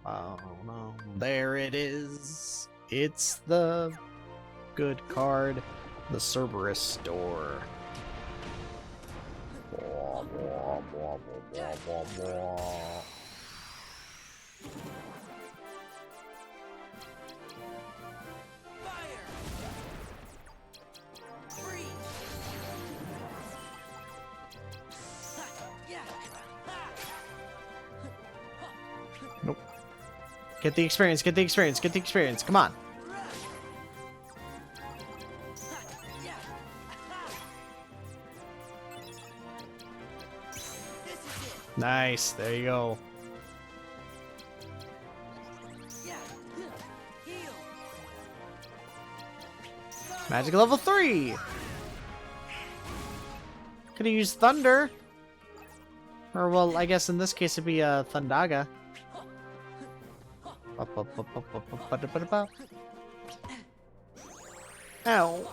Oh no. There it is. It's the good card. The Cerberus store. Blah, blah, blah, blah, blah, blah. Nope. Get the experience, get the experience, get the experience. Come on. Nice. There you go. Magic level 3. Could have used Thunder. Or, well, I guess in this case it'd be Thundaga. Ow.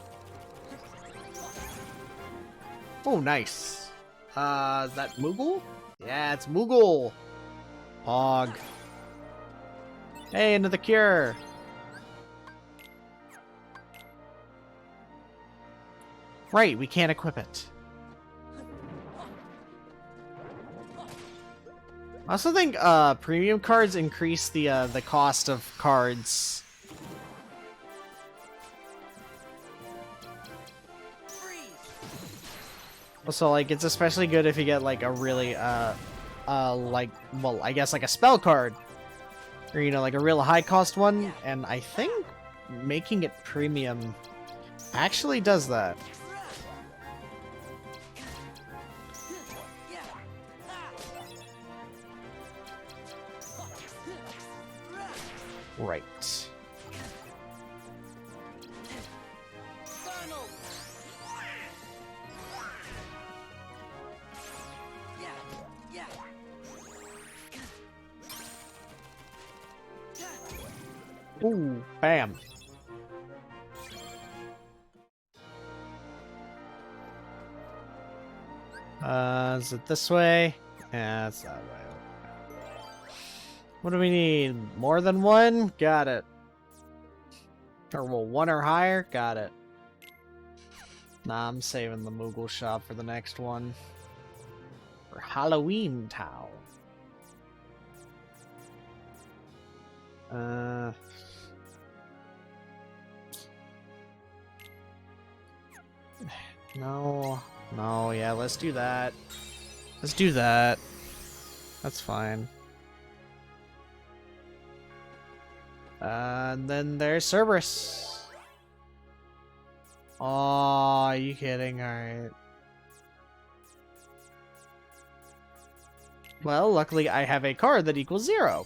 Oh, nice. Is that Moogle? Yeah, it's Moogle. Hog. Hey, another cure. Right, we can't equip it. I also think premium cards increase the cost of cards. Also, like, it's especially good if you get like a really like, well, I guess like a spell card, or you know, like a real high cost one. And I think making it premium actually does that. Right. Ooh, bam. Is it this way? Yeah, it's that way. What do we need? More than one? Got it. Or, well, one or higher? Got it. Nah, I'm saving the Moogle shop for the next one. For Halloween Town. No. No, yeah, let's do that. Let's do that. That's fine. And then there's Cerberus. Oh, are you kidding? Alright. Well, luckily I have a card that equals 0.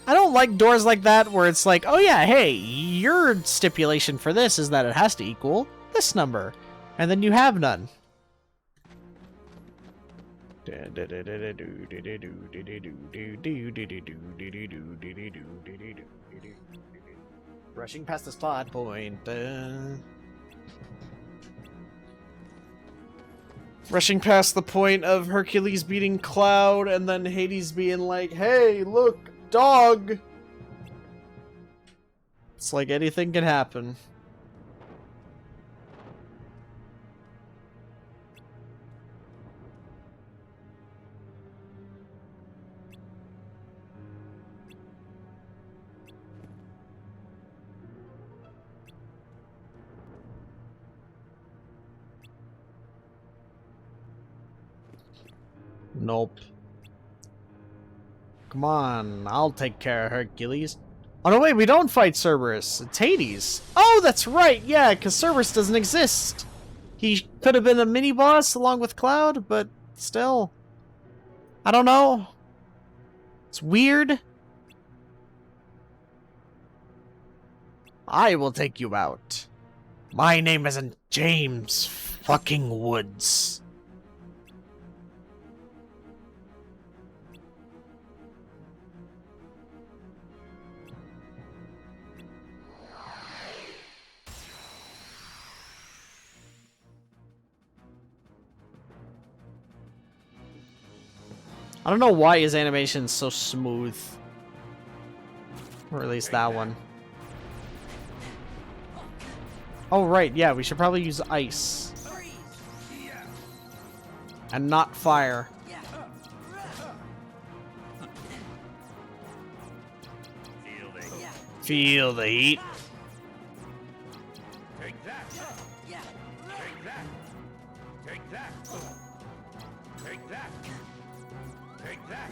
I don't like doors like that where it's like, oh yeah, hey, your stipulation for this is that it has to equal this number. And then you have none. Rushing past the spot point. Rushing past the point of Hercules beating Cloud and then Hades being like, hey, look, dog! It's like anything can happen. Nope. Come on, I'll take care of Hercules. Oh no, wait, we don't fight Cerberus. It's Hades. Oh, that's right, yeah, because Cerberus doesn't exist. He could have been a mini-boss along with Cloud, but still. I don't know. It's weird. I will take you out. My name isn't James fucking Woods. I don't know why his animation's so smooth. Or at least that one. Oh, right, yeah, we should probably use ice. And not fire. Feel the heat. Take that. Take that. Take that. Take that. Take that.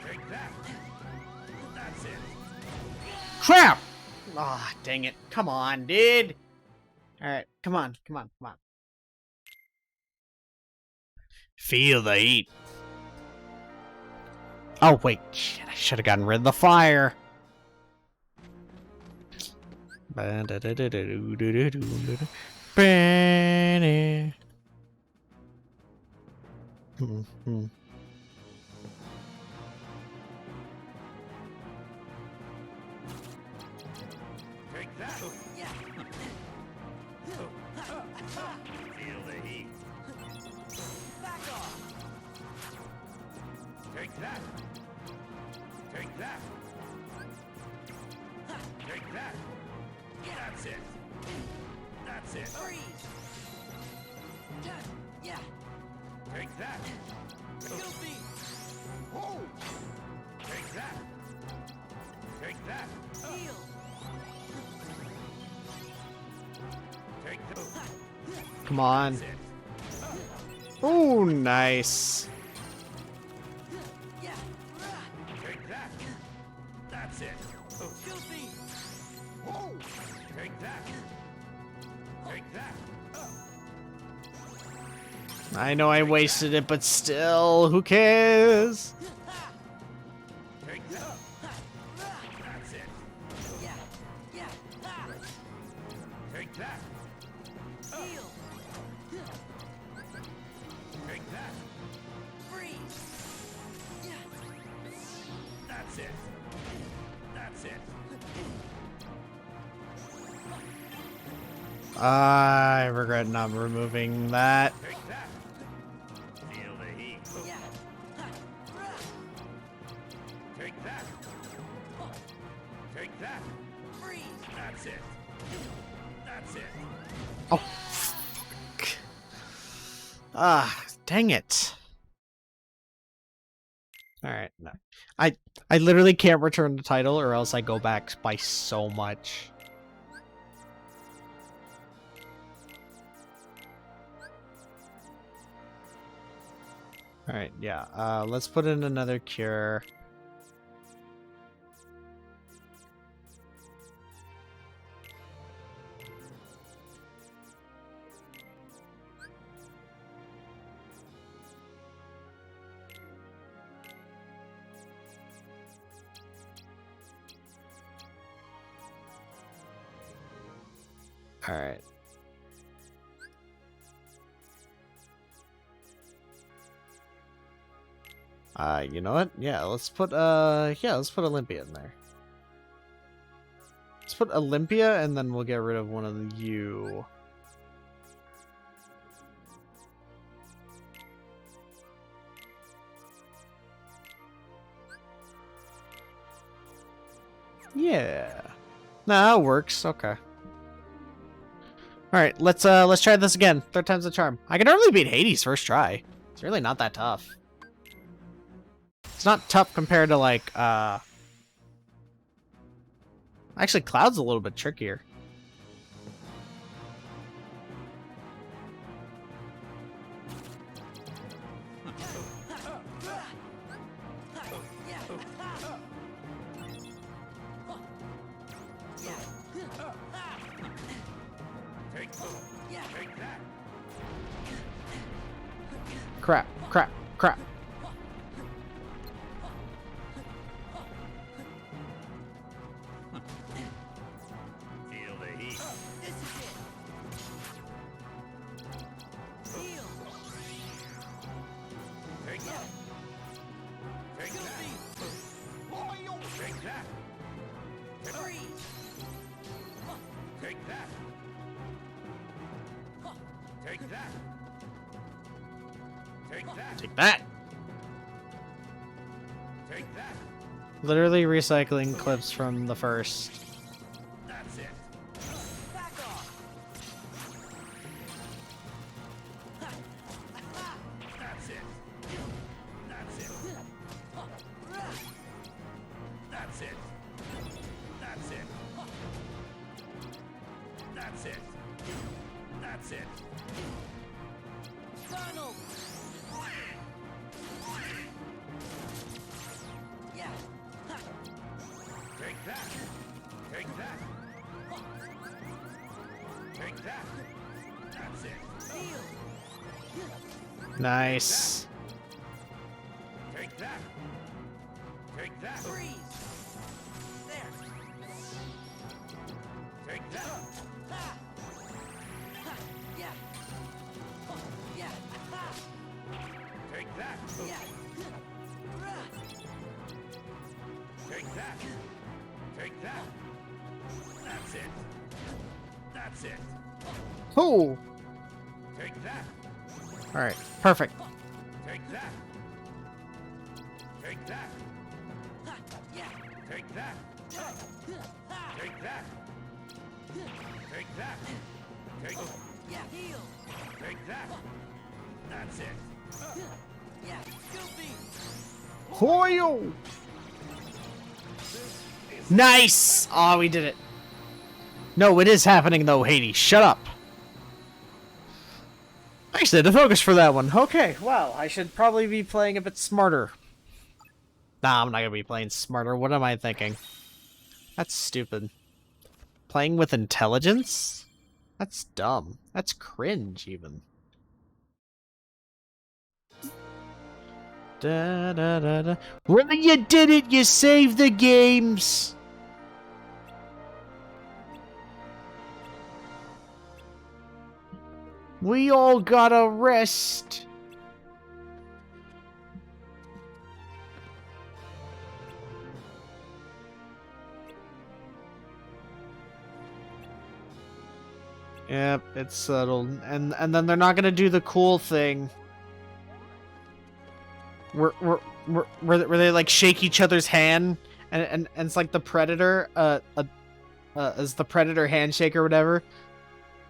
Take that. That's it. Crap! Ah, dang it. Come on, dude. Alright, come on. Feel the heat. Oh, wait. Shit, I should have gotten rid of the fire. Take that. Feel the heat. Back off. Take that. Take that. Take that. That's it. That's it. Freeze. Yeah. Take that. Guilty. Oh. Take that. Take that. Heal. Take those. Come on. That's it. Oh, nice. Yeah. Take that. That's it. Guilty. Oh. Take that. Take that. I know I wasted it, but still, who cares? Take that. That's it. Yeah. Yeah. Take that. Heal. Take that. Freeze. Yeah. That's it. That's it. I regret not removing that. Take that. Feel the heat. Yeah. Take that. Take that. Freeze. That's it. That's it. Oh, fuck. Ah, dang it. Alright, no. I literally can't return the title or else I go back by so much. Alright, yeah. Let's put in another cure. Alright. You know what? Yeah, let's put Olympia in there. Let's put Olympia and then we'll get rid of one of you. Yeah. Nah, that works. Okay. Alright, let's try this again. Third time's the charm. I can normally beat Hades first try. It's really not that tough. It's not tough compared to like actually Cloud's a little bit trickier. Take that. Crap, crap, crap. Feel the heat. This is it. Heal. Take that. Take that. Take that. Freeze. Take that. Take that. Take that. Take that. Take that. Literally recycling clips from the first. That's it. Back off. That's it. That's it. That's it. That's it. That's it. That's it. Donald. that! Take that! Take that! That's it! Nice. Take that! Take that! Freeze! There! Take that! Ha! Ha! Yeah! Yeah! Ha! Take that! Yeah! Rah! Take that! Take that! That's it! That's it! Cool. Take that! All right. Perfect. Take that! Take that! Ha! Yeah! Take that! Ha! Take that! Take that! Take Yeah! Heal! Take that! That's it! Yeah! Goofy! Hoyo! Nice! Oh, we did it. No, it is happening though, Hades. Shut up. Actually, the focus for that one. Okay, well, I should probably be playing a bit smarter. Nah, I'm not gonna be playing smarter. What am I thinking? That's stupid. Playing with intelligence? That's dumb. That's cringe, even. Da, da, da, da. Well, you did it! You saved the games! We all gotta rest. Yep, it's settled. And then they're not gonna do the cool thing. Where they like shake each other's hand and it's like the Predator as the Predator handshake or whatever.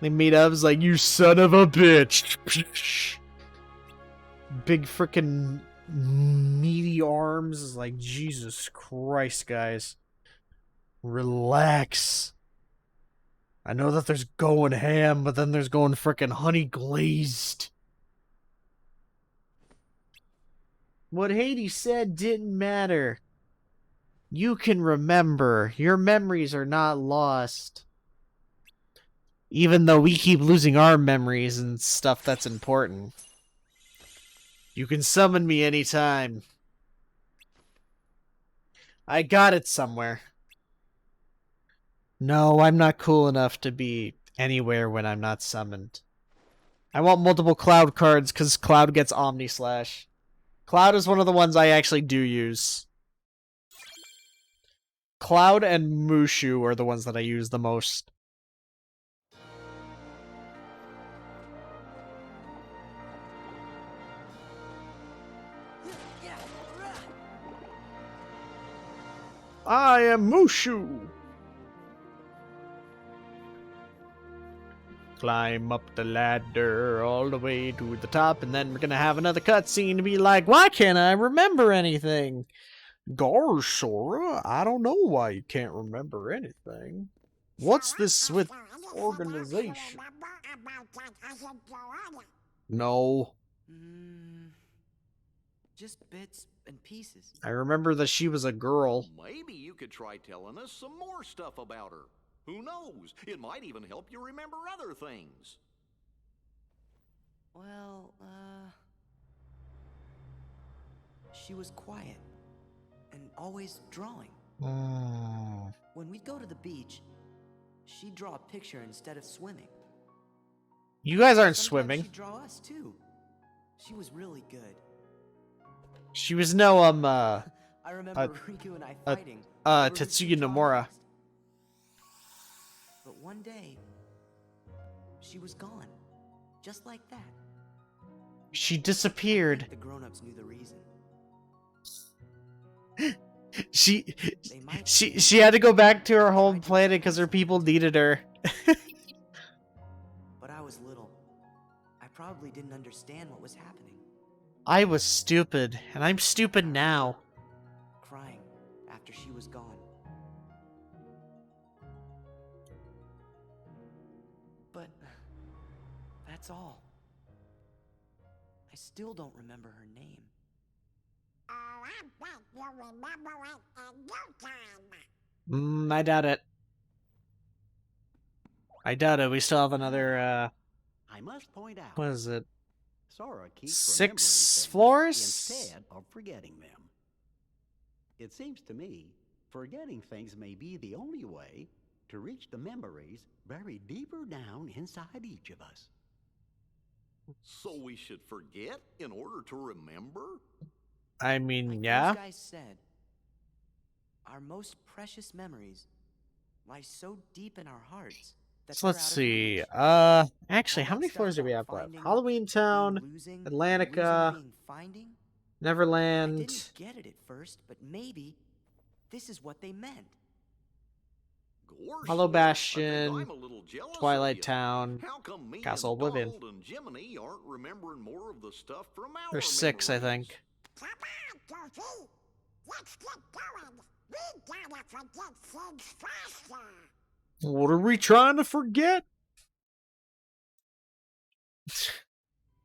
They meet up, it's like, you son of a bitch. Big freaking meaty arms. Is like, Jesus Christ, guys. Relax. I know that there's going ham, but then there's going freaking honey glazed. What Hades said didn't matter. You can remember. Your memories are not lost. Even though we keep losing our memories and stuff that's important. You can summon me anytime. I got it somewhere. No, I'm not cool enough to be anywhere when I'm not summoned. I want multiple Cloud cards because Cloud gets Omni Slash. Cloud is one of the ones I actually do use. Cloud and Mushu are the ones that I use the most. I am Mushu! Climb up the ladder all the way to the top, and then we're gonna have another cutscene to be like, why can't I remember anything? Gosh, Sora, I don't know why you can't remember anything. What's this with organization? No. Just bits and pieces. I remember that she was a girl. Maybe you could try telling us some more stuff about her. Who knows? It might even help you remember other things. Well, she was quiet and always drawing. When we'd go to the beach, she'd draw a picture instead of swimming. You guys aren't Sometimes swimming. She'd draw us too. She was really good. She was no, I remember Riku and I fighting. over who Tetsuya should draw Nomura. next. But one day, she was gone. Just like that. She I disappeared. think the grown-ups knew the reason. She had to go back to her home planet because her people needed her. But I was little. I probably didn't understand what was happening. I was stupid, and I'm stupid now. Crying after she was gone. But that's all. I still don't remember her name. Oh, I bet you'll remember it in no time. I doubt it. I doubt it. We still have another, I must point out, what is it? Sora keeps 6 remembering things floors? instead of forgetting them. It seems to me forgetting things may be the only way to reach the memories buried deeper down inside each of us. So we should forget in order to remember? I mean, Like yeah. those guys said, our most precious memories lie so deep in our hearts that So they're let's out of see. reach. Actually, All how that many stuff floors do we about have left? finding, Halloween Town, being losing, Atlantica, being finding. I Neverland. didn't get it at first, but maybe this is what they meant. Gorsh, Hollow I think Bastion, I'm a little jealous Twilight of you. Town, How come me Castle and Oblivion. Donald and Jiminy aren't remembering more of the stuff from our There's 6, I memories? think. Come on, Goofy. Let's get going. We gotta forget things faster. What are we trying to forget?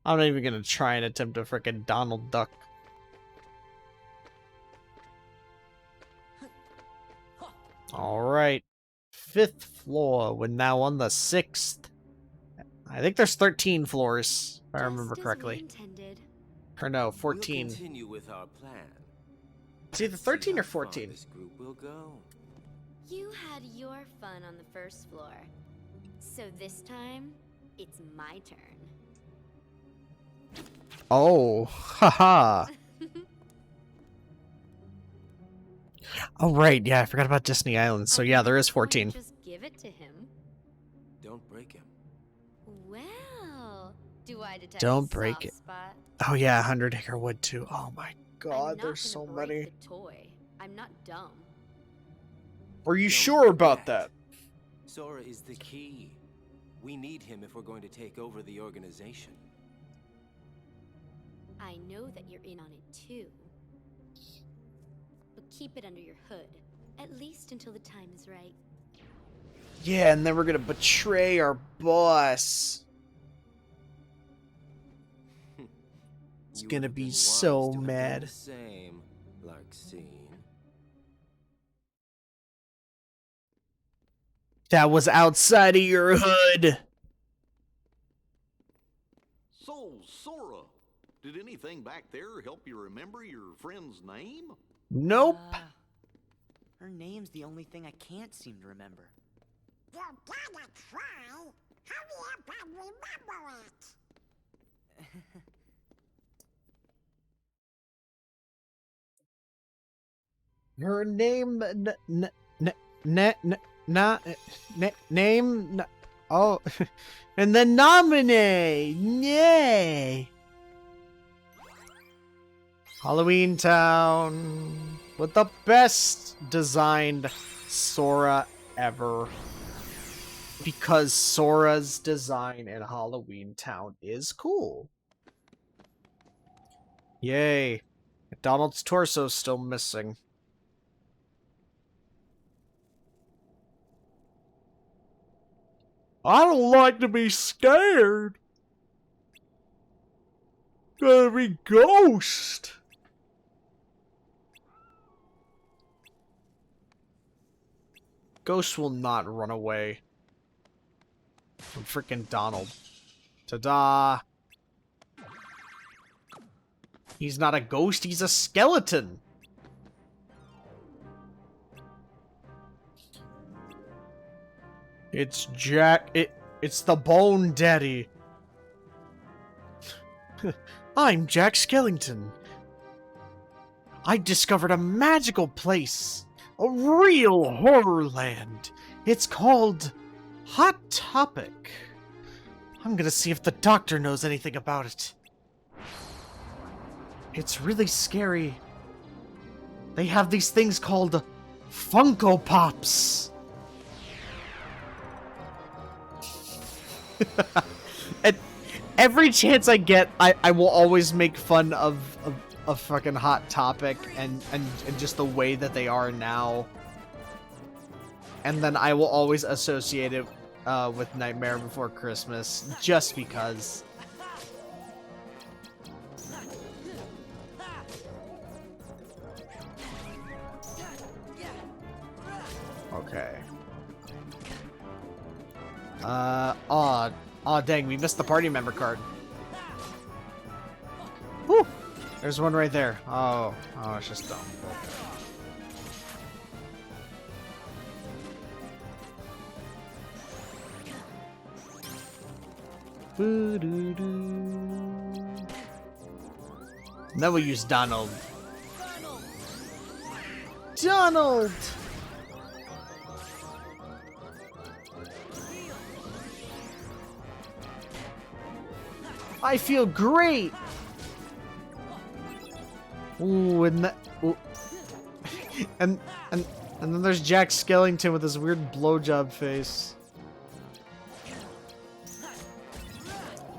I'm not even gonna try and attempt a frickin' Donald Duck. Alright. 5th floor. We're now on the 6th. I think there's 13 floors, if I remember Just as we correctly. intended. Or no, We'll 14. continue with our plan. It's either Let's 13 see or how far 14. This group will go. You had your fun on the first floor. So this time, it's my turn. Oh, haha. Oh, right, yeah, I forgot about Disney Island. So yeah, there is 14. Just give it to him. Don't break him. Well, do I detect Don't a break soft it. spot? Oh yeah, 100 Acre Wood too. Oh my I'm god, not there's so gonna break many. The toy. I'm not dumb. Are you Don't sure about forget, that? Sora is the key. We need him if we're going to take over the organization. I know that you're in on it too. But keep it under your hood, at least until the time is right. Yeah, and then we're gonna betray our boss. It's You gonna would've be been so wise to have done mad. the same, Larxene. That was outside of your hood. So, Sora, did anything back there help you remember your friend's name? Nope. Her name's the only thing I can't seem to remember. You gotta try. Hurry up and remember it. Her name, name, oh, and the nominee, yay! Halloween Town with the best designed Sora ever. Because Sora's design in Halloween Town is cool. Yay. Donald's torso's still missing. I don't like to be scared. Gonna be ghost. Ghost will not run away from freaking Donald. Ta-da! He's not a ghost, he's a skeleton! It's Jack... It's the Bone Daddy. I'm Jack Skellington. I discovered a magical place. A real horror land. It's called Hot Topic. I'm gonna see if the doctor knows anything about it. It's really scary. They have these things called Funko Pops. And every chance I get, I will always make fun of fucking Hot Topic and just the way that they are now. And then I will always associate it with Nightmare Before Christmas, just because. Okay. Aw, dang, we missed the party member card. Woo! There's one right there. Oh, it's just dumb. Then we use Donald. Donald! I feel great! Ooh, and that... Ooh. and then there's Jack Skellington with his weird blowjob face.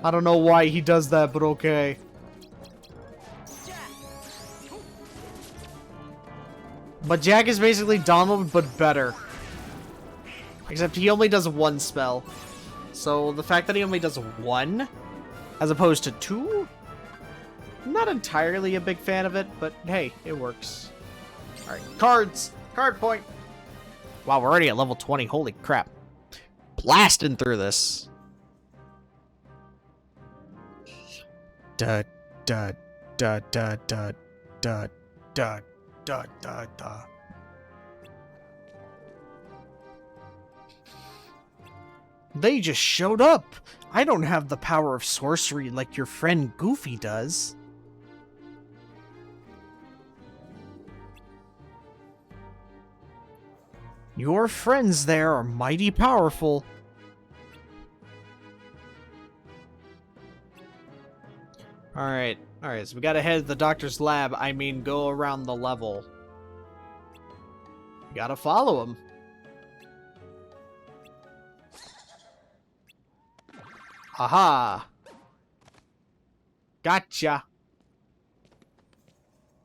I don't know why he does that, but okay. But Jack is basically Donald, but better. Except he only does one spell. So the fact that he only does one, as opposed to two, I'm not entirely a big fan of it, but hey, it works. Alright, cards! Card point! Wow, we're already at level 20, holy crap. Blasting through this. Da da da da da da da da da da. They just showed up! I don't have the power of sorcery like your friend Goofy does. Your friends there are mighty powerful. Alright, so we gotta head to the doctor's lab. I mean, go around the level. You gotta follow him. Aha! Gotcha!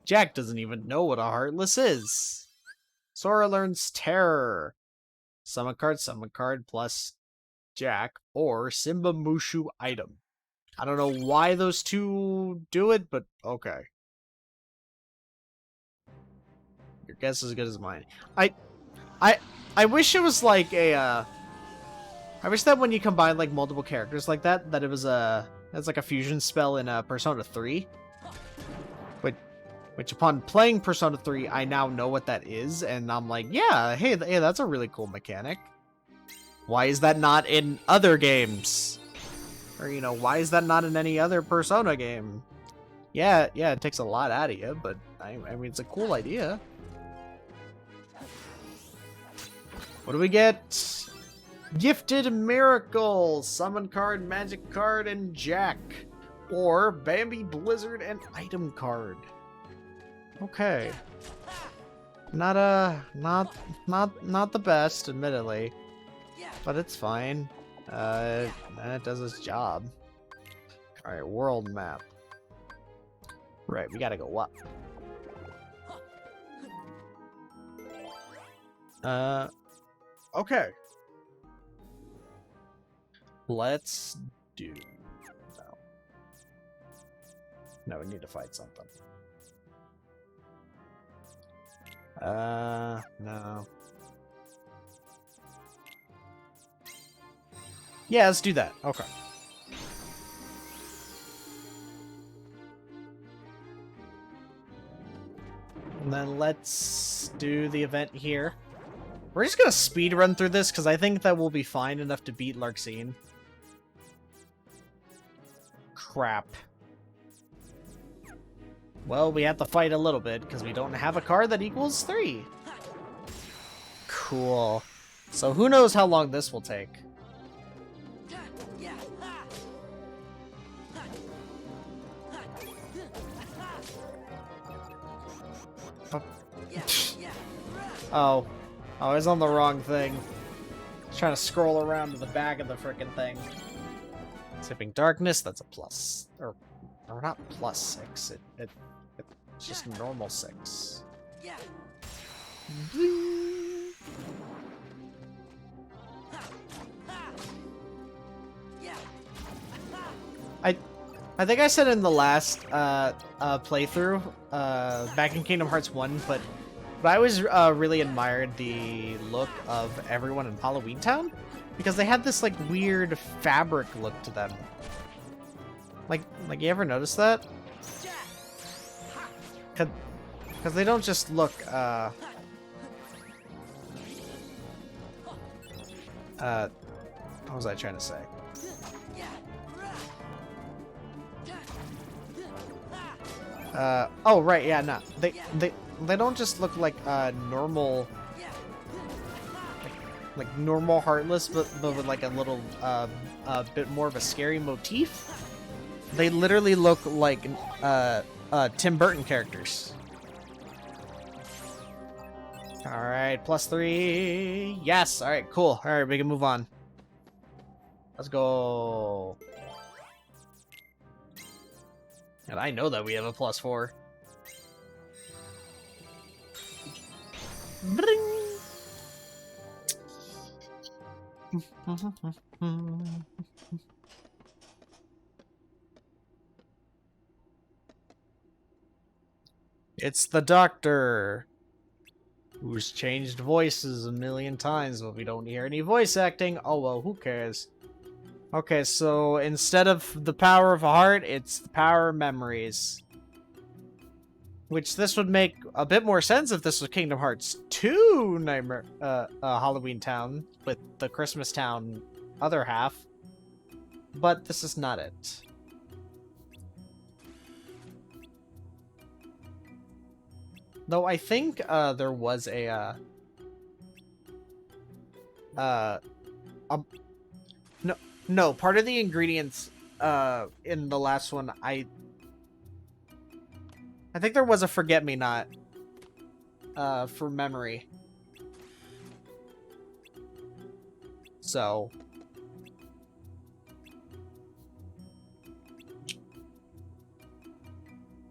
Jack doesn't even know what a Heartless is. Sora learns Terror. Summon card plus Jack, or Simba Mushu item. I don't know why those two do it, but okay. Your guess is as good as mine. I wish it was like a, I wish that when you combine like multiple characters like that, that it was it's like a fusion spell in Persona 3. Which upon playing Persona 3, I now know what that is, and I'm like, yeah, hey, that's a really cool mechanic. Why is that not in other games? Or, you know, why is that not in any other Persona game? Yeah, it takes a lot out of you, but, I mean, it's a cool idea. What do we get? Gifted Miracle! Summon card, magic card, and Jack. Or Bambi, Blizzard, and item card. Okay. Not the best, admittedly. But it's fine. It does its job. Alright, world map. Right, we gotta go up. Okay. Let's do... No, we need to fight something. No. Yeah, let's do that. Okay. And then let's do the event here. We're just gonna speed run through this, because I think that we'll be fine enough to beat Larxene. Crap. Well, we have to fight a little bit, because we don't have a card that equals 3. Cool. So who knows how long this will take. Oh. I was on the wrong thing. I was trying to scroll around to the back of the frickin' thing. Sipping Darkness, that's a plus. Or not plus 6. It's just normal 6. Yeah. I think I said in the last playthrough, back in Kingdom Hearts 1, but But I always really admired the look of everyone in Halloween Town because they had this like weird fabric look to them. Like you ever notice that? Because they don't just look what was I trying to say? Oh right, yeah, no. They don't just look like normal like normal Heartless, but with like a little a bit more of a scary motif. They literally look like Tim Burton characters. Alright, +3. Yes, alright, cool. Alright, we can move on. Let's go. And I know that we have a +4. Bring. It's the doctor, who's changed voices a million times, but we don't hear any voice acting. Oh well, who cares? Okay, so instead of the power of a heart, it's the power of memories. Which this would make a bit more sense if this was Kingdom Hearts 2 Nightmare, Halloween Town with the Christmas Town other half. But this is not it. Though I think there was a no, part of the ingredients in the last one, I think there was a forget-me-not for memory. So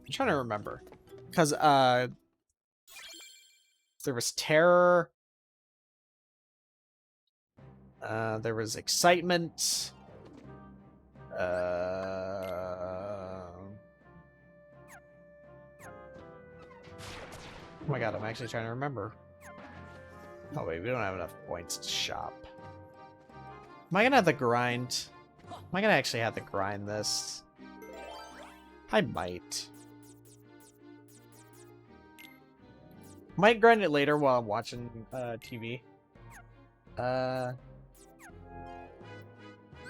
I'm trying to remember. Because there was terror. There was excitement. Oh my god, I'm actually trying to remember. Oh wait, we don't have enough points to shop. Am I gonna have to grind? Am I gonna actually have to grind this? I might. Might grind it later while I'm watching TV. Let's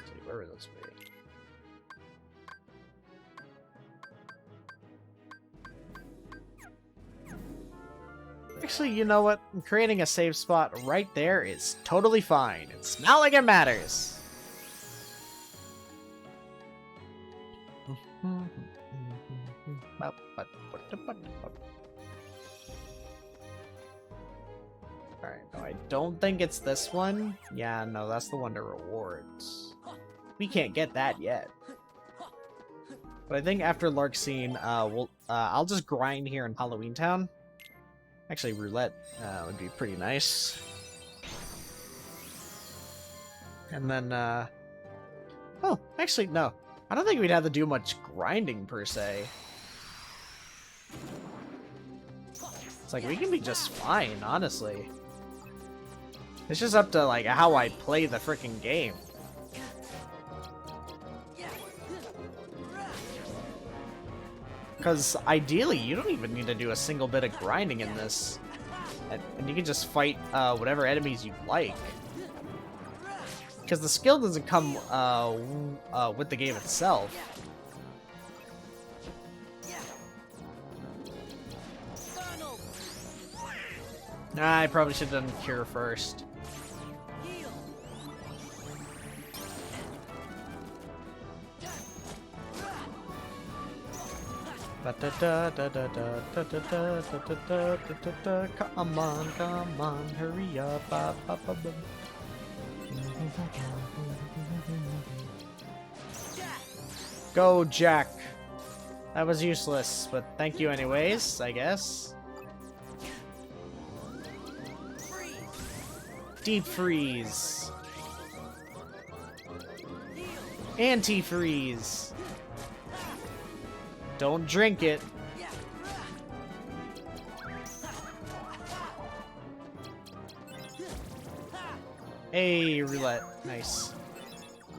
see, where would those be? Actually, you know what? Creating a save spot right there is totally fine. It's not like it matters. Alright, no, I don't think it's this one. Yeah, no, that's the one to rewards. We can't get that yet. But I think after Lark Scene, I'll just grind here in Halloween Town. Actually, roulette would be pretty nice. And then, oh, actually, no. I don't think we'd have to do much grinding, per se. It's like, we can be just fine, honestly. It's just up to, like, how I play the freaking game. Because ideally, you don't even need to do a single bit of grinding in this. And you can just fight whatever enemies you like. Because the skill doesn't come with the game itself. Nah, I probably should have done Cure first. Come on, hurry up. Go, Jack. That was useless, but thank you anyways, I guess. Deep freeze. Anti-freeze. Don't drink it. Hey, roulette. Nice.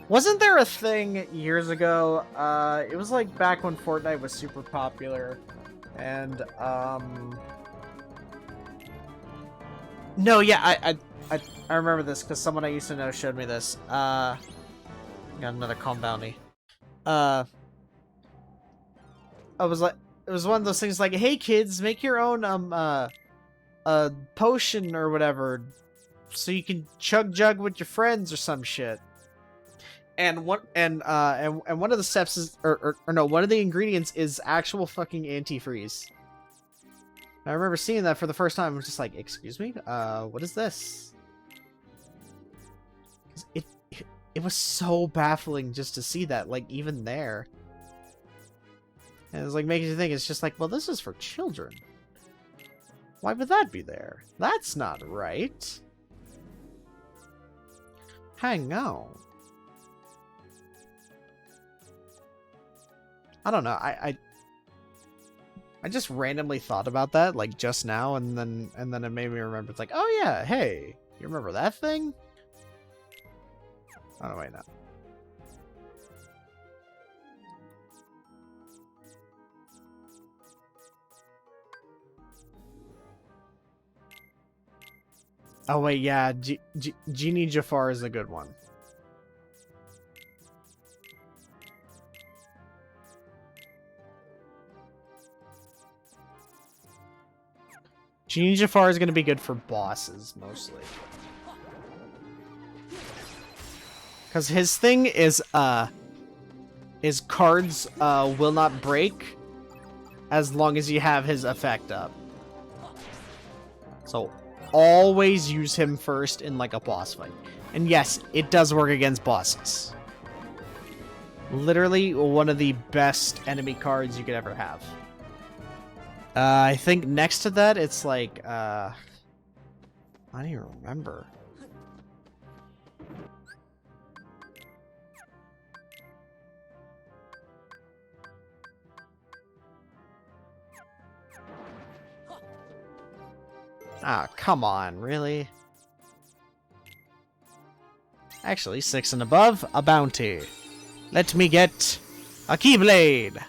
Wasn't there a thing years ago? It was like back when Fortnite was super popular. And, no, yeah, I remember this because someone I used to know showed me this. Got another calm bounty. I was like, it was one of those things like, hey kids, make your own, potion or whatever, so you can chug jug with your friends or some shit. And one of the steps is, or no, one of the ingredients is actual fucking antifreeze. I remember seeing that for the first time. I was just like, excuse me? What is this? It was so baffling just to see that, like, even there. And it was like making you think, it's just like, well, this is for children. Why would that be there? That's not right. Hang on. I don't know. I just randomly thought about that, like, just now, and then it made me remember. It's like, oh yeah, hey, you remember that thing? Oh wait, no. Oh wait, yeah, Genie Jafar is a good one. Genie Jafar is going to be good for bosses, mostly. Because his thing is cards will not break as long as you have his effect up. So always use him first in, like, a boss fight. And yes, it does work against bosses. Literally one of the best enemy cards you could ever have. I think next to that, it's like, I don't even remember. Ah, come on, really? Actually, 6 and above, a bounty. Let me get a Keyblade.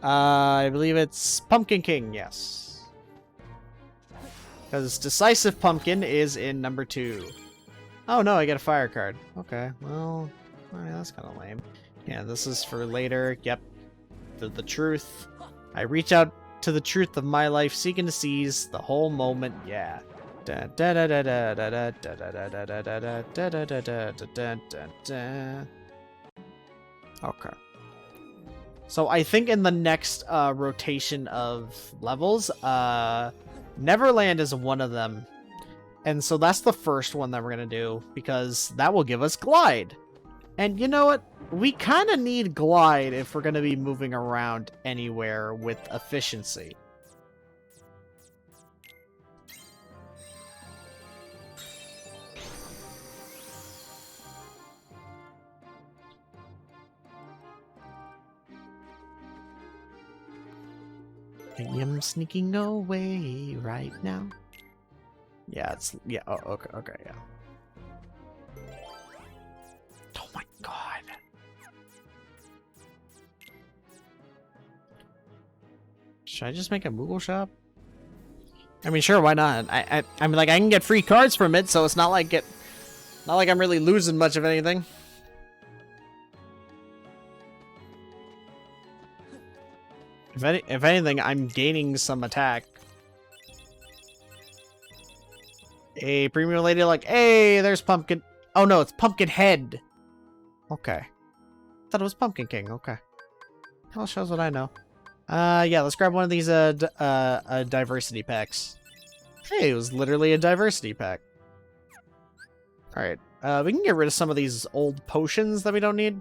I believe it's Pumpkin King, yes. Because Decisive Pumpkin is in number 2. Oh no, I get a fire card. Okay, well, that's kind of lame. Yeah, this is for later. Yep. The truth. I reach out to the truth of my life, seeking to seize the whole moment. Yeah. Okay. So I think in the next rotation of levels, Neverland is one of them. And so that's the first one that we're going to do, because that will give us Glide. And you know what? We kind of need Glide if we're going to be moving around anywhere with efficiency. I am sneaking away right now. Yeah, oh, okay, yeah. Oh my god. Should I just make a Moogle shop? I mean, sure, why not? I mean, like, I can get free cards from it, so it's not like I'm really losing much of anything. If anything, I'm gaining some attack. A premium lady, like, hey, there's Pumpkin. Oh no, it's Pumpkin Head. Okay. Thought it was Pumpkin King. Okay. Well, shows what I know. Yeah, let's grab one of these diversity packs. Hey, it was literally a diversity pack. All right. We can get rid of some of these old potions that we don't need.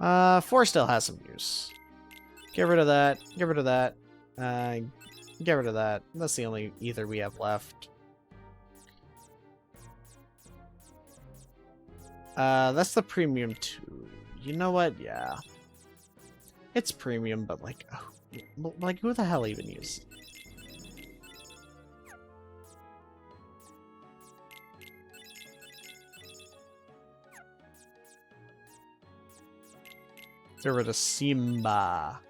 4 still has some use. Get rid of that. Get rid of that. Get rid of that. That's the only ether we have left. That's the premium 2. You know what? Yeah. It's premium, but like, oh, like who the hell even uses it? Get rid of Simba.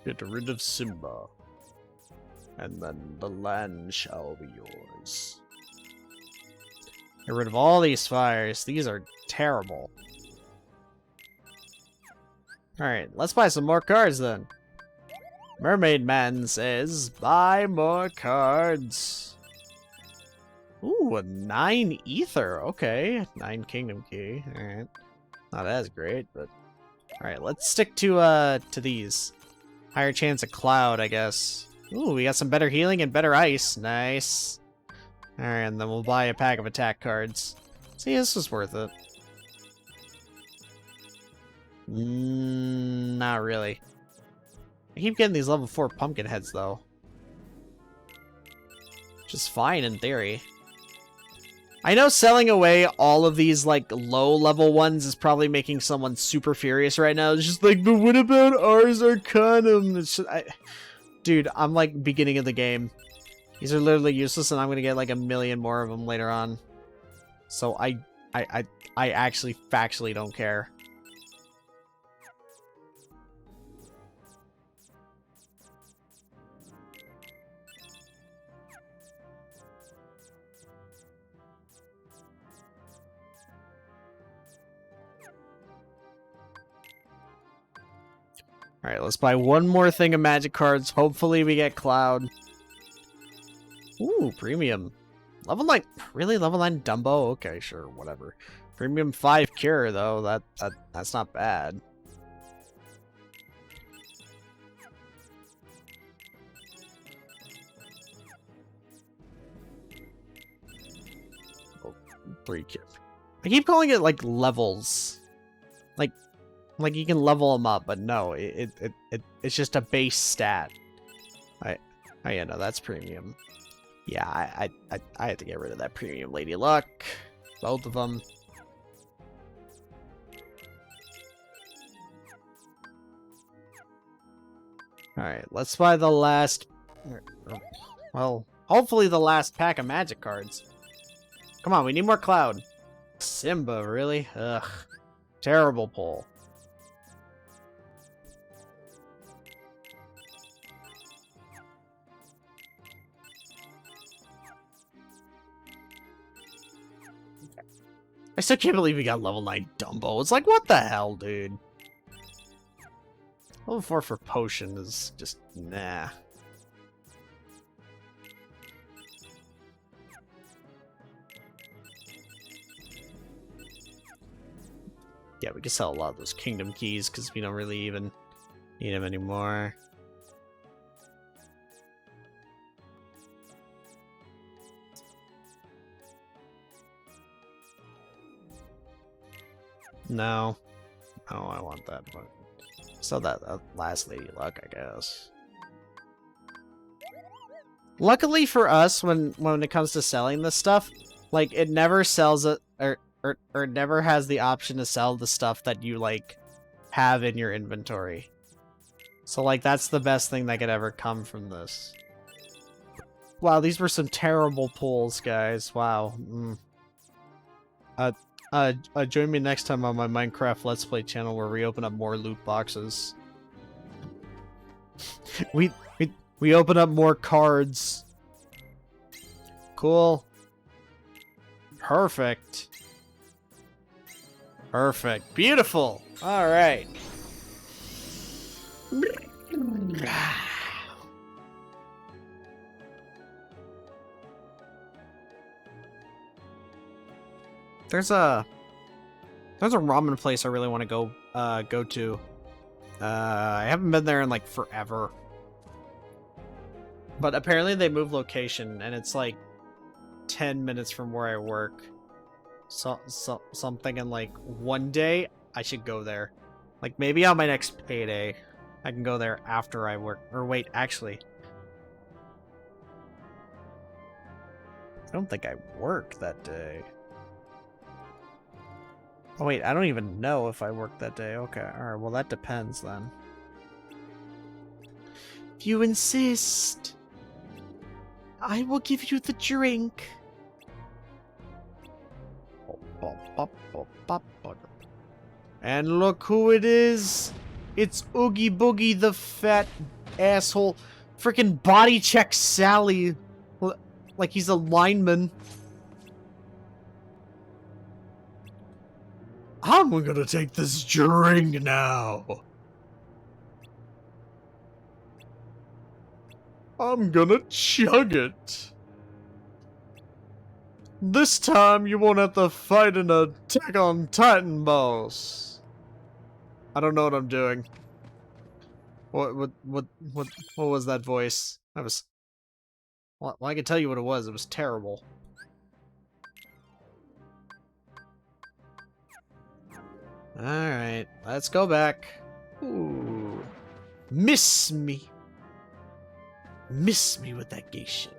Get rid of Simba. And then the land shall be yours. Get rid of all these fires. These are terrible. Alright, let's buy some more cards then. Mermaid Man says, buy more cards. Ooh, a 9 ether. Okay, 9 kingdom key. Alright. Not as great, but... Alright, let's stick to these. Higher chance of cloud, I guess. Ooh, we got some better healing and better ice. Nice. Alright, and then we'll buy a pack of attack cards. See, this was worth it. Not really. I keep getting these level 4 pumpkin heads, though. Which is fine in theory. I know selling away all of these, like, low-level ones is probably making someone super furious right now. It's just like, but what about Ars Arcanum? It's just, dude, I'm, like, beginning of the game. These are literally useless, and I'm gonna get, like, a million more of them later on. So I actually factually don't care. Alright, let's buy one more thing of magic cards. Hopefully we get Cloud. Ooh, premium. Level 9. Really? Level 9 Dumbo? Okay, sure, whatever. Premium 5 Cure, though. That's not bad. Oh, 3 Cure. I keep calling it, like, levels. Like you can level them up, but no, it's just a base stat. Oh yeah, no, that's premium. Yeah, I had to get rid of that premium Lady Luck. Both of them. Alright, let's buy the last... Well, hopefully the last pack of magic cards. Come on, we need more Cloud. Simba, really? Ugh. Terrible pull. I still can't believe we got level 9 Dumbo. It's like, what the hell, dude? Level 4 for Potion is just, nah. Yeah, we can sell a lot of those Kingdom Keys because we don't really even need them anymore. No. Oh, I want that one. So that last Lady Luck, I guess. Luckily for us, when it comes to selling this stuff, like, it never sells it, or it never has the option to sell the stuff that you, like, have in your inventory. So, like, that's the best thing that could ever come from this. Wow, these were some terrible pulls, guys. Wow. Join me next time on my Minecraft Let's Play channel where we open up more loot boxes. we open up more cards. Cool. Perfect. Perfect. Beautiful. All right. There's a ramen place I really want to go to. I haven't been there in like forever. But apparently they moved location and it's like 10 minutes from where I work. So I'm thinking like one day I should go there. Like maybe on my next payday I can go there after I work. Or wait, actually. I don't think I work that day. Oh wait, I don't even know if I work that day. Okay, alright, well that depends then. If you insist, I will give you the drink. And look who it is. It's Oogie Boogie, the fat asshole. Freaking body check Sally. Like he's a lineman. I'm gonna take this drink now. I'm gonna chug it. This time you won't have to fight an Attack on Titan boss. I don't know what I'm doing. What was that voice? That was... Well, I can tell you what it was. It was terrible. Alright, let's go back. Ooh. Miss me. Miss me with that gay shit.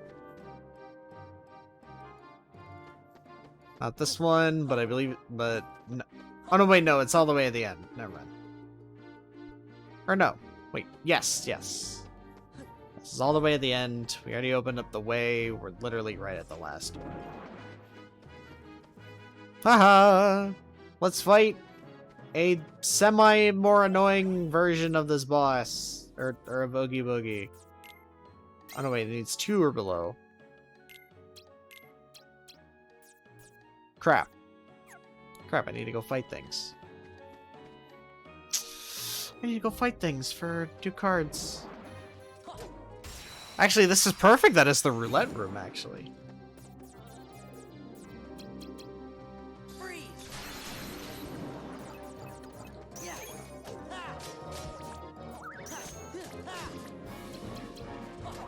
Not this one, but I believe... But... No. Oh, no, wait, no. It's all the way at the end. Never mind. Or no. Wait. Yes, yes. This is all the way at the end. We already opened up the way. We're literally right at the last one. Haha! Let's fight a semi-more annoying version of this boss. Or a Boogie Boogie. Oh, no, wait. It needs 2 or below. Crap. Crap, I need to go fight things. I need to go fight things for 2 cards. Actually, this is perfect that it's the roulette room, actually.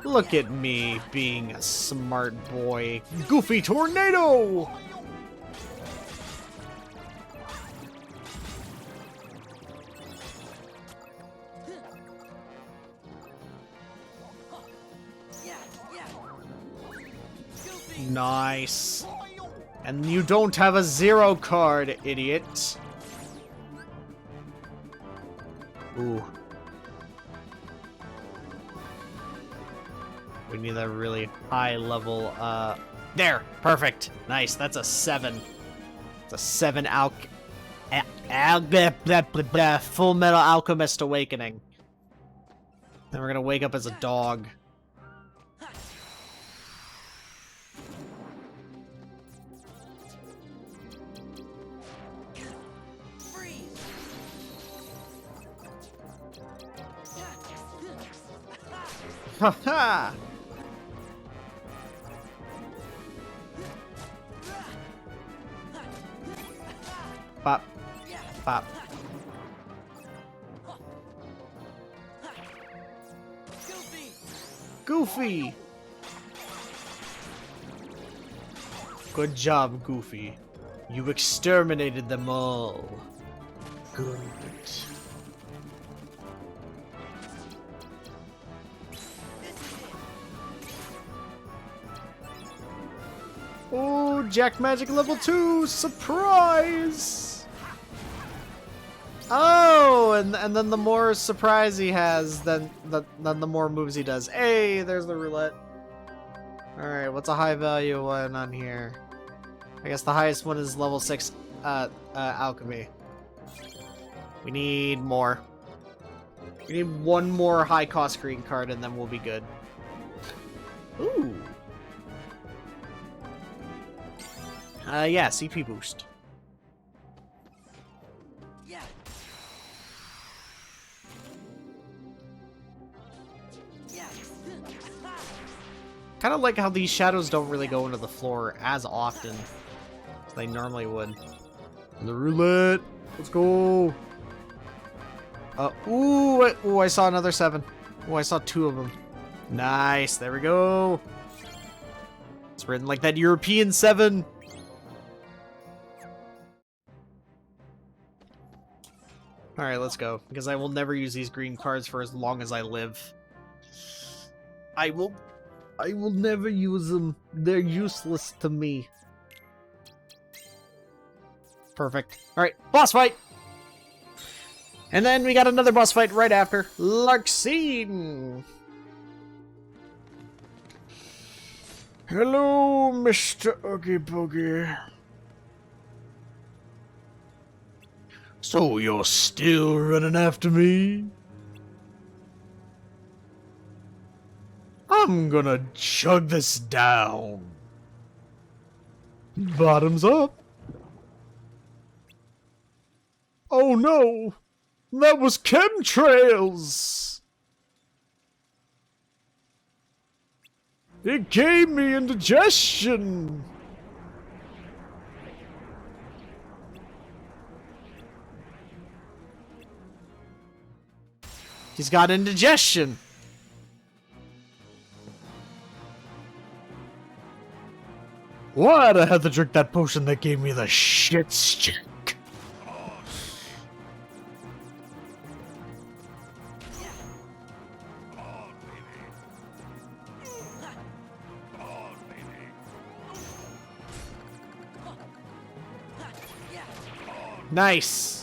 Look at me being a smart boy. Goofy Tornado! Nice. And you don't have a 0 card, idiot. Ooh. We need a really high level, there! Perfect! Nice, that's a 7. It's a 7 Full Metal Alchemist Awakening. Then we're gonna wake up as a dog. Haha! Pop. Pop. Goofy! Good job, Goofy. You exterminated them all. Good. Oh, Jack Magic level 2! Surprise! Oh, and then the more surprise he has, then the more moves he does. Hey, there's the roulette. Alright, what's a high value one on here? I guess the highest one is level 6 alchemy. We need more. We need 1 more high cost green card and then we'll be good. Ooh. Yeah, CP boost. Yeah. Yeah. Kind of like how these shadows don't really go into the floor as often as they normally would. The roulette. Let's go. Ooh, I saw another 7. Ooh, I saw 2 of them. Nice. There we go. It's written like that European 7. Alright, let's go. Because I will never use these green cards for as long as I live. I will never use them. They're useless to me. Perfect. Alright, boss fight! And then we got another boss fight right after. Larxene! Hello, Mr. Oogie Boogie. So you're still running after me? I'm gonna chug this down. Bottoms up. Oh no! That was chemtrails! It gave me indigestion! He's got indigestion! Why'd I have to drink that potion that gave me the shit stick? Nice!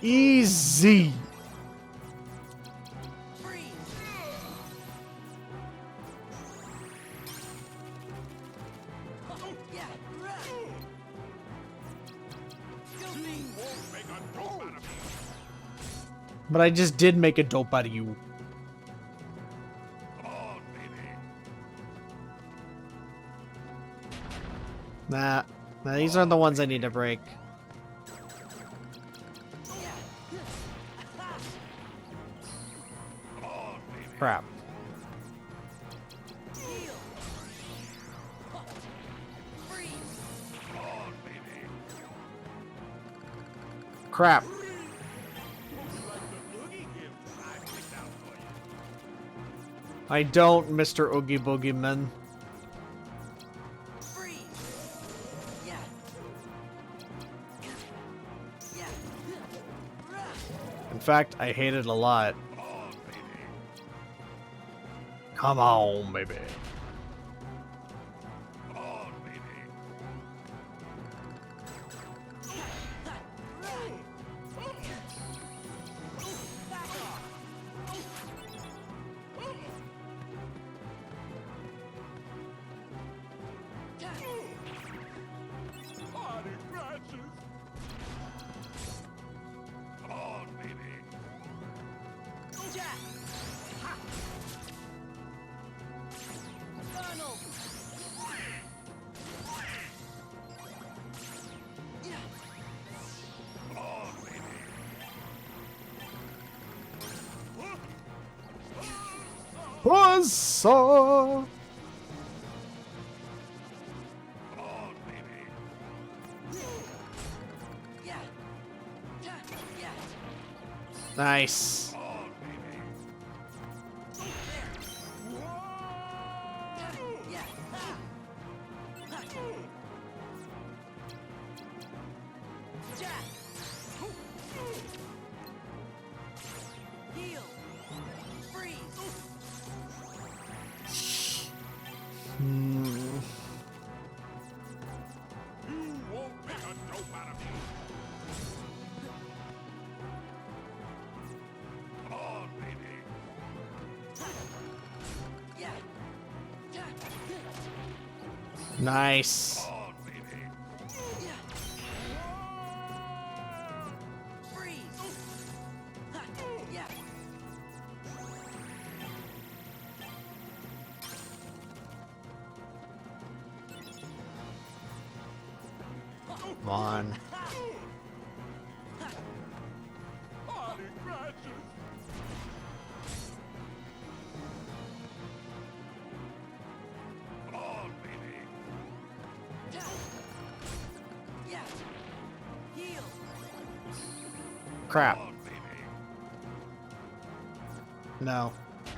Easy! But I just did make a dope out of you. Nah, these are the ones I need to break. Crap. Crap. I don't, Mr. Oogie Boogie Man. In fact, I hate it a lot. Come on, baby. Buzzsaw! Nice. Nice. Come on. Crap. No.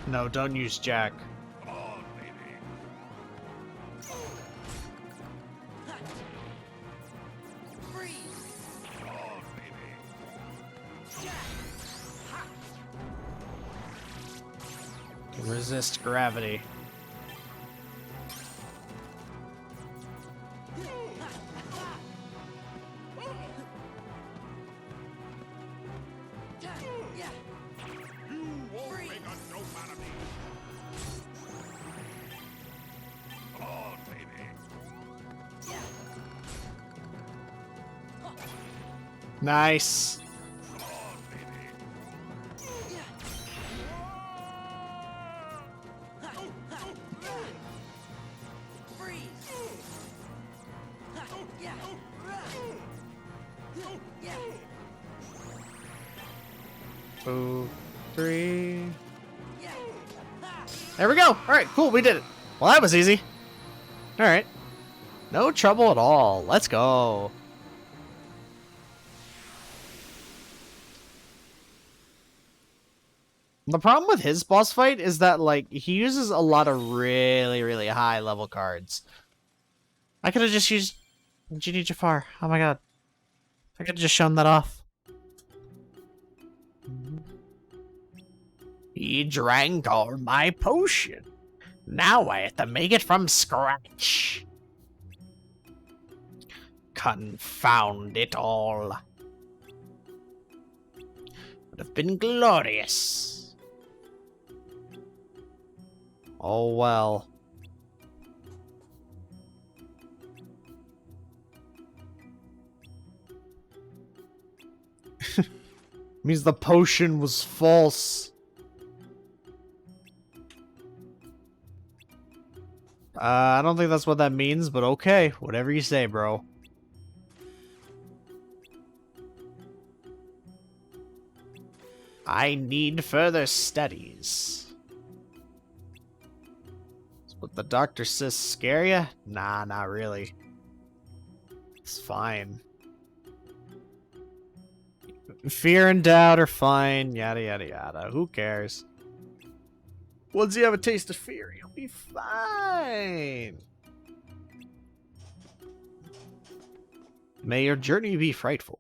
No, don't use Jack. Resist gravity. Nice. Two, three. There we go. All right, cool. We did it. Well, that was easy. All right. No trouble at all. Let's go. The problem with his boss fight is that, like, he uses a lot of really, really high level cards. I could have just used Genie Jafar. Oh my god. I could have just shown that off. He drank all my potion. Now I have to make it from scratch. Confound it all. Would have been glorious. Oh well. Means the potion was false. I don't think that's what that means, but okay. Whatever you say, bro. I need further studies. What the doctor says scare ya? Nah, not really. It's fine. Fear and doubt are fine, yada yada yada. Who cares? Once you have a taste of fear, you'll be fine. May your journey be frightful.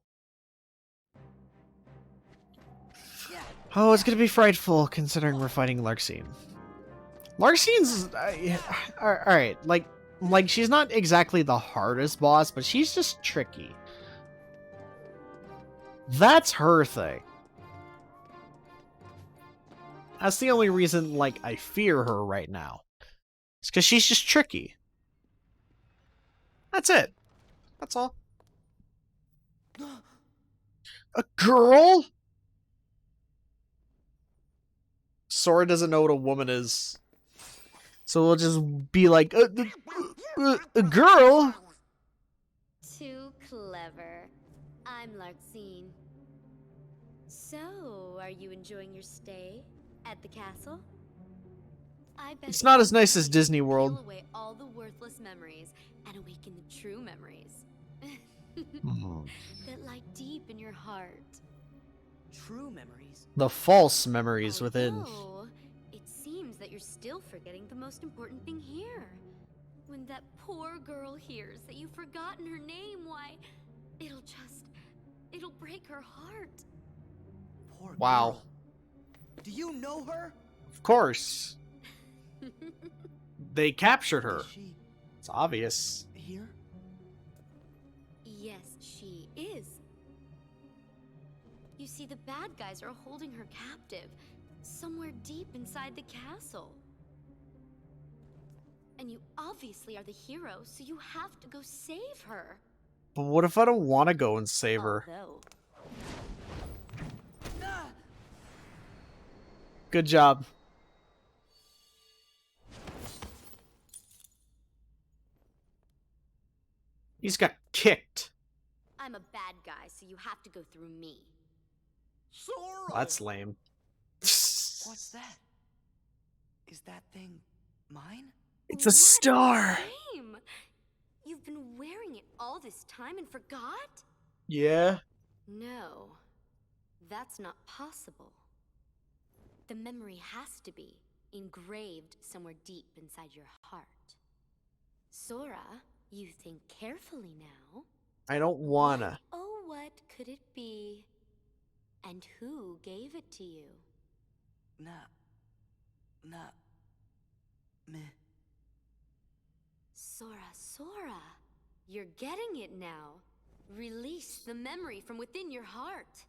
Oh, it's gonna be frightful considering we're fighting Larxene. Larxene's alright. Like she's not exactly the hardest boss, but she's just tricky. That's her thing. That's the only reason, like, I fear her right now. It's because she's just tricky. That's it. That's all. A girl? Sora doesn't know what a woman is. So we'll just be like, a girl? Too clever. I'm Larxene. So, are you enjoying your stay at the castle? I bet It's not as nice as Disney World. peel away all the worthless memories and awaken the true memories that lie deep in your heart. True memories. The false memories within. Although, it seems that you're still forgetting the most important thing here. When that poor girl hears that you've forgotten her name, why, it'll break her heart. Poor Wow. girl. Do you know her? Of course. They captured her. Is she It's obvious. here? Yes, she is. You see, the bad guys are holding her captive, somewhere deep inside the castle. And you obviously are the hero, so you have to go save her. But what if I don't want to go and save her? Although, Good job. He's got kicked. I'm a bad guy, so you have to go through me. Sora! Well, that's lame. What's that? Is that thing mine? It's a star. Shame. You've been wearing it all this time and forgot? Yeah. No, that's not possible. The memory has to be engraved somewhere deep inside your heart. Sora, you think carefully now. I don't wanna. Oh, what could it be? And who gave it to you? Meh. Sora, you're getting it now. Release the memory from within your heart.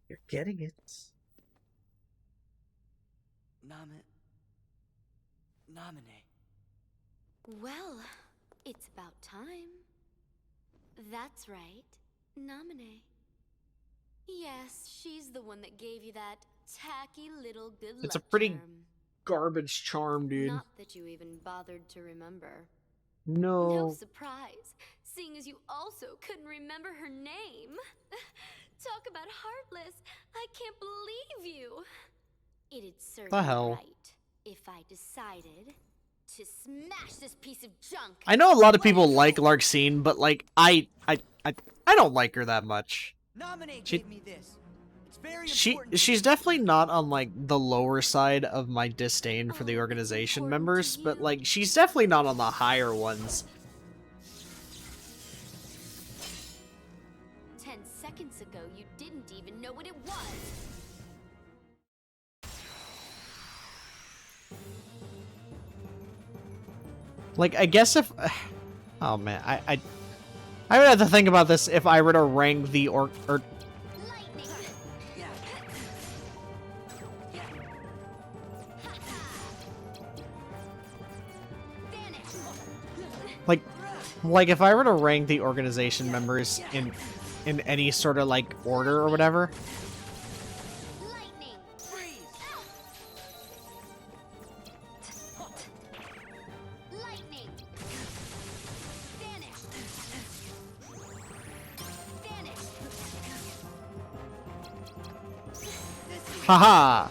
You're getting it. Namine. Well, it's about time. That's right. Nominee. Yes, she's the one that gave you that tacky little good luck It's a pretty charm. garbage charm, dude. Not that you even bothered to remember. No. No surprise, seeing as you also couldn't remember her name. Talk about heartless. I can't believe you. It'd serve The you hell? right if I decided to smash this piece of junk. I know a lot of people like Larxene, but like I don't like her that much. Nominate She- gave me this. It's very important. She's definitely not on like the lower side of my disdain for the organization members, but like she's definitely not on the higher ones. 10 seconds ago, you didn't even know what it was. Like I guess if oh man, I would have to think about this if I were to rank the Lightning. Vanish. like if I were to rank the organization members in any sort of like order or whatever. Lightning. Lightning. Vanish. Vanish. Haha.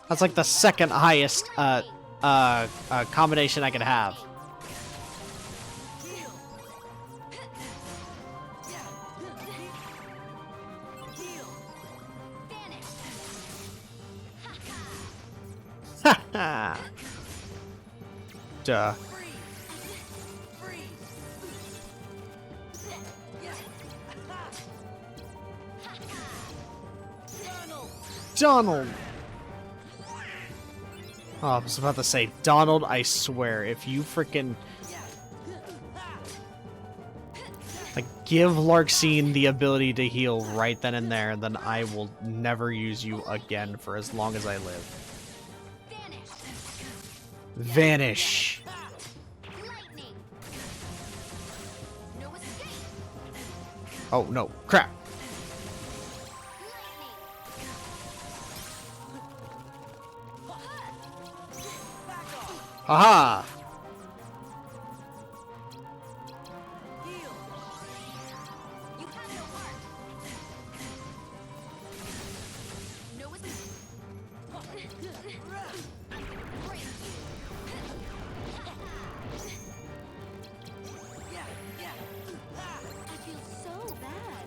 That's like the second highest combination I could have. Haha. Duh. Donald! Oh, I was about to say, Donald, I swear, if you freaking... Like, give Larxene the ability to heal right then and there, then I will never use you again for as long as I live. Vanish! Lightning. No escape. Oh, no. Crap. Haha! You have no heart. No escape. Break you. I feel so bad.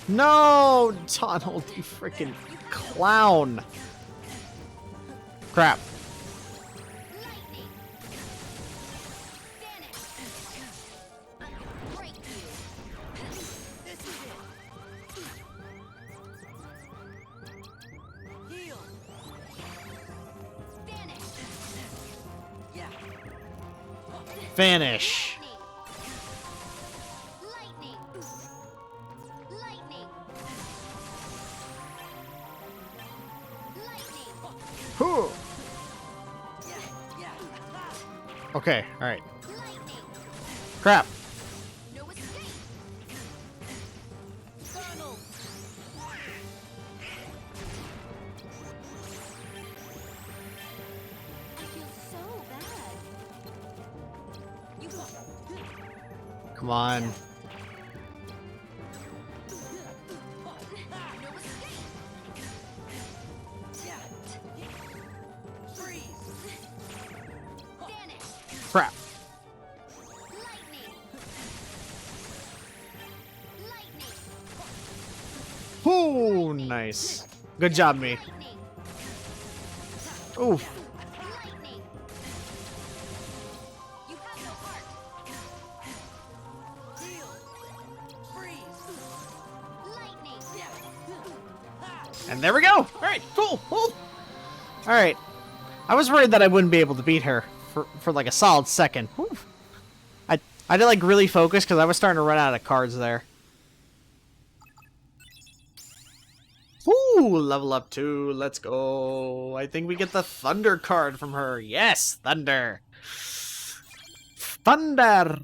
No! Donald, you freaking clown! Crap. Lightning. Vanish. Break you. This is it. Heal. Vanish. Vanish. Lightning. Lightning. Lightning. Whew. Okay, alright. Lightning. Crap. No escape. I feel so bad. You Come on. no escape. Vanish. Crap. Lightning. Lightning. Ooh, nice. Good job, me. Lightning. Oof. Lightning. You have no heart. Heal. Freeze. Lightning. And there we go. Alright, cool. Alright. I was worried that I wouldn't be able to beat her for like a solid second. Whew. I did like really focus because I was starting to run out of cards there. Ooh, level up 2. Let's go. I think we get the Thunder card from her. Yes, Thunder. Thunder.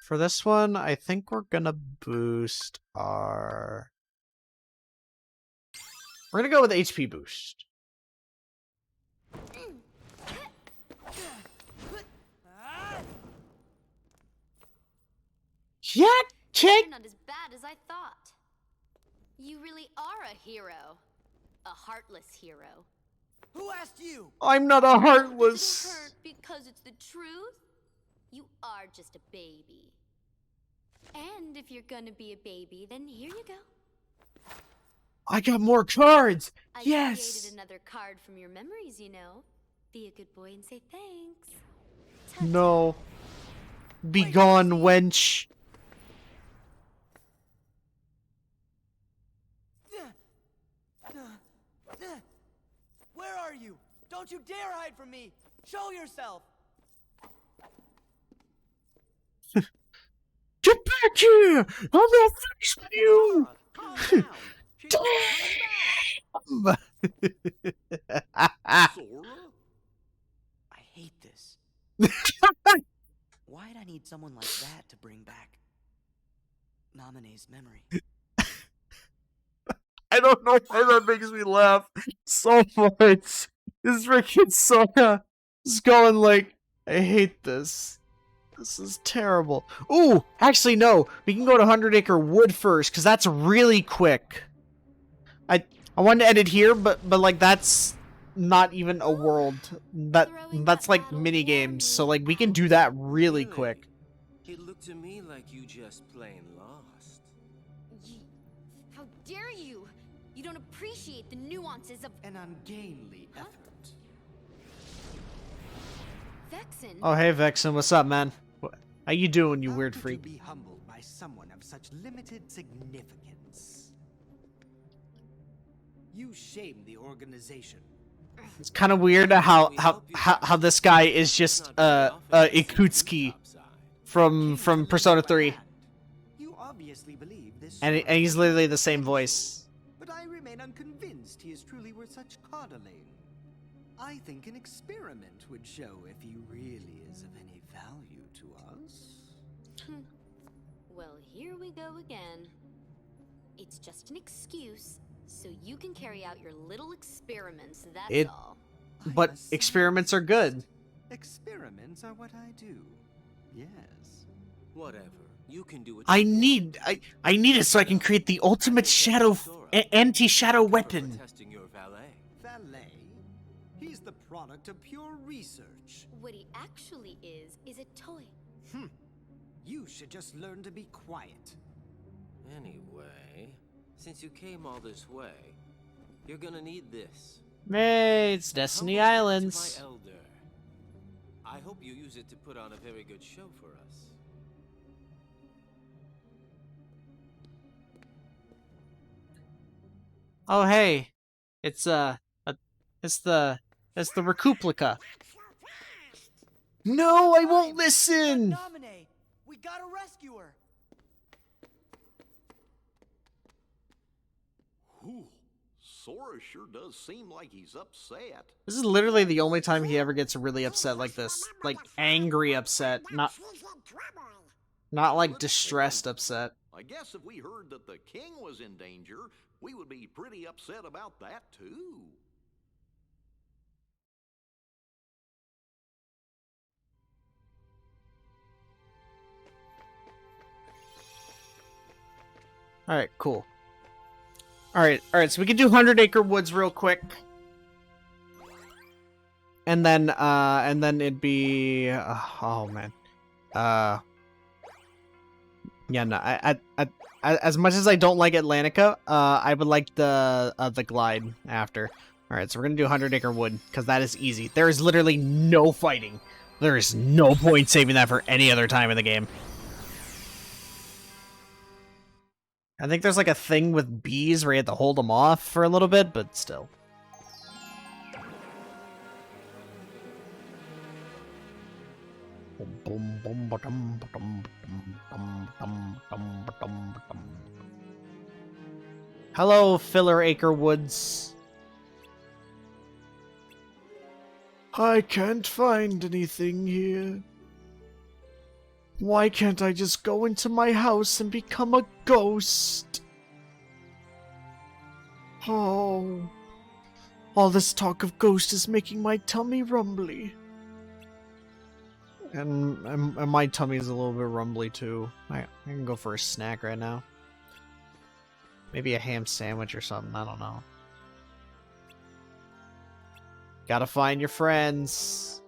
For this one, I think we're gonna boost our... We're gonna go with HP boost. Yeah, chick! You're not as bad as I thought. You really are a hero. A heartless hero. Who asked you? I'm not a Does it heartless. hurt because it's the truth? You are just a baby. And if you're gonna be a baby, then here you go. I got more cards. I Yes. created another card from your memories, you know. Be a good boy and say thanks. No. Be gone, wench. Where are you? Don't you dare hide from me! Show yourself! Get back here! I'm gonna finish you! Calm down. She's coming back. Sora? I hate this. Why'd I need someone like that to bring back Naminé's memory? I don't know why that makes me laugh so much. This freaking Sora is going like, I hate this. This is terrible. Ooh, actually no. We can go to 100 Acre Wood first, because that's really quick. I wanted to end it here, but like that's not even a world. That's like mini games, so like we can do that really quick. It looked to me like you just plain lost. How dare you? You don't appreciate the nuances of An ungainly effort. Vexen. Oh hey Vexen, what's up, man? How you doing, you How weird could freak? You be humbled by someone of such limited significance. You shame the organization. It's kind of weird how this guy is just Ikutsuki from Persona 3, You obviously believe this. and he's literally the same voice. But I remain unconvinced he is truly worth such coddling. I think an experiment would show if he really is of any value to us. Well, here we go again. It's just an excuse, so you can carry out your little experiments, that's all. But experiments are good. Experiments are what I do. Yes. Whatever. You can do it. I need it so I can create the ultimate shadow anti-shadow weapon. Testing your valet. Valet? He's the product of pure research. What he actually is a toy. You should just learn to be quiet. Anyway, since you came all this way, you're gonna need this. Hey, it's Destiny Humble gift Islands. to my elder. I hope you use it to put on a very good show for us. Oh hey, it's the Recuplica. No, I won't listen. Naminé! We gotta rescue her! Whew. Sora sure does seem like he's upset. This is literally the only time he ever gets really upset like this, like angry upset, not like distressed upset. I guess if we heard that the king was in danger, we would be pretty upset about that too. Alright, cool. Alright, so we can do 100 Acre Woods real quick. And then it'd be... oh, man. Yeah, no, I as much as I don't like Atlantica, I would like the glide after. Alright, so we're gonna do 100 Acre Wood, because that is easy. There is literally no fighting. There is no point saving that for any other time in the game. I think there's like a thing with bees where you have to hold them off for a little bit, but still. Hello, Filler Acre Woods. I can't find anything here. Why can't I just go into my house and become a ghost? Oh. All this talk of ghosts is making my tummy rumbly. And my tummy's a little bit rumbly too. I can go for a snack right now. Maybe a ham sandwich or something, I don't know. Gotta find your friends.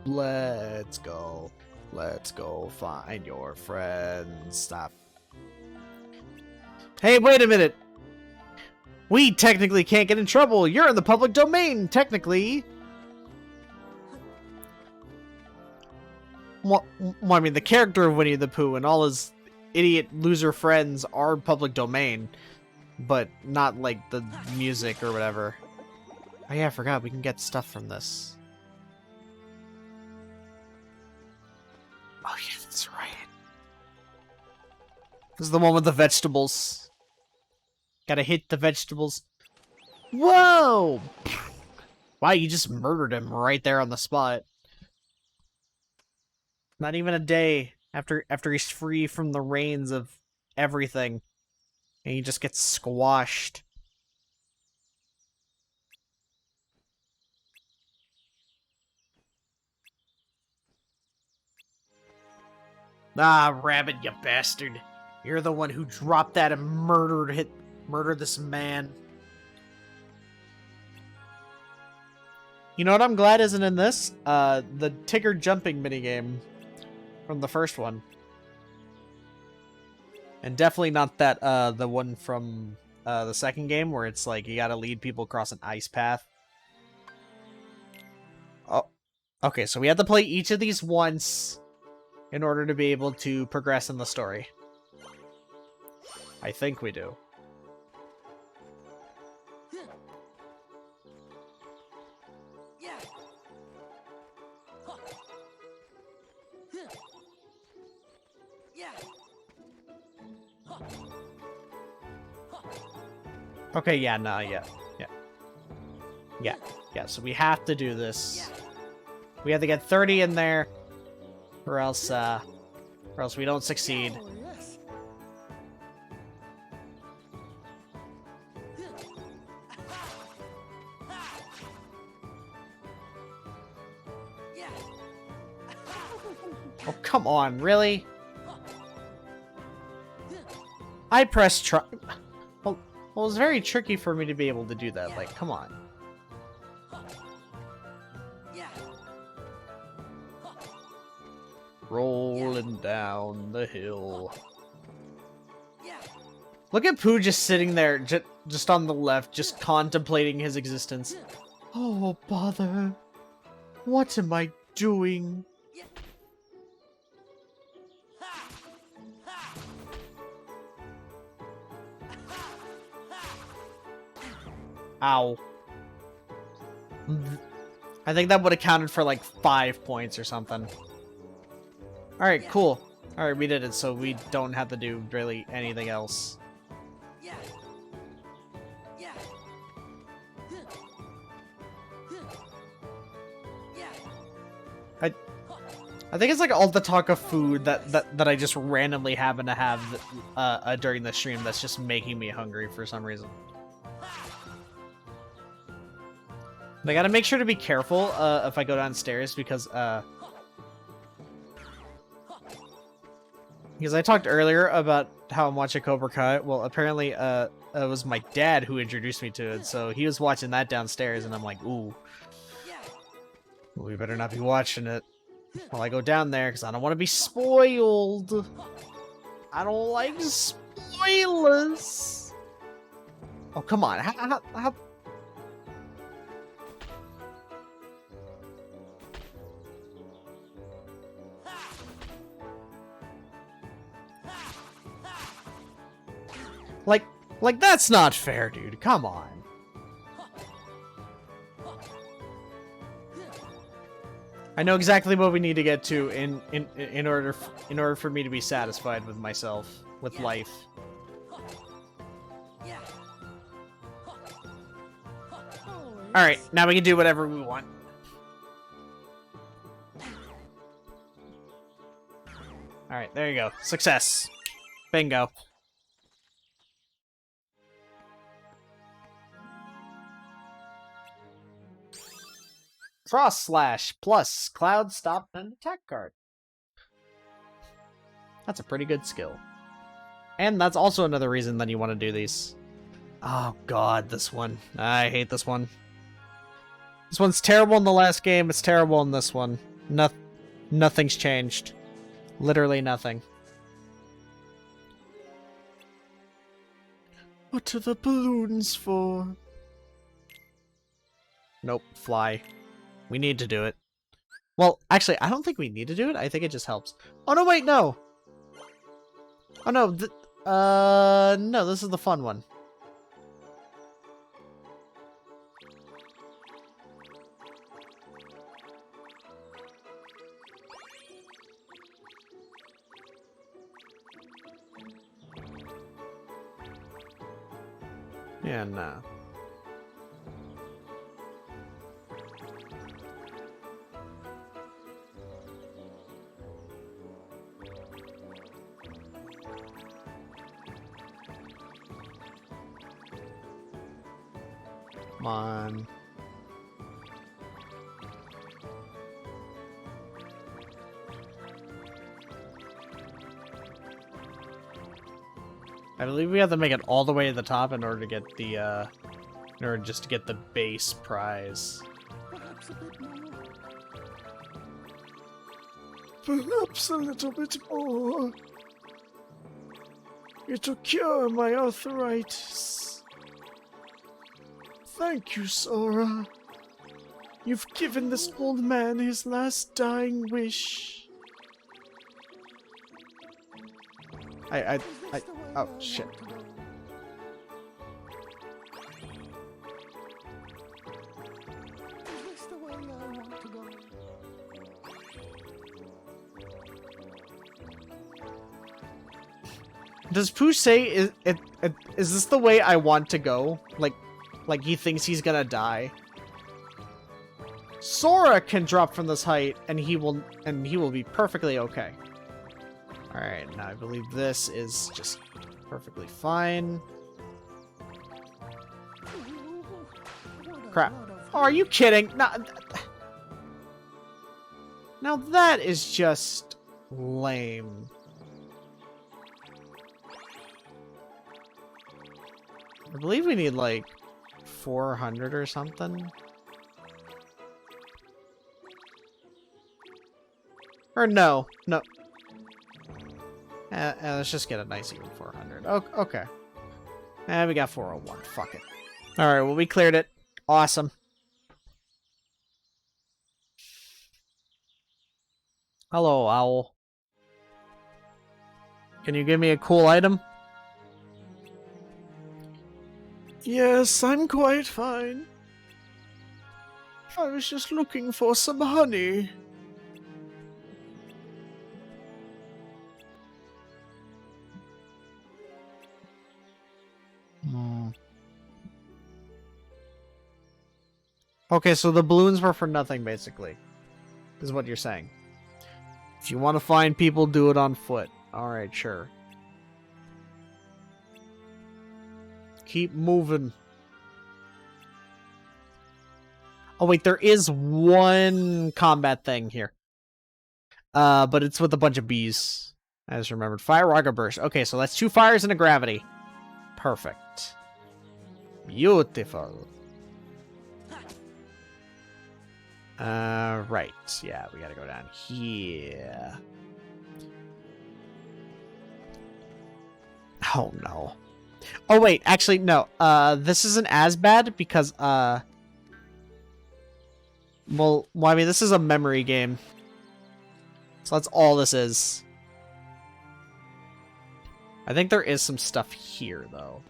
Let's go. Let's go find your friends. Stop. Hey, wait a minute. We technically can't get in trouble. You're in the public domain, technically. Well, I mean, the character of Winnie the Pooh and all his idiot loser friends are public domain, but not like the music or whatever. Oh yeah, I forgot we can get stuff from this. Oh yeah, that's right. This is the one with the vegetables. Gotta hit the vegetables. Whoa! Wow, you just murdered him right there on the spot. Not even a day after he's free from the reins of everything. And he just gets squashed. Ah, Rabbit, you bastard. You're the one who dropped that and murdered this man. You know what I'm glad isn't in this? The Tigger jumping minigame from the first one. And definitely not that, the one from, the second game where it's like you gotta lead people across an ice path. Oh, okay, so we have to play each of these once in order to be able to progress in the story. I think we do. Okay, yeah, no, yeah. Yeah, so we have to do this. We have to get 30 in there, or else we don't succeed. Oh, come on, really? I pressed try. Well, it was very tricky for me to be able to do that. Like, come on. Rolling down the hill. Look at Pooh just sitting there, just on the left, just contemplating his existence. Oh, bother. What am I doing? Ow. I think that would have counted for like 5 points or something. Alright, cool. Alright, we did it, so we don't have to do really anything else. I think it's like all the talk of food that I just randomly happen to have during the stream that's just making me hungry for some reason. I gotta make sure to be careful if I go downstairs because I talked earlier about how I'm watching Cobra Kai. Well, apparently it was my dad who introduced me to it, so he was watching that downstairs, and I'm like, ooh, we better not be watching it while I go down there because I don't want to be spoiled. I don't like spoilers. Oh, come on. How... Like, that's not fair, dude. Come on. I know exactly what we need to get to in order for me to be satisfied with myself, with life. All right, now we can do whatever we want. All right, there you go. Success. Bingo. Frost Slash plus Cloud Stop and Attack card. That's a pretty good skill. And that's also another reason that you want to do these. Oh god, this one. I hate this one. This one's terrible in the last game, it's terrible in this one. Nothing's changed. Literally nothing. What are the balloons for? Nope, fly. We need to do it. Well, actually, I don't think we need to do it. I think it just helps. Oh, no, wait, no! Oh, no, no, this is the fun one. Yeah, nah. Come on. I believe we have to make it all the way to the top in order to get the, in order just to get the base prize. Perhaps a bit more. Perhaps a little bit more. It'll cure my arthritis. Thank you, Sora. You've given this old man his last dying wish. Oh, shit. Is this the way I want to go? Does Pooh say, is this the way I want to go? Like he thinks he's gonna die? Sora can drop from this height, and he will be perfectly okay. Alright, now I believe this is just perfectly fine. Crap. Oh, are you kidding? Now that is just lame. I believe we need like 400 or something. Or no. Let's just get a nice even 400. Okay. We got 401. Fuck it. Alright, well, we cleared it. Awesome. Hello, owl. Can you give me a cool item? Yes, I'm quite fine. I was just looking for some honey. Okay, so the balloons were for nothing, basically. Is what you're saying. If you want to find people, do it on foot. Alright, sure. Keep moving. Oh wait, there is one combat thing here. But it's with a bunch of bees. I just remembered. Fire, rocket, burst. Okay, so that's 2 fires and a gravity. Perfect. Beautiful. Right. Yeah, we gotta go down here. Oh, no. Oh, wait. Actually, no. This isn't as bad because, well, I mean, this is a memory game. So that's all this is. I think there is some stuff here, though.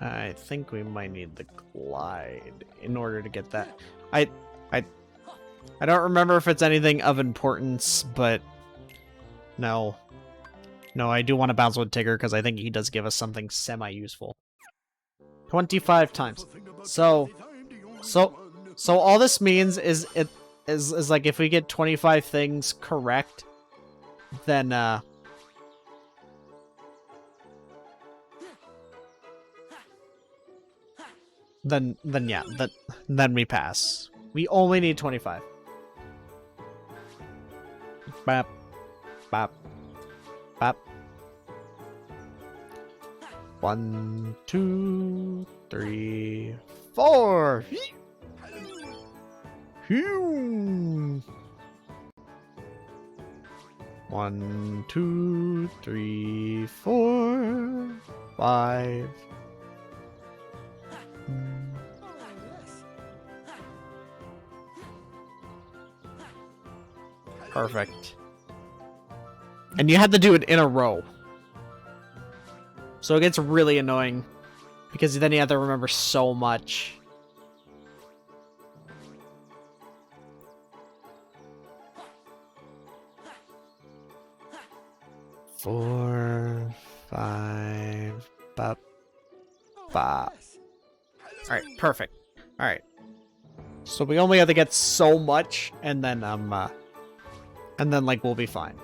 I think we might need the glide in order to get that. I don't remember if it's anything of importance, but no. No, I do want to bounce with Tigger because I think he does give us something semi-useful. 25 times. So all this means is is like if we get 25 things correct, then yeah, then we pass. We only need 25. Bap, bap, bap. 1, 2, 3, 4. Phew. 1, 2, 3, 4, 5. Perfect. And you had to do it in a row. So it gets really annoying. Because then you have to remember so much. Four, 5, bop, bop. Alright, perfect. Alright. So we only have to get so much, and then like we'll be fine.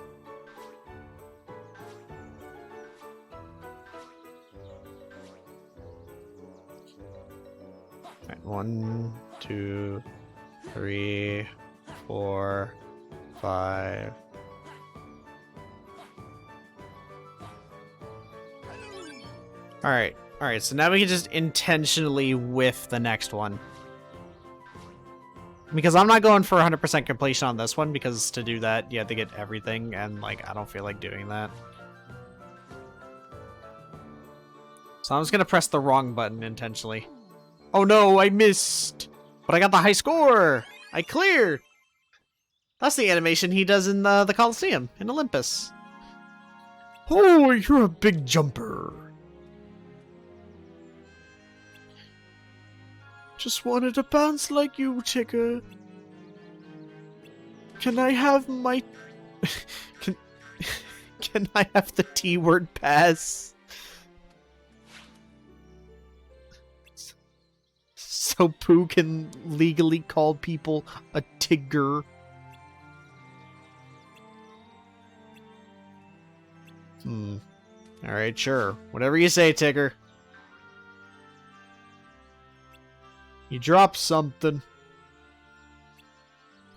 Alright, 1, 2, 3, 4, 5. Alright, alright, so now we can just intentionally whiff the next one. Because I'm not going for 100% completion on this one, because to do that, you have to get everything, and, like, I don't feel like doing that. So I'm just gonna press the wrong button intentionally. Oh no, I missed! But I got the high score! I cleared! That's the animation he does in the Coliseum, in Olympus. Oh, you're a big jumper. Just wanted to bounce like you, Tigger. Can I have my... Can I have the T-word pass? So Pooh can legally call people a Tigger. Alright, sure. Whatever you say, Tigger. You dropped something.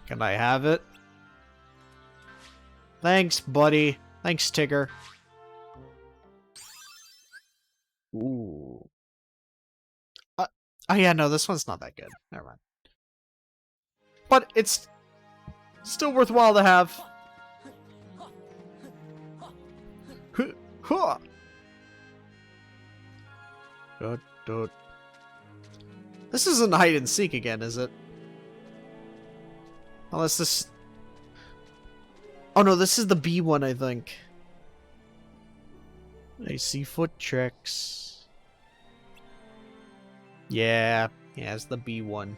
Can I have it? Thanks, buddy. Thanks, Tigger. Ooh. Oh yeah, no, this one's not that good. Never mind. But it's still worthwhile to have. This isn't hide and seek again, is it? Unless this... Oh no, this is the B one, I think. I see foot tracks. Yeah, it's the B one.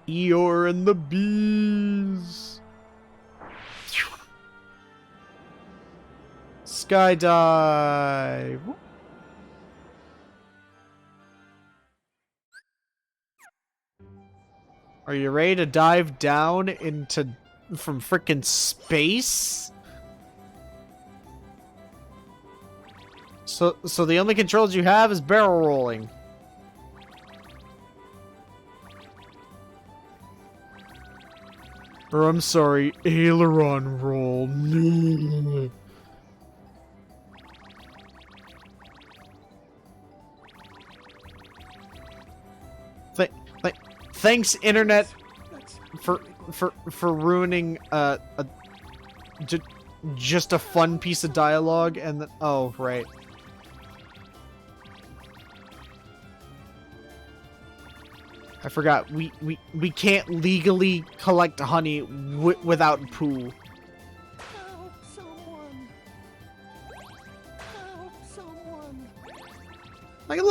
Eeyore and the bees. Skydive. Are you ready to dive down into from frickin' space? So the only controls you have is barrel rolling. Or I'm sorry, aileron roll. No. Thanks, internet, for ruining just a fun piece of dialogue and then, oh right. I forgot we can't legally collect honey without Pooh.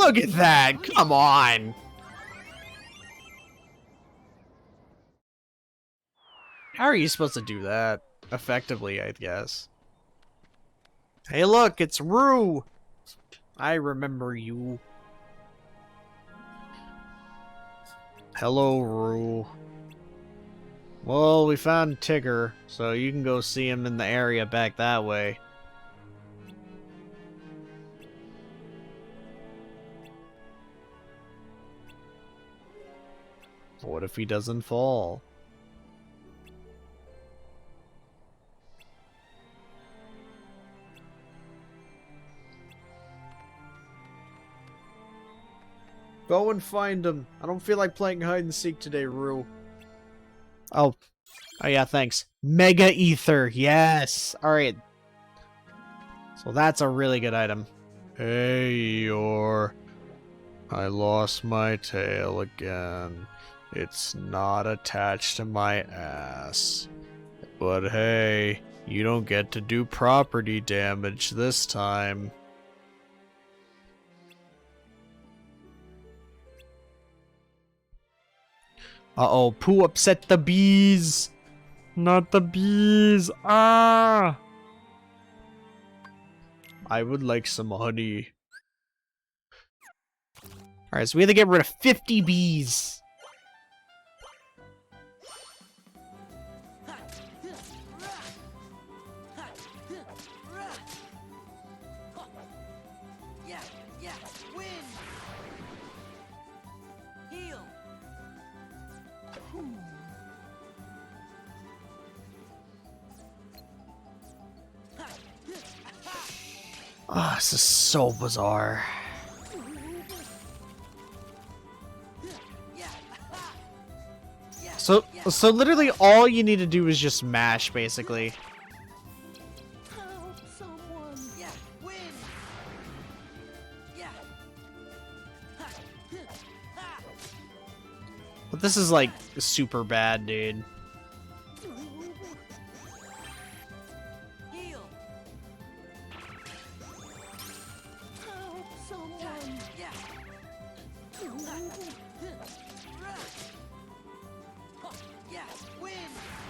Look at that! Come on! How are you supposed to do that effectively, I guess? Hey look, it's Rue! I remember you. Hello, Rue. Well, we found Tigger, so you can go see him in the area back that way. What if he doesn't fall? Go and find him. I don't feel like playing hide and seek today, Rue. Oh. Oh yeah, thanks. Mega Ether, yes! Alright. So that's a really good item. Hey, Eeyore. I lost my tail again. It's not attached to my ass. But hey, you don't get to do property damage this time. Uh-oh, Pooh upset the bees! Not the bees! Ah! I would like some honey. Alright, so we have to get rid of 50 bees. Ah, this is so bizarre. So literally all you need to do is just mash, basically. But this is like super bad, dude.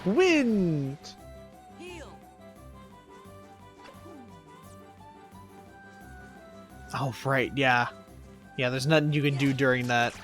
Wind! Oh, right, yeah. Yeah, there's nothing you can do during that.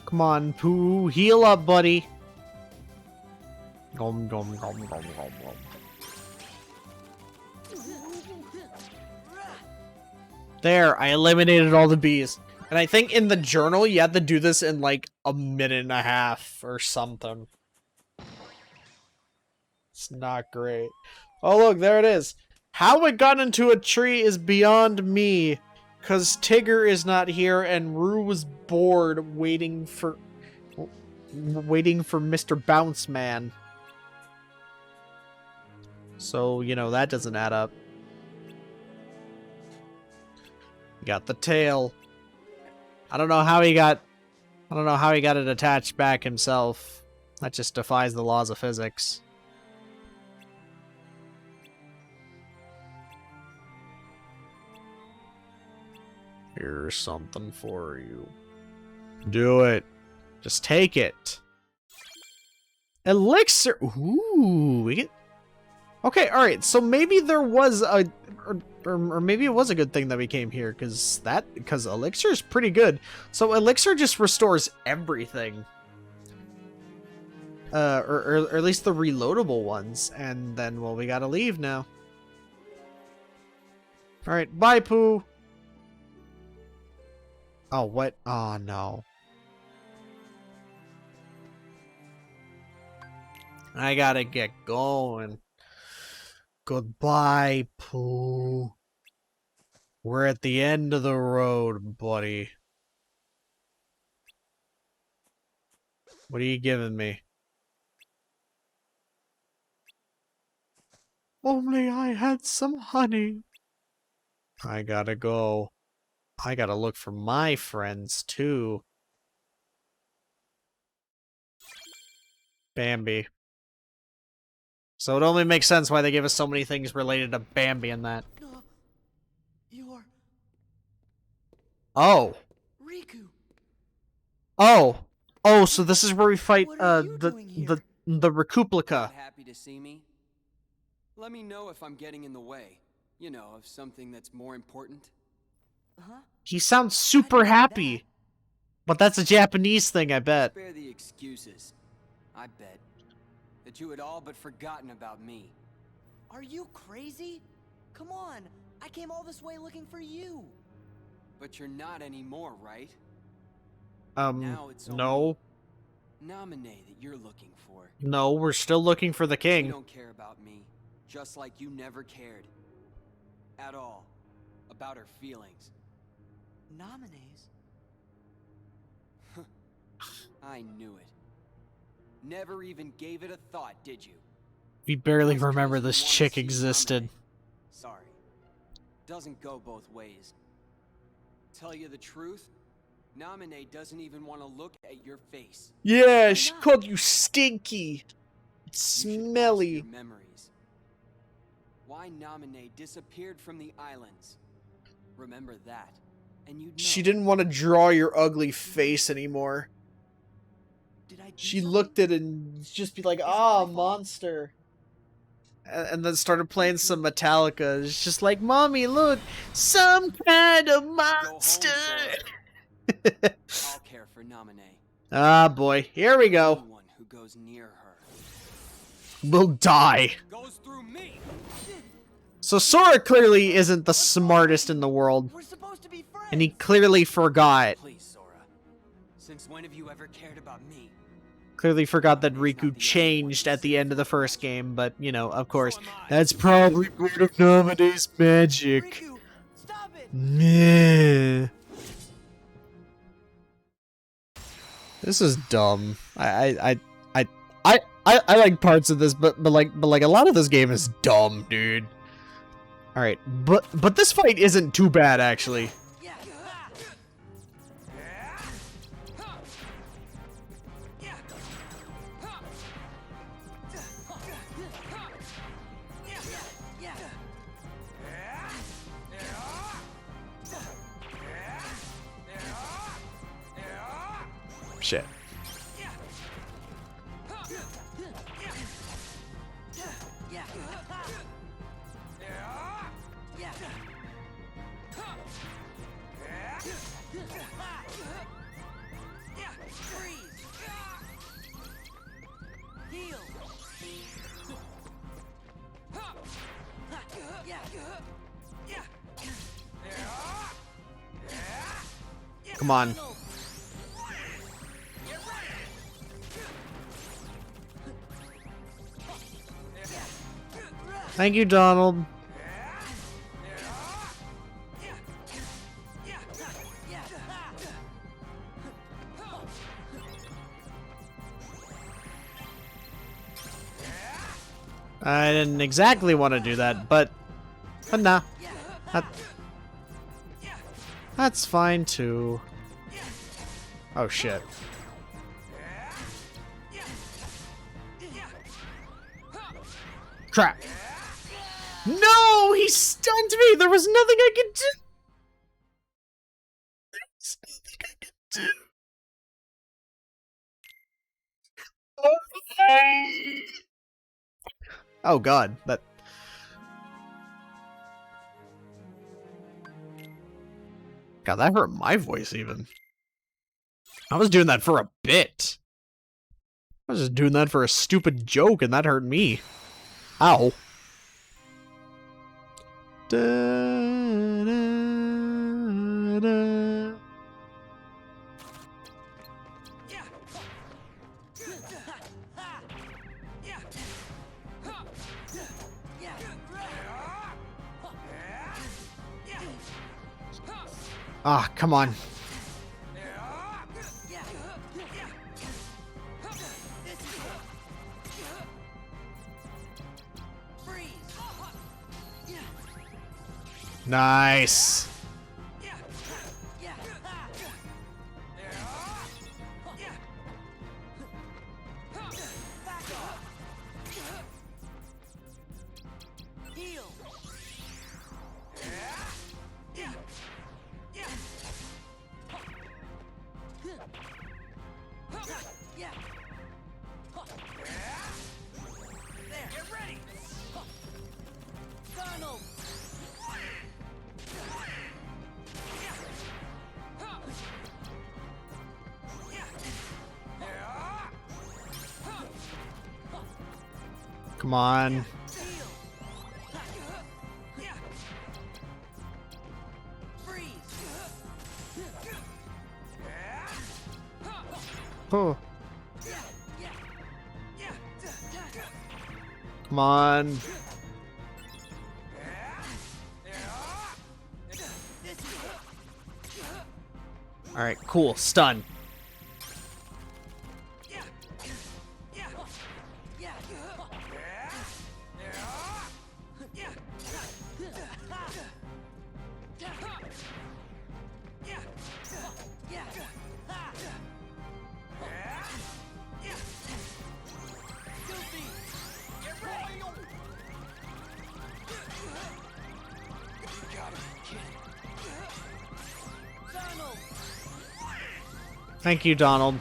Come on, Pooh, heal up, buddy. Gom, gom, gom, gom, gom, gom. There, I eliminated all the bees. And I think in the journal, you have to do this in like a minute and a half or something. It's not great. Oh, look, there it is. How it got into a tree is beyond me. Because Tigger is not here and Rue was bored waiting for Mr. Bounce Man. So, you know, that doesn't add up. Got the tail. I don't know how he got it attached back himself. That just defies the laws of physics. Here's something for you. Do it. Just take it. Elixir. Ooh, we get. Okay, all right. So maybe there was a, or maybe it was a good thing that we came here because Elixir is pretty good. So Elixir just restores everything. Or at least the reloadable ones, and then well, we gotta leave now. All right, bye, Pooh. Oh, what? Oh, no. I gotta get going. Goodbye, Pooh. We're at the end of the road, buddy. What are you giving me? Only I had some honey. I gotta go. I gotta look for my friends, too. Bambi. So it only makes sense why they give us so many things related to Bambi in that. No, you're Oh. Riku. Oh. Oh, so this is where we fight What are you doing here? the Recuplica. Happy to see me? Let me know if I'm getting in the way. You know, of something that's more important. Huh? He sounds super happy. But that's a Japanese thing, I bet. Spare the excuses. I bet that you had all but forgotten about me. Are you crazy? Come on, I came all this way looking for you. But you're not anymore, right? No. Naminé that you're looking for. No, we're still looking for the You king. don't care about me, just like you never cared. At all. About her feelings. Nominees? I knew it. Never even gave it a thought, did you? We barely Just remember 'cause you this wanna chick see existed. Naminé. Sorry. Doesn't go both ways. Tell you the truth, Naminé doesn't even want to look at your face. Yeah, she called you stinky. You should ask Smelly. your memories. Why Naminé disappeared from the islands. Remember that, and you'd know. She didn't want to draw your ugly face anymore. Did I do She something? looked at it and just be like, ah, monster. And then started playing some Metallica. It's just like, Mommy, look, some kind of monster. I'll care for Naminé. Ah, boy, here we go. Anyone who goes near her We'll die. goes through me. So Sora clearly isn't the smartest in the world. We're supposed to be friends. And he clearly forgot. Please, Sora. Since when have you ever cared about me? Clearly forgot that Riku changed at the end of the first game, but, you know, of course, that's probably part of Naminé's magic. Riku, stop it. Meh. This is dumb. I like parts of this, but like a lot of this game is dumb, dude. All right, but this fight isn't too bad actually. Shit. Come on. Thank you, Donald. I didn't exactly want to do that, but nah. That's fine too. Oh shit. Crap. No, he stunned me. There was nothing I could do. There was nothing I could do. Oh god, that. God, that hurt my voice even. I was doing that for a bit. I was just doing that for a stupid joke and that hurt me. Ow. Da, da, da. Ah, come on. Nice. Come on. Oh. Come on. All right, cool. Stun. Thank you, Donald.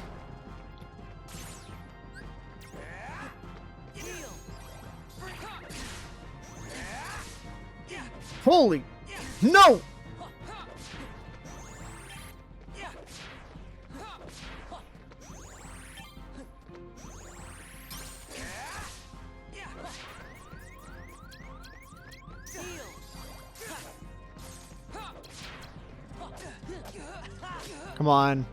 Holy... No! Come on.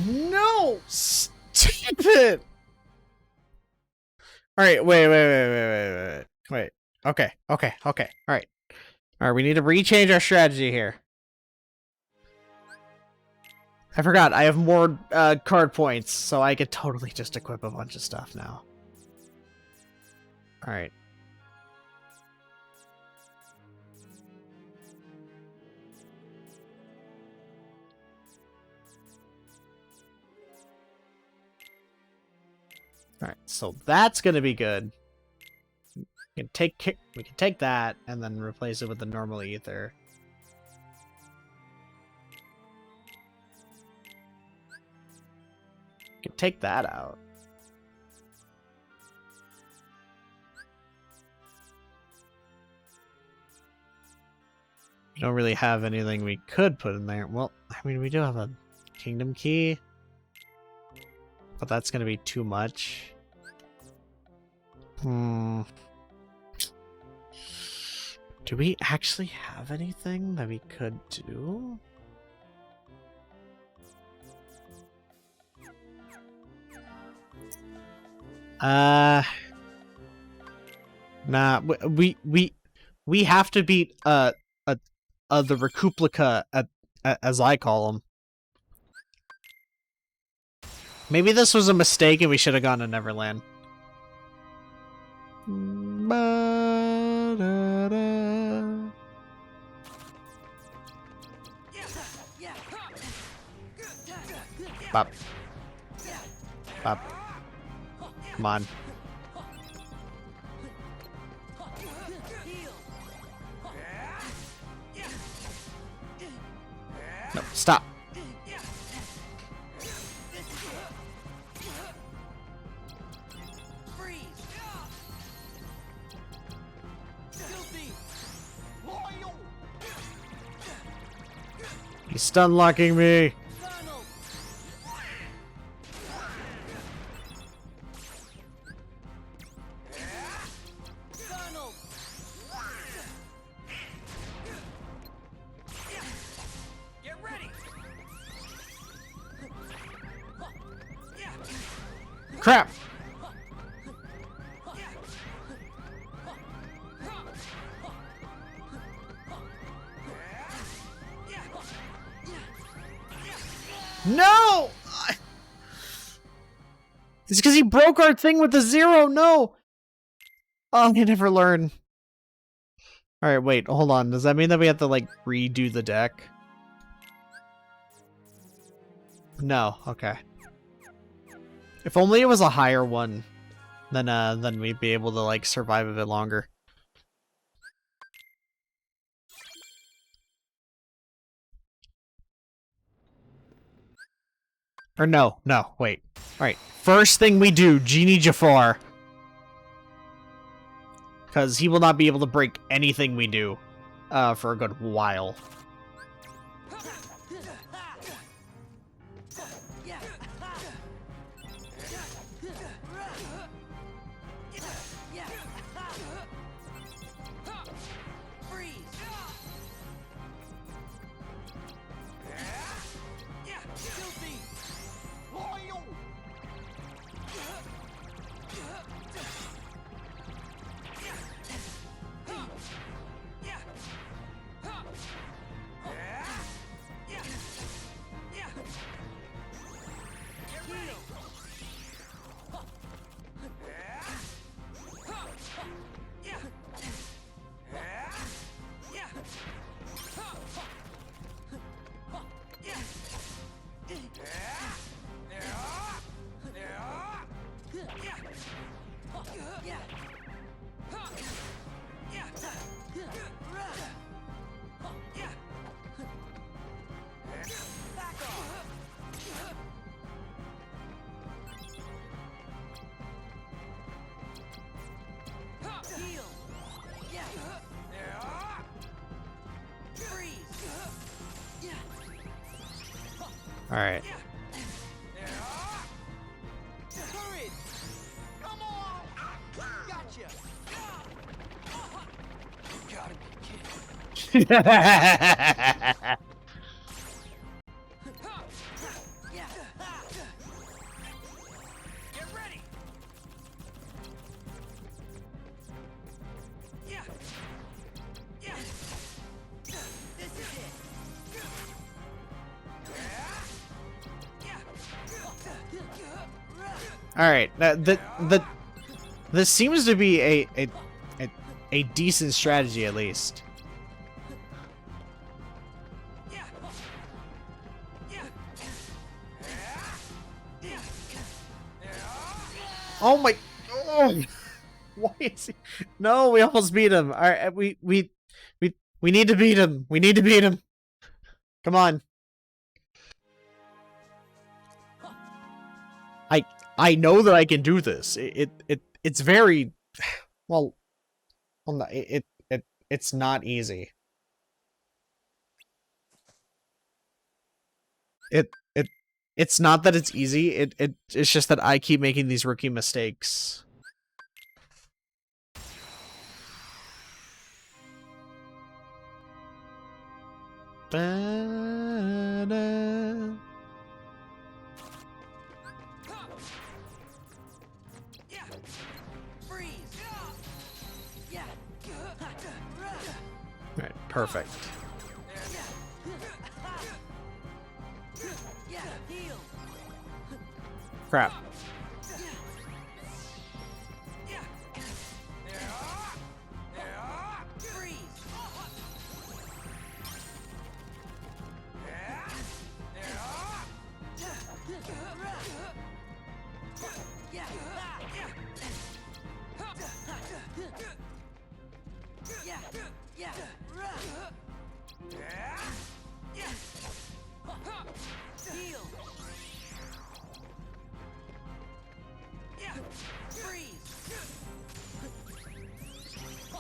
No! Stop it! Alright, wait. Okay. Alright, we need to rechange our strategy here. I forgot, I have more card points, so I could totally just equip a bunch of stuff now. Alright. Alright, so that's gonna be good. We can take that and then replace it with the normal ether. We can take that out. We don't really have anything we could put in there. Well, I mean, we do have a kingdom key. But that's gonna be too much. Do we actually have anything that we could do? Nah, we have to beat the Recuplica as I call them. Maybe this was a mistake and we should have gone to Neverland. Bop. Bop. Come on. No, stop. He's stun locking me. Get ready. Crap. No! It's because he broke our thing with the 0. No! Oh, you never learn. Alright, wait, hold on. Does that mean that we have to, like, redo the deck? No, okay. If only it was a higher one, then we'd be able to, like, survive a bit longer. Or no, wait. Alright, first thing we do, Genie Jafar. Because he will not be able to break anything we do for a good while. Alright. Alright, this seems to be a decent strategy, at least. Oh my! Oh, why is he? No, we almost beat him. All right, we need to beat him. We need to beat him. Come on. I know that I can do this. It's very well. It's not easy. It's not that it's easy. It's just that I keep making these rookie mistakes. Alright, perfect. Crap.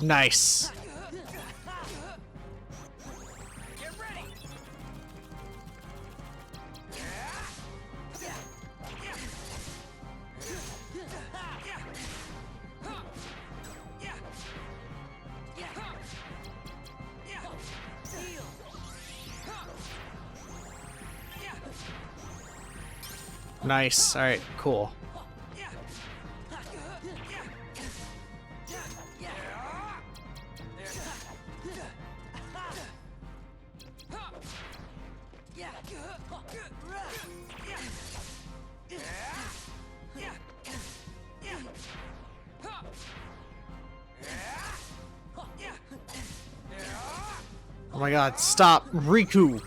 Nice. Nice. All right, cool. Oh my god, stop. Riku.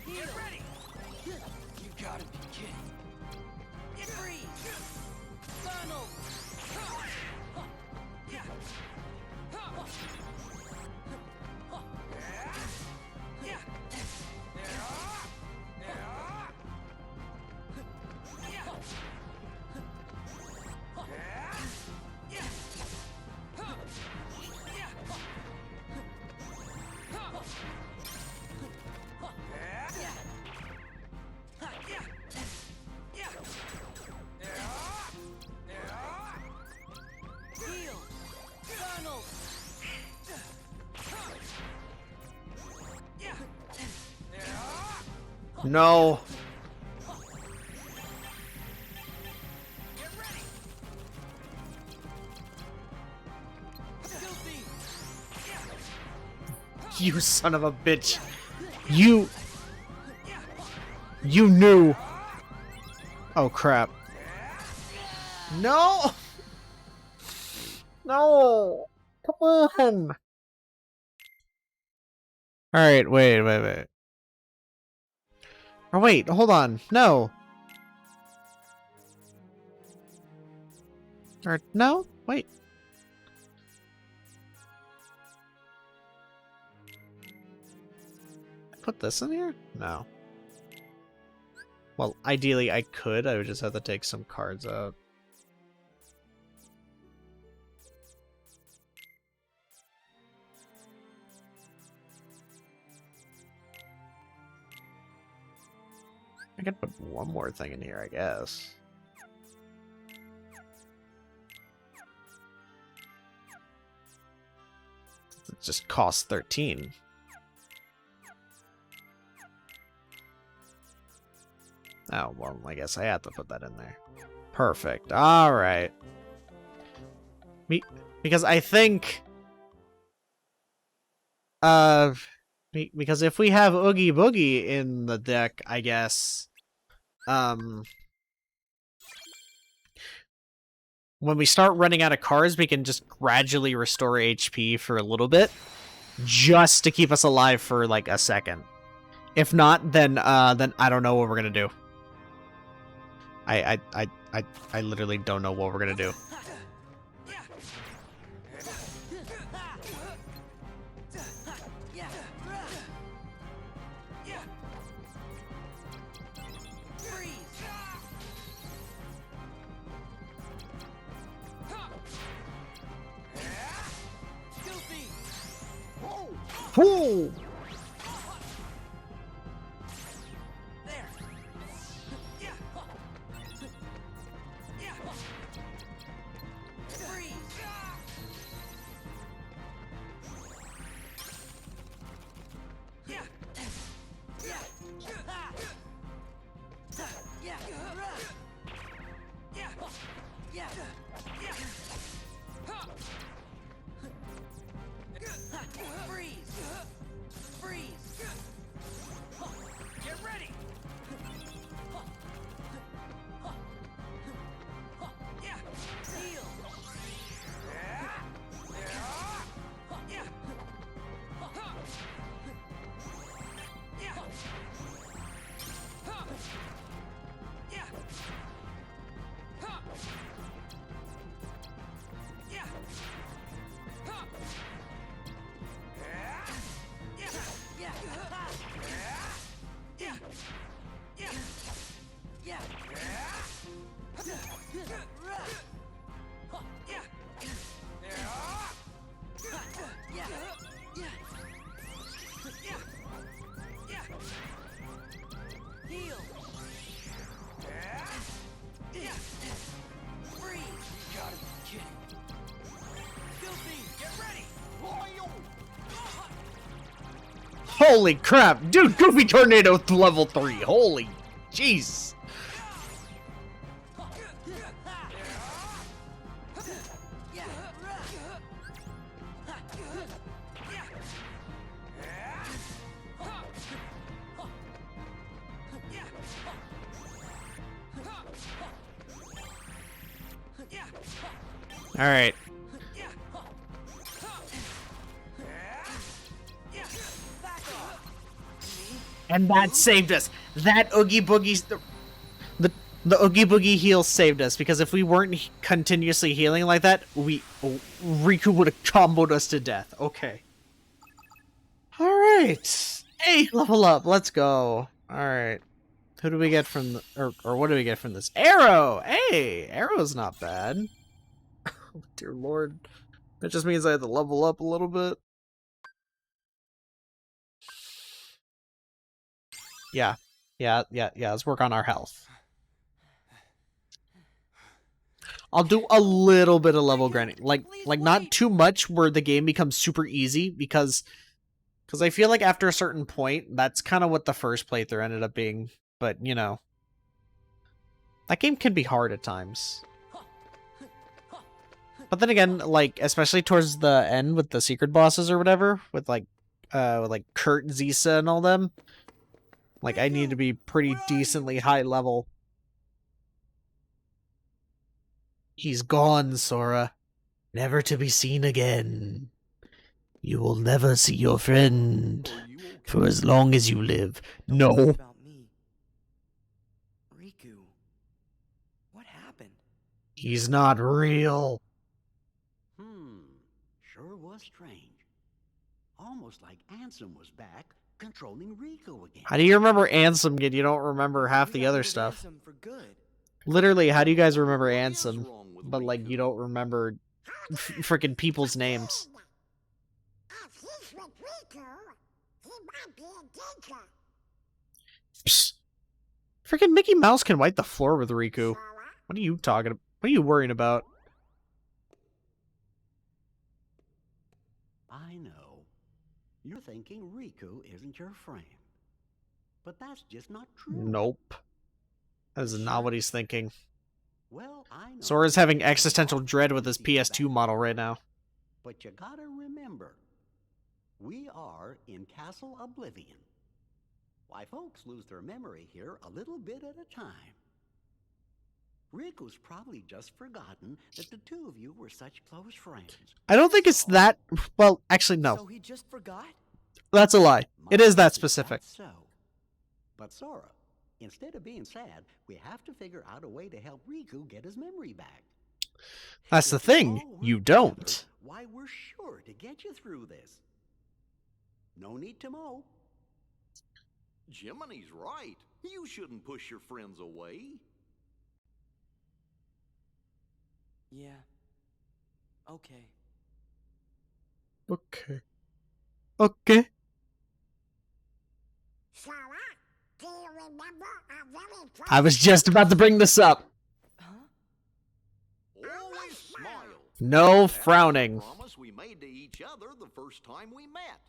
Get ready. You gotta be kidding. Get free. Funnel. Heal. Funnel. No. Get ready. Filthy. You son of a bitch. You knew. Oh crap. No. No. Come on. Alright, wait. Oh wait, hold on. No. Or no? Wait. Put this in here? No. Well, ideally I could. I would just have to take some cards out. I could put one more thing in here, I guess. It just costs 13. Oh, well, I guess I have to put that in there. Perfect. Alright. Because I think... because if we have Oogie Boogie in the deck, I guess... when we start running out of cards, we can just gradually restore HP for a little bit. Just to keep us alive for, like, a second. If not, then I don't know what we're gonna do. I literally don't know what we're gonna do. Whoa! Holy crap! Dude, Goofy Tornado level 3! Holy jeez! Alright. And that saved us. That Oogie Boogie... The Oogie Boogie heal saved us, because if we weren't continuously healing like that, Riku would have comboed us to death. Okay. Alright. Hey, level up. Let's go. Alright. Who do we get from the... Or what do we get from this? Arrow! Hey! Arrow's not bad. Oh, dear lord. That just means I have to level up a little bit. Yeah. Yeah. Let's work on our health. I'll do a little bit of level grinding. Like not too much where the game becomes super easy, because I feel like after a certain point, that's kind of what the first playthrough ended up being. But, you know, that game can be hard at times. But then again, like, especially towards the end with the secret bosses or whatever, with like Kurt, Zisa, and all them, like, I need to be pretty decently high level. He's gone, Sora. Never to be seen again. You will never see your friend for as long as you live. No. About me. Riku. What happened? He's not real. Sure was strange. Almost like Ansem was back, controlling Riku again. How do you remember Ansem, kid? You don't remember half the other stuff. For good. Literally, how do you guys remember Ansem? But, like, you don't remember freaking people's names. If he's with Riku, he might be in danger. Psst. Freaking Mickey Mouse can wipe the floor with Riku. Sora? What are you talking about? What are you worrying about? I know. You're thinking Riku isn't your friend. But that's just not true. Nope. That is not what he's thinking. Well, I know. Sora's having existential dread with his PS2 model right now. But you gotta remember, we are in Castle Oblivion. Why, folks lose their memory here a little bit at a time. Riku's probably just forgotten that the two of you were such close friends. I don't think it's that... Well, actually, no. So he just forgot? That's a lie. It is that specific. So. But Sora, instead of being sad, we have to figure out a way to help Riku get his memory back. That's the If we thing. all work You don't. together, why, we're sure to get you through this. No need to mow. Jiminy's right. You shouldn't push your friends away. Yeah. Okay. Okay. Okay. Sora, do you remember our very first... I was just about to bring this up. Huh? Always smile. No That's frowning. the promise we made to each other the first time we met.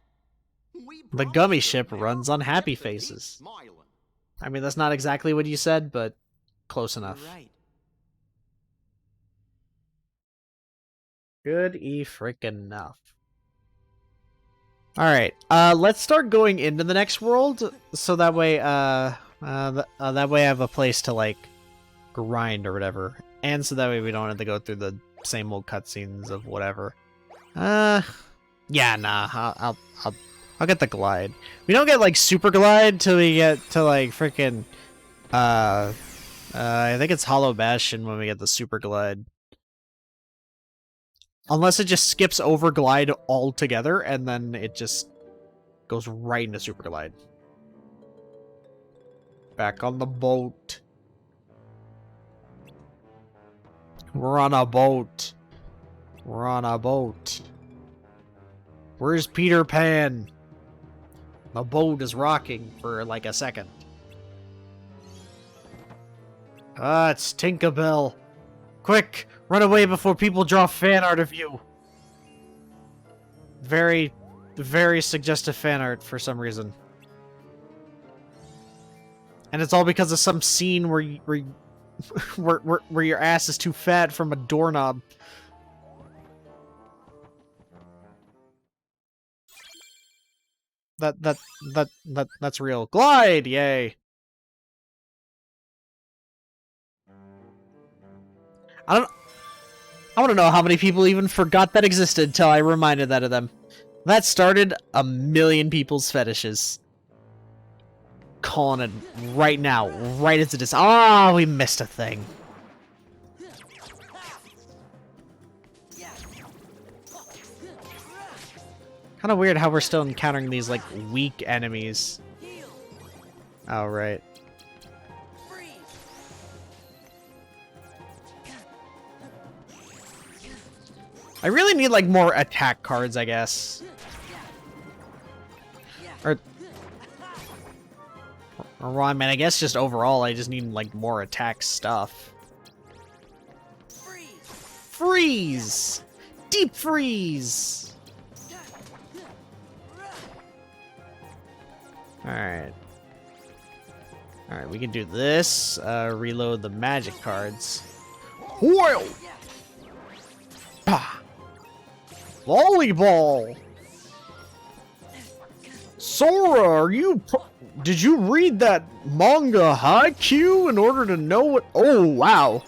We The promised gummy to ship never runs on forget happy to keep faces. smiling. I mean, that's not exactly what you said, but close enough. You're right. Good frickin' enough. Alright, let's start going into the next world, so that way, that way I have a place to, like, grind or whatever. And so that way we don't have to go through the same old cutscenes of whatever. Yeah, nah, I'll get the glide. We don't get, like, super glide till we get to, like, frickin', I think it's Hollow Bastion when we get the super glide. Unless it just skips over glide altogether, and then it just goes right into super glide. Back on the boat. We're on a boat. We're on a boat. Where's Peter Pan? The boat is rocking for like a second. Ah, it's Tinkerbell. Quick! Run away before people draw fan art of you! Very, very suggestive fan art for some reason. And it's all because of some scene where where your ass is too fat from a doorknob. That's real. Glide! Yay! I want to know how many people even forgot that existed until I reminded that of them. That started a million people's fetishes. calling it right now, right as it is. Oh, we missed a thing. Kind of weird how we're still encountering these, like, weak enemies. Oh, right. I really need, like, more attack cards, I guess. Or well, I mean, I guess just overall, I just need, like, more attack stuff. Freeze! Deep freeze! Alright. Alright, we can do this. Reload the magic cards. Whoa! Pah! Volleyball! Sora, are you... Did you read that manga Haikyuu in order to know what... Oh, wow.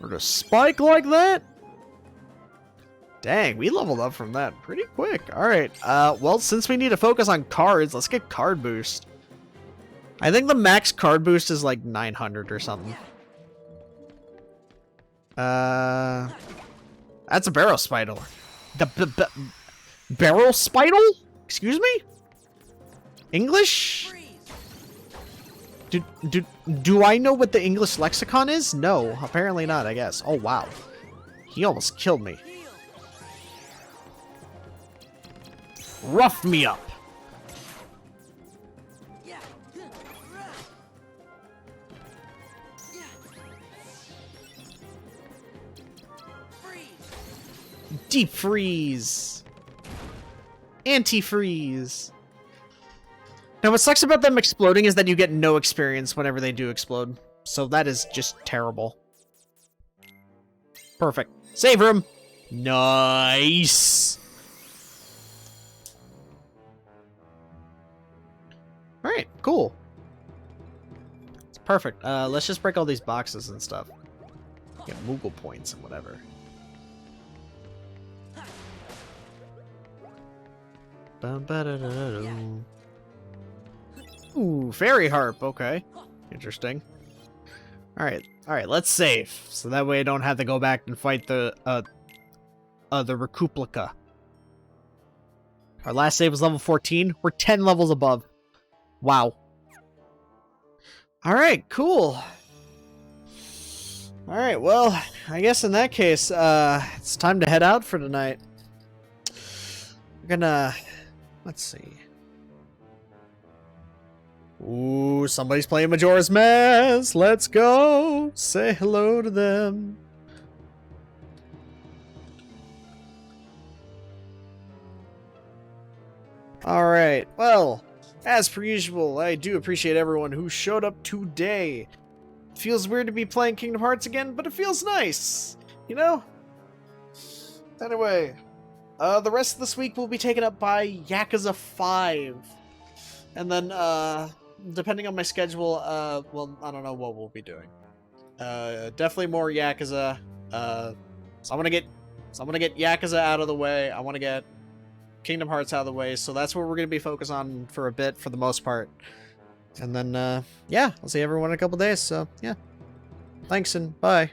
Or to spike like that? Dang, we leveled up from that pretty quick. Alright, well, since we need to focus on cards, let's get card boost. I think the max card boost is like 900 or something. That's a barrel spider. The barrel spider? Excuse me? English? Do I know what the English lexicon is? No, apparently not, I guess. Oh, wow. He almost killed me. Rough me up. Deep freeze. Anti-freeze. Now what sucks about them exploding is that you get no experience whenever they do explode. So that is just terrible. Perfect. Save room. Nice. Alright, cool. It's perfect. Let's just break all these boxes and stuff. Get Moogle points and whatever. Ooh, fairy harp. Okay. Interesting. Alright, let's save. So that way I don't have to go back and fight the Recuplica. Our last save was level 14. We're 10 levels above. Wow. Alright, cool. Alright, well, I guess in that case, it's time to head out for tonight. We're gonna... Let's see. Ooh, somebody's playing Majora's Mask. Let's go. Say hello to them. Alright, well, as per usual, I do appreciate everyone who showed up today. It feels weird to be playing Kingdom Hearts again, but it feels nice, you know? Anyway, the rest of this week will be taken up by Yakuza 5. And then, depending on my schedule, well, I don't know what we'll be doing. Definitely more Yakuza. So I'm gonna get Yakuza out of the way. I want to get Kingdom Hearts out of the way. So that's what we're gonna be focused on for a bit, for the most part. And then, yeah, I'll see everyone in a couple days. So yeah, thanks and bye.